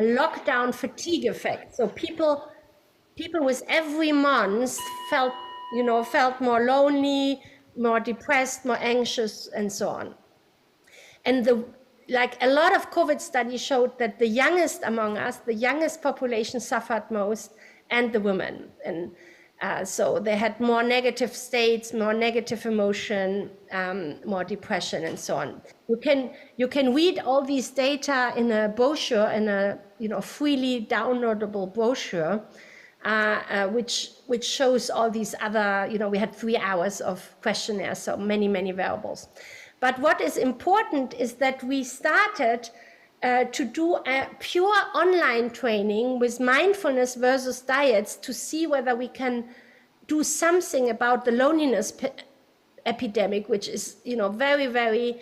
a lockdown fatigue effect. So people with every month felt more lonely, more depressed, more anxious, and so on. And a lot of COVID studies showed that the youngest among us, the youngest population suffered most, and the women. And so they had more negative states, more negative emotion, more depression, and so on. You can read all these data in a brochure, in a freely downloadable brochure, which shows all these other, we had 3 hours of questionnaires, so many variables. But what is important is that we started to do a pure online training with mindfulness versus diets to see whether we can do something about the loneliness epidemic, which is, very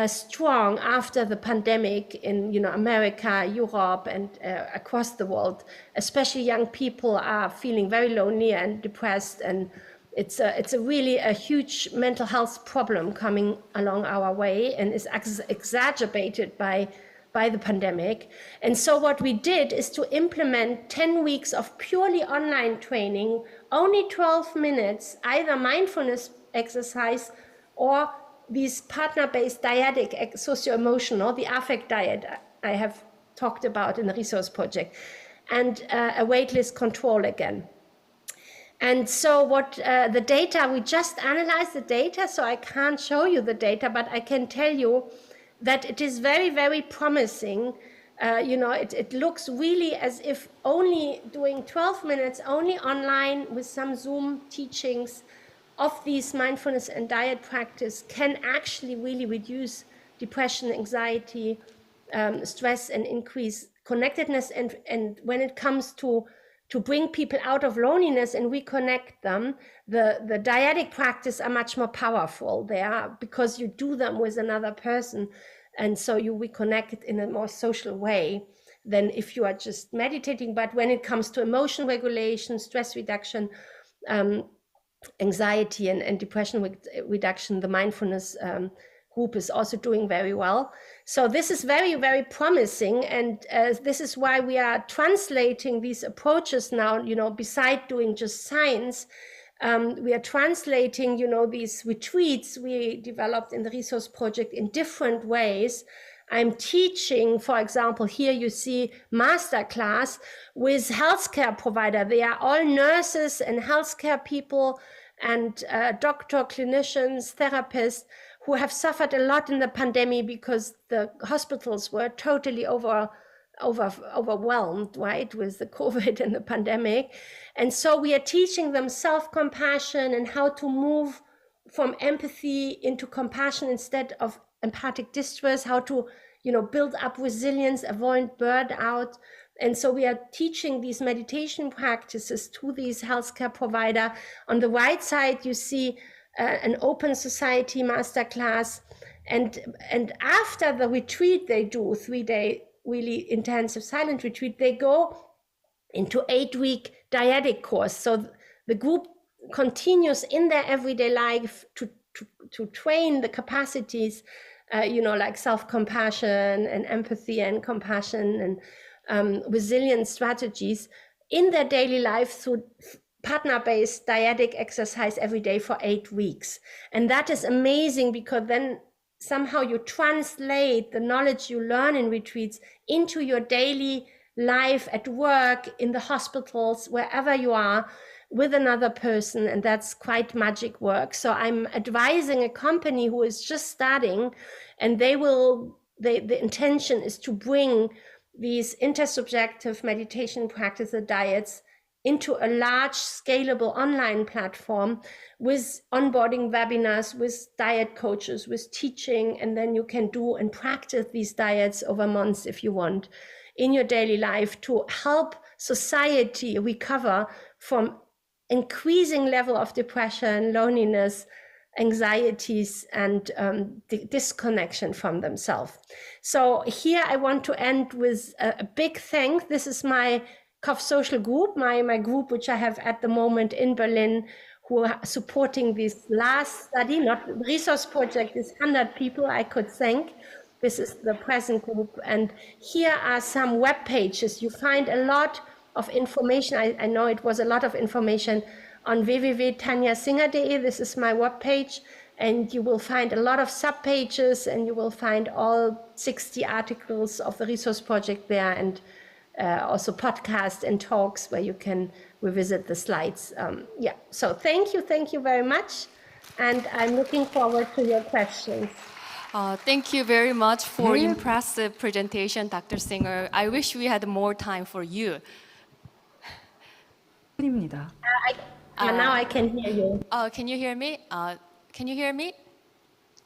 strong after the pandemic in, America, Europe, and across the world. Especially young people are feeling very lonely and depressed, and it's really a huge mental health problem coming along our way, and is exacerbated by the pandemic. And so what we did is to implement 10 weeks of purely online training, only 12 minutes, either mindfulness exercise or these partner-based dyadic socio-emotional, the affect diet I have talked about in the resource project, and a weightless control again. And so what the data, we just analyzed the data, so I can't show you the data, but I can tell you that it is very promising It looks really as if only doing 12 minutes, only online with some Zoom teachings of these mindfulness and diet practice can actually really reduce depression, anxiety, stress, and increase connectedness. And when it comes to bring people out of loneliness and reconnect them, the dietic practice are much more powerful. They are, because you do them with another person. And so you reconnect in a more social way than if you are just meditating. But when it comes to emotion regulation, stress reduction, anxiety and depression reduction, the mindfulness group is also doing very well. So this is very, very promising. And this is why we are translating these approaches now, beside doing just science. We are translating, these retreats we developed in the resource project in different ways. I'm teaching, for example, here you see masterclass with healthcare provider. They are all nurses and healthcare people and doctor, clinicians, therapists who have suffered a lot in the pandemic because the hospitals were totally overwhelmed, right, with the COVID and the pandemic. And so we are teaching them self-compassion and how to move from empathy into compassion instead of empathic distress, how to, build up resilience, avoid burnout. And so we are teaching these meditation practices to these healthcare provider. On the right side, you see an open society masterclass. And after the retreat they do, 3-day really intensive silent retreat, they go into 8-week dietic course. So the group continues in their everyday life to train the capacities, like self-compassion and empathy and compassion and resilient strategies in their daily life through partner-based dietic exercise every day for 8 weeks. And that is amazing, because then somehow you translate the knowledge you learn in retreats into your daily life at work, in the hospitals, wherever you are, with another person. And that's quite magic work. So I'm advising a company who is just starting, and the intention is to bring these intersubjective meditation practices, diets, into a large scalable online platform with onboarding webinars, with diet coaches, with teaching, and then you can do and practice these diets over months if you want in your daily life to help society recover from increasing level of depression, loneliness, anxieties, and disconnection from themselves. So here I want to end with a big thank. This is my COF social group, my group, which I have at the moment in Berlin, who are supporting this last study, not resource project, is 100 people I could thank. This is the present group. And here are some web pages. You find a lot of information. I know it was a lot of information on www.tanyasinger.de. This is my web page. And you will find a lot of sub pages, and you will find all 60 articles of the resource project there, and also podcasts and talks where you can revisit the slides. So thank you very much. And I'm looking forward to your questions. Thank you very much for impressive presentation, Dr. Singer. I wish we had more time for you. 입니다. Now I can hear you. Can you hear me? Can you hear me?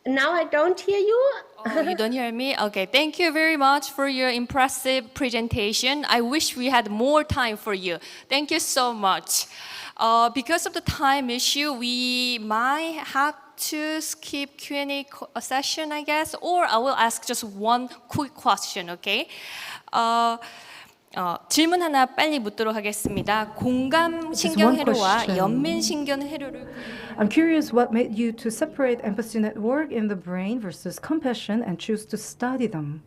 Now I don't hear you. Oh, you don't hear me? Okay, thank you very much for your impressive presentation. I wish we had more time for you. Thank you so much. Because of the time issue, we might have to skip Q&A session, I guess, or I will ask just one quick question, okay? 질문 하나 빨리 묻도록 하겠습니다. 공감 신경회로와 연민 신경회로를 I'm curious what made you to separate empathy network in the brain versus compassion and choose to study them.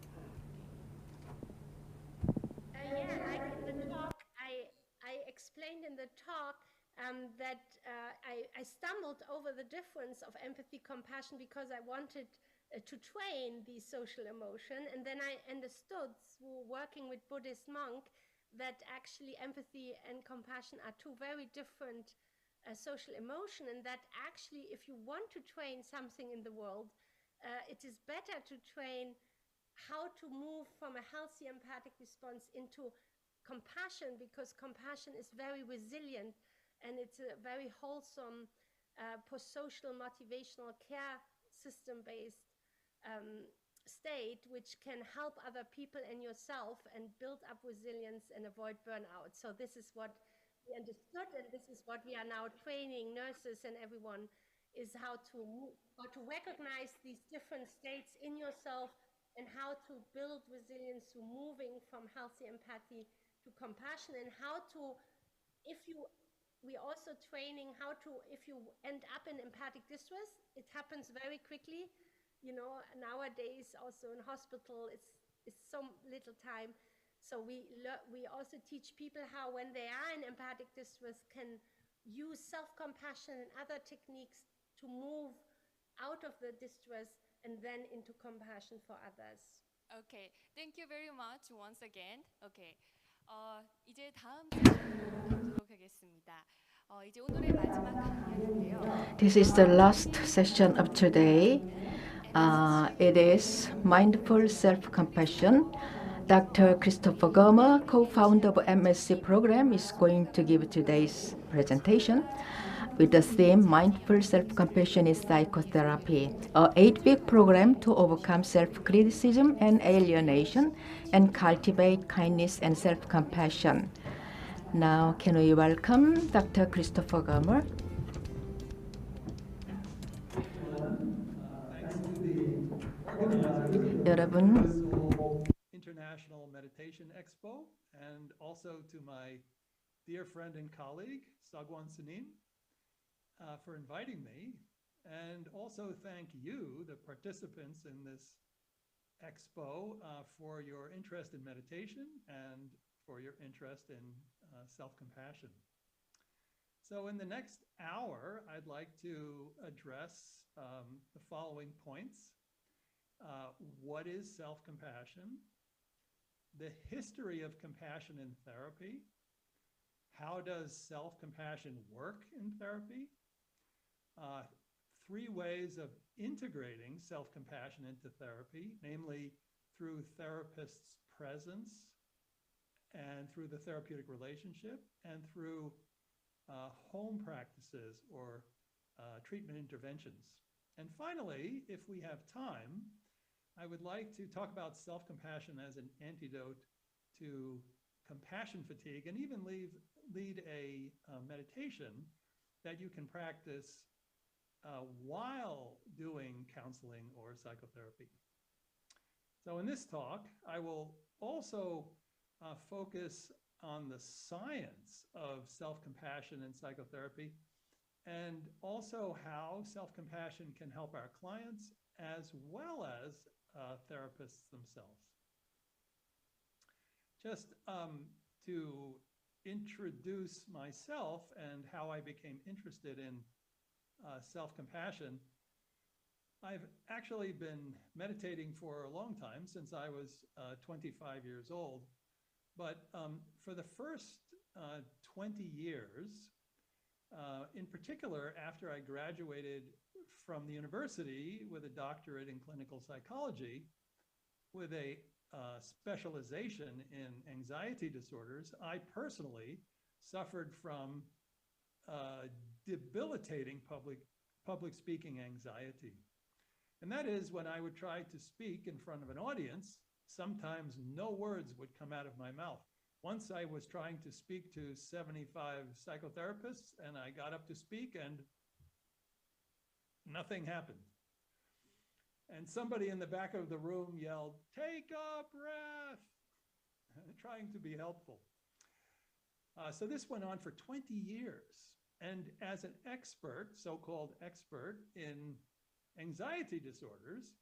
I explained in the talk that I stumbled over the difference of empathy, compassion, because I wanted to train the social emotion. And then I understood through working with Buddhist monk that actually empathy and compassion are two very different social emotion, and that actually if you want to train something in the world, it is better to train how to move from a healthy empathic response into compassion, because compassion is very resilient and it's a very wholesome post-social motivational care system-based state, which can help other people and yourself and build up resilience and avoid burnout. So this is what we understood, and this is what we are now training nurses and everyone, is how to recognize these different states in yourself and how to build resilience through moving from healthy empathy to compassion, and how to, we also training how to, if you end up in empathic distress, it happens very quickly. You know, nowadays also in hospital, it's so little time. So we also teach people how, when they are in empathic distress, can use self-compassion and other techniques to move out of the distress and then into compassion for others. Okay, thank you very much once again. Okay, 이제 다음 세션으로 가도록 하겠습니다. 이제 오늘의 마지막 강연인데요. This is the last session of today. It is Mindful Self-Compassion. Dr. Christopher Gomer, co-founder of MSc program, is going to give today's presentation with the theme Mindful Self-Compassion is Psychotherapy, a 8-week program to overcome self-criticism and alienation and cultivate kindness and self-compassion. Now, can we welcome Dr. Christopher Gomer? 여러분, Seoul International Meditation Expo, and also to my dear friend and colleague, Sagwan Sunim, for inviting me, and also thank you, the participants in this expo, for your interest in meditation and for your interest in self-compassion. So in the next hour, I'd like to address the following points. What is self-compassion? The history of compassion in therapy. How does self-compassion work in therapy? 3 ways of integrating self-compassion into therapy, namely through therapist's presence and through the therapeutic relationship and through home practices or treatment interventions. And finally, if we have time, I would like to talk about self-compassion as an antidote to compassion fatigue, and even lead a meditation that you can practice while doing counseling or psychotherapy. So in this talk, I will also focus on the science of self-compassion and psychotherapy, and also how self-compassion can help our clients as well as therapists themselves. Just to introduce myself and how I became interested in self-compassion, I've actually been meditating for a long time, since I was 25 years old. But for the first 20 years, in particular, after I graduated from the university with a doctorate in clinical psychology, with a specialization in anxiety disorders, I personally suffered from debilitating public speaking anxiety. And that is, when I would try to speak in front of an audience, sometimes no words would come out of my mouth. Once I was trying to speak to 75 psychotherapists, and I got up to speak and nothing happened. And somebody in the back of the room yelled, "Take a breath," trying to be helpful. So this went on for 20 years. And as an expert, so-called expert in anxiety disorders,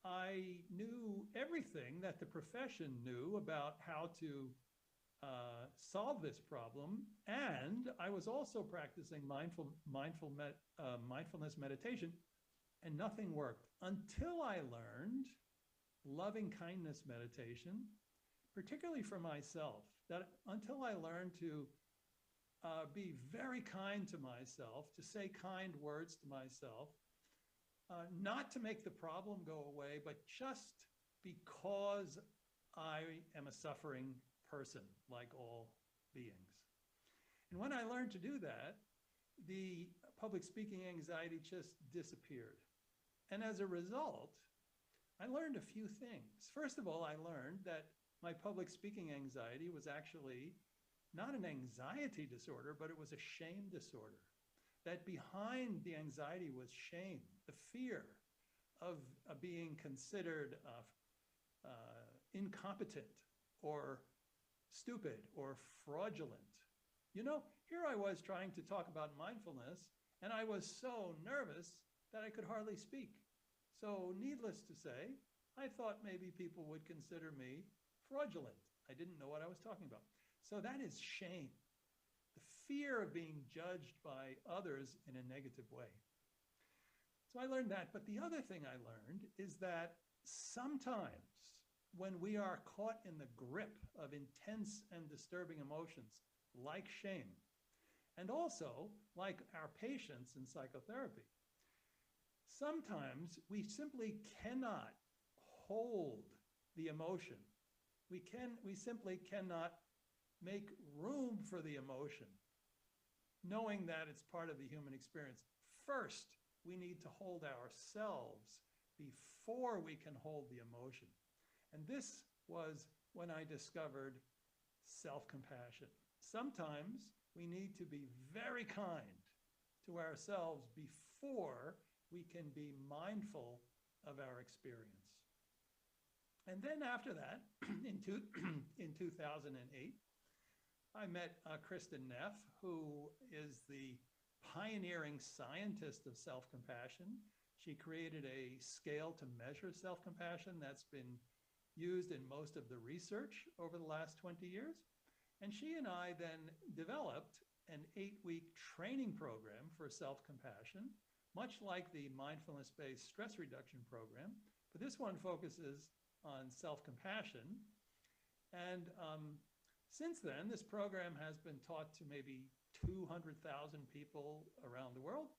I knew everything that the profession knew about how to solve this problem. And I was also practicing mindfulness meditation, and nothing worked until I learned loving kindness meditation, particularly for myself. That until I learned to be very kind to myself, to say kind words to myself, not to make the problem go away, but just because I am a suffering person like all beings. And when I learned to do that, the public speaking anxiety just disappeared. And as a result, I learned a few things. First of all, I learned that my public speaking anxiety was actually not an anxiety disorder, but it was a shame disorder. That behind the anxiety was shame, the fear of being considered incompetent or stupid or fraudulent. You know, here I was trying to talk about mindfulness, and I was so nervous that I could hardly speak. So needless to say, I thought maybe people would consider me fraudulent. I didn't know what I was talking about. So that is shame, the fear of being judged by others in a negative way. So I learned that. But the other thing I learned is that sometimes when we are caught in the grip of intense and disturbing emotions like shame, and also like our patients in psychotherapy, sometimes we simply cannot hold the emotion. We simply cannot make room for the emotion, knowing that it's part of the human experience. First, we need to hold ourselves before we can hold the emotion. And this was when I discovered self-compassion. Sometimes we need to be very kind to ourselves before we can be mindful of our experience. And then after that, in 2008, I met Kristen Neff, who is the pioneering scientist of self-compassion. She created a scale to measure self-compassion that's been used in most of the research over the last 20 years. And she and I then developed an 8-week training program for self-compassion, much like the mindfulness-based stress reduction program. But this one focuses on self-compassion. And since then, this program has been taught to maybe 200,000 people around the world.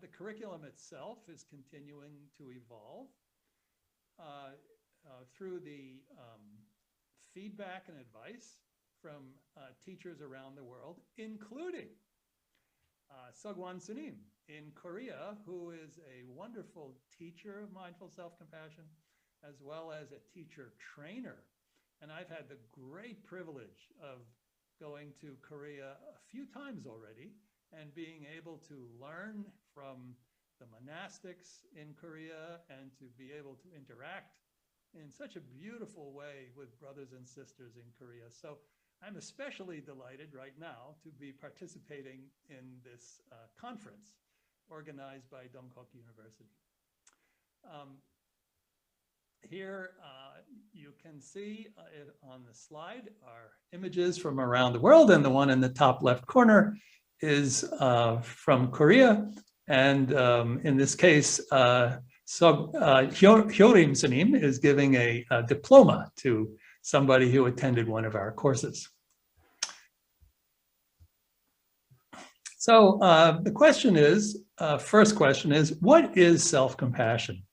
The curriculum itself is continuing to evolve through the feedback and advice from teachers around the world, including Sogwan Sunim in Korea, who is a wonderful teacher of mindful self-compassion, as well as a teacher trainer. And I've had the great privilege of going to Korea a few times already and being able to learn from the monastics in Korea and to be able to interact in such a beautiful way with brothers and sisters in Korea. So I'm especially delighted right now to be participating in this conference organized by Dongguk University. Here you can see on the slide are images from around the world, and the one in the top left corner is from Korea. And in this case, Hyorim Sunim is giving a diploma to somebody who attended one of our courses. So the question is, first question is, what is self-compassion?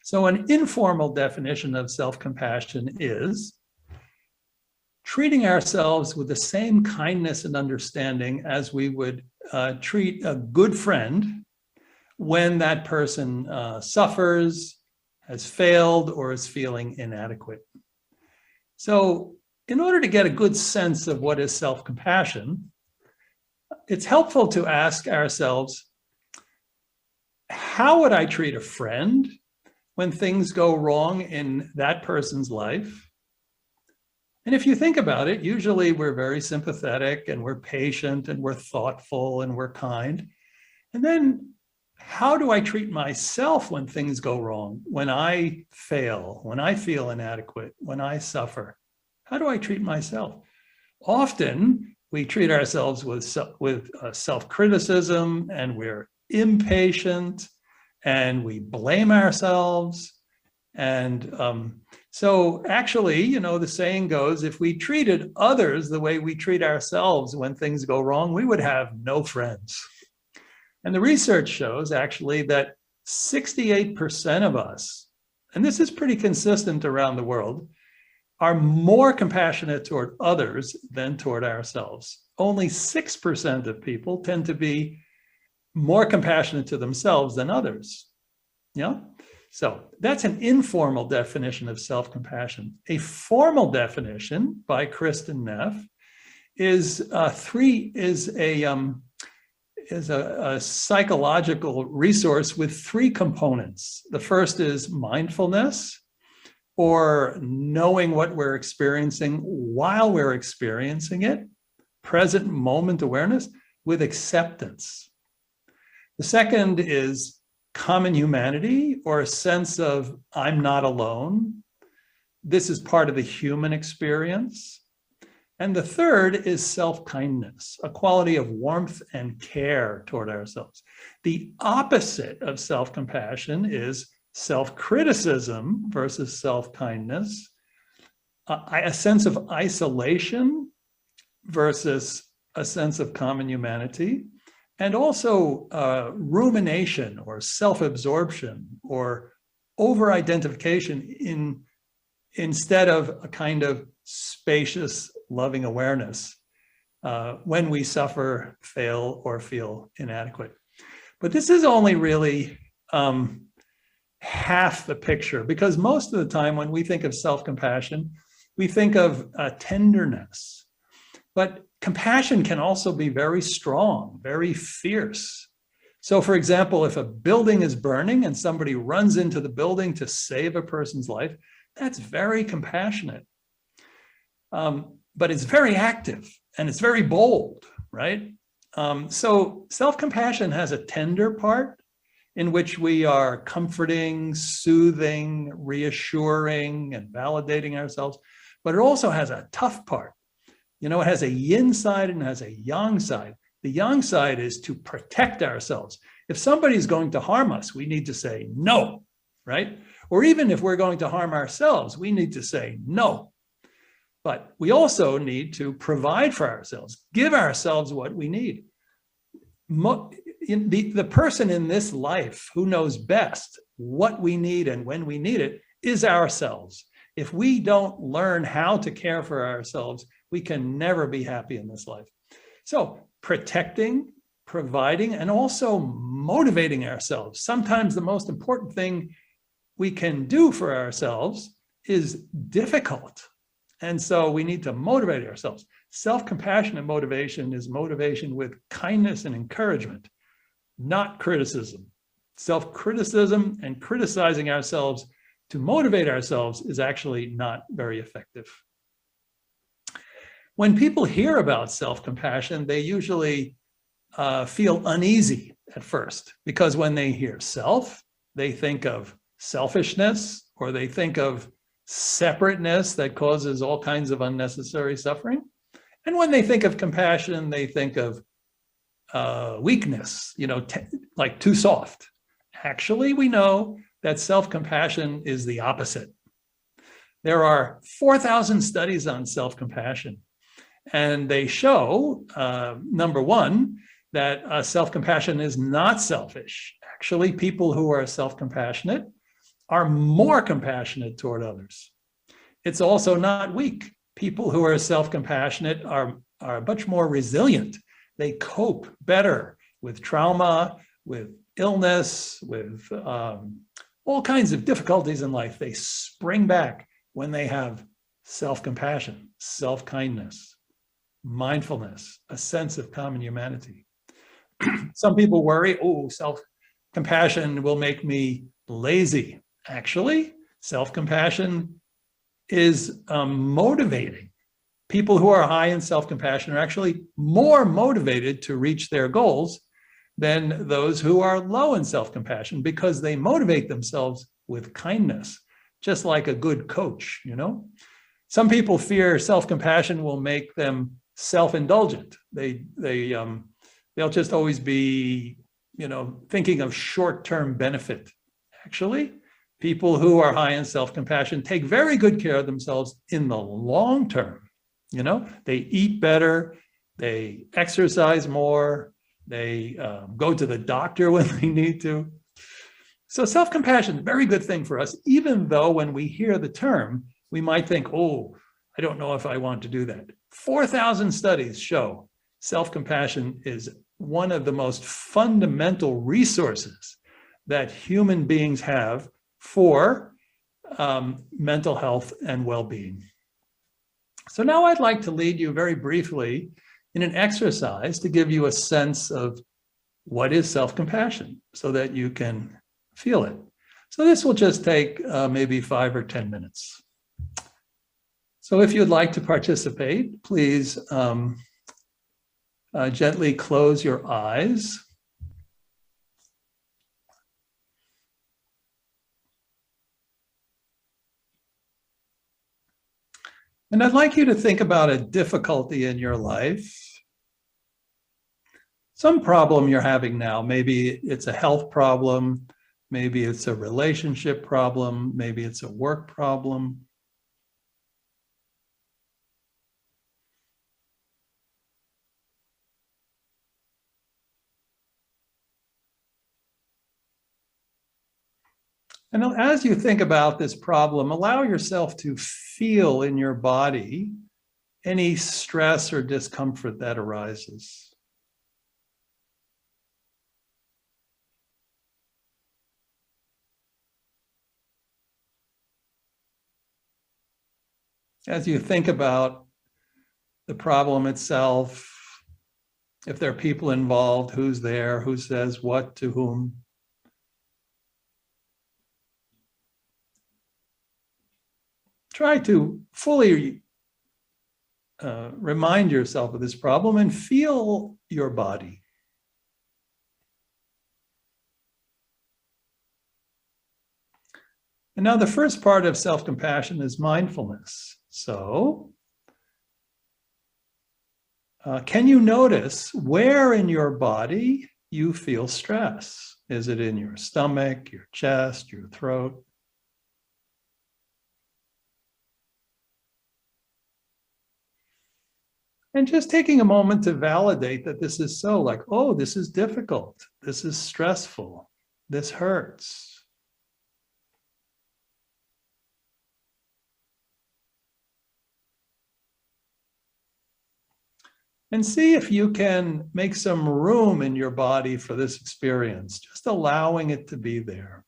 So an informal definition of self-compassion is treating ourselves with the same kindness and understanding as we would treat a good friend when that person suffers, has failed, or is feeling inadequate. So in order to get a good sense of what is self-compassion, it's helpful to ask ourselves, how would I treat a friend when things go wrong in that person's life? And if you think about it, usually we're very sympathetic and we're patient and we're thoughtful and we're kind. And then how do I treat myself when things go wrong, when I fail, when I feel inadequate, when I suffer? How do I treat myself? Often we treat ourselves with self-criticism, and we're impatient and we blame ourselves. And so actually, you know, the saying goes, if we treated others the way we treat ourselves when things go wrong, we would have no friends. And the research shows actually that 68% of us and this is pretty consistent around the world, are more compassionate toward others than toward ourselves. Only 6% of people tend to be more compassionate to themselves than others. Yeah? So that's an informal definition of self-compassion. A formal definition by Kristen Neff is a psychological resource with 3 components. The first is mindfulness, or knowing what we're experiencing while we're experiencing it, present moment awareness with acceptance. The second is common humanity, or a sense of I'm not alone. This is part of the human experience. And the third is self-kindness, a quality of warmth and care toward ourselves. The opposite of self-compassion is self-criticism versus self-kindness, a sense of isolation versus a sense of common humanity, and also rumination or self-absorption or over-identification instead of a kind of spacious, loving awareness when we suffer, fail, or feel inadequate. But this is only really half the picture, because most of the time when we think of self-compassion, we think of tenderness. But compassion can also be very strong, very fierce. So for example, if a building is burning and somebody runs into the building to save a person's life, that's very compassionate. But it's very active and it's very bold, right? So self-compassion has a tender part in which we are comforting, soothing, reassuring, and validating ourselves. But it also has a tough part. You know, it has a yin side and it has a yang side. The yang side is to protect ourselves. If somebody's going to harm us, we need to say no, right? Or even if we're going to harm ourselves, we need to say no. But we also need to provide for ourselves, give ourselves what we need. The person in this life who knows best what we need and when we need it is ourselves. If we don't learn how to care for ourselves, we can never be happy in this life. So protecting, providing, and also motivating ourselves. Sometimes the most important thing we can do for ourselves is difficult. And so we need to motivate ourselves. Self-compassionate motivation is motivation with kindness and encouragement, not criticism. Self-criticism and criticizing ourselves to motivate ourselves is actually not very effective. When people hear about self-compassion, they usually feel uneasy at first, because when they hear self, they think of selfishness, or they think of separateness that causes all kinds of unnecessary suffering. And when they think of compassion, they think of weakness, you know, like too soft. Actually, we know that self-compassion is the opposite. There are 4,000 studies on self-compassion, and they show, number one, that self-compassion is not selfish. Actually, people who are self-compassionate are more compassionate toward others. It's also not weak. People who are self-compassionate are much more resilient. They cope better with trauma, with illness, with all kinds of difficulties in life. They spring back when they have self-compassion, self-kindness, mindfulness, a sense of common humanity. Some people worry, oh, self-compassion will make me lazy. Actually, self-compassion is motivating. People who are high in self-compassion are actually more motivated to reach their goals than those who are low in self-compassion, because they motivate themselves with kindness, just like a good coach, you know? Some people fear self-compassion will make them self-indulgent. They'll just always be, you know, thinking of short-term benefit. Actually, people who are high in self-compassion take very good care of themselves in the long term. You know, they eat better, they exercise more, they go to the doctor when they need to. So self-compassion, very good thing for us, even though when we hear the term, we might think, oh, I don't know if I want to do that. 4,000 studies show self-compassion is one of the most fundamental resources that human beings have for mental health and well-being. So now I'd like to lead you very briefly in an exercise to give you a sense of what is self-compassion so that you can feel it. So this will just take maybe 5 or 10 minutes. So if you'd like to participate, please gently close your eyes. And I'd like you to think about a difficulty in your life, some problem you're having now. Maybe it's a health problem, maybe it's a relationship problem, maybe it's a work problem. And as you think about this problem, allow yourself to feel in your body any stress or discomfort that arises. As you think about the problem itself, if there are people involved, who's there, who says what to whom. Try to fully remind yourself of this problem and feel your body. And now the first part of self-compassion is mindfulness. So, can you notice where in your body you feel stress? Is it in your stomach, your chest, your throat? And just taking a moment to validate that this is so, like, oh, this is difficult. This is stressful. This hurts. And see if you can make some room in your body for this experience, just allowing it to be there.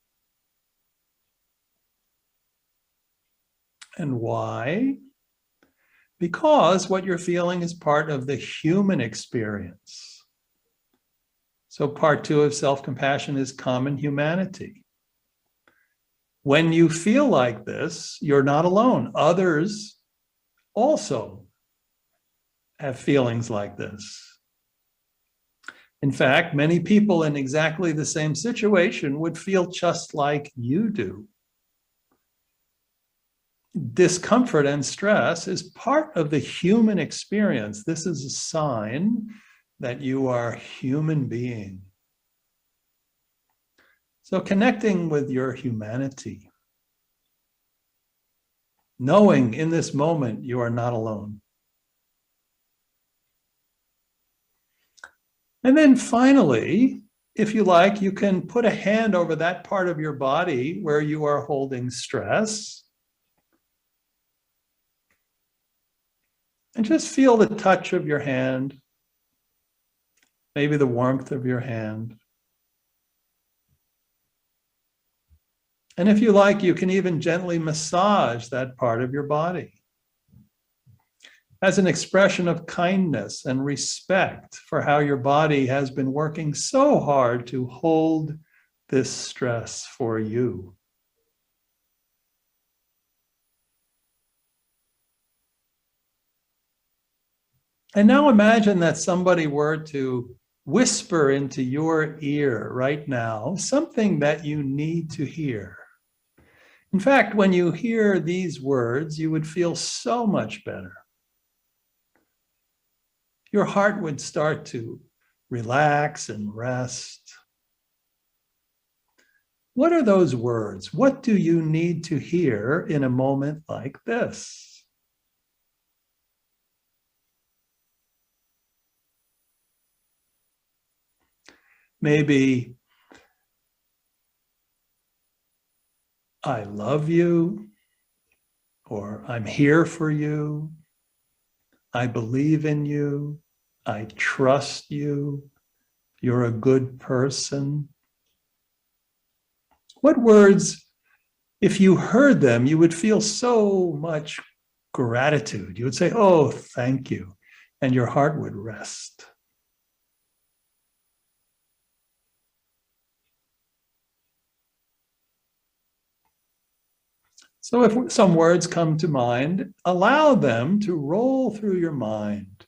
And why? Because what you're feeling is part of the human experience. So part 2 of self-compassion is common humanity. When you feel like this, you're not alone. Others also have feelings like this. In fact, many people in exactly the same situation would feel just like you do. Discomfort and stress is part of the human experience. This is a sign that you are a human being. So connecting with your humanity, knowing in this moment you are not alone. And then finally, if you like, you can put a hand over that part of your body where you are holding stress. And just feel the touch of your hand, maybe the warmth of your hand. And if you like, you can even gently massage that part of your body as an expression of kindness and respect for how your body has been working so hard to hold this stress for you. And now imagine that somebody were to whisper into your ear right now something that you need to hear. In fact, when you hear these words, you would feel so much better. Your heart would start to relax and rest. What are those words? What do you need to hear in a moment like this? Maybe I love you, or I'm here for you, I believe in you, I trust you, you're a good person. What words, if you heard them, you would feel so much gratitude. You would say, oh, thank you, and your heart would rest. So if some words come to mind, allow them to roll through your mind.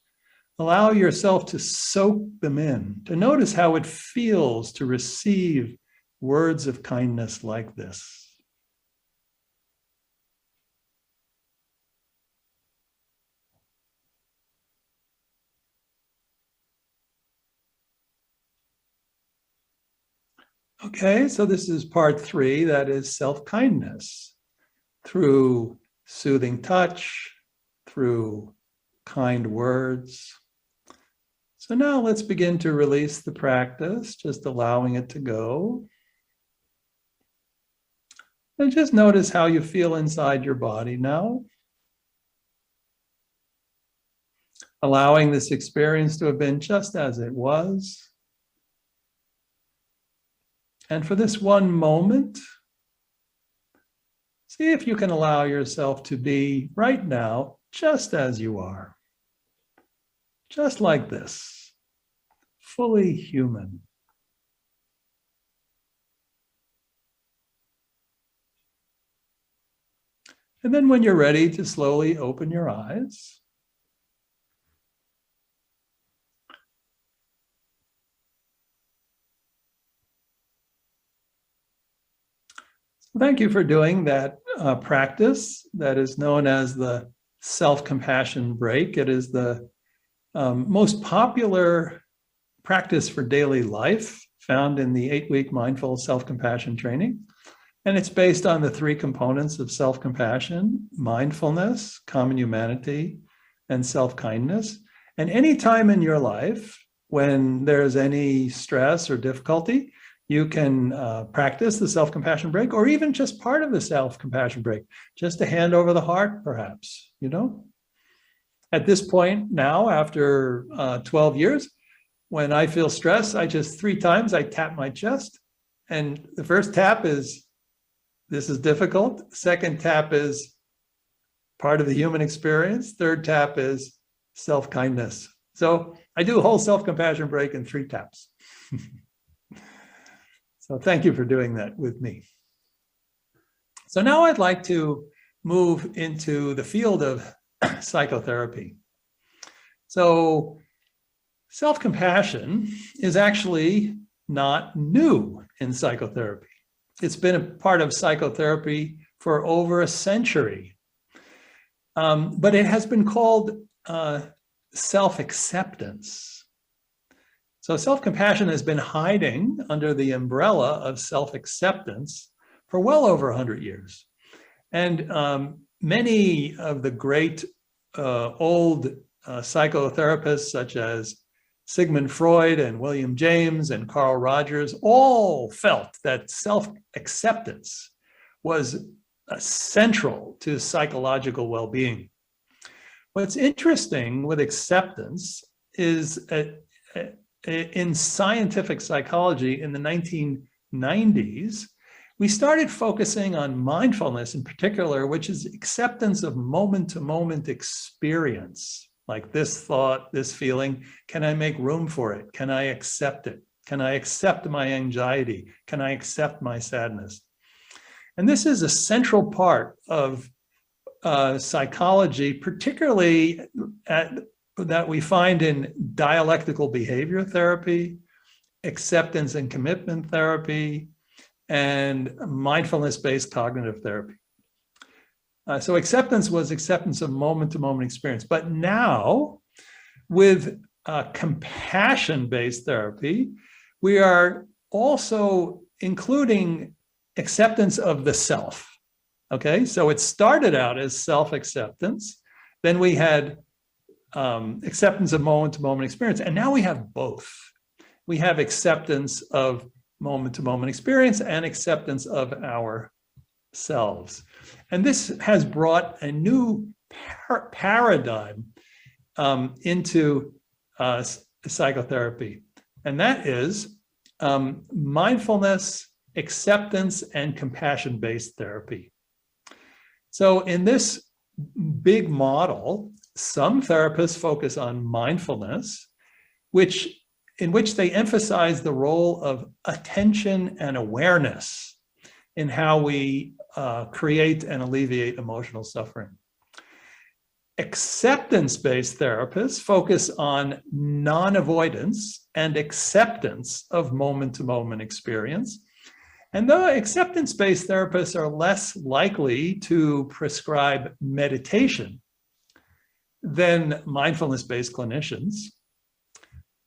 Allow yourself to soak them in, to notice how it feels to receive words of kindness like this. Okay, so this is part 3, that is self-kindness. Through soothing touch, through kind words. So now let's begin to release the practice, just allowing it to go. And just notice how you feel inside your body now. Allowing this experience to have been just as it was. And for this one moment, see if you can allow yourself to be right now just as you are. Just like this, fully human. And then when you're ready to slowly open your eyes, thank you for doing that practice that is known as the self-compassion break. It is the most popular practice for daily life found in the 8-week mindful self-compassion training. And it's based on the 3 components of self-compassion: mindfulness, common humanity, and self-kindness. And any time in your life when there's any stress or difficulty, you can practice the self-compassion break, or even just part of the self-compassion break, just a hand over the heart, perhaps, you know? At this point now, after 12 years, when I feel stress, I just 3 times, I tap my chest. And the first tap is, this is difficult. Second tap is part of the human experience. Third tap is self-kindness. So I do a whole self-compassion break in 3 taps. So thank you for doing that with me. So now I'd like to move into the field of psychotherapy. So self-compassion is actually not new in psychotherapy. It's been a part of psychotherapy for over a century. But it has been called self-acceptance. So self-compassion has been hiding under the umbrella of self-acceptance for well over 100 years. And many of the great old psychotherapists, such as Sigmund Freud and William James and Carl Rogers, all felt that self-acceptance was central to psychological well-being. What's interesting with acceptance is in scientific psychology in the 1990s, we started focusing on mindfulness in particular, which is acceptance of moment-to-moment experience. Like this thought, this feeling, can I make room for it? Can I accept it? Can I accept my anxiety? Can I accept my sadness? And this is a central part of psychology, particularly that we find in dialectical behavior therapy, acceptance and commitment therapy, and mindfulness-based cognitive therapy. So acceptance was acceptance of moment-to-moment experience. But now, with compassion-based therapy, we are also including acceptance of the self. Okay, so it started out as self-acceptance. Then we had acceptance of moment-to-moment experience. And now we have both. We have acceptance of moment-to-moment experience and acceptance of our selves. And this has brought a new paradigm into psychotherapy. And that is mindfulness, acceptance, and compassion-based therapy. So in this big model, some therapists focus on mindfulness, in which they emphasize the role of attention and awareness in how we create and alleviate emotional suffering. Acceptance-based therapists focus on non-avoidance and acceptance of moment-to-moment experience. And the acceptance-based therapists are less likely to prescribe meditation than mindfulness-based clinicians.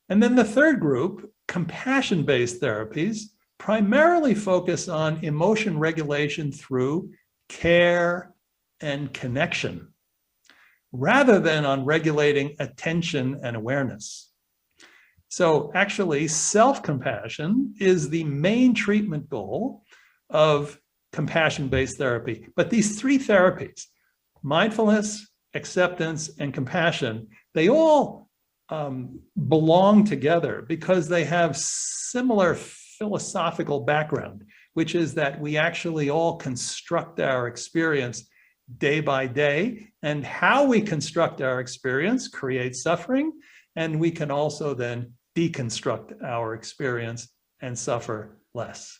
And then the third group, compassion-based therapies, primarily focus on emotion regulation through care and connection, rather than on regulating attention and awareness. So actually, self-compassion is the main treatment goal of compassion-based therapy. But these three therapies, mindfulness, acceptance, and compassion, they all belong together because they have similar philosophical background, which is that we actually all construct our experience day by day, and how we construct our experience creates suffering, and we can also then deconstruct our experience and suffer less.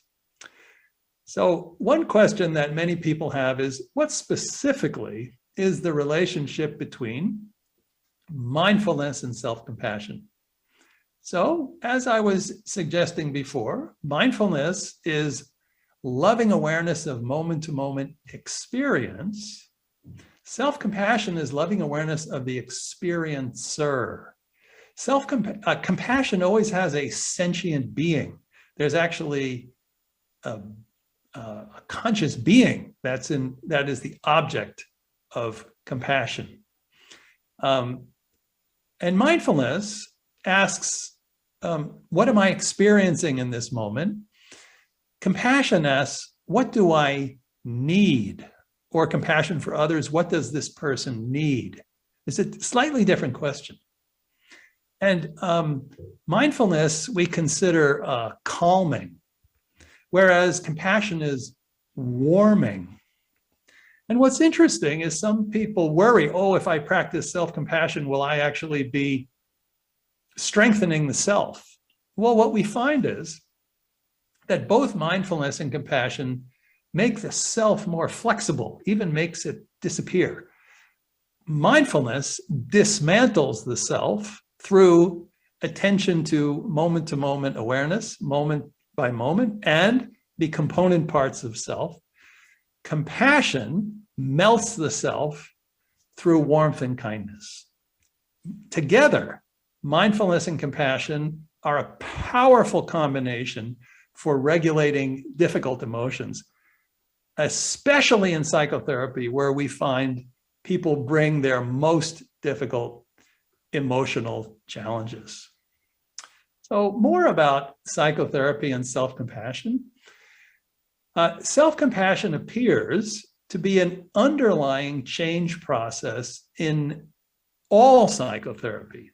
So one question that many people have is, what specifically is the relationship between mindfulness and self-compassion? So as I was suggesting before, mindfulness is loving awareness of moment-to-moment experience. Self-compassion is loving awareness of the experiencer. Compassion always has a sentient being. There's actually a conscious being that is the object of compassion. And mindfulness asks, what am I experiencing in this moment? Compassion asks, what do I need? Or compassion for others, what does this person need? It's a slightly different question. And mindfulness we consider calming, whereas compassion is warming. And what's interesting is some people worry, oh, if I practice self-compassion, will I actually be strengthening the self? Well, what we find is that both mindfulness and compassion make the self more flexible, even makes it disappear. Mindfulness dismantles the self through attention to moment awareness, moment by moment, and the component parts of self. Compassion melts the self through warmth and kindness. Together, mindfulness and compassion are a powerful combination for regulating difficult emotions, especially in psychotherapy, where we find people bring their most difficult emotional challenges. So more about psychotherapy and self-compassion. Self-compassion appears to be an underlying change process in all psychotherapy.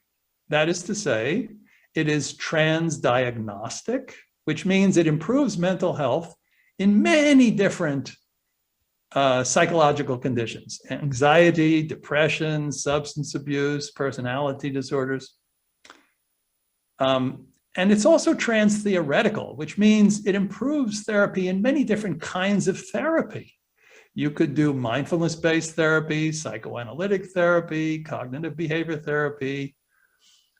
That is to say, it is transdiagnostic, which means it improves mental health in many different psychological conditions: anxiety, depression, substance abuse, personality disorders. And it's also trans-theoretical, which means it improves therapy in many different kinds of therapy. You could do mindfulness-based therapy, psychoanalytic therapy, cognitive behavior therapy.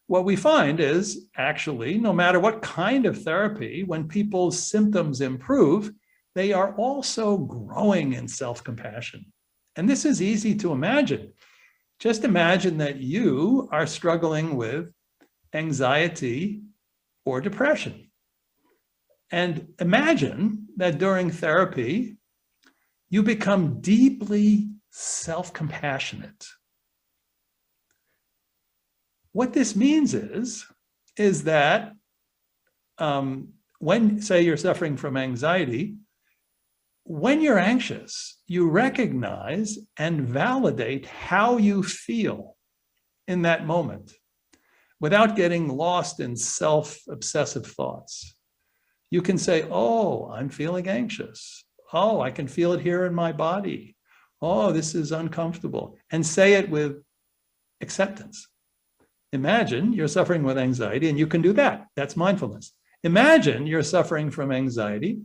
What we find is actually, no matter what kind of therapy, when people's symptoms improve, they are also growing in self-compassion. And this is easy to imagine. Just imagine that you are struggling with anxiety or depression. And imagine that during therapy, you become deeply self-compassionate. What this means is that when, say, you're suffering from anxiety, when you're anxious, you recognize and validate how you feel in that moment without getting lost in self-obsessive thoughts. You can say, oh, I'm feeling anxious. Oh, I can feel it here in my body. Oh, this is uncomfortable. And say it with acceptance. Imagine you're suffering with anxiety and you can do that. That's mindfulness. Imagine you're suffering from anxiety,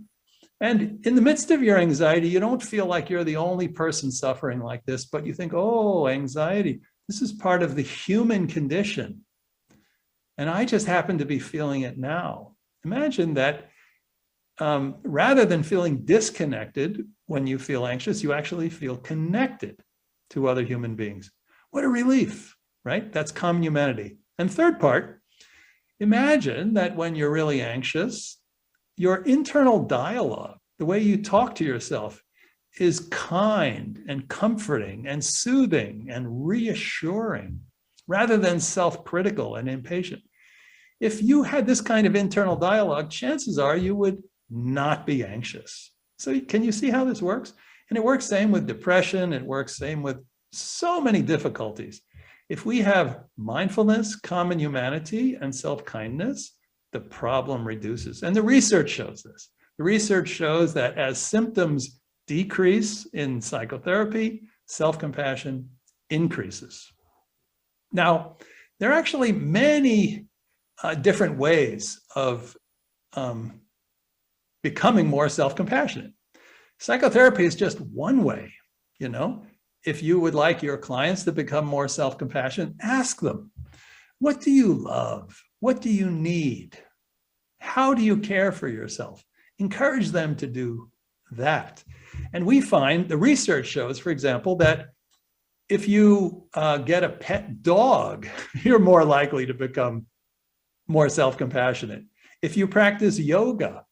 and in the midst of your anxiety, you don't feel like you're the only person suffering like this, but you think, oh, anxiety, this is part of the human condition. And I just happen to be feeling it now. Imagine that rather than feeling disconnected when you feel anxious, you actually feel connected to other human beings. What a relief, right? That's common humanity. And third part, imagine that when you're really anxious, your internal dialogue, the way you talk to yourself, is kind and comforting and soothing and reassuring, rather than self-critical and impatient. If you had this kind of internal dialogue, chances are you would not be anxious. So can you see how this works? And it works same with depression. It works same with so many difficulties. If we have mindfulness, common humanity, and self-kindness, the problem reduces. And the research shows this. The research shows that as symptoms decrease in psychotherapy, self-compassion increases. Now, there are actually many different ways of becoming more self-compassionate. Psychotherapy is just one way, you know. If you would like your clients to become more self-compassionate, ask them, what do you love? What do you need? How do you care for yourself? Encourage them to do that. And we find, the research shows, for example, that if you get a pet dog, you're more likely to become more self-compassionate. If you practice yoga,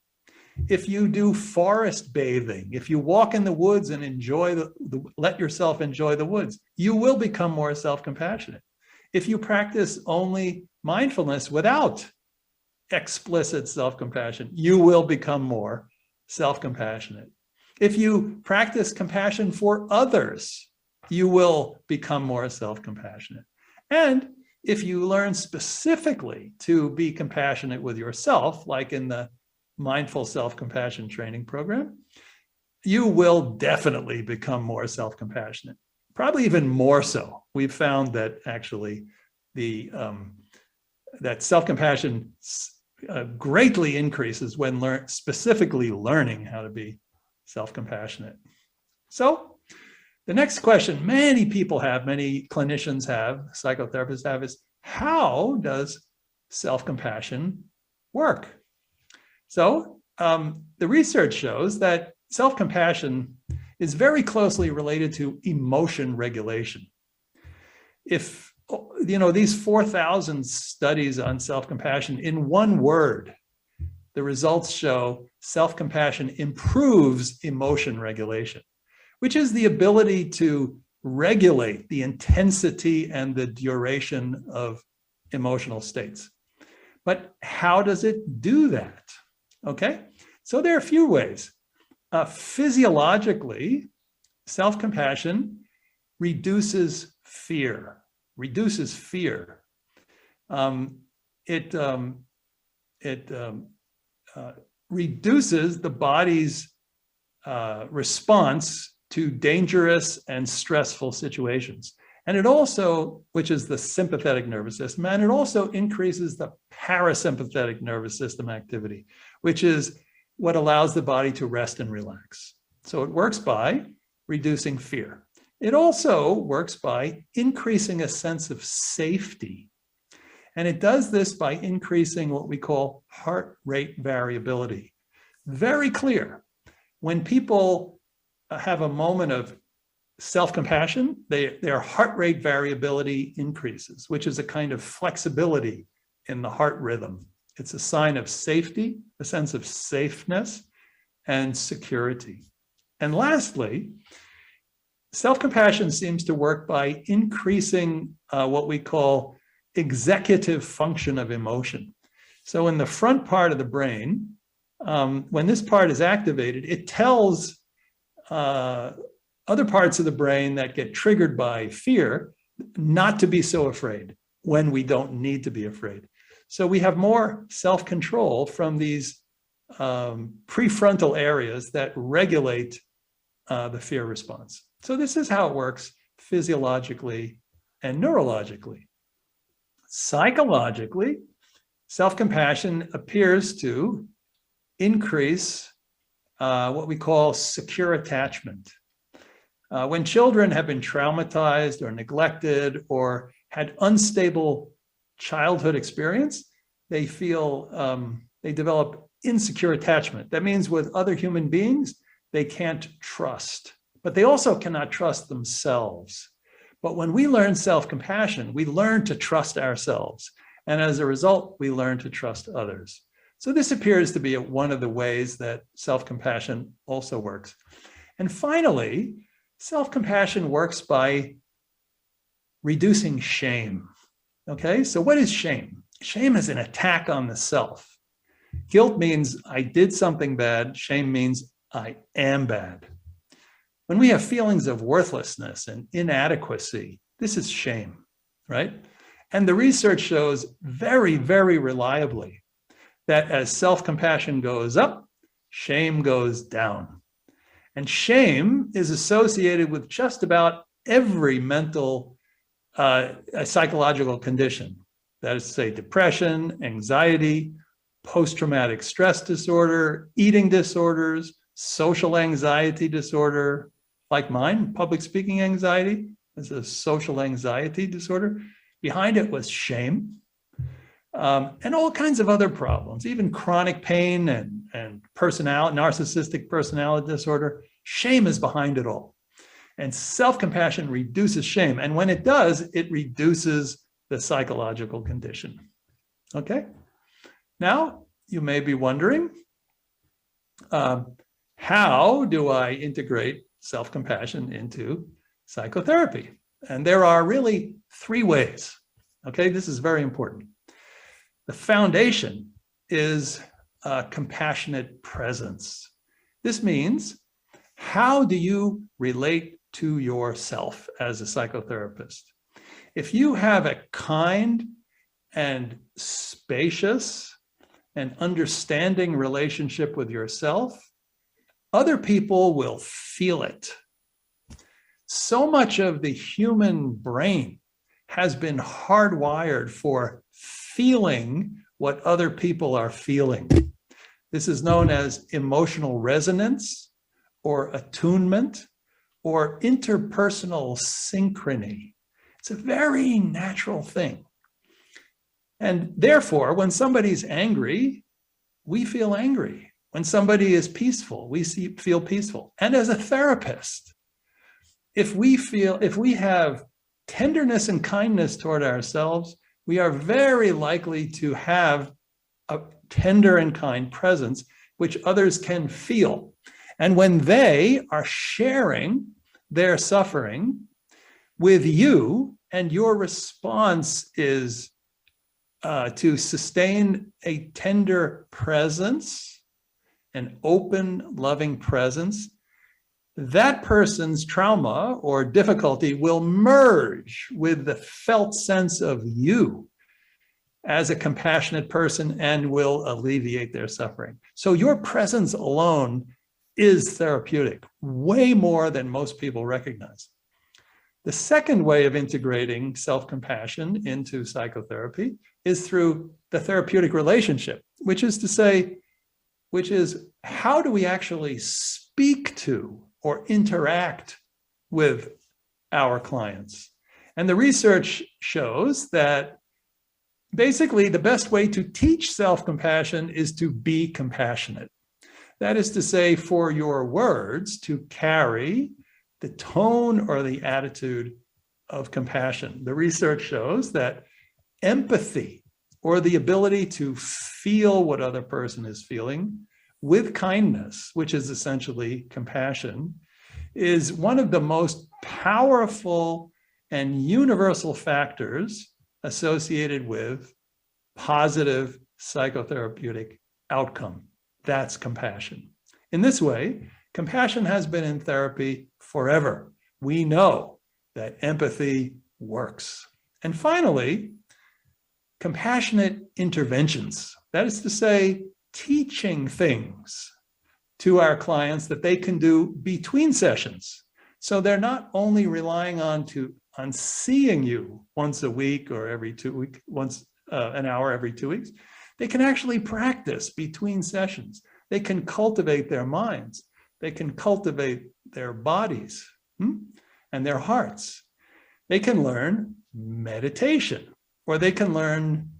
if you do forest bathing, if you walk in the woods and enjoy let yourself enjoy the woods, you will become more self-compassionate. If you practice only mindfulness without explicit self-compassion, you will become more self-compassionate. If you practice compassion for others, you will become more self-compassionate. And if you learn specifically to be compassionate with yourself, like in the mindful self-compassion training program, you will definitely become more self-compassionate, probably even more so. We've found that actually that self-compassion greatly increases when specifically learning how to be self-compassionate. So the next question many people have, many clinicians have, psychotherapists have, is how does self-compassion work? So the research shows that self-compassion is very closely related to emotion regulation. If, you know, these 4,000 studies on self-compassion, in one word, the results show self-compassion improves emotion regulation, which is the ability to regulate the intensity and the duration of emotional states. But how does it do that? Okay, so there are a few ways. Physiologically, self-compassion reduces fear. Reduces the body's response to dangerous and stressful situations. And it also, which is the sympathetic nervous system, and it also increases the parasympathetic nervous system activity, which is what allows the body to rest and relax. So it works by reducing fear. It also works by increasing a sense of safety. And it does this by increasing what we call heart rate variability. Very clear. When people have a moment of self-compassion, their heart rate variability increases, which is a kind of flexibility in the heart rhythm. It's a sign of safety, a sense of safeness and security. And lastly, self-compassion seems to work by increasing what we call executive function of emotion. So in the front part of the brain, when this part is activated, it tells other parts of the brain that get triggered by fear not to be so afraid when we don't need to be afraid. So we have more self-control from these prefrontal areas that regulate the fear response. So this is how it works physiologically and neurologically. Psychologically, self-compassion appears to increase what we call secure attachment. When children have been traumatized or neglected or had unstable childhood experience, they feel, they develop insecure attachment. That means with other human beings, they can't trust, but they also cannot trust themselves. But when we learn self-compassion, we learn to trust ourselves. And as a result, we learn to trust others. So this appears to be one of the ways that self-compassion also works. And finally, self-compassion works by reducing shame. Okay, so what is shame? Shame is an attack on the self. Guilt means I did something bad. Shame means I am bad. When we have feelings of worthlessness and inadequacy, this is shame, right? And the research shows very, very reliably that as self-compassion goes up, shame goes down. And shame is associated with just about every mental, psychological condition. That is to say, depression, anxiety, post-traumatic stress disorder, eating disorders, social anxiety disorder, like mine, public speaking anxiety is a social anxiety disorder. Behind it was shame, and all kinds of other problems, even chronic pain and narcissistic personality disorder. Shame is behind it all. And self-compassion reduces shame. And when it does, it reduces the psychological condition. Okay? Now, you may be wondering, how do I integrate self-compassion into psychotherapy? And there are really 3 ways. Okay, this is very important. The foundation is compassionate presence. This means, how do you relate to yourself as a psychotherapist? If you have a kind and spacious and understanding relationship with yourself, other people will feel it. So much of the human brain has been hardwired for feeling what other people are feeling. This is known as emotional resonance or attunement or interpersonal synchrony. It's a very natural thing. And therefore, when somebody's angry, we feel angry. When somebody is peaceful, we feel peaceful. And as a therapist, if we have tenderness and kindness toward ourselves, we are very likely to have a tender and kind presence, which others can feel. And when they are sharing their suffering with you, and your response is to sustain a tender presence, an open, loving presence, that person's trauma or difficulty will merge with the felt sense of you as a compassionate person and will alleviate their suffering. So your presence alone is therapeutic, way more than most people recognize. The second way of integrating self-compassion into psychotherapy is through the therapeutic relationship, which is how do we actually speak to or interact with our clients? And the research shows that basically the best way to teach self-compassion is to be compassionate. That is to say, for your words to carry the tone or the attitude of compassion. The research shows that empathy, or the ability to feel what other person is feeling with kindness, which is essentially compassion, is one of the most powerful and universal factors associated with positive psychotherapeutic outcome. That's compassion. In this way, Compassion has been in therapy forever. We know that empathy works. And finally, compassionate interventions. That is to say, teaching things to our clients that they can do between sessions. So they're not only relying on seeing you once a week or every 2 weeks, once an hour every 2 weeks. They can actually practice between sessions. They can cultivate their minds. They can cultivate their bodies and their hearts. They can learn meditation, or they can learn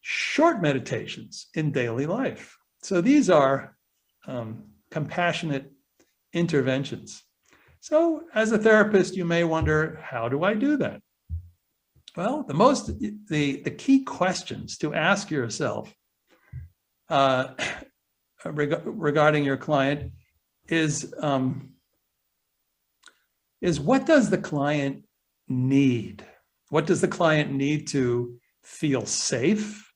short meditations in daily life. So these are compassionate interventions. So as a therapist, you may wonder, how do I do that? Well, the key questions to ask yourself regarding your client is what does the client need? What does the client need to feel safe?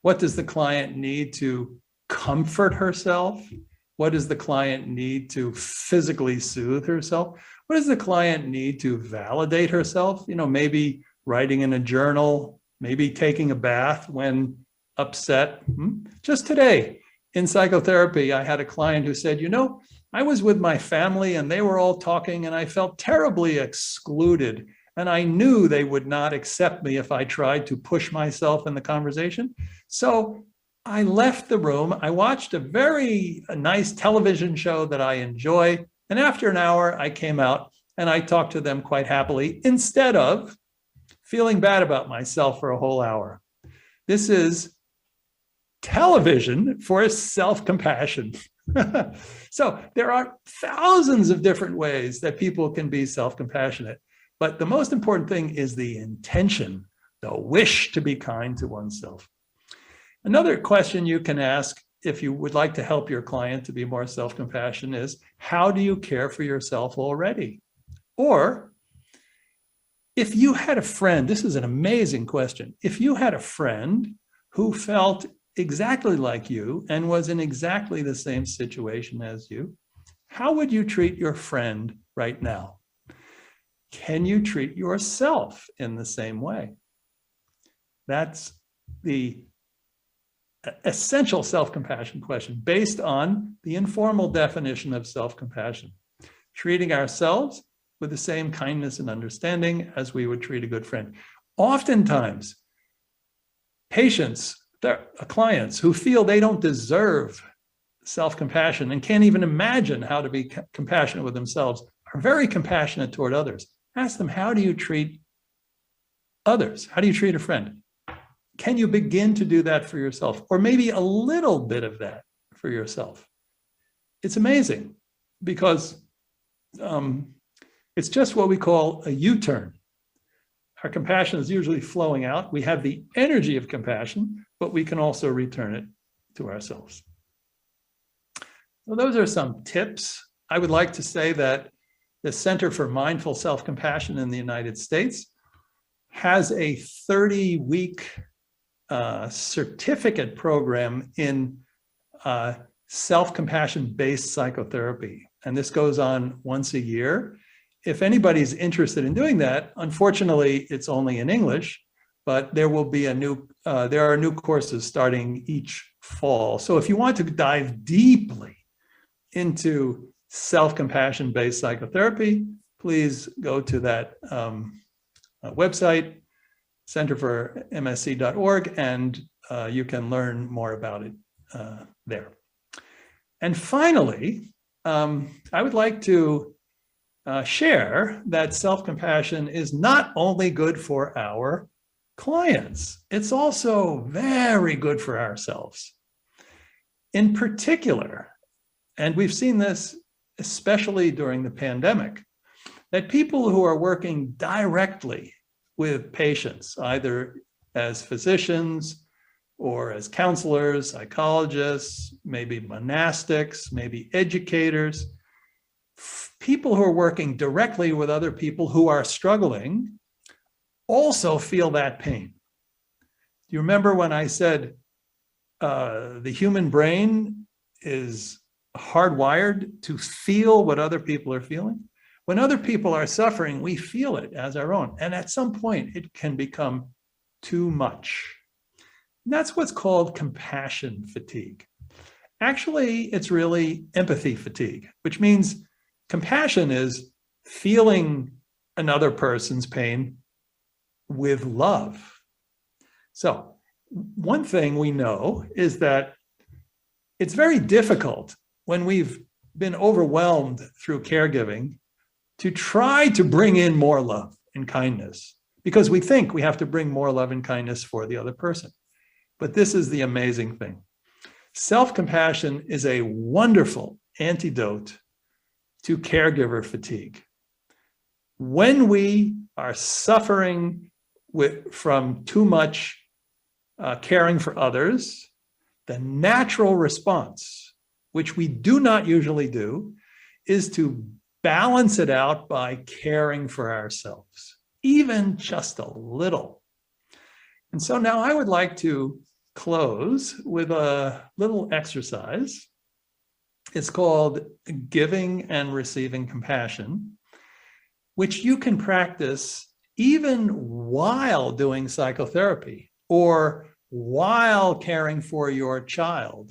What does the client need to comfort herself? What does the client need to physically soothe herself? What does the client need to validate herself? You know, maybe writing in a journal, maybe taking a bath when upset. Just today in psychotherapy, I had a client who said, you know, I was with my family and they were all talking and I felt terribly excluded. And I knew they would not accept me if I tried to push myself in the conversation. So I left the room. I watched a very nice television show that I enjoy. And after an hour, I came out and I talked to them quite happily instead of feeling bad about myself for a whole hour. This is television for self-compassion. So there are thousands of different ways that people can be self-compassionate. But the most important thing is the intention, the wish to be kind to oneself. Another question you can ask if you would like to help your client to be more self-compassionate is, how do you care for yourself already? Or if you had a friend, this is an amazing question. If you had a friend who felt exactly like you and was in exactly the same situation as you, how would you treat your friend right now? Can you treat yourself in the same way? That's the essential self-compassion question based on the informal definition of self-compassion. Treating ourselves with the same kindness and understanding as we would treat a good friend. Oftentimes, patients, clients who feel they don't deserve self-compassion and can't even imagine how to be compassionate with themselves are very compassionate toward others. Ask them, how do you treat others? How do you treat a friend? Can you begin to do that for yourself? Or maybe a little bit of that for yourself. It's amazing because it's just what we call a U-turn. Our compassion is usually flowing out. We have the energy of compassion, but we can also return it to ourselves. So those are some tips. I would like to say that the Center for Mindful Self-Compassion in the United States has a 30-week certificate program in self-compassion-based psychotherapy. And this goes on once a year. If anybody's interested in doing that, unfortunately, it's only in English, but there will be there are new courses starting each fall. So if you want to dive deeply into self-compassion-based psychotherapy, please go to that website, centerformsc.org, and you can learn more about it there. And finally, I would like to share that self-compassion is not only good for our clients, it's also very good for ourselves. In particular, and we've seen this especially during the pandemic, that people who are working directly with patients, either as physicians or as counselors, psychologists, maybe monastics, maybe educators, people who are working directly with other people who are struggling also feel that pain. Do you remember when I said the human brain is hardwired to feel what other people are feeling. When other people are suffering, we feel it as our own. And at some point, it can become too much. And that's what's called compassion fatigue. Actually, it's really empathy fatigue, which means compassion is feeling another person's pain with love. So one thing we know is that it's very difficult when we've been overwhelmed through caregiving to try to bring in more love and kindness, because we think we have to bring more love and kindness for the other person. But this is the amazing thing. Self-compassion is a wonderful antidote to caregiver fatigue. When we are suffering from too much caring for others, the natural response, which we do not usually do, is to balance it out by caring for ourselves, even just a little. And so now I would like to close with a little exercise. It's called giving and receiving compassion, which you can practice even while doing psychotherapy, or while caring for your child,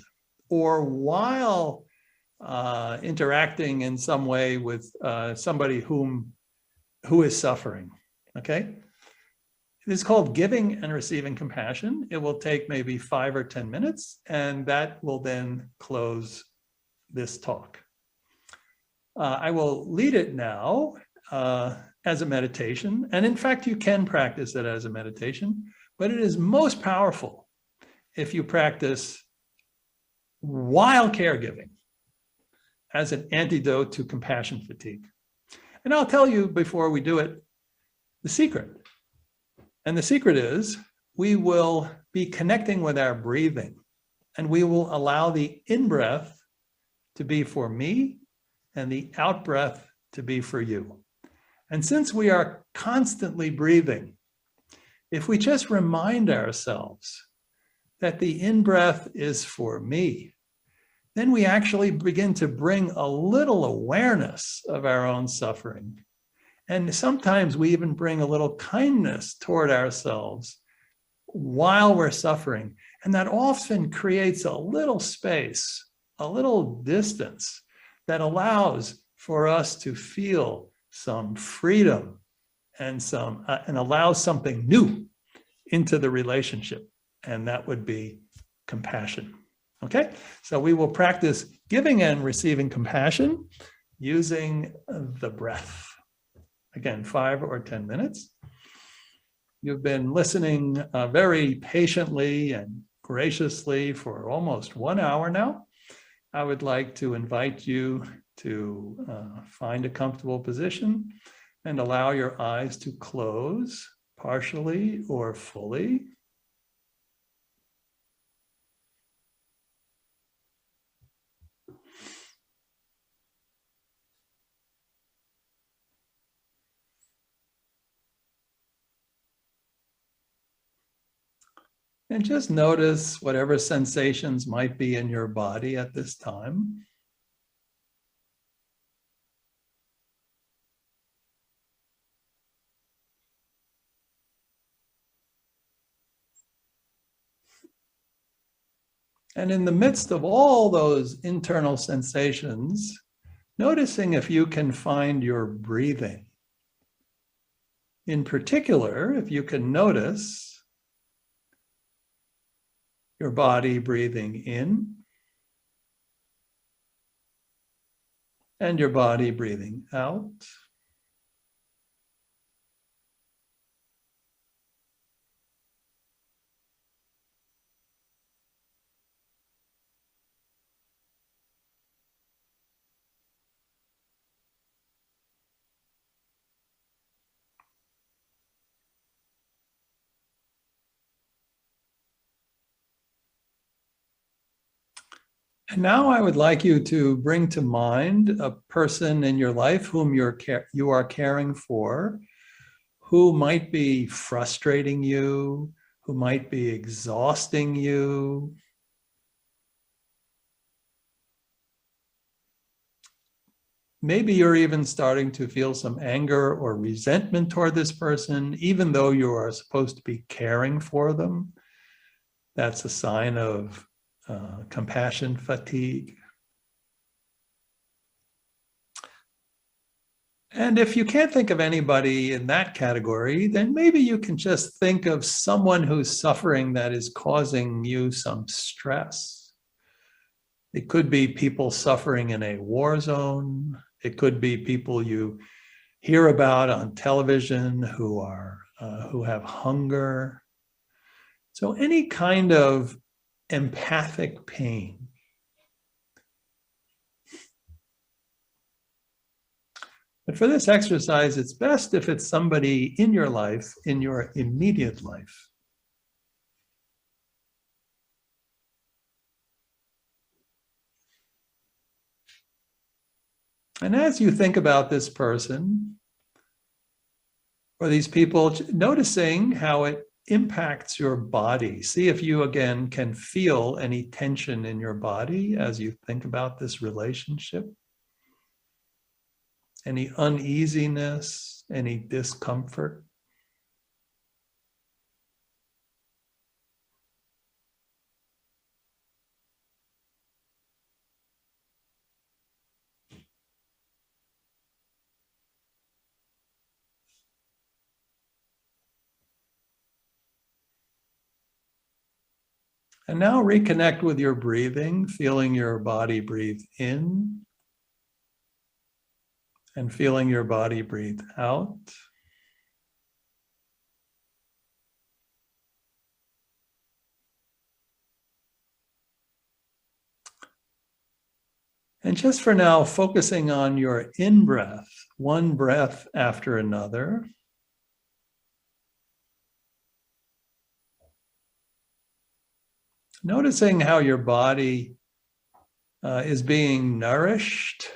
or while interacting in some way with somebody who is suffering, okay? It's called giving and receiving compassion. It will take maybe 5 or 10 minutes, and that will then close this talk. I will lead it now as a meditation, and in fact, you can practice it as a meditation, but it is most powerful if you practice while caregiving as an antidote to compassion fatigue. And I'll tell you before we do it, the secret. And the secret is we will be connecting with our breathing, and we will allow the in-breath to be for me and the out-breath to be for you. And since we are constantly breathing, if we just remind ourselves that the in-breath is for me, then we actually begin to bring a little awareness of our own suffering. And sometimes we even bring a little kindness toward ourselves while we're suffering. And that often creates a little space, a little distance that allows for us to feel some freedom and allows something new into the relationship. And that would be compassion. Okay, so we will practice giving and receiving compassion using the breath. Again, 5 or 10 minutes. You've been listening very patiently and graciously for almost 1 hour now. I would like to invite you to find a comfortable position and allow your eyes to close partially or fully. And just notice whatever sensations might be in your body at this time. And in the midst of all those internal sensations, noticing if you can find your breathing. In particular, if you can notice your body breathing in and your body breathing out. And now I would like you to bring to mind a person in your life whom you are caring for, who might be frustrating you, who might be exhausting you. maybe you're even starting to feel some anger or resentment toward this person, even though you are supposed to be caring for them. That's a sign of compassion fatigue. And if you can't think of anybody in that category, then maybe you can just think of someone who's suffering that is causing you some stress. It could be people suffering in a war zone. It could be people you hear about on television who have hunger. So any kind of empathic pain. But for this exercise, it's best if it's somebody in your life, in your immediate life. And as you think about this person or these people, noticing how it impacts your body. See if you, again, can feel any tension in your body as you think about this relationship. Any uneasiness, any discomfort. And now reconnect with your breathing, feeling your body breathe in and feeling your body breathe out. And just for now, focusing on your in-breath, one breath after another. Noticing how your body is being nourished,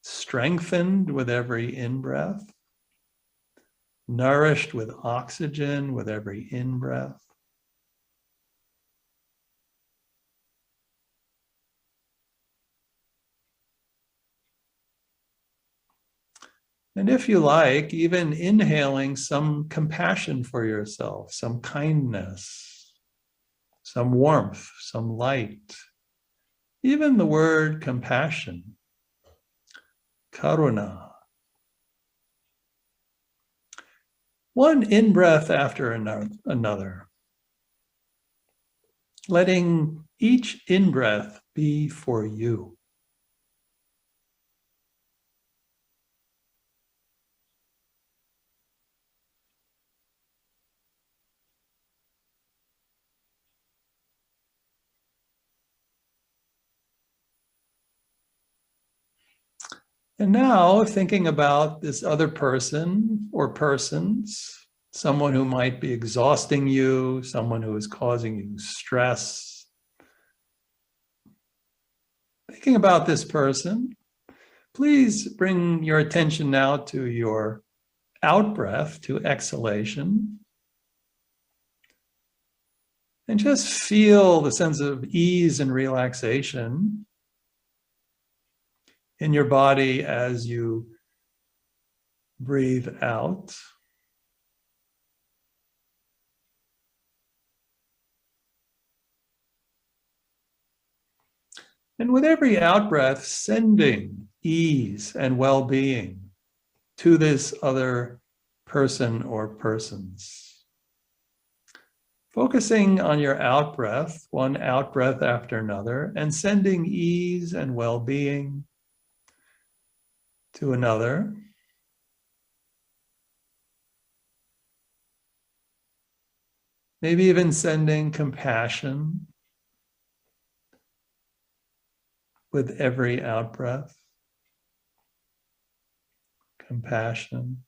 strengthened with every in-breath, nourished with oxygen with every in-breath. And if you like, even inhaling some compassion for yourself, some kindness, some warmth, some light. Even the word compassion, karuna. One in-breath after another. Letting each in-breath be for you. And now thinking about this other person or persons, someone who might be exhausting you, someone who is causing you stress. Thinking about this person, please bring your attention now to your out-breath, to exhalation. And just feel the sense of ease and relaxation in your body as you breathe out. And with every out-breath, sending ease and well-being to this other person or persons. Focusing on your out-breath, one out-breath after another, and sending ease and well-being to another. Maybe even sending compassion with every out-breath. Compassion.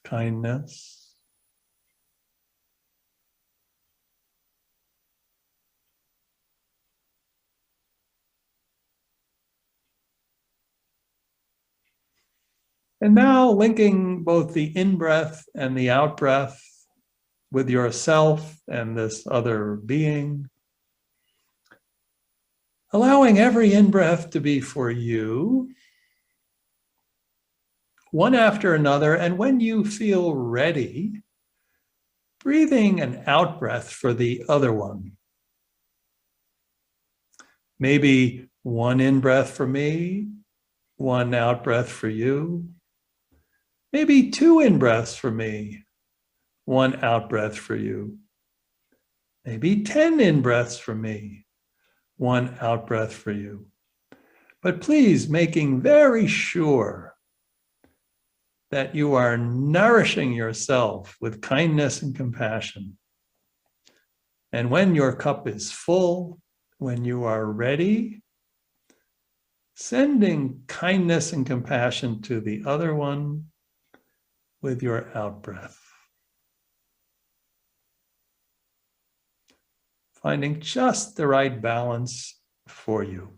Kindness. And now linking both the in-breath and the out-breath with yourself and this other being. Allowing every in-breath to be for you, one after another, and when you feel ready, breathing an out-breath for the other one. Maybe one in-breath for me, one out-breath for you. Maybe two in-breaths for me, one out-breath for you. Maybe 10 in-breaths for me, one out-breath for you. But please, making very sure that you are nourishing yourself with kindness and compassion. And when your cup is full, when you are ready, sending kindness and compassion to the other one with your out-breath. Finding just the right balance for you.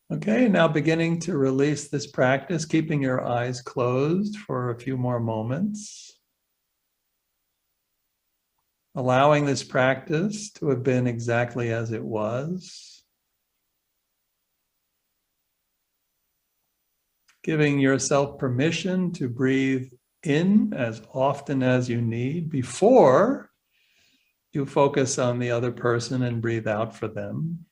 Okay, now beginning to release this practice, keeping your eyes closed for a few more moments. Allowing this practice to have been exactly as it was. Giving yourself permission to breathe in as often as you need before you focus on the other person and breathe out for them.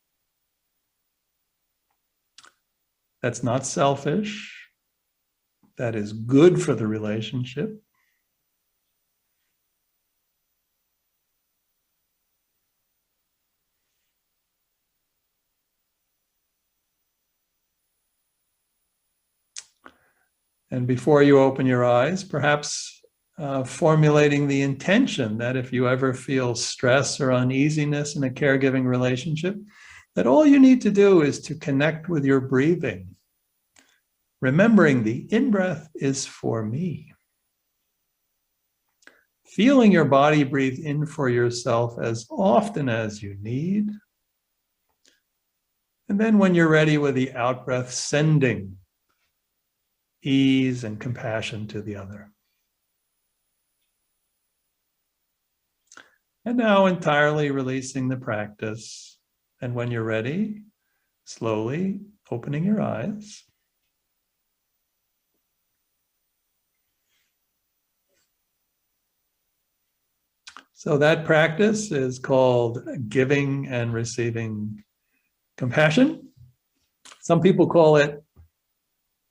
That's not selfish. That is good for the relationship. And before you open your eyes, perhaps formulating the intention that if you ever feel stress or uneasiness in a caregiving relationship, that all you need to do is to connect with your breathing. Remembering the in-breath is for me. Feeling your body breathe in for yourself as often as you need. And then when you're ready with the out-breath, sending ease and compassion to the other. And now entirely releasing the practice. And when you're ready, slowly opening your eyes. So that practice is called giving and receiving compassion. Some people call it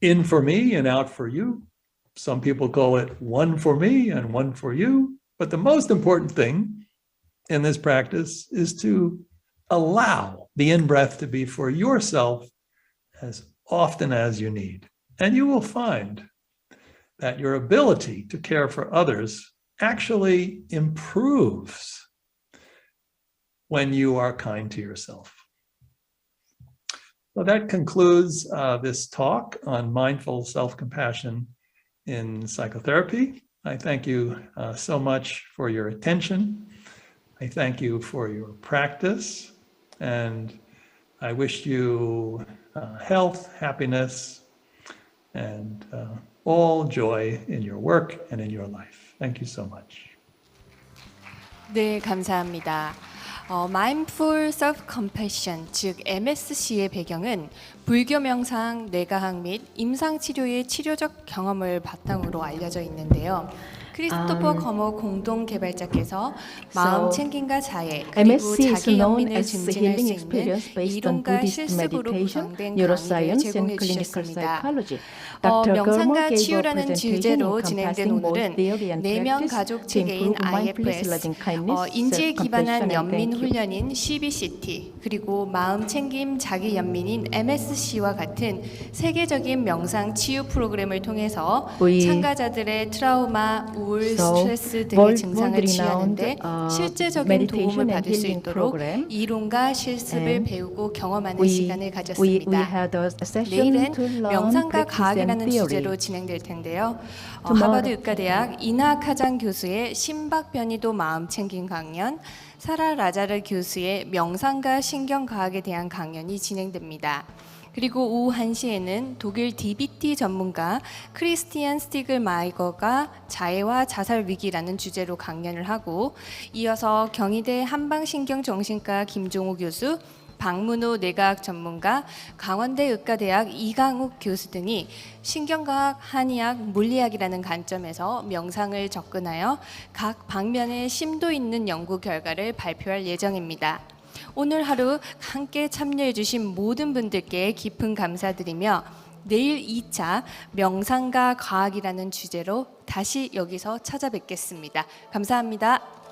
in for me and out for you. Some people call it one for me and one for you. But the most important thing in this practice is to allow the in-breath to be for yourself as often as you need. And you will find that your ability to care for others actually improves when you are kind to yourself. So that concludes this talk on mindful self-compassion in psychotherapy. I thank you so much for your attention. I thank you for your practice, and I wish you health, happiness, and all joy in your work and in your life. Thank you so much. 네, 감사합니다. Mindful Self-Compassion, 즉 MSC의 배경은 불교 명상, 뇌과학 및 임상 치료의 치료적 경험을 바탕으로 알려져 있는데요. 크리스토퍼 거머 공동 개발자께서 마음 챙김과 자해 그리고 자기 연민을 증진할 수 있는 이론과 실습으로 구성된 강의를 제공해 주셨습니다. 명상과 치유라는 주제로 진행된 오늘은 4명 가족 체계인 IFS, 인지에 기반한 연민 훈련인 CBCT, 그리고 마음 챙김 자기 연민인 MSC와 같은 세계적인 명상 치유 프로그램을 통해서 참가자들의 트라우마, 우울, So, 스트레스 등의 world 증상을 renowned 취하는데 실제적인 도움을 meditation and 받을 수 healing 있도록 program. 이론과 실습을 And 배우고 경험하는 we 시간을 가졌습니다. had a session 내일은 to learn 명상과 practice and 과학이라는 theory. 주제로 진행될 텐데요. Tomorrow. 하버드 의과대학 이나카장 교수의 심박변이도 마음 챙긴 강연, 사라 라자르 교수의 명상과 신경과학에 대한 강연이 진행됩니다. 그리고 오후 1시에는 독일 DBT 전문가 크리스티안 스티글마이거가 자해와 자살 위기라는 주제로 강연을 하고, 이어서 경희대 한방신경정신과 김종호 교수, 박문호 뇌과학 전문가, 강원대 의과대학 이강욱 교수 등이 신경과학, 한의학, 물리학이라는 관점에서 명상을 접근하여 각 방면의 심도 있는 연구 결과를 발표할 예정입니다. 오늘 하루 함께 참여해 주신 모든 분들께 깊은 감사드리며 내일 2차 명상과 과학이라는 주제로 다시 여기서 찾아뵙겠습니다. 감사합니다.